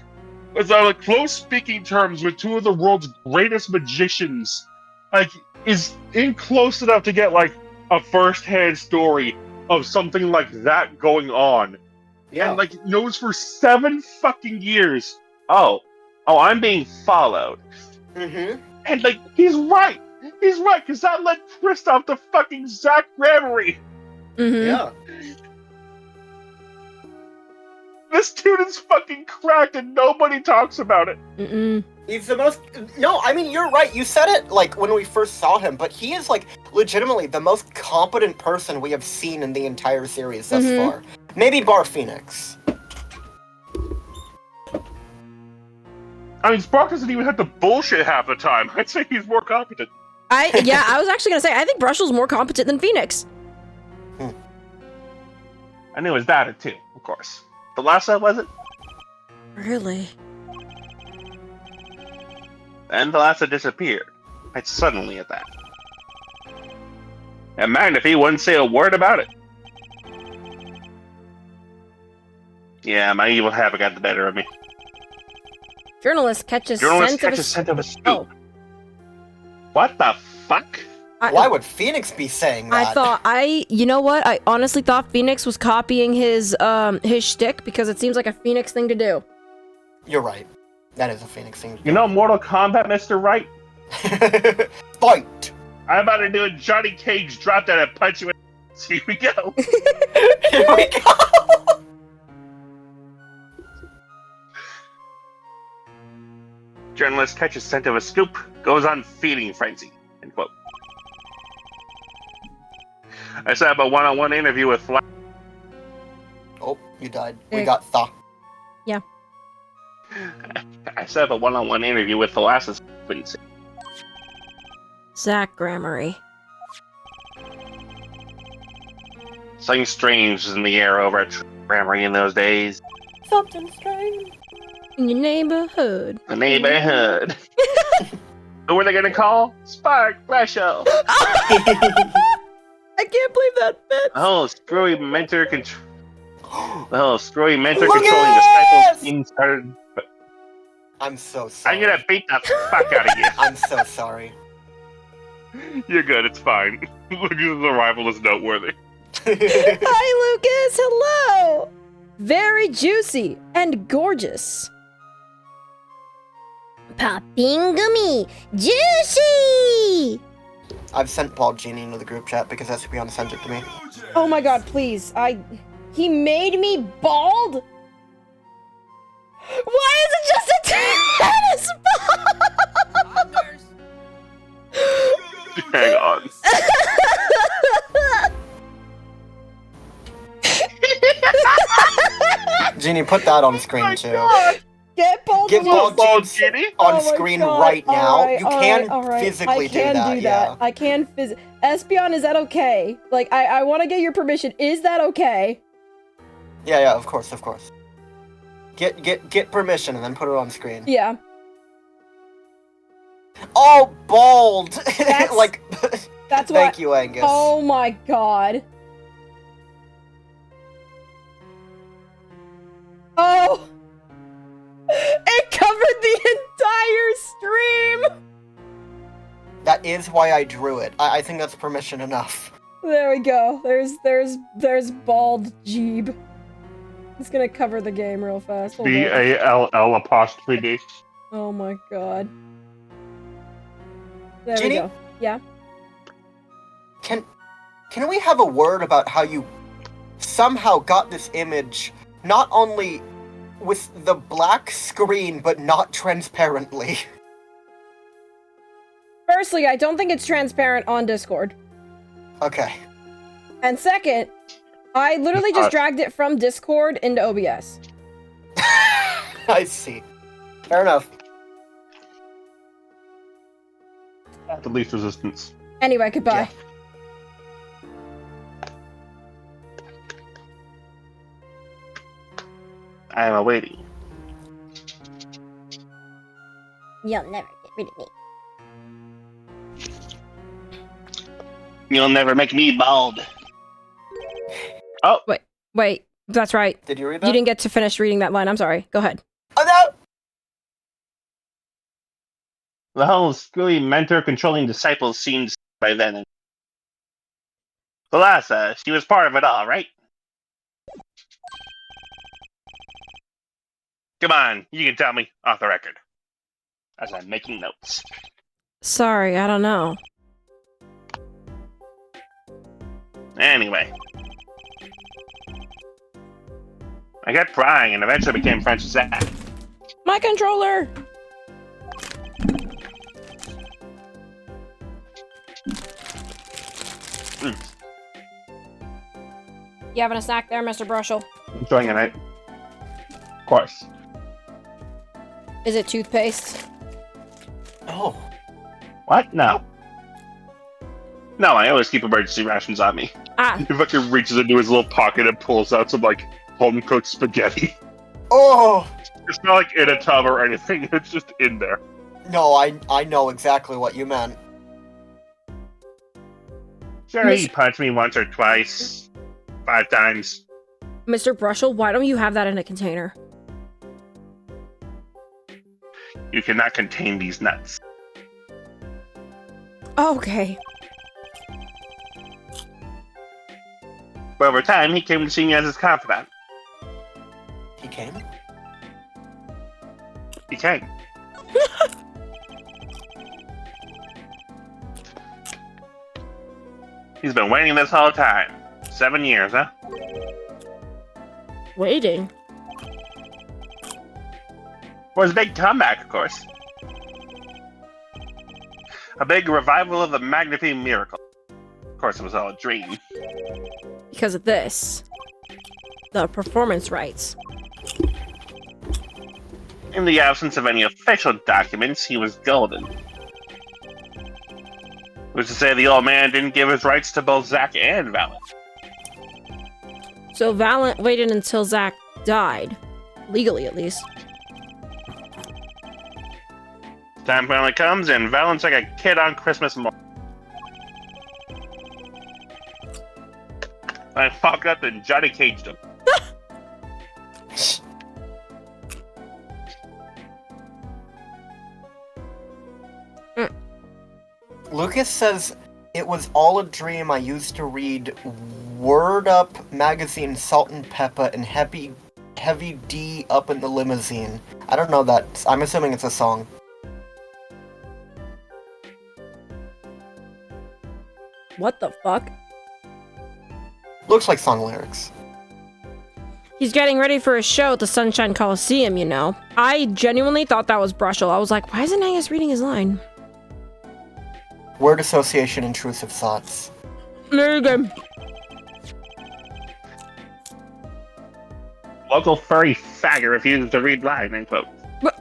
was on close speaking terms with two of the world's greatest magicians, like, is in close enough to get, like, a first-hand story of something like that going on. Yeah. And, like, knows for 7 fucking years. Oh, I'm being followed. Mm-hmm. And, like, he's right! He's right, because that led Kristoff to fucking Zach Gramarye! Mm-hmm. Yeah. This dude is fucking cracked and nobody talks about it! Mm-mm. He's the most. No, I mean, you're right. You said it, like, when we first saw him, but he is, like, legitimately the most competent person we have seen in the entire series thus far. Maybe bar Phoenix. I mean, Spark doesn't even have to bullshit half the time. I'd say he's more competent. I was actually gonna say, I think Brushel's more competent than Phoenix. I knew it was that or two, of course. The last one was it? Really? And the last one disappeared. Right suddenly at that. Imagine if he wouldn't say a word about it. Yeah, my evil habit got the better of me. Journalist catches Journalist scent of a... catches scent of a scoop. Oh. What the fuck? Why would Phoenix be saying that? You know what? I honestly thought Phoenix was copying his shtick because it seems like a Phoenix thing to do. You're right. That is a Phoenix thing. You know Mortal Kombat, Mr. Wright? Fight! I'm about to do a Johnny Cage drop down and punch you in. Here we go. Here we go! Journalist catches scent of a scoop, goes on feeding frenzy. End quote. I set up a one-on-one interview with Flash. Oh, you died. We got Tha. I set up a one-on-one interview with Thalassus. Zach Gramarye. Something strange is in the air over at Gramarye in those days. Something strange. In your neighborhood. The neighborhood. Who were they gonna call? Spark Brushel. I can't believe that fits. Oh, screwy mentor control. Oh, screwy mentor Look controlling at disciples team started. I'm so sorry. I'm gonna beat the fuck out of you. I'm so sorry. You're good, it's fine. Lucas's arrival is noteworthy. Hi, Lucas. Hello. Very juicy and gorgeous. Popping gummy. Juicy! I've sent Paul Genie into the group chat because Espeon sent it to me. Oh my god, please. He made me bald? Why is it just a tennis ball? Hang on. Genie, put that on screen too. Get bald. Get Lucas. bald Genie? on Oh my screen God. right now. Alright, You can alright. physically I can do that. Yeah. I can Espeon, is that okay? Like, I want to get your permission. Is that okay? Yeah, of course. Get permission and then put it on screen. Yeah. Oh, bald! That's- like, That's why. thank you, Angus. Oh my god. Oh! It covered the entire stream! That is why I drew it. I think that's permission enough. There we go. There's bald Jeeb. It's gonna cover the game real fast. Hold on. B-A-L-L''D. Oh my god. There Ginny? we go. Yeah. Can we have a word about how you somehow got this image not only with the black screen, but not transparently. Firstly, I don't think it's transparent on Discord. Okay. And second, I literally just dragged it from Discord into OBS. I see. Fair enough. At the least resistance. Anyway, goodbye. I am awaiting. You'll never get rid of me. You'll never make me bald. Oh, Wait, that's right. Did you read that? You didn't get to finish reading that line. I'm sorry. Go ahead. Oh no! the whole screwy mentor controlling disciples seemed by then. Thalassa, she was part of it all, right? Come on, you can tell me off the record. As I'm making notes. Sorry, I don't know. Anyway. I kept prying and eventually became friends with Zach. My controller! You having a snack there, Mr. Brushel? Enjoying a night. Of course. Is it toothpaste? Oh. What? No. No, I always keep emergency rations on me. Ah, He fucking reaches into his little pocket and pulls out some, like, home-cooked spaghetti. Oh! It's not, like, in a tub or anything. It's just in there. No, I know exactly what you meant. Sure, he punched me once or twice. 5 times. Mr. Brushel, why don't you have that in a container? You cannot contain these nuts. Okay. But over time, he came to see me as his confidant. He came? He came. He's been waiting this whole time. 7 years, huh? Waiting? For his big comeback, of course. A big revival of the Magnifique miracle. Of course, it was all a dream. Because of this. The performance rights. In the absence of any official documents, he was golden. Which is to say, the old man didn't give his rights to both Zack and Valent. So Valent waited until Zack died. Legally, at least. Time finally comes, and Valent's like a kid on Christmas morning. I fucked up and Johnny caged him. Lucas says, it was all a dream. I used to read Word Up magazine, Salt and Pepper, and Heavy D up in the limousine. I don't know that. I'm assuming it's a song. What the fuck? Looks like song lyrics. He's getting ready for a show at the Sunshine Coliseum, you know. I genuinely thought that was Brushel. I was like, why isn't Angus reading his line? Word association, intrusive thoughts. There you go. Local furry faggot refuses to read line, end quote. What?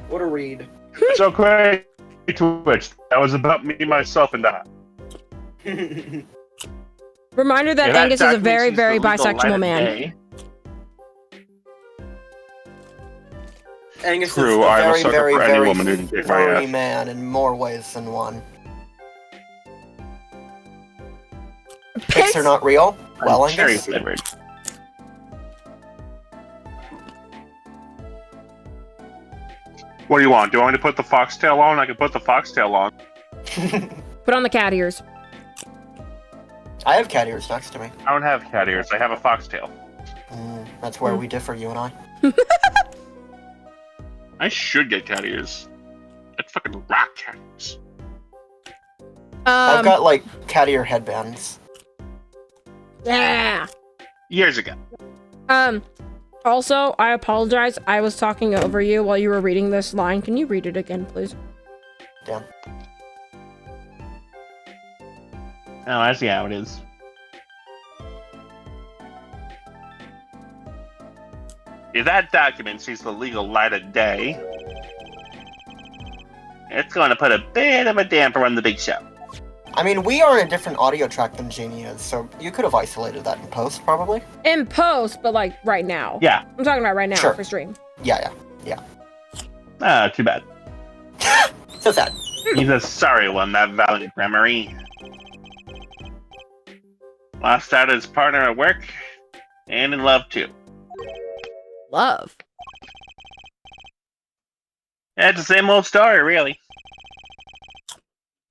What a read. So quick twitch. That was about me, myself, and I. Reminder that Yeah, Angus is a document very, sees very the legal light bisexual of man. day. Angus True, is a I'm a very, sucker very, for any very woman who can kick my furry ass. man in more ways than one. Pigs are not real? Well, I'm cherry Angus. flavored. What do you want? Do you want me to put the foxtail on? I can put the foxtail on. Put on the cat ears. I have cat ears next to me. I don't have cat ears. I have a foxtail. That's where we differ, you and I. I should get cat ears. I'd fucking rock cat ears. I've got, like, cat ear headbands. Yeah. Years ago. Also, I apologize. I was talking over you while you were reading this line. Can you read it again, please? Damn. Oh, I see how it is. If that document sees the legal light of day, it's going to put a bit of a damper on the big show. I mean, we are in a different audio track than Genie is, so you could have isolated that in post, probably. In post, but like right now. Yeah. I'm talking about right now Sure. for stream. Yeah. Ah, too bad. So sad. He's a sorry one, that valiant Grammary. Lost out his partner at work, and in love too. Love. It's the same old story, really.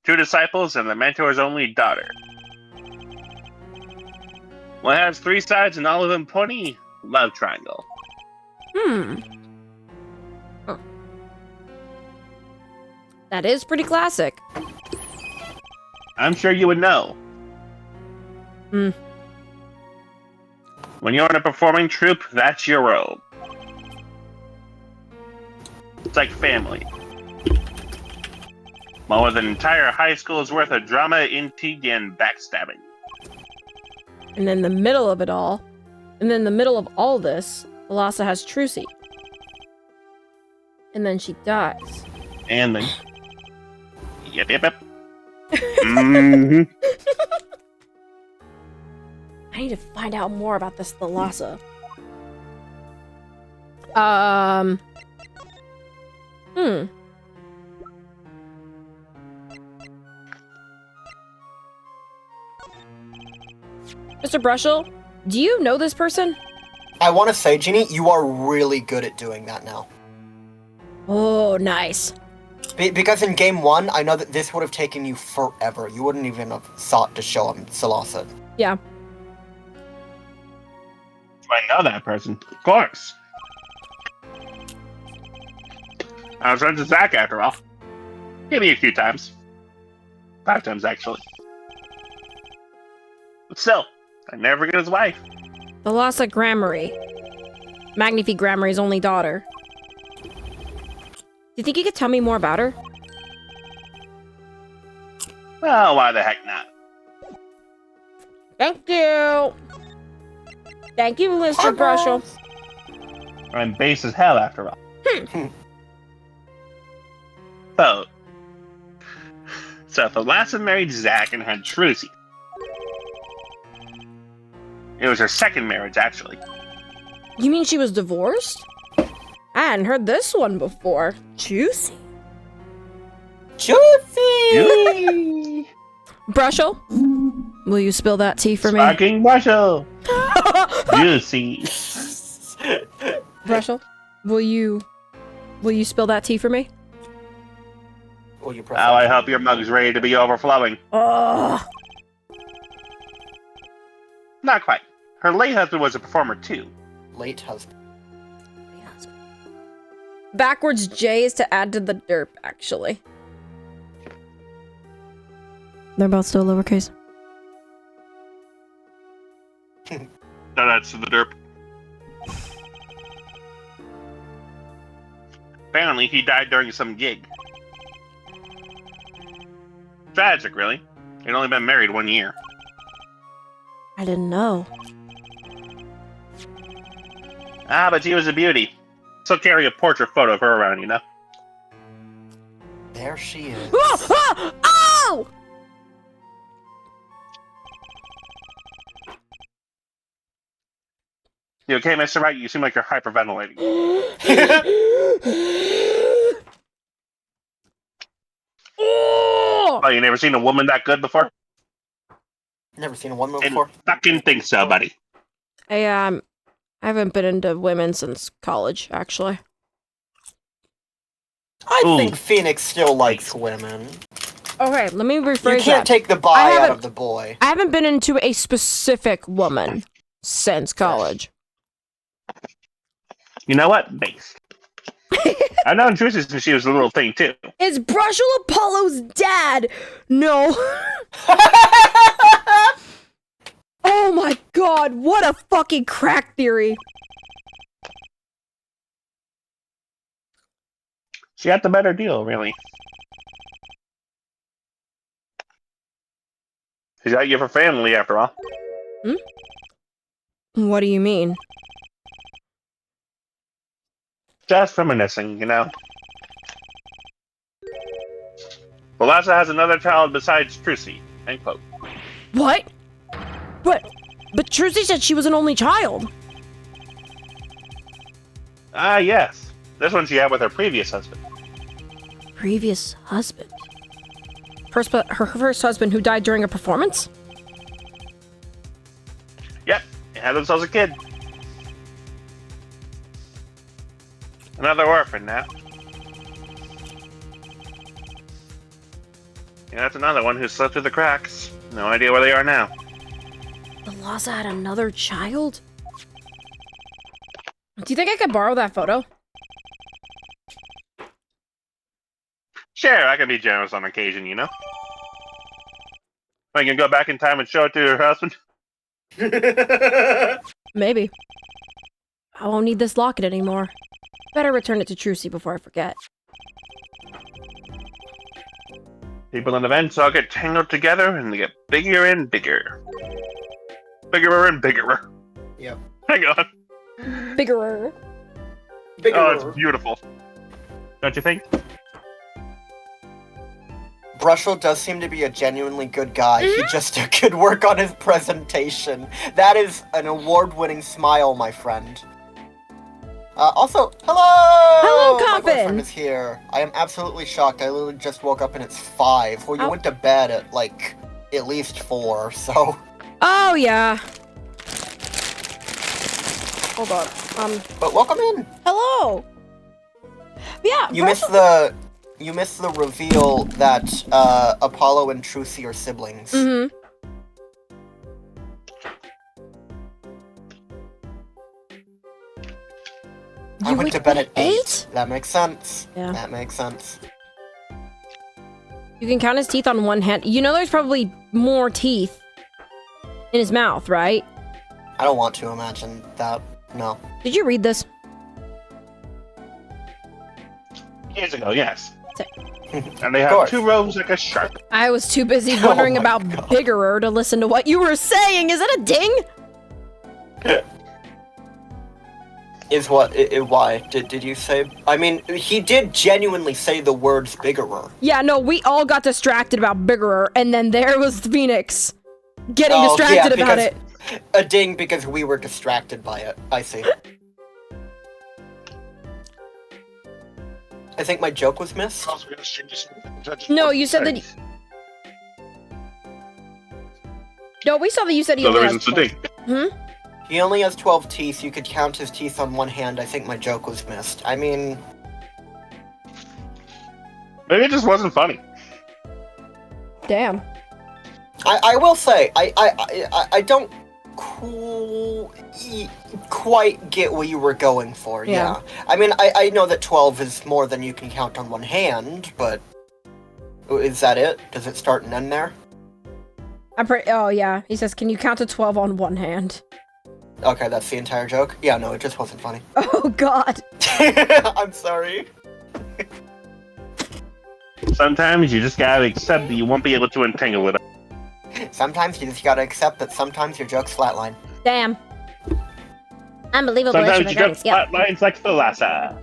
2 disciples and the mentor's only daughter. Well, it has 3 sides and all of them pointy. Love triangle. Huh. That is pretty classic. I'm sure you would know. Hmm. When you're in a performing troupe, that's your robe. It's like family. More than an entire high school's worth of drama, intrigue, and backstabbing. And in the middle of it all, and in the middle of all this, Thalassa has Trucy. And then she dies. And then... Yep. Mm-hmm. I need to find out more about this Thalassa. Mr. Brushel, do you know this person? I want to say, Genie, you are really good at doing that now. Oh, nice. Because in game 1, I know that this would have taken you forever. You wouldn't even have sought to show him Thalassa. Yeah. I know that person. Of course. I was friends with Zach after all. Hit me a few times. 5 times, actually. But still, I never forget his wife. Thalassa Grammary. Magnifique Grammary's only daughter. Do you think you could tell me more about her? Well, why the heck not? Thank you! Thank you, Mr. Brushel. I'm base as hell after all. So Thalassa married Zach and had Trucy. It was her second marriage, actually. You mean she was divorced? I hadn't heard this one before. Juicy. Juicy! Brushel, will you spill that tea for me? Fucking Brushel! Juicy. Brushel, will you spill that tea for me? Will you press Oh, I hope your mug's ready to be overflowing. Oh. Not quite. Her late husband was a performer, too. Late husband. Backwards J is to add to the derp, actually. They're both still lowercase. No, that's the derp. Apparently, he died during some gig. Tragic, really. He'd only been married 1 year. I didn't know. Ah, but she was a beauty. Still carry a portrait photo of her around, you know? There she is. Oh! You okay, Mr. Wright? You seem like you're hyperventilating. Oh! Oh, you never seen a woman that good before? Never seen a woman Didn't before. fucking think so, buddy. I haven't been into women since college, actually. I Ooh. think Phoenix still likes women. Okay, let me rephrase You can't that. take the I bi out haven't- of the boy. I haven't been into a specific woman since college. You know what? Based. I've known Trucy since she was a little thing, too. Is Brushel Apollo's dad? No. Oh my god, what a fucking crack theory. She got the better deal, really. She's got you for family, after all. What do you mean? Just reminiscing, you know. Velasa has another child besides Trucy. End quote. What? But Trucy said she was an only child. Ah, yes. This one she had with her previous husband. Previous husband? Her first husband who died during a performance? Yep, they had themselves a kid. Another orphan now. Yeah, that's another one who slipped through the cracks. No idea where they are now. Velasa had another child? Do you think I could borrow that photo? Sure, I can be generous on occasion, you know. I can go back in time and show it to her husband. Maybe. I won't need this locket anymore. Better return it to Trucy before I forget. People and events all get tangled together and they get bigger and bigger. Bigger and bigger. Yep. Hang on. Biggerer. Oh, it's beautiful. Don't you think? Brushel does seem to be a genuinely good guy. He just did good work on his presentation. That is an award-winning smile, my friend. Also, hello! Hello, My boyfriend Coffin! is here. I am absolutely shocked. I literally just woke up and it's 5. Well, you Oh. went to bed at, like, at least 4, so... Oh, yeah. Hold on. But welcome in! Hello! Yeah, You missed the reveal that, Apollo and Trucy are siblings. Mm-hmm. I went to bed at 8. 8? That makes sense. Yeah. That makes sense. You can count his teeth on one hand. You know there's probably more teeth in his mouth, right? I don't want to imagine that. No. Did you read this? Years ago, yes. Sick. And they have course. 2 rows like a shark. I was too busy Oh wondering my about God. Biggerer to listen to what you were saying. Is that a ding? Is what? Why? Did you say? I mean, he did genuinely say the words biggerer. Yeah, no, we all got distracted about Biggerer, and then there was Phoenix getting distracted about it. A ding because we were distracted by it. I see. I think my joke was missed. No, you said that. No, we saw that you said he So only there has isn't the 12. ding. He only has 12 teeth. You could count his teeth on one hand. I think my joke was missed. I mean, Maybe it just wasn't funny. Damn. I will say I don't quite get what you were going for. Yeah. Yeah. I mean, I know that 12 is more than you can count on one hand, but is that it? Does it start and end there? Oh, yeah. He says, can you count to 12 on one hand? Okay, that's the entire joke? Yeah, no, it just wasn't funny. Oh, God. I'm sorry. Sometimes you just gotta accept that you won't be able to entangle it. Sometimes you just gotta accept that sometimes your jokes flatline. Damn. Unbelievable. Sometimes you Sugar get Gummies, yep. flat lines like Thalassa.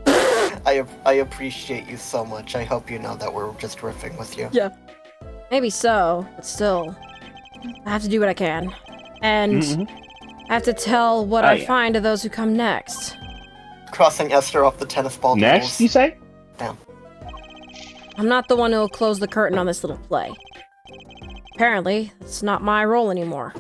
I appreciate you so much. I hope you know that we're just riffing with you. Yeah. Maybe so, but still. I have to do what I can. And I have to tell what I yeah. find to those who come next. Crossing Esther off the tennis ball Next, you tables. say? I'm not the one who'll close the curtain on this little play. Apparently, it's not my role anymore.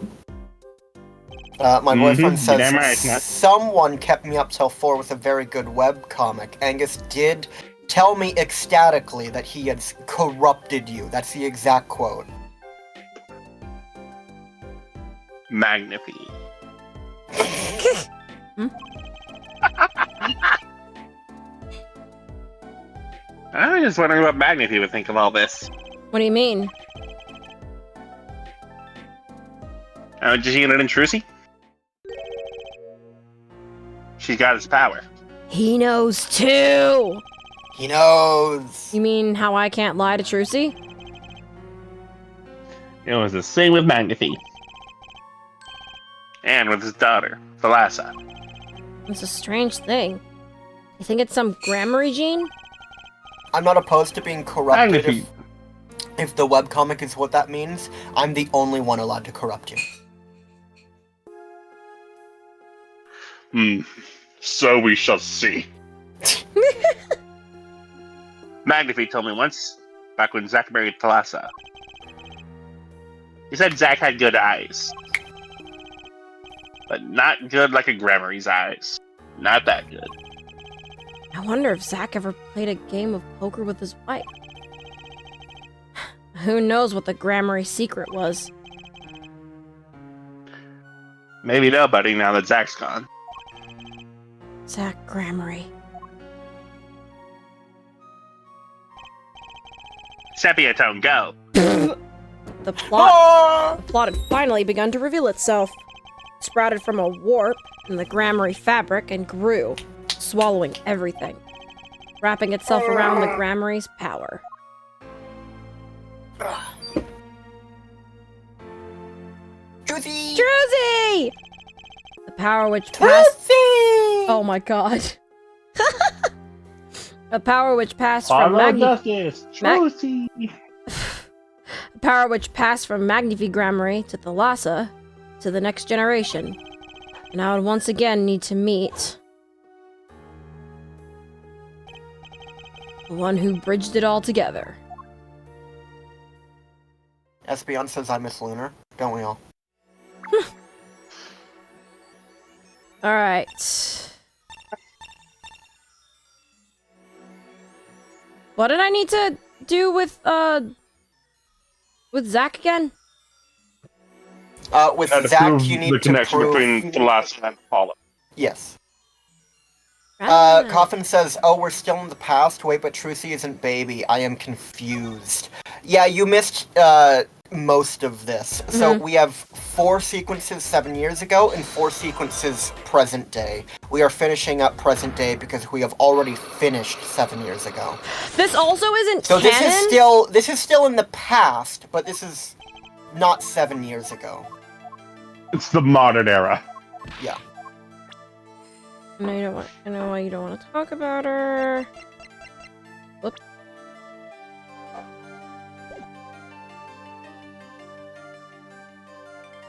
My boyfriend says Damn right it's not. someone kept me up till 4 with a very good webcomic. Angus did tell me ecstatically that he had corrupted you. That's the exact quote. Magnifi. I'm just wondering what Magnifi would think of all this. What do you mean? Did you get it in Trucy? She's got his power. He knows too! He knows. You mean how I can't lie to Trucy? It was the same with Magnifi. And with his daughter, Thalassa. It's a strange thing. You think it's some grammar gene? I'm not opposed to being corrupted Magnifi. if the webcomic is what that means. I'm the only one allowed to corrupt you. So we shall see. Magnifi told me once, back when Zack married Thalassa. He said Zack had good eyes. But not good like a Grammary's eyes. Not that good. I wonder if Zack ever played a game of poker with his wife. Who knows what the Grammary secret was? Maybe nobody now that Zack's gone. Zack Grammary. Sepia Tone, go! The plot had finally begun to reveal itself. Sprouted from a warp in the Grammary fabric and grew, swallowing everything, wrapping itself around the Grammary's power. Trucy! Druzy! The power which passed... Oh my god. A power which passed from Justice! Trucy! A power which passed from Magnifi-Grammary to Thalassa to the next generation. And I would once again need to meet the one who bridged it all together. Espeon says I miss Lunar. Don't we all? Alright. What did I need to do with Zack again? With And to Zack, prove you the need to connection prove... between Thalassa and Apollo. Yes. Right. Coffin says, oh, we're still in the past? Wait, but Trucy isn't baby. I am confused. Yeah, you missed, most of this. So we have 4 sequences 7 years ago and 4 sequences present day. We are finishing up present day because we have already finished 7 years ago. This also isn't So canon? this is still in the past, but this is not 7 years ago. It's the modern era. Yeah. No, you don't want. I know why you don't want to talk about her. Whoop.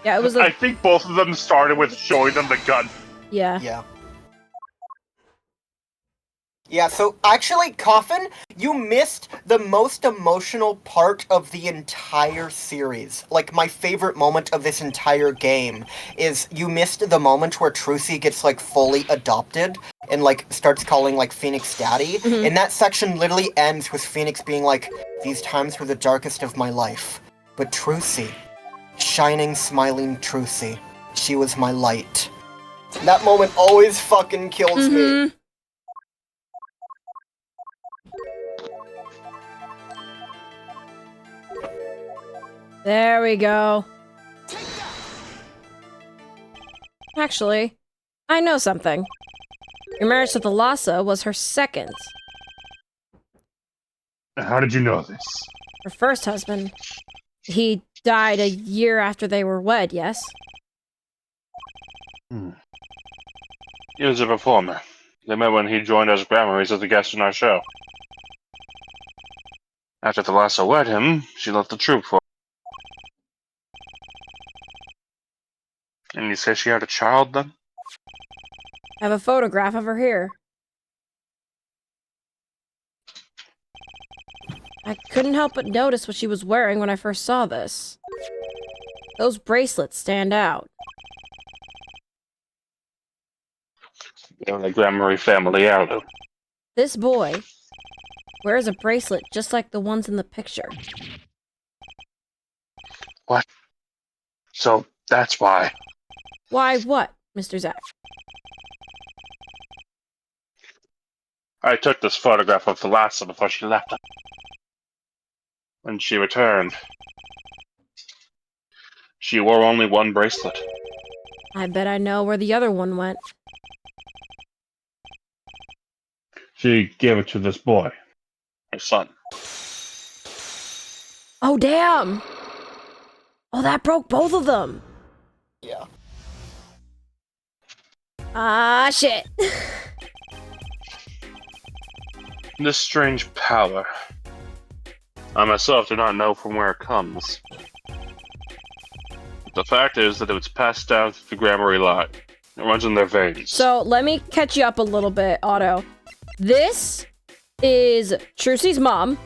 Yeah, it was. I think both of them started with showing them the gun. Yeah. Yeah. Yeah, so actually, Coffin, you missed the most emotional part of the entire series. Like, my favorite moment of this entire game is you missed the moment where Trucy gets, like, fully adopted and, like, starts calling, like, Phoenix daddy. And that section literally ends with Phoenix being like, these times were the darkest of my life. But Trucy, shining, smiling Trucy, she was my light. That moment always fucking kills me. There we go. Actually, I know something. Your marriage to Thalassa was her second. How did you know this? Her first husband. He died a year after they were wed, yes? He was a performer. They met when he joined us Grammaries as a guest on our show. After Thalassa wed him, she left the troupe for him. And you say she had a child then? I have a photograph of her here. I couldn't help but notice what she was wearing when I first saw this. Those bracelets stand out. They're the Grammary family heirloom. This boy wears a bracelet just like the ones in the picture. What? So that's why. Why what, Mr. Zack? I took this photograph of Thalassa before she left him. When she returned, She wore only one bracelet. I bet I know where the other one went. She gave it to this boy, her son. Oh, damn! Oh, that broke both of them! Yeah. Ah, shit. This strange power. I myself do not know from where it comes. The fact is that it's passed down through the Grammary line. It runs in their veins. So, let me catch you up a little bit, Otto. This is Trucy's mom,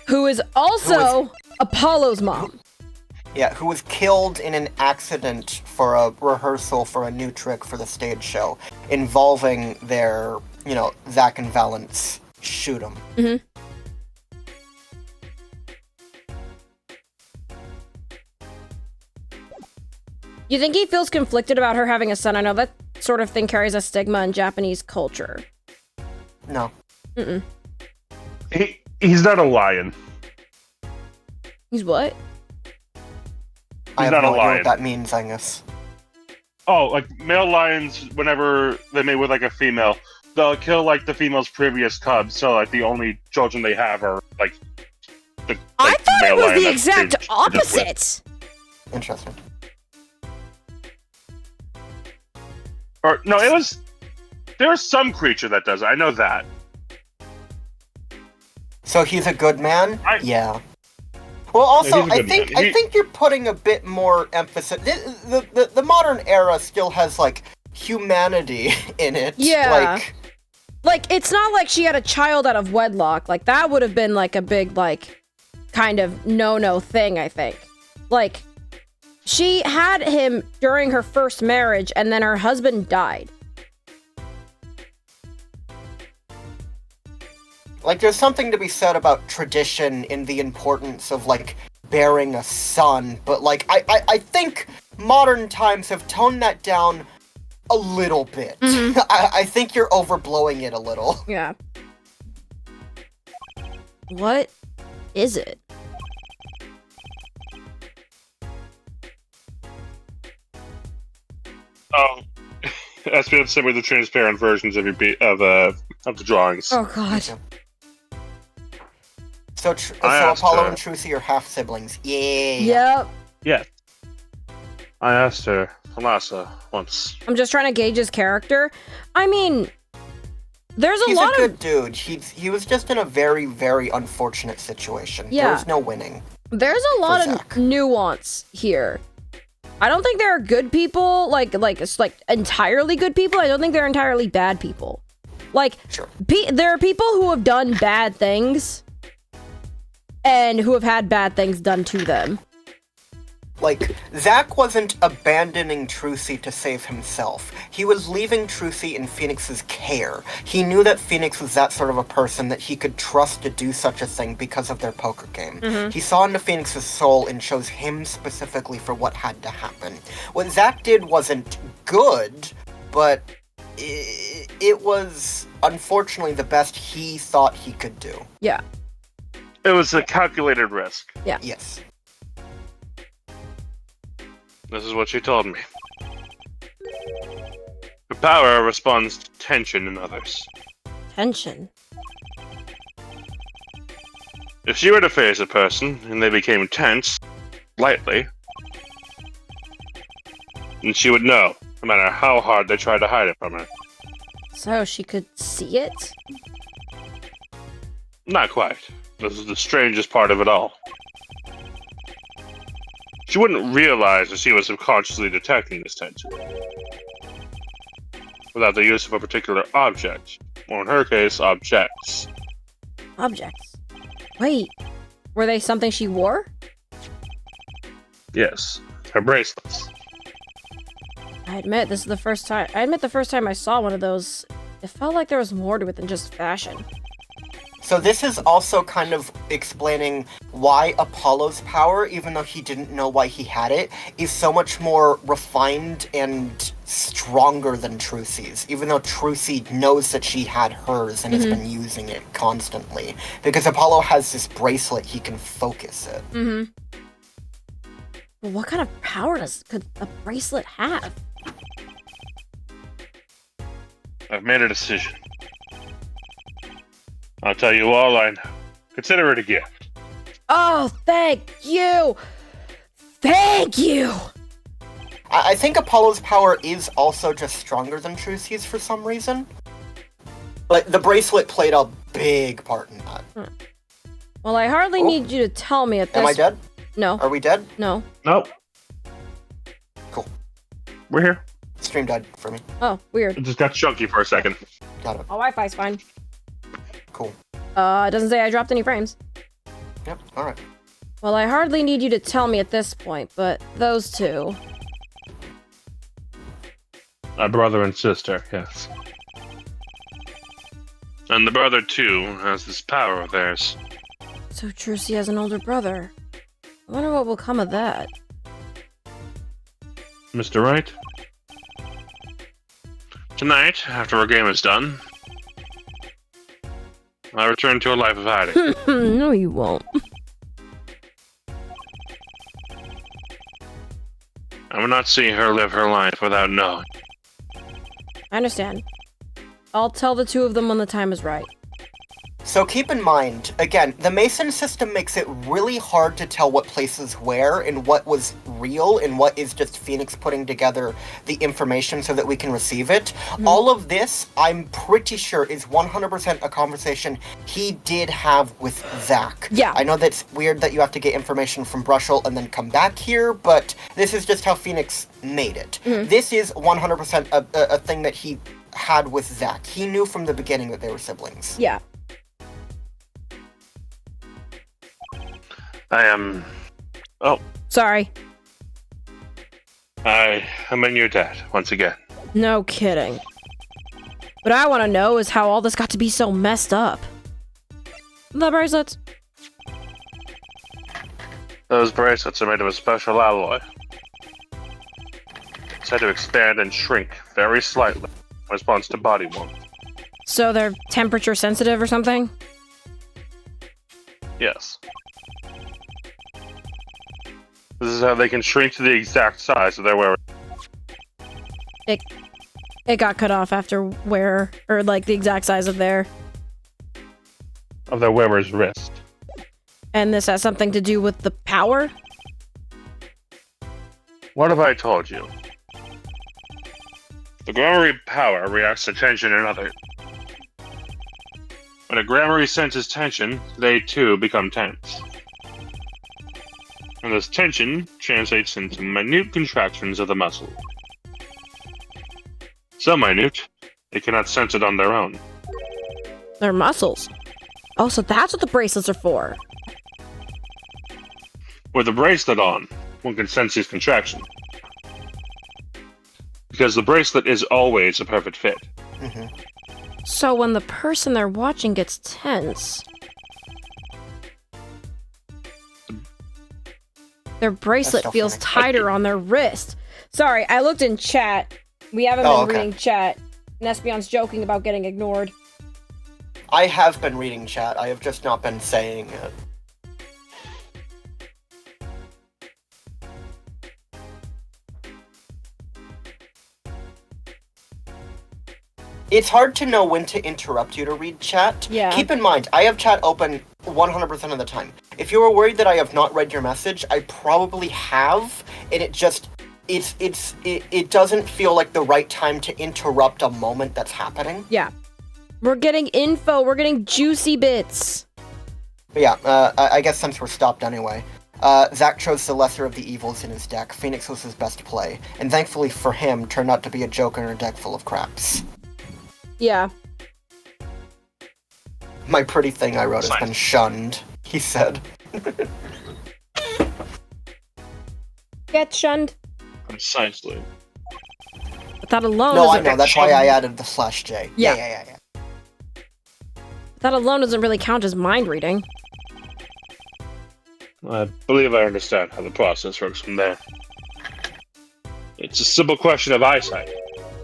who is also Apollo's mom. Yeah, who was killed in an accident for a rehearsal for a new trick for the stage show, involving their, Zach and Valence shoot 'em. Mm-hmm. You think he feels conflicted about her having a son? I know that sort of thing carries a stigma in Japanese culture. No. Mm-mm. He's not a lion. He's what? I have not no a idea lion. what that means, Angus. Oh, like male lions, whenever they mate with like a female, they'll kill like the female's previous cubs. So like the only children they have are like. I thought it male was lion the that exact they just opposite. Interesting. Or no, it was. There's some creature that does it. I know that. So he's a good man? I- Yeah. Well, also, he's a I good think man. I think you're putting a bit more emphasis. The modern era still has like humanity in it. Yeah. Like, it's not like she had a child out of wedlock. Like, that would have been, like, a big, like, kind of no-no thing, I think. Like, she had him during her first marriage, and then her husband died. Like, there's something to be said about tradition in the importance of, like, bearing a son, but, like, I think modern times have toned that down a little bit. Mhm. I think you're overblowing it a little. Yeah. What is it? Oh, that's been sent with the transparent versions of the drawings. Oh, God. So I asked Apollo her. and Trucy are half siblings. Yeah. Yep. Yeah. I asked her, Alasa, once. I'm just trying to gauge his character. I mean, there's a He's lot a of... good dude. He was just in a very, very unfortunate situation. Yeah. There was no winning. There's a lot of Zach. nuance here. I don't think there are good people, like entirely good people. I don't think they're entirely bad people. Like, Sure. there are people who have done bad things and who have had bad things done to them. Like, Zach wasn't abandoning Trucy to save himself. He was leaving Trucy in Phoenix's care. He knew that Phoenix was that sort of a person that he could trust to do such a thing because of their poker game. He saw into Phoenix's soul and chose him specifically for what had to happen. What Zach did wasn't good, but it was unfortunately the best he thought he could do. Yeah. It was a calculated risk. Yes. This is what she told me. The power responds to tension in others. Tension. If she were to face a person and they became tense, lightly, then she would know, no matter how hard they tried to hide it from her. So she could see it? Not quite. This is the strangest part of it all. She wouldn't realize that she was subconsciously detecting this tension. Without the use of a particular object, or in her case, objects. Objects. Wait. Were they something she wore? Yes, her bracelets. I admit the first time I saw one of those, it felt like there was more to it than just fashion. So this is also kind of explaining why Apollo's power, even though he didn't know why he had it, is so much more refined and stronger than Trucy's, even though Trucy knows that she had hers and has been using it constantly. Because Apollo has this bracelet, he can focus it. Mm-hmm. But what kind of power could a bracelet have? I've made a decision. I'll tell you all I know. Consider it a gift. Oh, thank you! Thank you! I think Apollo's power is also just stronger than Trucy's for some reason. Like, the bracelet played a big part in that. Well, I hardly need you to tell me at this... Am I dead? No. Are we dead? No. Nope. Cool. We're here. Stream died for me. Oh, weird. It just got chunky for a second. Got it. Oh, Wi-Fi's fine. Cool. It doesn't say I dropped any frames. Yep, alright. Well, I hardly need you to tell me at this point, but those two... A brother and sister, yes. And the brother, too, has this power of theirs. So Trucy has an older brother. I wonder what will come of that. Mr. Wright? Tonight, after our game is done, I return to a life of hiding. No, you won't. I will not see her live her life without knowing. I understand. I'll tell the two of them when the time is right. So keep in mind, again, the Mason system makes it really hard to tell what place is where and what was real and what is just Phoenix putting together the information so that we can receive it. All of this, I'm pretty sure, is 100% a conversation he did have with Zach. Yeah. I know that's weird that you have to get information from Brushel and then come back here, but this is just how Phoenix made it. This is 100% a thing that he had with Zach. He knew from the beginning that they were siblings. Yeah. I am... Oh, Sorry. I am in your debt, once again. No kidding. What I want to know is how all this got to be so messed up. The bracelets. Those bracelets are made of a special alloy. It's had to expand and shrink very slightly in response to body warmth. So they're temperature sensitive or something? Yes. This is how they can shrink to the exact size of their wearer. It got cut off after wear, or like the exact size of their... Of their wearer's wrist. And this has something to do with the power? What have I told you? The Gramarye power reacts to tension in others. When a Gramarye senses tension, they too become tense. And this tension translates into minute contractions of the muscle. So minute, they cannot sense it on their own. Their muscles. Oh, so that's what the bracelets are for. With the bracelet on, one can sense these contractions. Because the bracelet is always a perfect fit. So when the person they're watching gets tense... Their bracelet That's feels still funny. tighter on their wrist. Sorry, I looked in chat. We haven't Oh, been okay. reading chat. Nespion's joking about getting ignored. I have been reading chat, I have just not been saying it. It's hard to know when to interrupt you to read chat. Yeah. Keep in mind, I have chat open 100% of the time. If you are worried that I have not read your message, I probably have, and it just... It doesn't feel like the right time to interrupt a moment that's happening. Yeah. We're getting info. We're getting juicy bits. But yeah, I guess since we're stopped anyway. Zach chose the lesser of the evils in his deck. Phoenix was his best play, and thankfully for him, turned out to be a joke in a deck full of craps. Yeah. My pretty thing I wrote has been shunned, he said. Get shunned. Precisely. But that alone No, I doesn't... know, that's why I added the /J. Yeah. Yeah. That alone doesn't really count as mind reading. I believe I understand how the process works from there. It's a simple question of eyesight.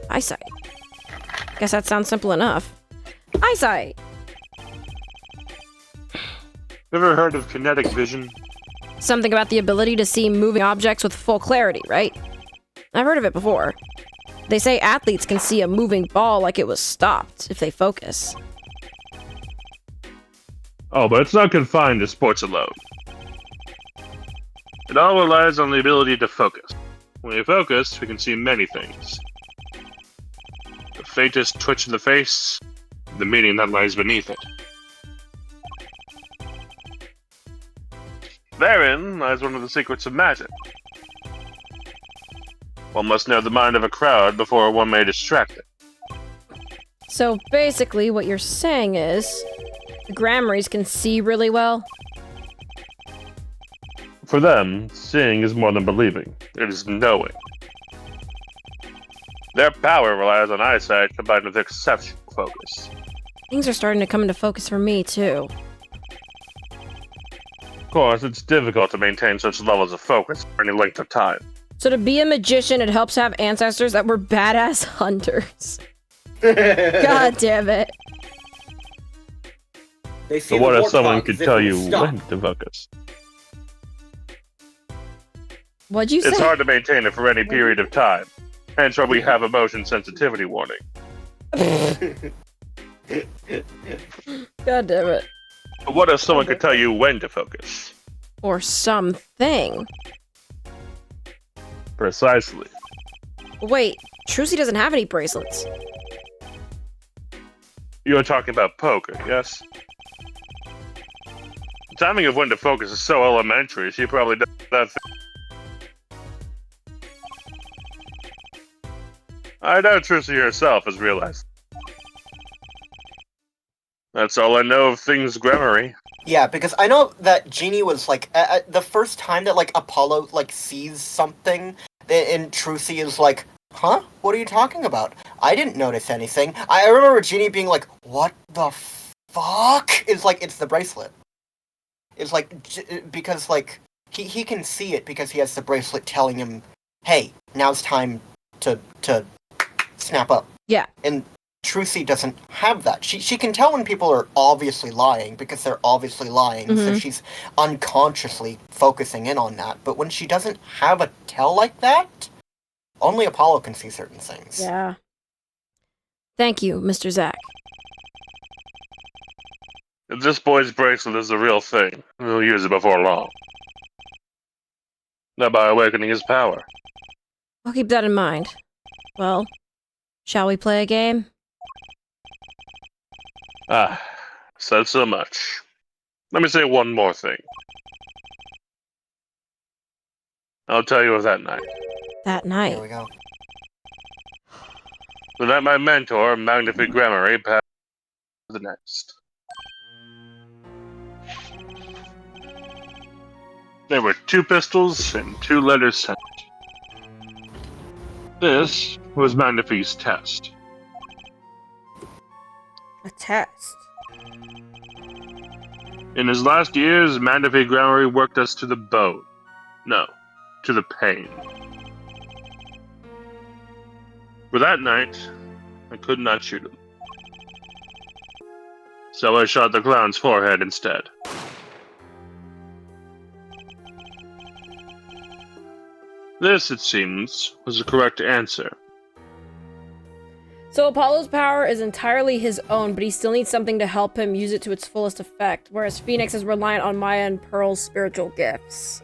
Eyesight. Guess that sounds simple enough. Eyesight. Ever heard of kinetic vision? Something about the ability to see moving objects with full clarity, right? I've heard of it before. They say athletes can see a moving ball like it was stopped if they focus. Oh, but it's not confined to sports alone. It all relies on the ability to focus. When we focus, we can see many things. The faintest twitch in the face, the meaning that lies beneath it. Therein lies one of the secrets of magic. One must know the mind of a crowd before one may distract it. So basically, what you're saying is, the Grammarys can see really well? For them, seeing is more than believing. It is knowing. Their power relies on eyesight combined with exceptional focus. Things are starting to come into focus for me, too. Of course, it's difficult to maintain such levels of focus for any length of time. So to be a magician, it helps to have ancestors that were badass hunters. God damn it. They see So what the if someone warthogs, could they tell will you stop. when to focus? What'd you say? It's hard to maintain it for any period of time. Hence why we have a motion sensitivity warning. God damn it. But what if someone could tell you when to focus? Or something. Precisely. Wait, Trucy doesn't have any bracelets. You're talking about poker, yes? The timing of when to focus is so elementary, she probably does that I doubt Trissy herself has realized. That's all I know of things Grammary. Yeah, because I know that Genie was like the first time that like Apollo like sees something, and Trucy is like, "Huh? What are you talking about? I didn't notice anything." I remember Genie being like, "What the fuck?" It's like it's the bracelet. It's like because like he can see it because he has the bracelet telling him, "Hey, now's time to snap up." Yeah. And Trucy doesn't have that. She can tell when people are obviously lying because they're obviously lying, so she's unconsciously focusing in on that. But when she doesn't have a tell like that, only Apollo can see certain things. Yeah. Thank you, Mr. Zach. If this boy's bracelet is the real thing, we'll use it before long. Thereby awakening his power. I'll keep that in mind. Well, shall we play a game? Ah, said so much. Let me say one more thing. I'll tell you of that night. That night. There we go. The night my mentor, Magnific Grammary, passed to the next. There were 2 pistols and 2 letters sent. This was Magnific's test. A test. In his last years, Magnific Grammary worked us to the bone. No, to the pain. For that night, I could not shoot him. So I shot the clown's forehead instead. This, it seems, was the correct answer. So Apollo's power is entirely his own, but he still needs something to help him use it to its fullest effect, whereas Phoenix is reliant on Maya and Pearl's spiritual gifts.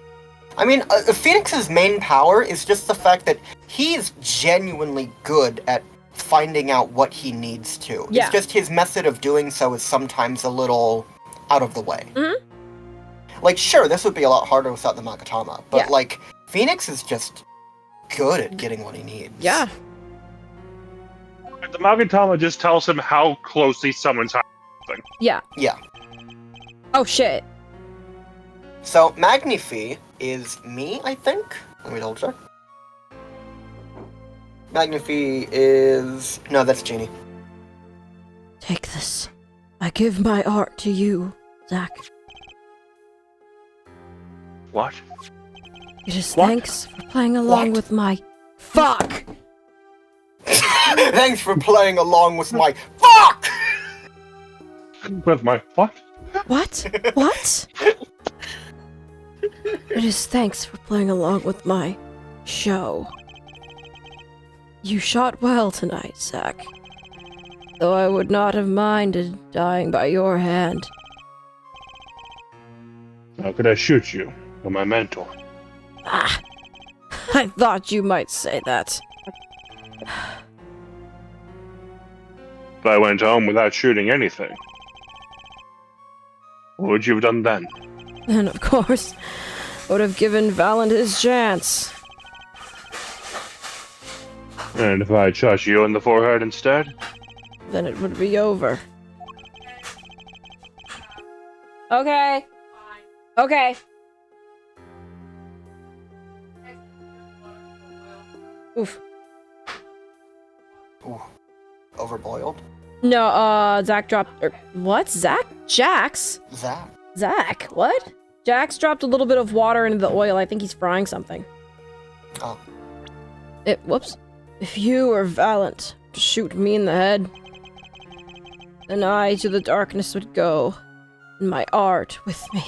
I mean, Phoenix's main power is just the fact that he's genuinely good at finding out what he needs to. Yeah. It's just his method of doing so is sometimes a little out of the way. Like, sure, this would be a lot harder without the Magatama, but Yeah. like, Phoenix is just good at getting what he needs. Yeah. The Magatama just tells him how closely someone's hiding. Yeah. Yeah. Oh shit. So, Magnifi is me, I think? Let me double check. Magnifi is... No, that's Genie. Take this. I give my art to you, Zach. What? It is What? thanks for playing along What? with my... Fuck! Thanks for playing along with my... Fuck! With my what? What? What? It is thanks for playing along with my show. You shot well tonight, Zack. Though I would not have minded dying by your hand. How could I shoot you? You're my mentor. Ah, I thought you might say that. If I went home without shooting anything, what would you have done then? And of course, would have given Valant his chance. And if I shot you in the forehead instead? Then it would be over. Okay. Okay. Oof. Ooh. Overboiled? No, Zack dropped. What? Zack? Jax? Zach. Zack? What? Jax dropped a little bit of water into the oil. I think he's frying something. Oh. Whoops. If you were Valant to shoot me in the head, then I to the darkness would go, and my art with me.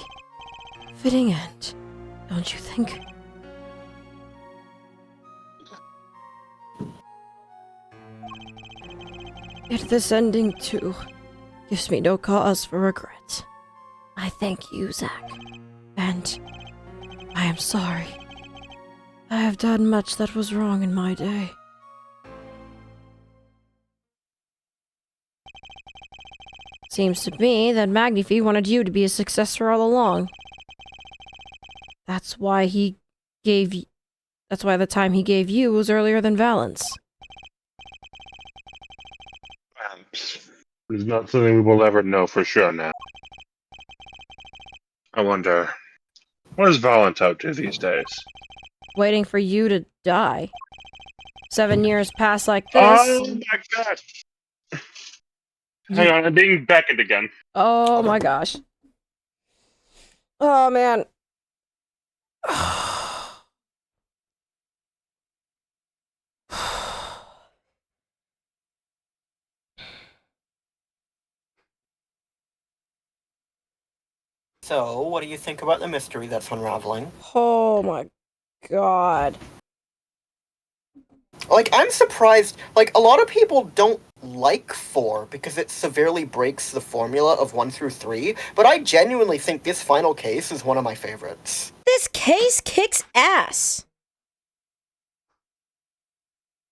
Fitting end, don't you think? Yet this ending, too, gives me no cause for regret. I thank you, Zack, and I am sorry. I have done much that was wrong in my day. Seems to me that Magnifi wanted you to be a successor all along. That's why the time he gave you was earlier than Valent's. Perhaps. It's not something we will ever know for sure now. I wonder, what is Valant up to these days? Waiting for you to die. 7 years pass like this. Oh my god! Hang on, I'm being beckoned again. Oh my gosh. Oh man. So, what do you think about the mystery that's unraveling? Oh my god. Like, I'm surprised, like, a lot of people don't like 4 because it severely breaks the formula of 1 through 3, but I genuinely think this final case is one of my favorites. This case kicks ass.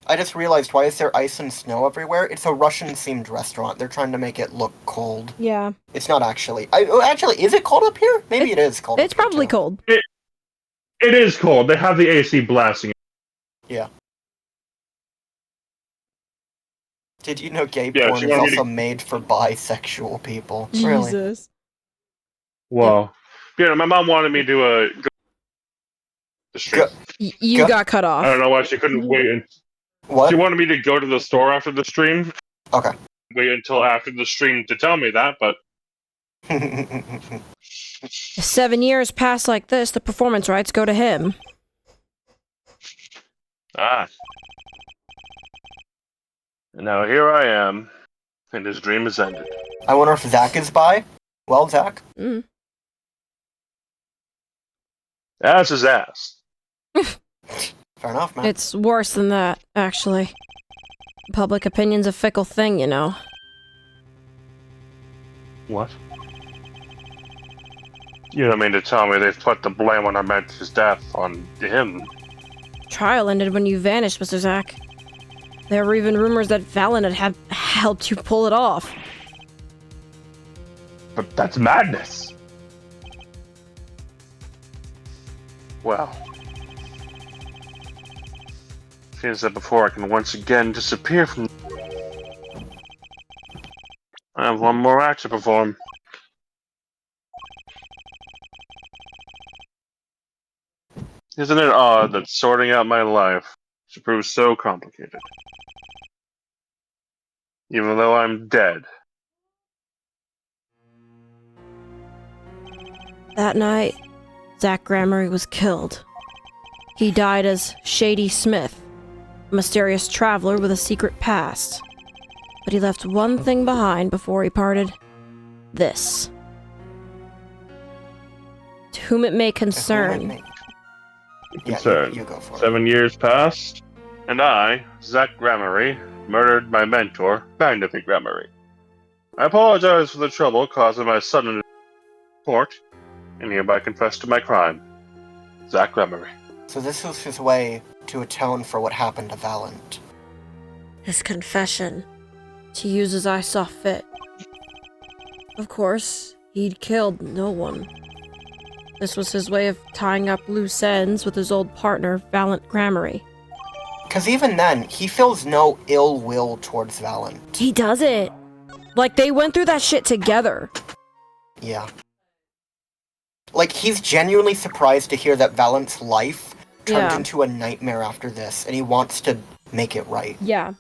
I just realized, why is there ice and snow everywhere? It's a Russian-themed restaurant. They're trying to make it look cold. Yeah. It's not actually. Actually, is it cold up here? Maybe it is cold. It's up here, probably too. cold. It is cold. They have the AC blasting. Yeah. Did you know gay Yeah, porn she is wanted me also made for bisexual people? Really? Jesus. Well, yeah, my mom wanted me to go the street. You Go- got cut off. I don't know why she couldn't wait. What? She wanted me to go to the store after the stream. Okay. Wait until after the stream to tell me that, but If 7 years pass like this, the performance rights go to him. And now here I am, and his dream has ended. I wonder if Zach is bi? Well, Zach? Mm. That's his ass. Fair enough, man. It's worse than that, actually. Public opinion's a fickle thing, you know. What? You don't mean to tell me they've put the blame on Armente's death on him? Trial ended when you vanished, Mr. Zack. There were even rumors that Valant had helped you pull it off. But that's madness! Well... Seems that before I can once again disappear from... I have one more act to perform. Isn't it odd that sorting out my life should prove so complicated? Even though I'm dead. That night, Zack Gramery was killed. He died as Shady Smith, a mysterious traveler with a secret past. But he left one thing behind before he parted. This. To whom it may To whom it concern. may- Yeah, Concern. you go for it. 7 years passed, and I, Zach Gramery, murdered my mentor, Magnific Gramery. I apologize for the trouble caused by my sudden court, and hereby confess to my crime. Zach Gramery. So this was his way to atone for what happened to Valent. His confession. To use as I saw fit. Of course, he'd killed no one. This was his way of tying up loose ends with his old partner, Valent Gramery. Because even then, he feels no ill will towards Valent. He doesn't. Like, they went through that shit together. Yeah. Like, he's genuinely surprised to hear that Valent's life turned Yeah. into a nightmare after this, and he wants to make it right. Yeah.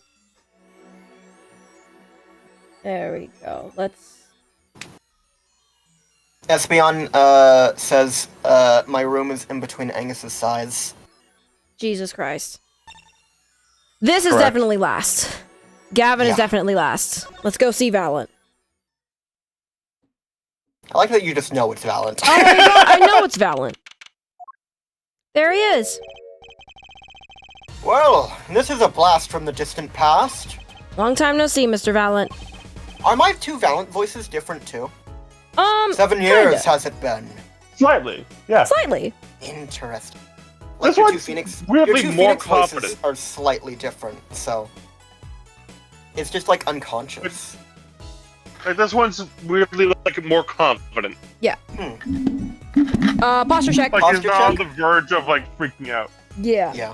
There we go. Let's... Espeon, says, my room is in between Angus's size. Jesus Christ. This is Correct. definitely last. Gavin Yeah. is definitely last. Let's go see Valent. I like that you just know it's Valent. Oh, I know it's Valent. There he is. Well, this is a blast from the distant past. Long time no see, Mr. Valent. Are my two Valent voices different too? 7 kinda. years has it been? Slightly, yeah. Slightly. Interesting. This your two one's Phoenix, weirdly your two more Phoenix voices confident. are slightly different, so it's just like unconscious. Like, this one's weirdly, like, more confident. Posture check. Like, he's Posture not on check? the verge of, like, freaking out. Yeah. Yeah.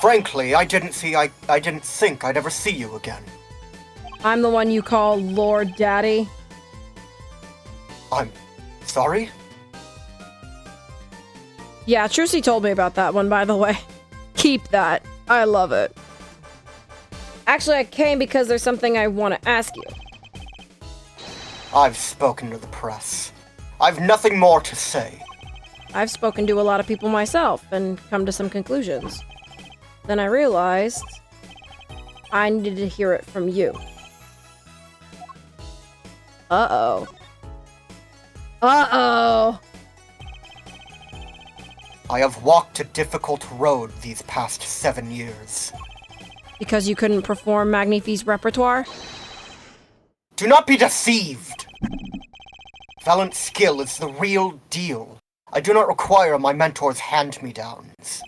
Frankly, I didn't think I'd ever see you again. I'm the one you call Lord Daddy. I'm sorry? Yeah, Trucy told me about that one, by the way. Keep that. I love it. Actually, I came because there's something I want to ask you. I've spoken to the press. I've nothing more to say. I've spoken to a lot of people myself and come to some conclusions. Then I realized I needed to hear it from you. Uh-oh. Uh-oh. I have walked a difficult road these past 7 years. Because you couldn't perform Magnifi's repertoire? Do not be deceived! Valent's skill is the real deal. I do not require my mentor's hand-me-downs.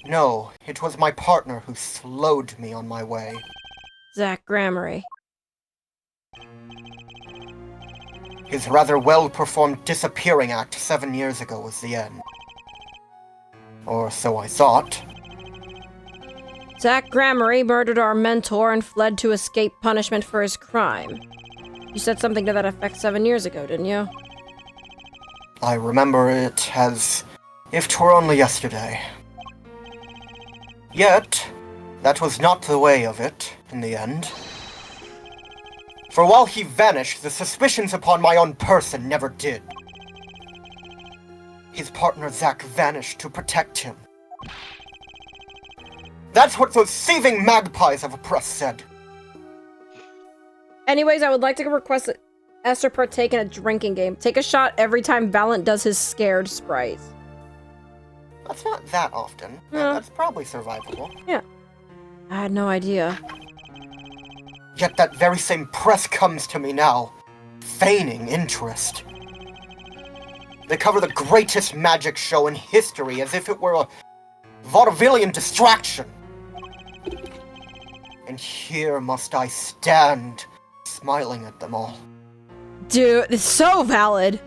No, it was my partner who slowed me on my way. Zach Gramery. His rather well-performed disappearing act 7 years ago was the end. Or so I thought. Zach Gramery murdered our mentor and fled to escape punishment for his crime. You said something to that effect 7 years ago, didn't you? I remember it as if 'twere only yesterday. Yet, that was not the way of it, in the end. For while he vanished, the suspicions upon my own person never did. His partner Zack vanished to protect him. That's what those thieving magpies of a press said. Anyways, I would like to request that Esther partake in a drinking game. Take a shot every time Valent does his scared sprite. That's not that often. No. That's probably survivable. I had no idea. Yet that very same press comes to me now, feigning interest. They cover the greatest magic show in history as if it were a vaudevillian distraction. And here must I stand, smiling at them all. Dude, it's so valid.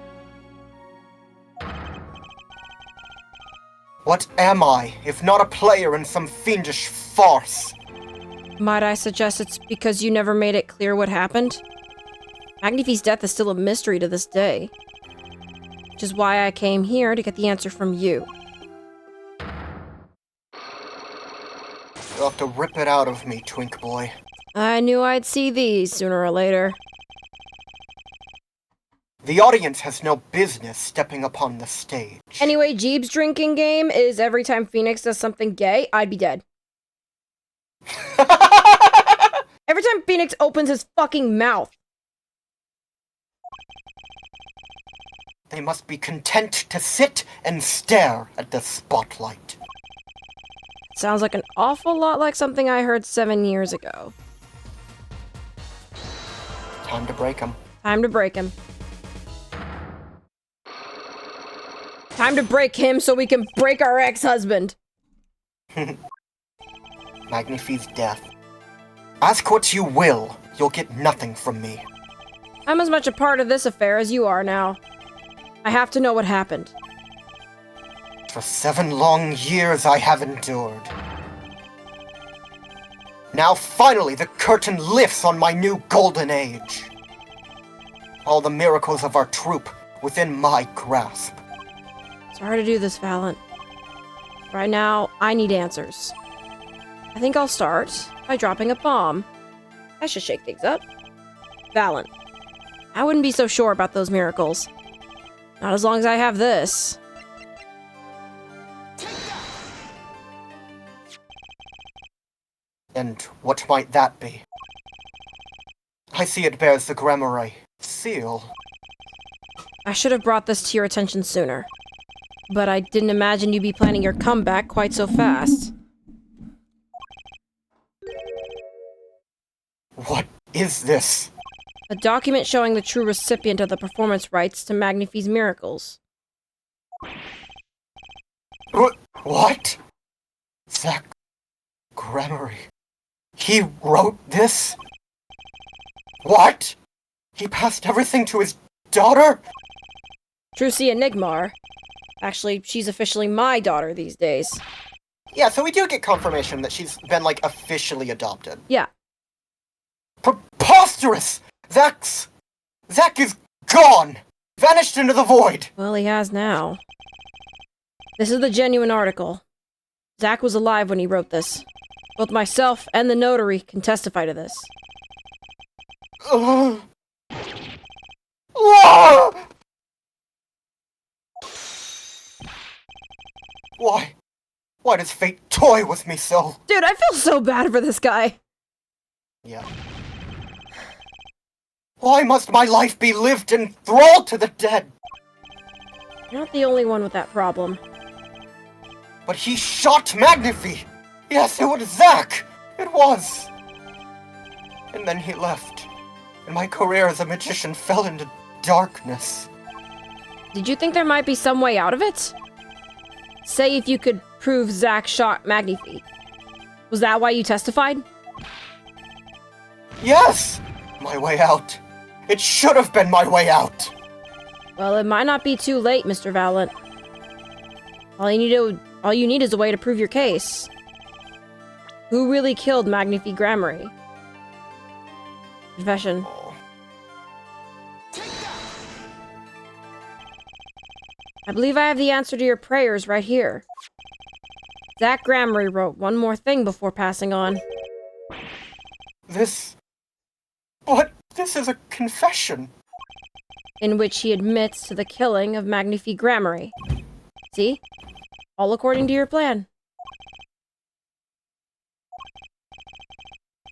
What am I, if not a player in some fiendish farce? Might I suggest it's because you never made it clear what happened? Magnifi's death is still a mystery to this day. Which is why I came here to get the answer from you. You'll have to rip it out of me, Twink Boy. I knew I'd see these sooner or later. The audience has no business stepping upon the stage. Anyway, Jeeb's drinking game is every time Phoenix does something gay, I'd be dead. Every time Phoenix opens his fucking mouth. They must be content to sit and stare at the spotlight. Sounds like an awful lot like something I heard 7 years ago. Time to break them. Time to break him. Time to break him so we can break our ex-husband. Magnifie's death. Ask what you will, you'll get nothing from me. I'm as much a part of this affair as you are now. I have to know what happened. For 7 long years I have endured. Now finally the curtain lifts on my new golden age. All the miracles of our troop within my grasp. Sorry to do this, Valiant. Right now, I need answers. I think I'll start by dropping a bomb. That should shake things up. Valiant, I wouldn't be so sure about those miracles. Not as long as I have this. And what might that be? I see it bears the Grammar seal. I should have brought this to your attention sooner. But I didn't imagine you'd be planning your comeback quite so fast. What is this? A document showing the true recipient of the performance rights to Magnifie's miracles. What? Zach Grammar. He wrote this? What? He passed everything to his daughter? Trucy Enigmar. Actually, she's officially my daughter these days. Yeah, so we do get confirmation that she's been, like, officially adopted. Yeah. Preposterous! Zach is gone! Vanished into the void! Well, he has now. This is the genuine article. Zach was alive when he wrote this. Both myself and the notary can testify to this. Why does fate toy with me so? Dude, I feel so bad for this guy. Yeah. Why must my life be lived in thrall to the dead? You're not the only one with that problem. But he shot Magnifie! Yes, it was Zach! It was! And then he left. And my career as a magician fell into darkness. Did you think there might be some way out of it? Say if you could prove Zach shot Magnifie. Was that why you testified? Yes! My way out. It should have been my way out! Well, it might not be too late, Mr. Valiant. All you need is a way to prove your case. Who really killed Magnifie Grammar? Confession. I believe I have the answer to your prayers right here. Zach Grammar wrote one more thing before passing on. This is a confession. In which he admits to the killing of Magnifie Grammar. See? All according to your plan.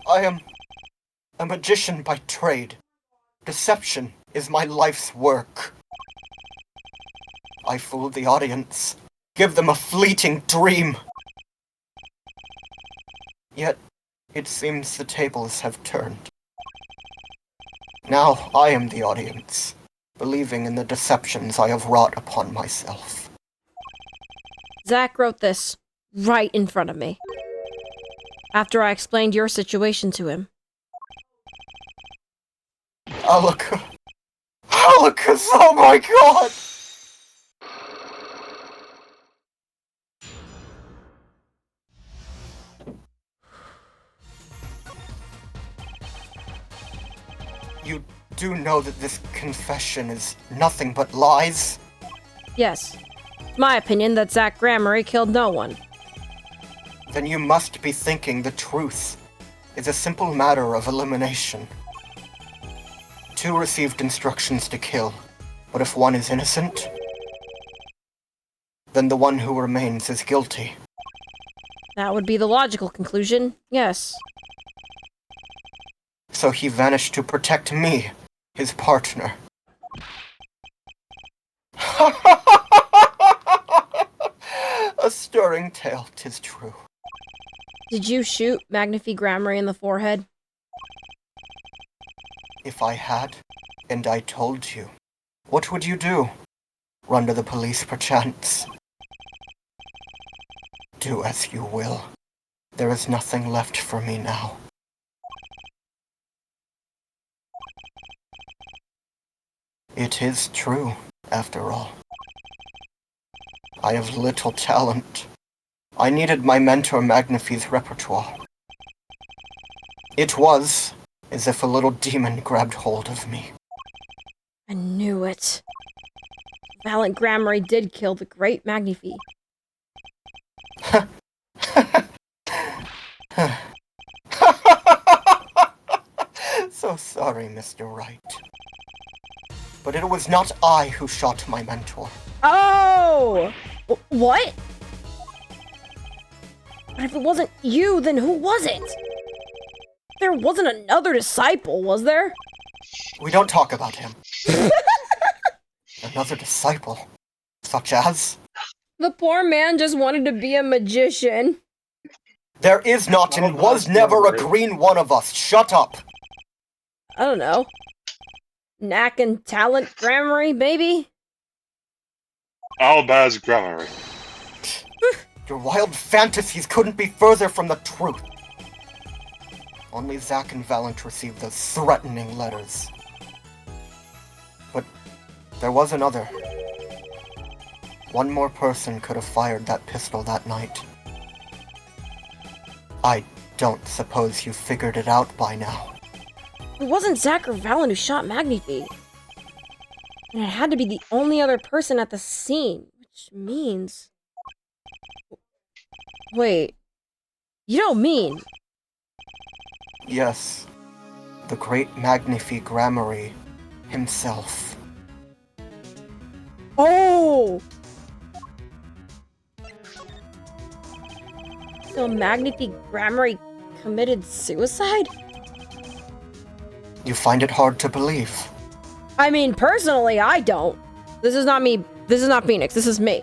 I am a magician by trade. Deception is my life's work. I fool the audience, give them a fleeting dream. Yet, it seems the tables have turned. Now I am the audience, believing in the deceptions I have wrought upon myself. Zach wrote this right in front of me. After I explained your situation to him. Alaka, oh my god! You do know that this confession is nothing but lies? Yes. It's my opinion that Zach Grammar killed no one. Then you must be thinking the truth is a simple matter of elimination. 2 received instructions to kill, but if one is innocent, then the one who remains is guilty. That would be the logical conclusion, yes. So he vanished to protect me, his partner. A stirring tale, 'tis true. Did you shoot Magnifi Grammary in the forehead? If I had, and I told you, what would you do? Run to the police, perchance? Do as you will. There is nothing left for me now. It is true, after all. I have little talent. I needed my mentor Magnifi's repertoire. It was as if a little demon grabbed hold of me. I knew it. Valiant Grammary did kill the great Magnifi. So sorry, Mr. Wright. But it was not I who shot my mentor. Oh! What? But if it wasn't you, then who was it? There wasn't another disciple, was there? We don't talk about him. Another disciple? Such as? The poor man just wanted to be a magician. There is not and was never a green one of us. Shut up! I don't know. Knack and talent Grammary, maybe? Albaz Grammar. Your wild fantasies couldn't be further from the truth. Only Zack and Valent received those threatening letters. But there was another. One more person could have fired that pistol that night. I don't suppose you figured it out by now. It wasn't Zack or Valent who shot Magnifi. And it had to be the only other person at the scene, which means... Wait. You don't mean... Yes, the great Magnifi Grammary himself. Oh! So Magnifi Grammary committed suicide? You find it hard to believe. I mean, personally, I don't. This is not me. This is not Phoenix. This is me.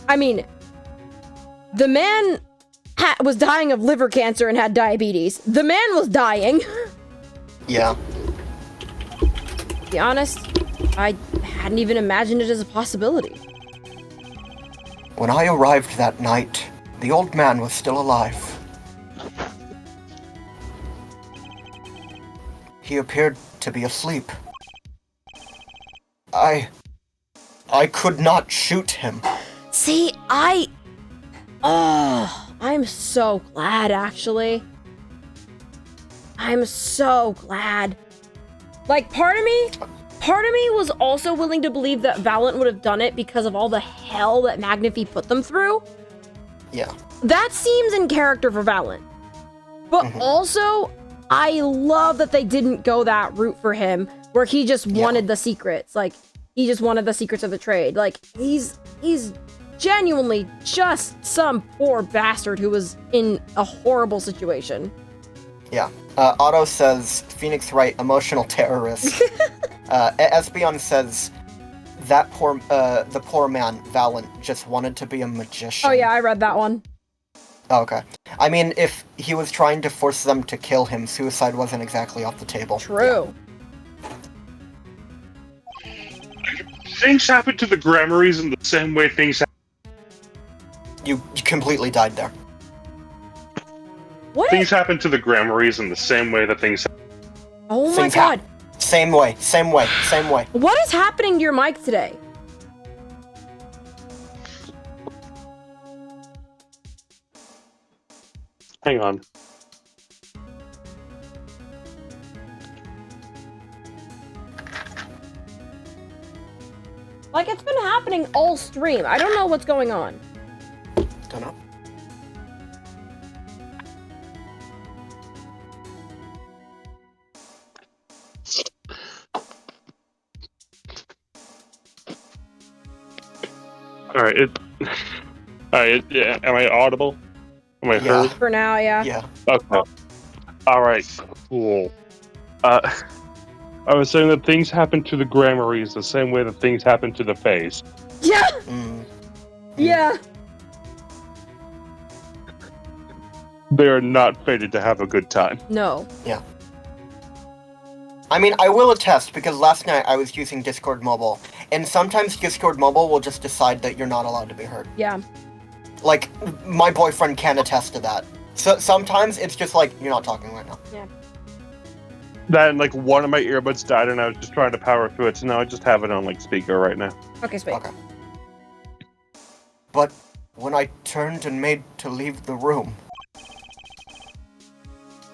I mean, the man was dying of liver cancer and had diabetes. The man was dying. Yeah. To be honest, I hadn't even imagined it as a possibility. When I arrived that night, the old man was still alive. He appeared to be asleep. I could not shoot him. See, I'm so glad, actually. I'm so glad. Like, part of me was also willing to believe that Valent would have done it because of all the hell that Magnifi put them through. Yeah. That seems in character for Valent. But also, I love that they didn't go that route for him, where he just wanted the secrets. Like, he just wanted the secrets of the trade. Like, he's genuinely just some poor bastard who was in a horrible situation. Yeah. Otto says, Phoenix Wright, emotional terrorist. Espeon says, the poor man, Valent, just wanted to be a magician. Oh yeah, I read that one. Oh, okay. I mean, if he was trying to force them to kill him, suicide wasn't exactly off the table. True. Things happen to the Grammaries in the same way things happen. You completely died there. What? Things happen to the Grammaries in the same way that things happen. Oh my Things god. Same way. What is happening to your mic today? Hang on. Like, it's been happening all stream. I don't know what's going on. Don't know. Alright, yeah, am I audible? Am I heard? For now, yeah. Yeah. Okay. Alright, cool. I was saying that things happen to the Grammarys the same way that things happen to the Fays. Yeah. Mm. Yeah. They are not fated to have a good time. No. I mean, I will attest, because last night I was using Discord Mobile, and sometimes Discord Mobile will just decide that you're not allowed to be heard. Yeah. Like, my boyfriend can attest to that. So sometimes it's just like, you're not talking right now. That and like one of my earbuds died and I was just trying to power through it, so now I just have it on like speaker right now. Okay, sweet. Okay. But when I turned and made to leave the room,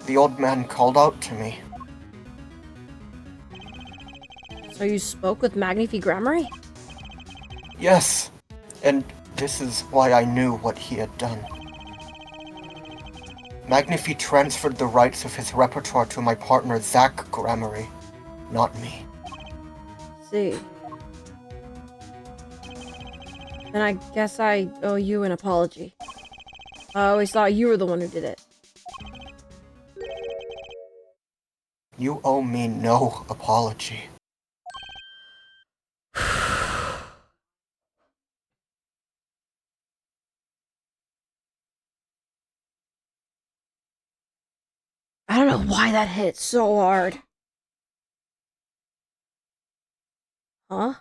the old man called out to me. So you spoke with Magnifi Grammary? Yes, and this is why I knew what he had done. Magnifi transferred the rights of his repertoire to my partner Zach Grammary, not me. See. Then I guess I owe you an apology. I always thought you were the one who did it. You owe me no apology. I don't know why that hit so hard. Huh?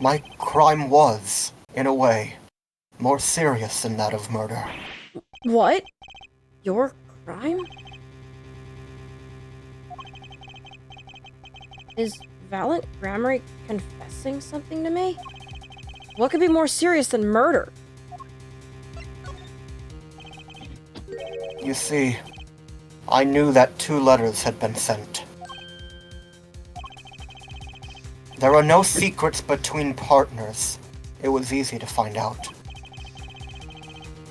My crime was, in a way, more serious than that of murder. What? Your crime? Is Valiant Grammary confessing something to me? What could be more serious than murder? You see, I knew that 2 letters had been sent. There are no secrets between partners. It was easy to find out.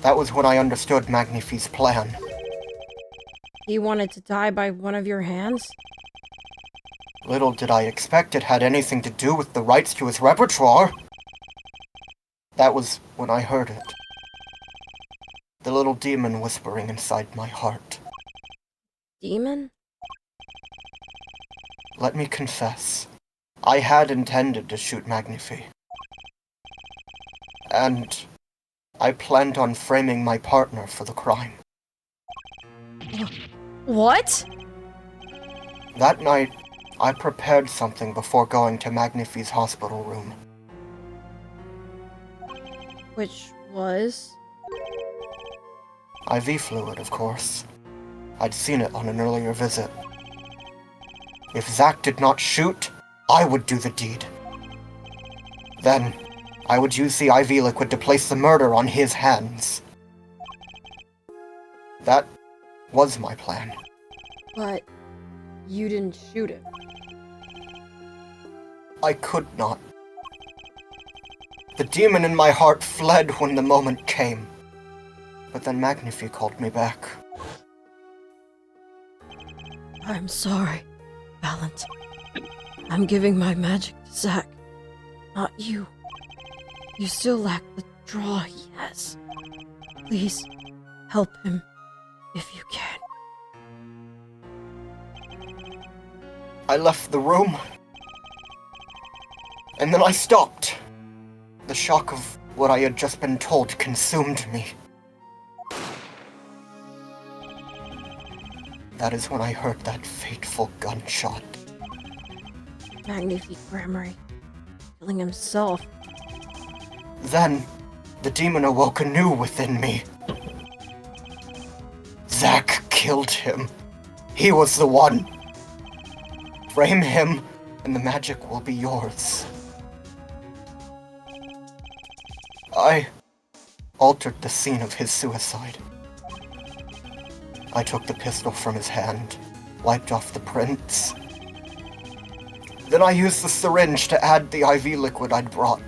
That was when I understood Magnifi's plan. He wanted to die by one of your hands? Little did I expect it had anything to do with the rights to his repertoire. That was when I heard it. The little demon whispering inside my heart. Demon? Let me confess. I had intended to shoot Magnifi. And I planned on framing my partner for the crime. What? That night, I prepared something before going to Magnifi's hospital room. Which was? IV fluid, of course. I'd seen it on an earlier visit. If Zach did not shoot, I would do the deed. Then, I would use the IV liquid to place the murder on his hands. That was my plan. But you didn't shoot him. I could not. The demon in my heart fled when the moment came. But then Magnifi called me back. I'm sorry, Valiant. I'm giving my magic to Zach, not you. You still lack the draw he has. Please, help him if you can. I left the room. And then I stopped. The shock of what I had just been told consumed me. That is when I heard that fateful gunshot. Magnifi Grammary. Killing himself. Then, the demon awoke anew within me. Zach killed him. He was the one. Frame him, and the magic will be yours. I altered the scene of his suicide. I took the pistol from his hand, wiped off the prints. Then I used the syringe to add the IV liquid I'd brought.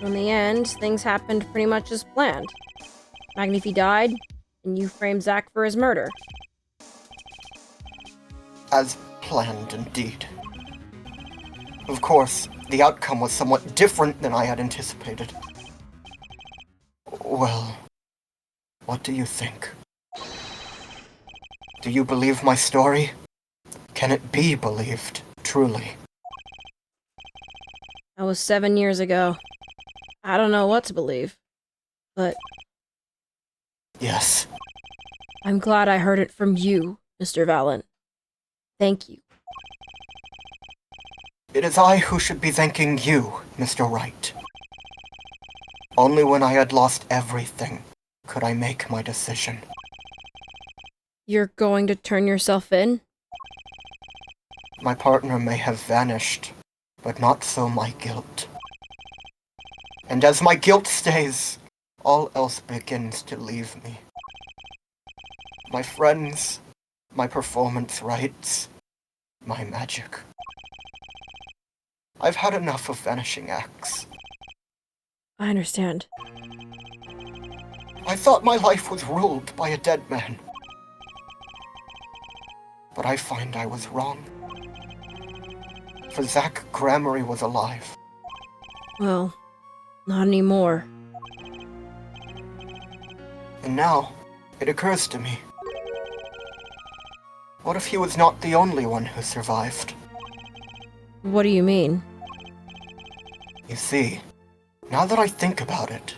In the end, things happened pretty much as planned. Magnifi died, and you framed Zach for his murder. As planned, indeed. Of course, the outcome was somewhat different than I had anticipated. Well, what do you think? Do you believe my story? Can it be believed, truly? That was 7 years ago. I don't know what to believe. But Yes. I'm glad I heard it from you, Mr. Valiant. Thank you. It is I who should be thanking you, Mr. Wright. Only when I had lost everything could I make my decision. You're going to turn yourself in? My partner may have vanished, but not so my guilt. And as my guilt stays, all else begins to leave me. My friends, my performance rights, my magic. I've had enough of vanishing acts. I understand. I thought my life was ruled by a dead man. But I find I was wrong. For Zach Gramarye was alive. Well, not anymore. And now, it occurs to me. What if he was not the only one who survived? What do you mean? You see, now that I think about it,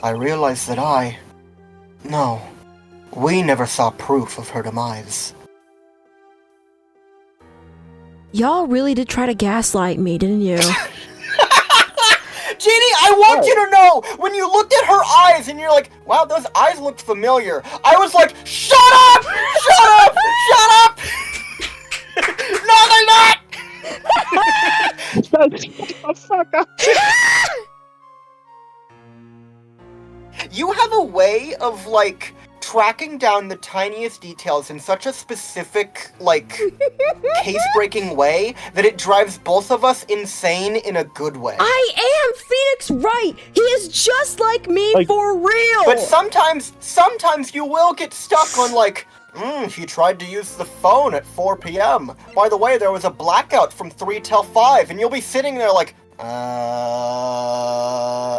I realize that we never saw proof of her demise. Y'all really did try to gaslight me, didn't you? Jeannie, I want you to know, when you looked at her eyes and you're like, wow, those eyes looked familiar, I was like, shut up! Shut up! Shut up! No, they're not! Fuck up. You have a way of, like, tracking down the tiniest details in such a specific, like, case-breaking way that it drives both of us insane in a good way. I am Phoenix Wright! He is just like me for real! But sometimes you will get stuck on, like, he tried to use the phone at 4 p.m. By the way, there was a blackout from 3 till 5, and you'll be sitting there like,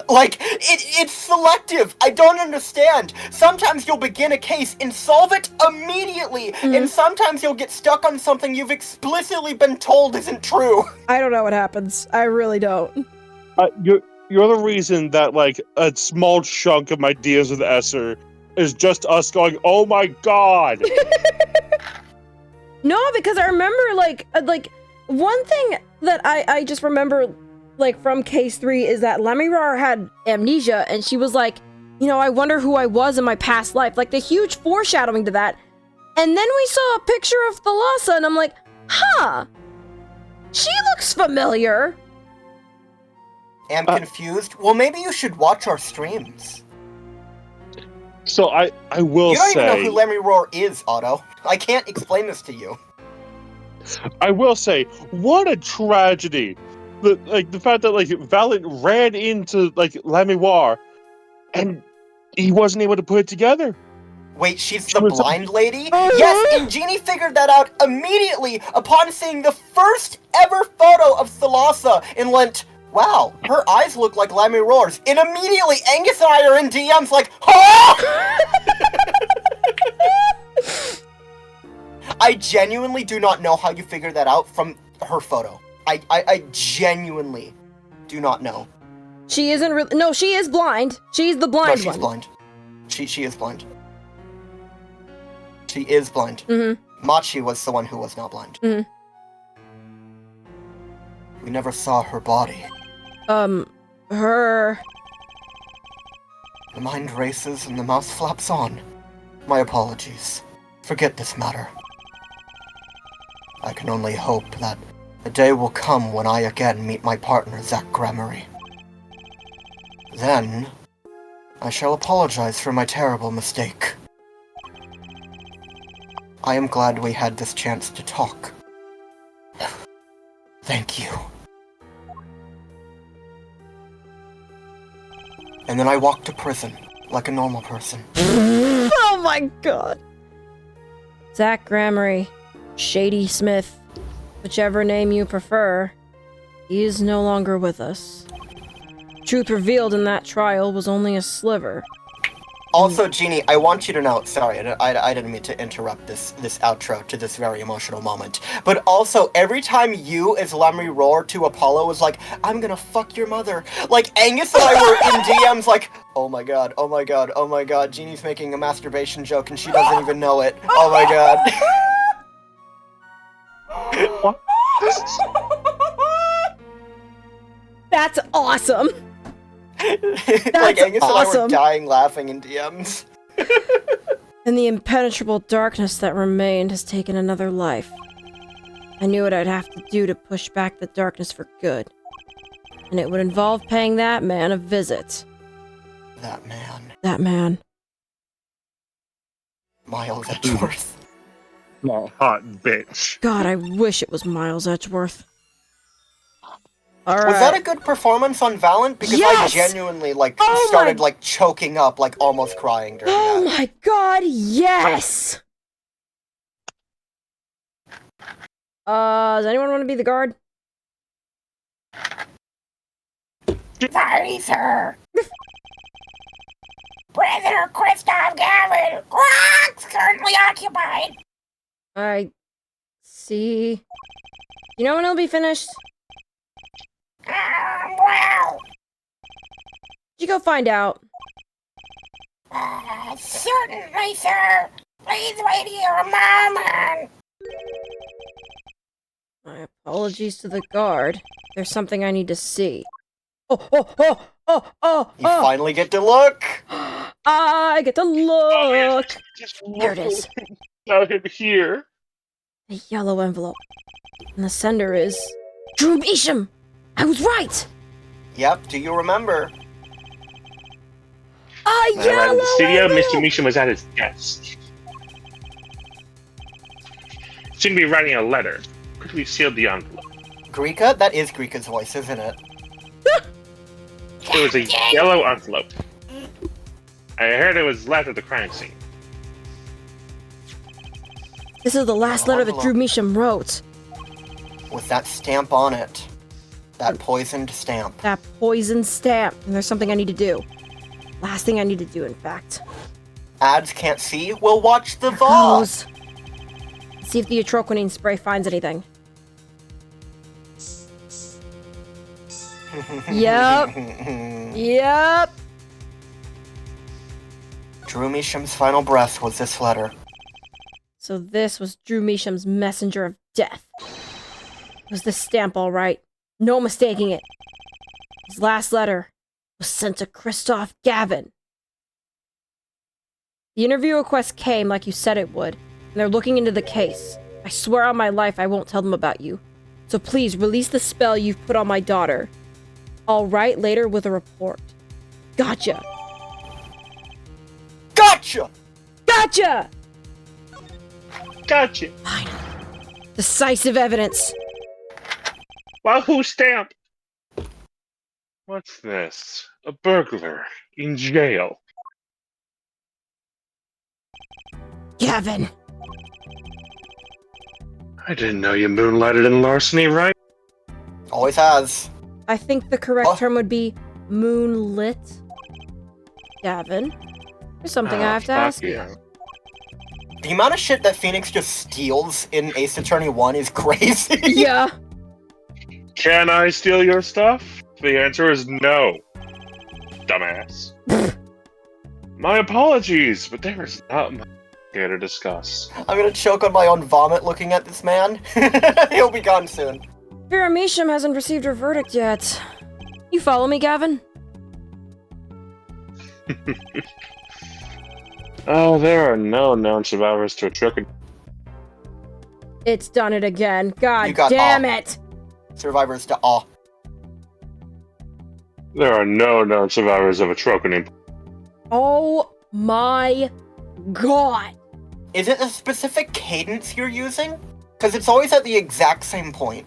like, it's selective. I don't understand. Sometimes you'll begin a case and solve it immediately, and sometimes you'll get stuck on something you've explicitly been told isn't true. I don't know what happens. I really don't. You're the reason that, like, a small chunk of my deals with Esther is just us going, oh my god! No, because I remember, like, one thing that I just remember, like, from Case 3 is that Lamirar had amnesia, and she was like, you know, I wonder who I was in my past life. Like, the huge foreshadowing to that. And then we saw a picture of Thalassa, and I'm like, huh, she looks familiar. Am confused? Well, maybe you should watch our streams. So I will You don't say... even know who Lamirar is, Otto. I can't explain this to you. I will say, what a tragedy. The fact that, like, Valiant ran into, like, Lamirar, and he wasn't able to put it together. Wait, she's the blind lady? Yes, and Jeannie figured that out immediately upon seeing the first ever photo of Thalassa and went, wow, her eyes look like Lamirar's. And immediately Angus and I are in DMs like, huh? I genuinely do not know how you figured that out from her photo. I genuinely do not know. She isn't really. No, she is blind. She's the blind one. No, she's blind. She is blind. She is blind. Mm-hmm. Machi was the one who was not blind. Mm-hmm. We never saw her body. Her... The mind races and the mouth flaps on. My apologies. Forget this matter. I can only hope that a day will come when I again meet my partner, Zach Gramarye. Then, I shall apologize for my terrible mistake. I am glad we had this chance to talk. Thank you. And then I walked to prison, like a normal person. Oh my god. Zach Gramarye, Shady Smith, whichever name you prefer, he is no longer with us. Truth revealed in that trial was only a sliver. Also, Jeannie, I want you to know, sorry, I didn't mean to interrupt this outro to this very emotional moment, but also, every time you as Lemmy roar to Apollo was like, I'm gonna fuck your mother, like, Angus and I were in DMs like, oh my god, oh my god, oh my god, Jeannie's making a masturbation joke and she doesn't even know it, oh my god. What? That's awesome. Like, Angus and I were awesome. dying laughing in DMs. And the impenetrable darkness that remained has taken another life. I knew what I'd have to do to push back the darkness for good. And it would involve paying that man a visit. That man. That man. Miles Edgeworth. No, hot bitch. God, I wish it was Miles Edgeworth. Alright. Was that a good performance on Valent? Because Yes! I genuinely, like, Oh started, my- like, choking up, like, almost crying during Oh that. my god, yes! Does anyone want to be the guard? Sorry, sir. Prisoner Christoph Gavin Grox currently occupied. I see. You know when it'll be finished? Well, You go find out. certainly, sir. Please wait here a moment. My apologies to the guard. There's something I need to see. Oh! You finally get to look! I get to look! Just There it is. Got him here. A yellow envelope. And the sender is... Drew Measham! I was right! Yep, do you remember? A At yellow the studio, Mr. envelope! Measham was at his desk. Seemed to be writing a letter. Quickly sealed the envelope. Greeka? That is Greeka's voice, isn't it? It was a yellow envelope. I heard it was left at the crime scene. This is the last letter that Drew Measham wrote. With that stamp on it. That poisoned stamp. That poison stamp. And there's something I need to do. Last thing I need to do, in fact. Ads can't see? We'll watch the vault! Close. See if the atroquinine spray finds anything. Yep. Yep. Drew Measham's final breath was this letter. So this was Drew Measham's messenger of death. It was the stamp, all right. No mistaking it. His last letter was sent to Christoph Gavin. The interview request came like you said it would, and they're looking into the case. I swear on my life I won't tell them about you. So please release the spell you've put on my daughter. I'll write later with a report. Gotcha. Gotcha! Gotcha! Gotcha! Finally. Decisive evidence. Wahoo stamp! What's this? A burglar in jail. Gavin. I didn't know you moonlighted in larceny, right? Always has. I think the correct Oh. term would be moonlit. Gavin, there's something I have to ask you. The amount of shit that Phoenix just steals in Ace Attorney 1 is crazy. Yeah. Can I steal your stuff? The answer is no. Dumbass. My apologies, but there is not much here to discuss. I'm gonna choke on my own vomit looking at this man. He'll be gone soon. Vera Measham hasn't received her verdict yet. You follow me, Gavin? Oh, there are no known survivors to a truck. It's done it again. You God got damn all. it! Survivors to all. There are no known survivors of a trocaning. Oh my god! Is it a specific cadence you're using? Because it's always at the exact same point.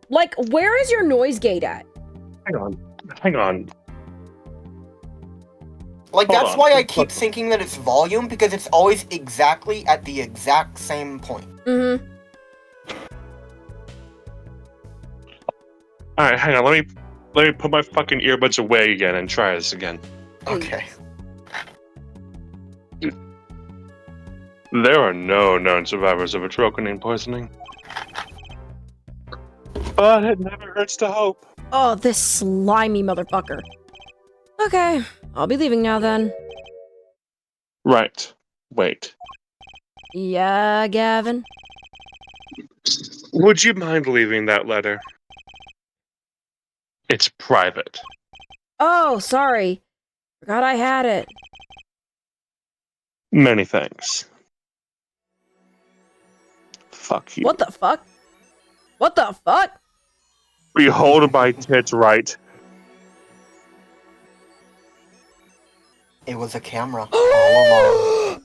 Like, where is your noise gate at? Hang on. Like, Hold that's on. why I keep thinking that it's volume, because it's always exactly at the exact same point. Mm-hmm. Alright, hang on, let me put my fucking earbuds away again and try this again. Okay. There are no known survivors of atrocanine poisoning. But it never hurts to hope. Oh, this slimy motherfucker. Okay, I'll be leaving now then. Right. Wait. Yeah, Gavin? Would you mind leaving that letter? It's private. Oh, sorry. Forgot I had it. Many thanks. Fuck you. What the fuck? What the fuck? Behold my tits right. It was a camera all along.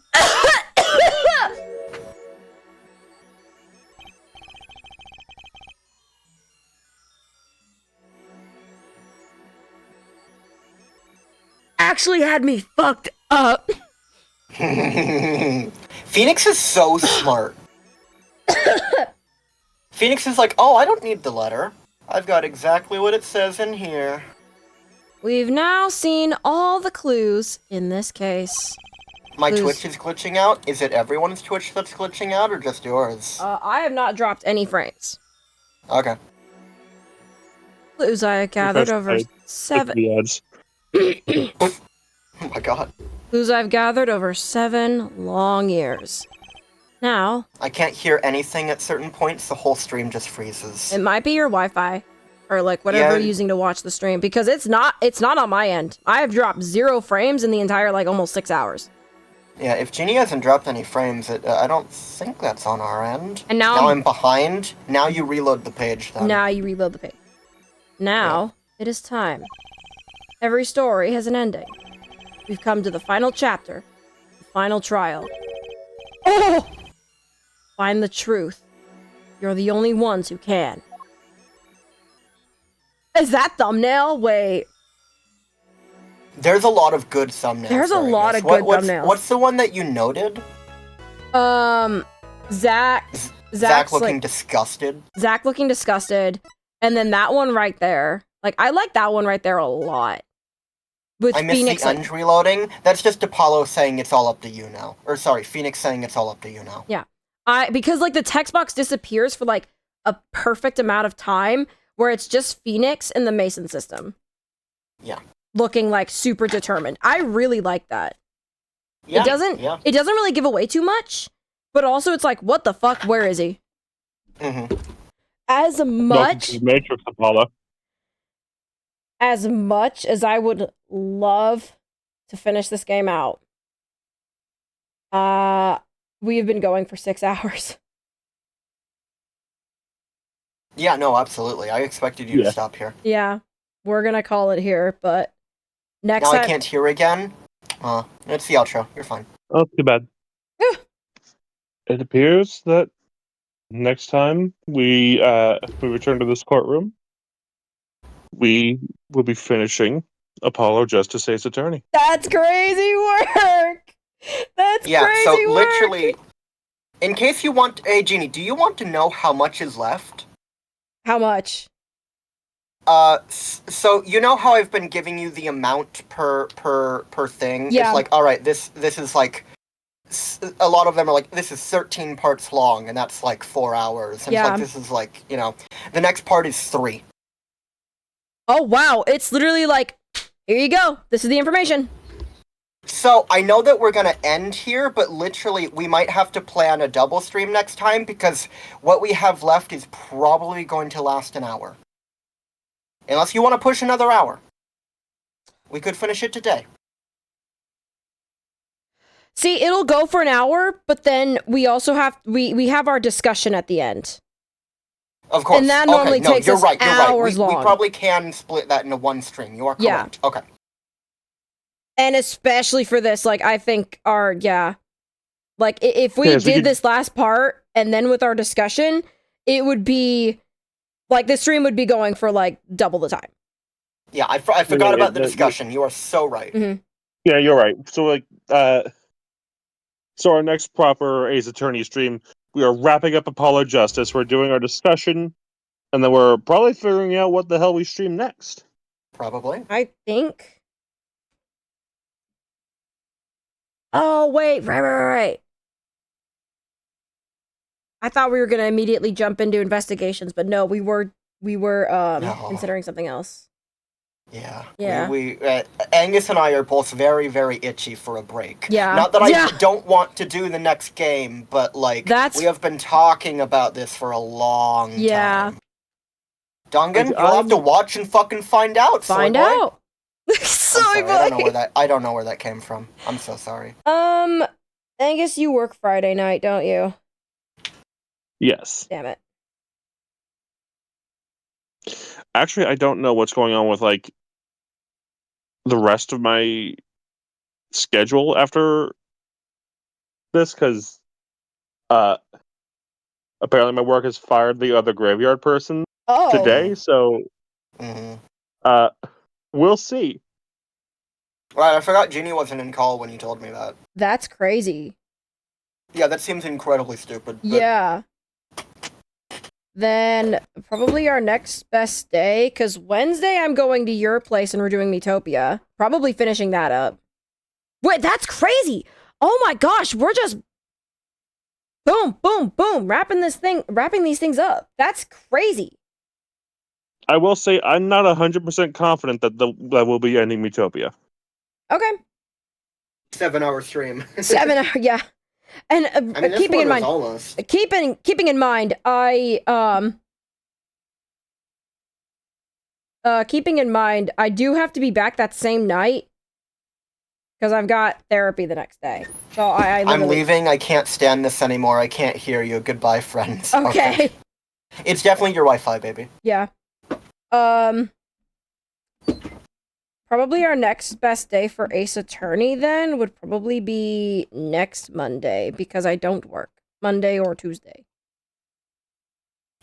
Actually had me fucked up. Phoenix is so smart. Phoenix is like, oh, I don't need the letter. I've got exactly what it says in here. We've now seen all the clues in this case. My Clues. Twitch is glitching out. Is it everyone's Twitch that's glitching out, or just yours? I have not dropped any frames. Okay. Clues I gathered over seven. The ads. Oh my god. Clues I've gathered over 7 long years. Now, I can't hear anything at certain points. The whole stream just freezes. it might be your Wi-Fi or like whatever Yeah. you're using to watch the stream because it's not on my end. I have dropped 0 frames in the entire like almost 6 hours. Yeah, if Genie hasn't dropped any frames, I don't think that's on our end. And now I'm behind. Now you reload the page, then. Now you reload the page. Now it is time. Every story has an ending. We've come to the final chapter, the final trial. Oh! Find the truth. You're the only ones who can. Is that thumbnail? Wait. There's a lot of good thumbnails. There's a during lot this. of good what's, thumbnails. What's the one that you noted? Zach Zach looking like, disgusted. Zach looking disgusted. And then that one right there. Like, I like that one right there a lot. With I miss Phoenix, the like, end reloading. That's just Apollo saying it's all up to you now. Or sorry, Phoenix saying it's all up to you now. yeah. Because like the text box disappears for like a perfect amount of time where it's just Phoenix and the Mason system. Yeah. Looking like super determined. I really like that. Yeah, It doesn't really give away too much, but also it's like, what the fuck? Where is he? Mm-hmm. As much Matrix Apollo. as I would love to finish this game out, we've been going for 6 hours. Yeah, no, absolutely. I expected you to stop here. Yeah, we're gonna call it here, but next Now time. I can't hear again. It's the outro. You're fine. Oh, too bad. It appears that next time we return to this courtroom, we will be finishing Apollo Justice Ace Attorney. That's crazy work. That's Yeah, crazy so work. literally, in case you want, hey Jeannie, do you want to know how much is left? How much? So you know how I've been giving you the amount per thing? Yeah. It's like, all right, this is like, a lot of them are like, this is 13 parts long, and that's like 4 hours. And Yeah. it's like, this is like, the next part is 3. Oh wow, it's literally like, here you go. This is the information. So I know that we're gonna end here, but literally we might have to plan a double stream next time because what we have left is probably going to last an hour. Unless you want to push another hour. We could finish it today. See, it'll go for an hour, but then we also have we have our discussion at the end. Of course. And that normally takes you're us right, you're hours right. We long. probably can split that into one stream. You are correct. Yeah. Okay. And especially for this, like, I think like, if we did this last part, and then with our discussion, it would be, like, the stream would be going for, like, double the time. Yeah, I forgot about the discussion. You are so right. Mm-hmm. Yeah, you're right. So, like, so our next proper Ace Attorney stream, we are wrapping up Apollo Justice. We're doing our discussion, and then we're probably figuring out what the hell we stream next. Probably. I think. Oh, wait, right. I thought we were gonna immediately jump into investigations, but no, we were No. considering something else. Yeah. Yeah. We Angus and I are both very, very itchy for a break. Yeah. Not that Yeah. I don't want to do the next game, but like That's- we have been talking about this for a long Yeah. time. Dungan, Like, you'll have to watch and fucking find out. Find soy boy. out. I'm Soy sorry, boy. I don't know where that came from. I'm so sorry. Angus, you work Friday night, don't you? Yes. Damn it. Actually, I don't know what's going on with like the rest of my schedule after this, because apparently my work has fired the other graveyard person Oh. today, so Mm-hmm. we'll see. Right, I forgot Ginny wasn't in call when you told me that. That's crazy. Yeah, that seems incredibly stupid. But Yeah. Then probably our next best day, because Wednesday I'm going to your place and we're doing Metopia. Probably finishing that up. Wait, that's crazy! Oh my gosh, we're just boom, boom, boom, wrapping these things up. That's crazy. I will say I'm not 100% confident that that will be ending Metopia. Okay. 7-hour stream. 7 hours, yeah. And I mean, this keeping one in was mind, almost. keeping in mind, keeping in mind, I do have to be back that same night because I've got therapy the next day. So I I'm literally... leaving. I can't stand this anymore. I can't hear you. Goodbye, friends. Okay. It's definitely your Wi-Fi, baby. Yeah. Probably our next best day for Ace Attorney then would probably be next Monday because I don't work Monday or Tuesday.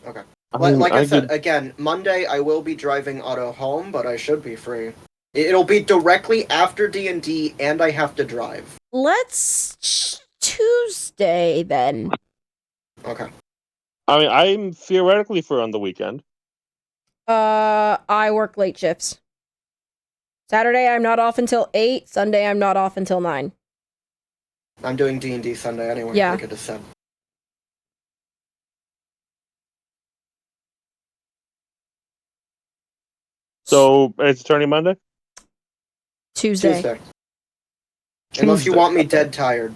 Okay. I mean, Like I said, could- again, Monday I will be driving Otto home, but I should be free. It'll be directly after D&D, and I have to drive. Let's Tuesday then. Okay. I mean, I'm theoretically free on the weekend. I work late shifts. Saturday I'm not off until 8. Sunday I'm not off until 9. I'm doing D&D Sunday anyway, Yeah. like I just said. So it's Attorney Monday? Tuesday. Unless you Tuesday. want me dead tired.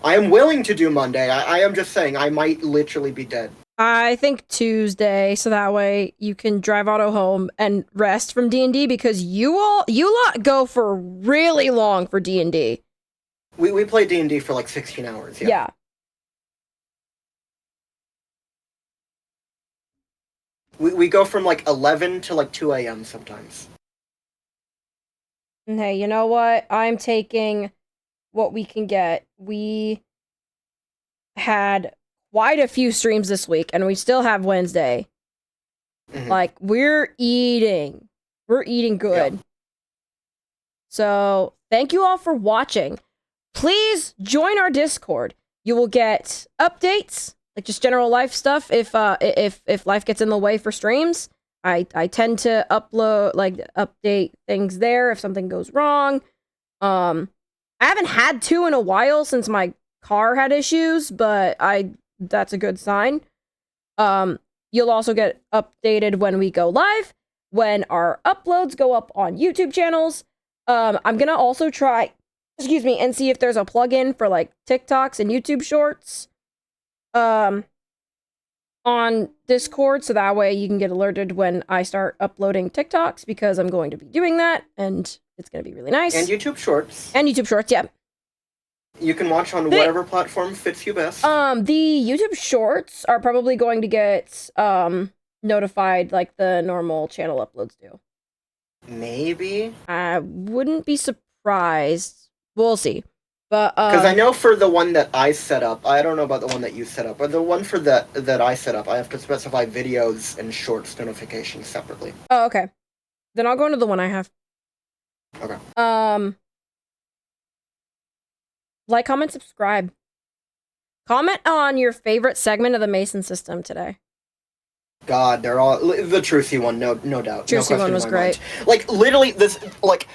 I am willing to do Monday. I am just saying, I might literally be dead. I think Tuesday, so that way you can drive Otto home and rest from D&D because you lot go for really long for D&D. We play D&D for like 16 hours, yeah. Yeah. We go from like 11 to like 2 a.m. sometimes. And hey, you know what? I'm taking what we can get. We had quite a few streams this week, and we still have Wednesday. Mhm. Like, we're eating. We're eating good. Yeah. So, thank you all for watching. Please join our Discord. You will get updates, like just general life stuff if life gets in the way for streams. I tend to update things there if something goes wrong. I haven't had to in a while since my car had issues, but that's a good sign. You'll also get updated when we go live, when our uploads go up on YouTube channels. I'm gonna also try, and see if there's a plugin for like TikToks and YouTube shorts on Discord, so that way you can get alerted when I start uploading TikToks, because I'm going to be doing that, and it's gonna be really nice. And YouTube Shorts. And YouTube Shorts, yeah. You can watch on whatever platform fits you best. The YouTube Shorts are probably going to get notified like the normal channel uploads do. Maybe. I wouldn't be surprised. We'll see. But Because I know for the one that I set up, I don't know about the one that you set up, but the one for that I set up, I have to specify videos and shorts notifications separately. Oh, okay. Then I'll go into the one I have. Okay. Like, comment, subscribe. Comment on your favorite segment of the Mason system today. God, they're all the Trucy one, no doubt. Trucy no one question was in my great. mind. Like literally, this like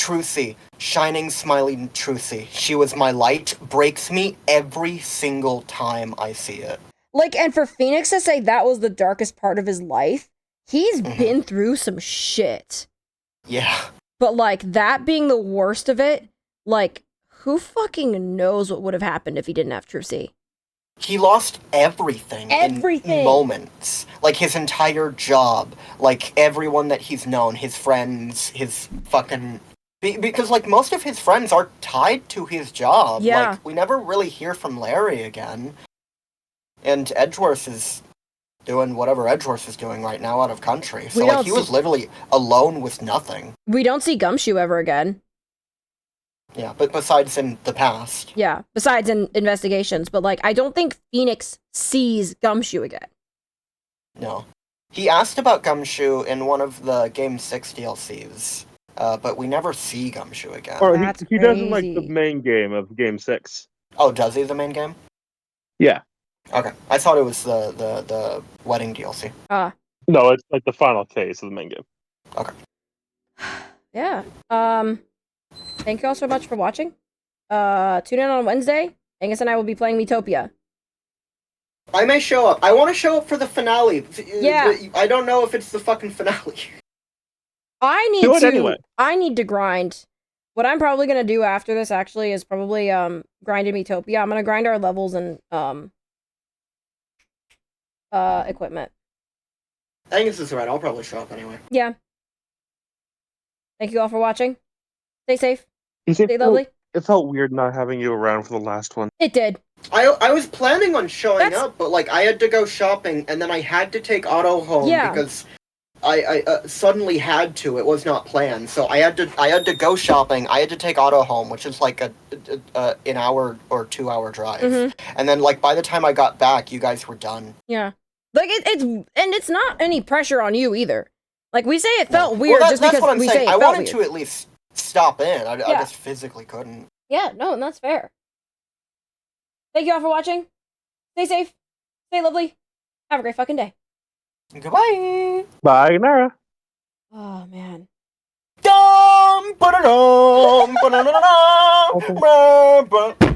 Trucy, shining, smiling Trucy. She was my light, breaks me every single time I see it. Like, and for Phoenix to say that was the darkest part of his life, he's been through some shit. Yeah. But, like, that being the worst of it, like, who fucking knows what would have happened if he didn't have Trucy? He lost everything. Everything. In moments. Like, his entire job. Like, everyone that he's known. His friends. His fucking... Because, like, most of his friends are tied to his job. Yeah. Like, we never really hear from Larry again. And Edgeworth is doing whatever Edgeworth is doing right now out of country. So, like, he was literally alone with nothing. We don't see Gumshoe ever again. Yeah, but besides in the past. Yeah, besides in investigations. But, like, I don't think Phoenix sees Gumshoe again. No. He asked about Gumshoe in one of the Game 6 DLCs, but we never see Gumshoe again. Or That's he doesn't like crazy. the main game of Game 6. Oh, does he, the main game? Yeah. Okay, I thought it was the wedding DLC. No, it's like the final case of the main game. Okay. Yeah. Thank you all so much for watching. Tune in on Wednesday. Angus and I will be playing Metopia. I may show up. I want to show up for the finale. Yeah. I don't know if it's the fucking finale. I need Do it to anyway. I need to grind. What I'm probably gonna do after this actually is probably grind in Metopia. I'm gonna grind our levels and equipment. Angus is right. I'll probably show up anyway. Yeah. Thank you all for watching. Stay safe. It Stay lovely. It felt weird not having you around for the last one. It did. I was planning on showing That's- up, but like I had to go shopping, and then I had to take Otto home Yeah. because I suddenly had to. It was not planned, so I had to go shopping. I had to take Otto home, which is like an hour or 2 hour drive, and then like by the time I got back, you guys were done. Yeah. Like it's not any pressure on you either. Like we say it felt weird Well, just that's because what I'm we saying. say it I felt wanted weird. to at least stop in. I Yeah. just physically couldn't. Yeah, no, and that's fair. Thank you all for watching. Stay safe. Stay lovely. Have a great fucking day. Goodbye. Bye, Nara. Oh man. Dum, ba-da-dum, ba-da-da-da-da, ba-ba.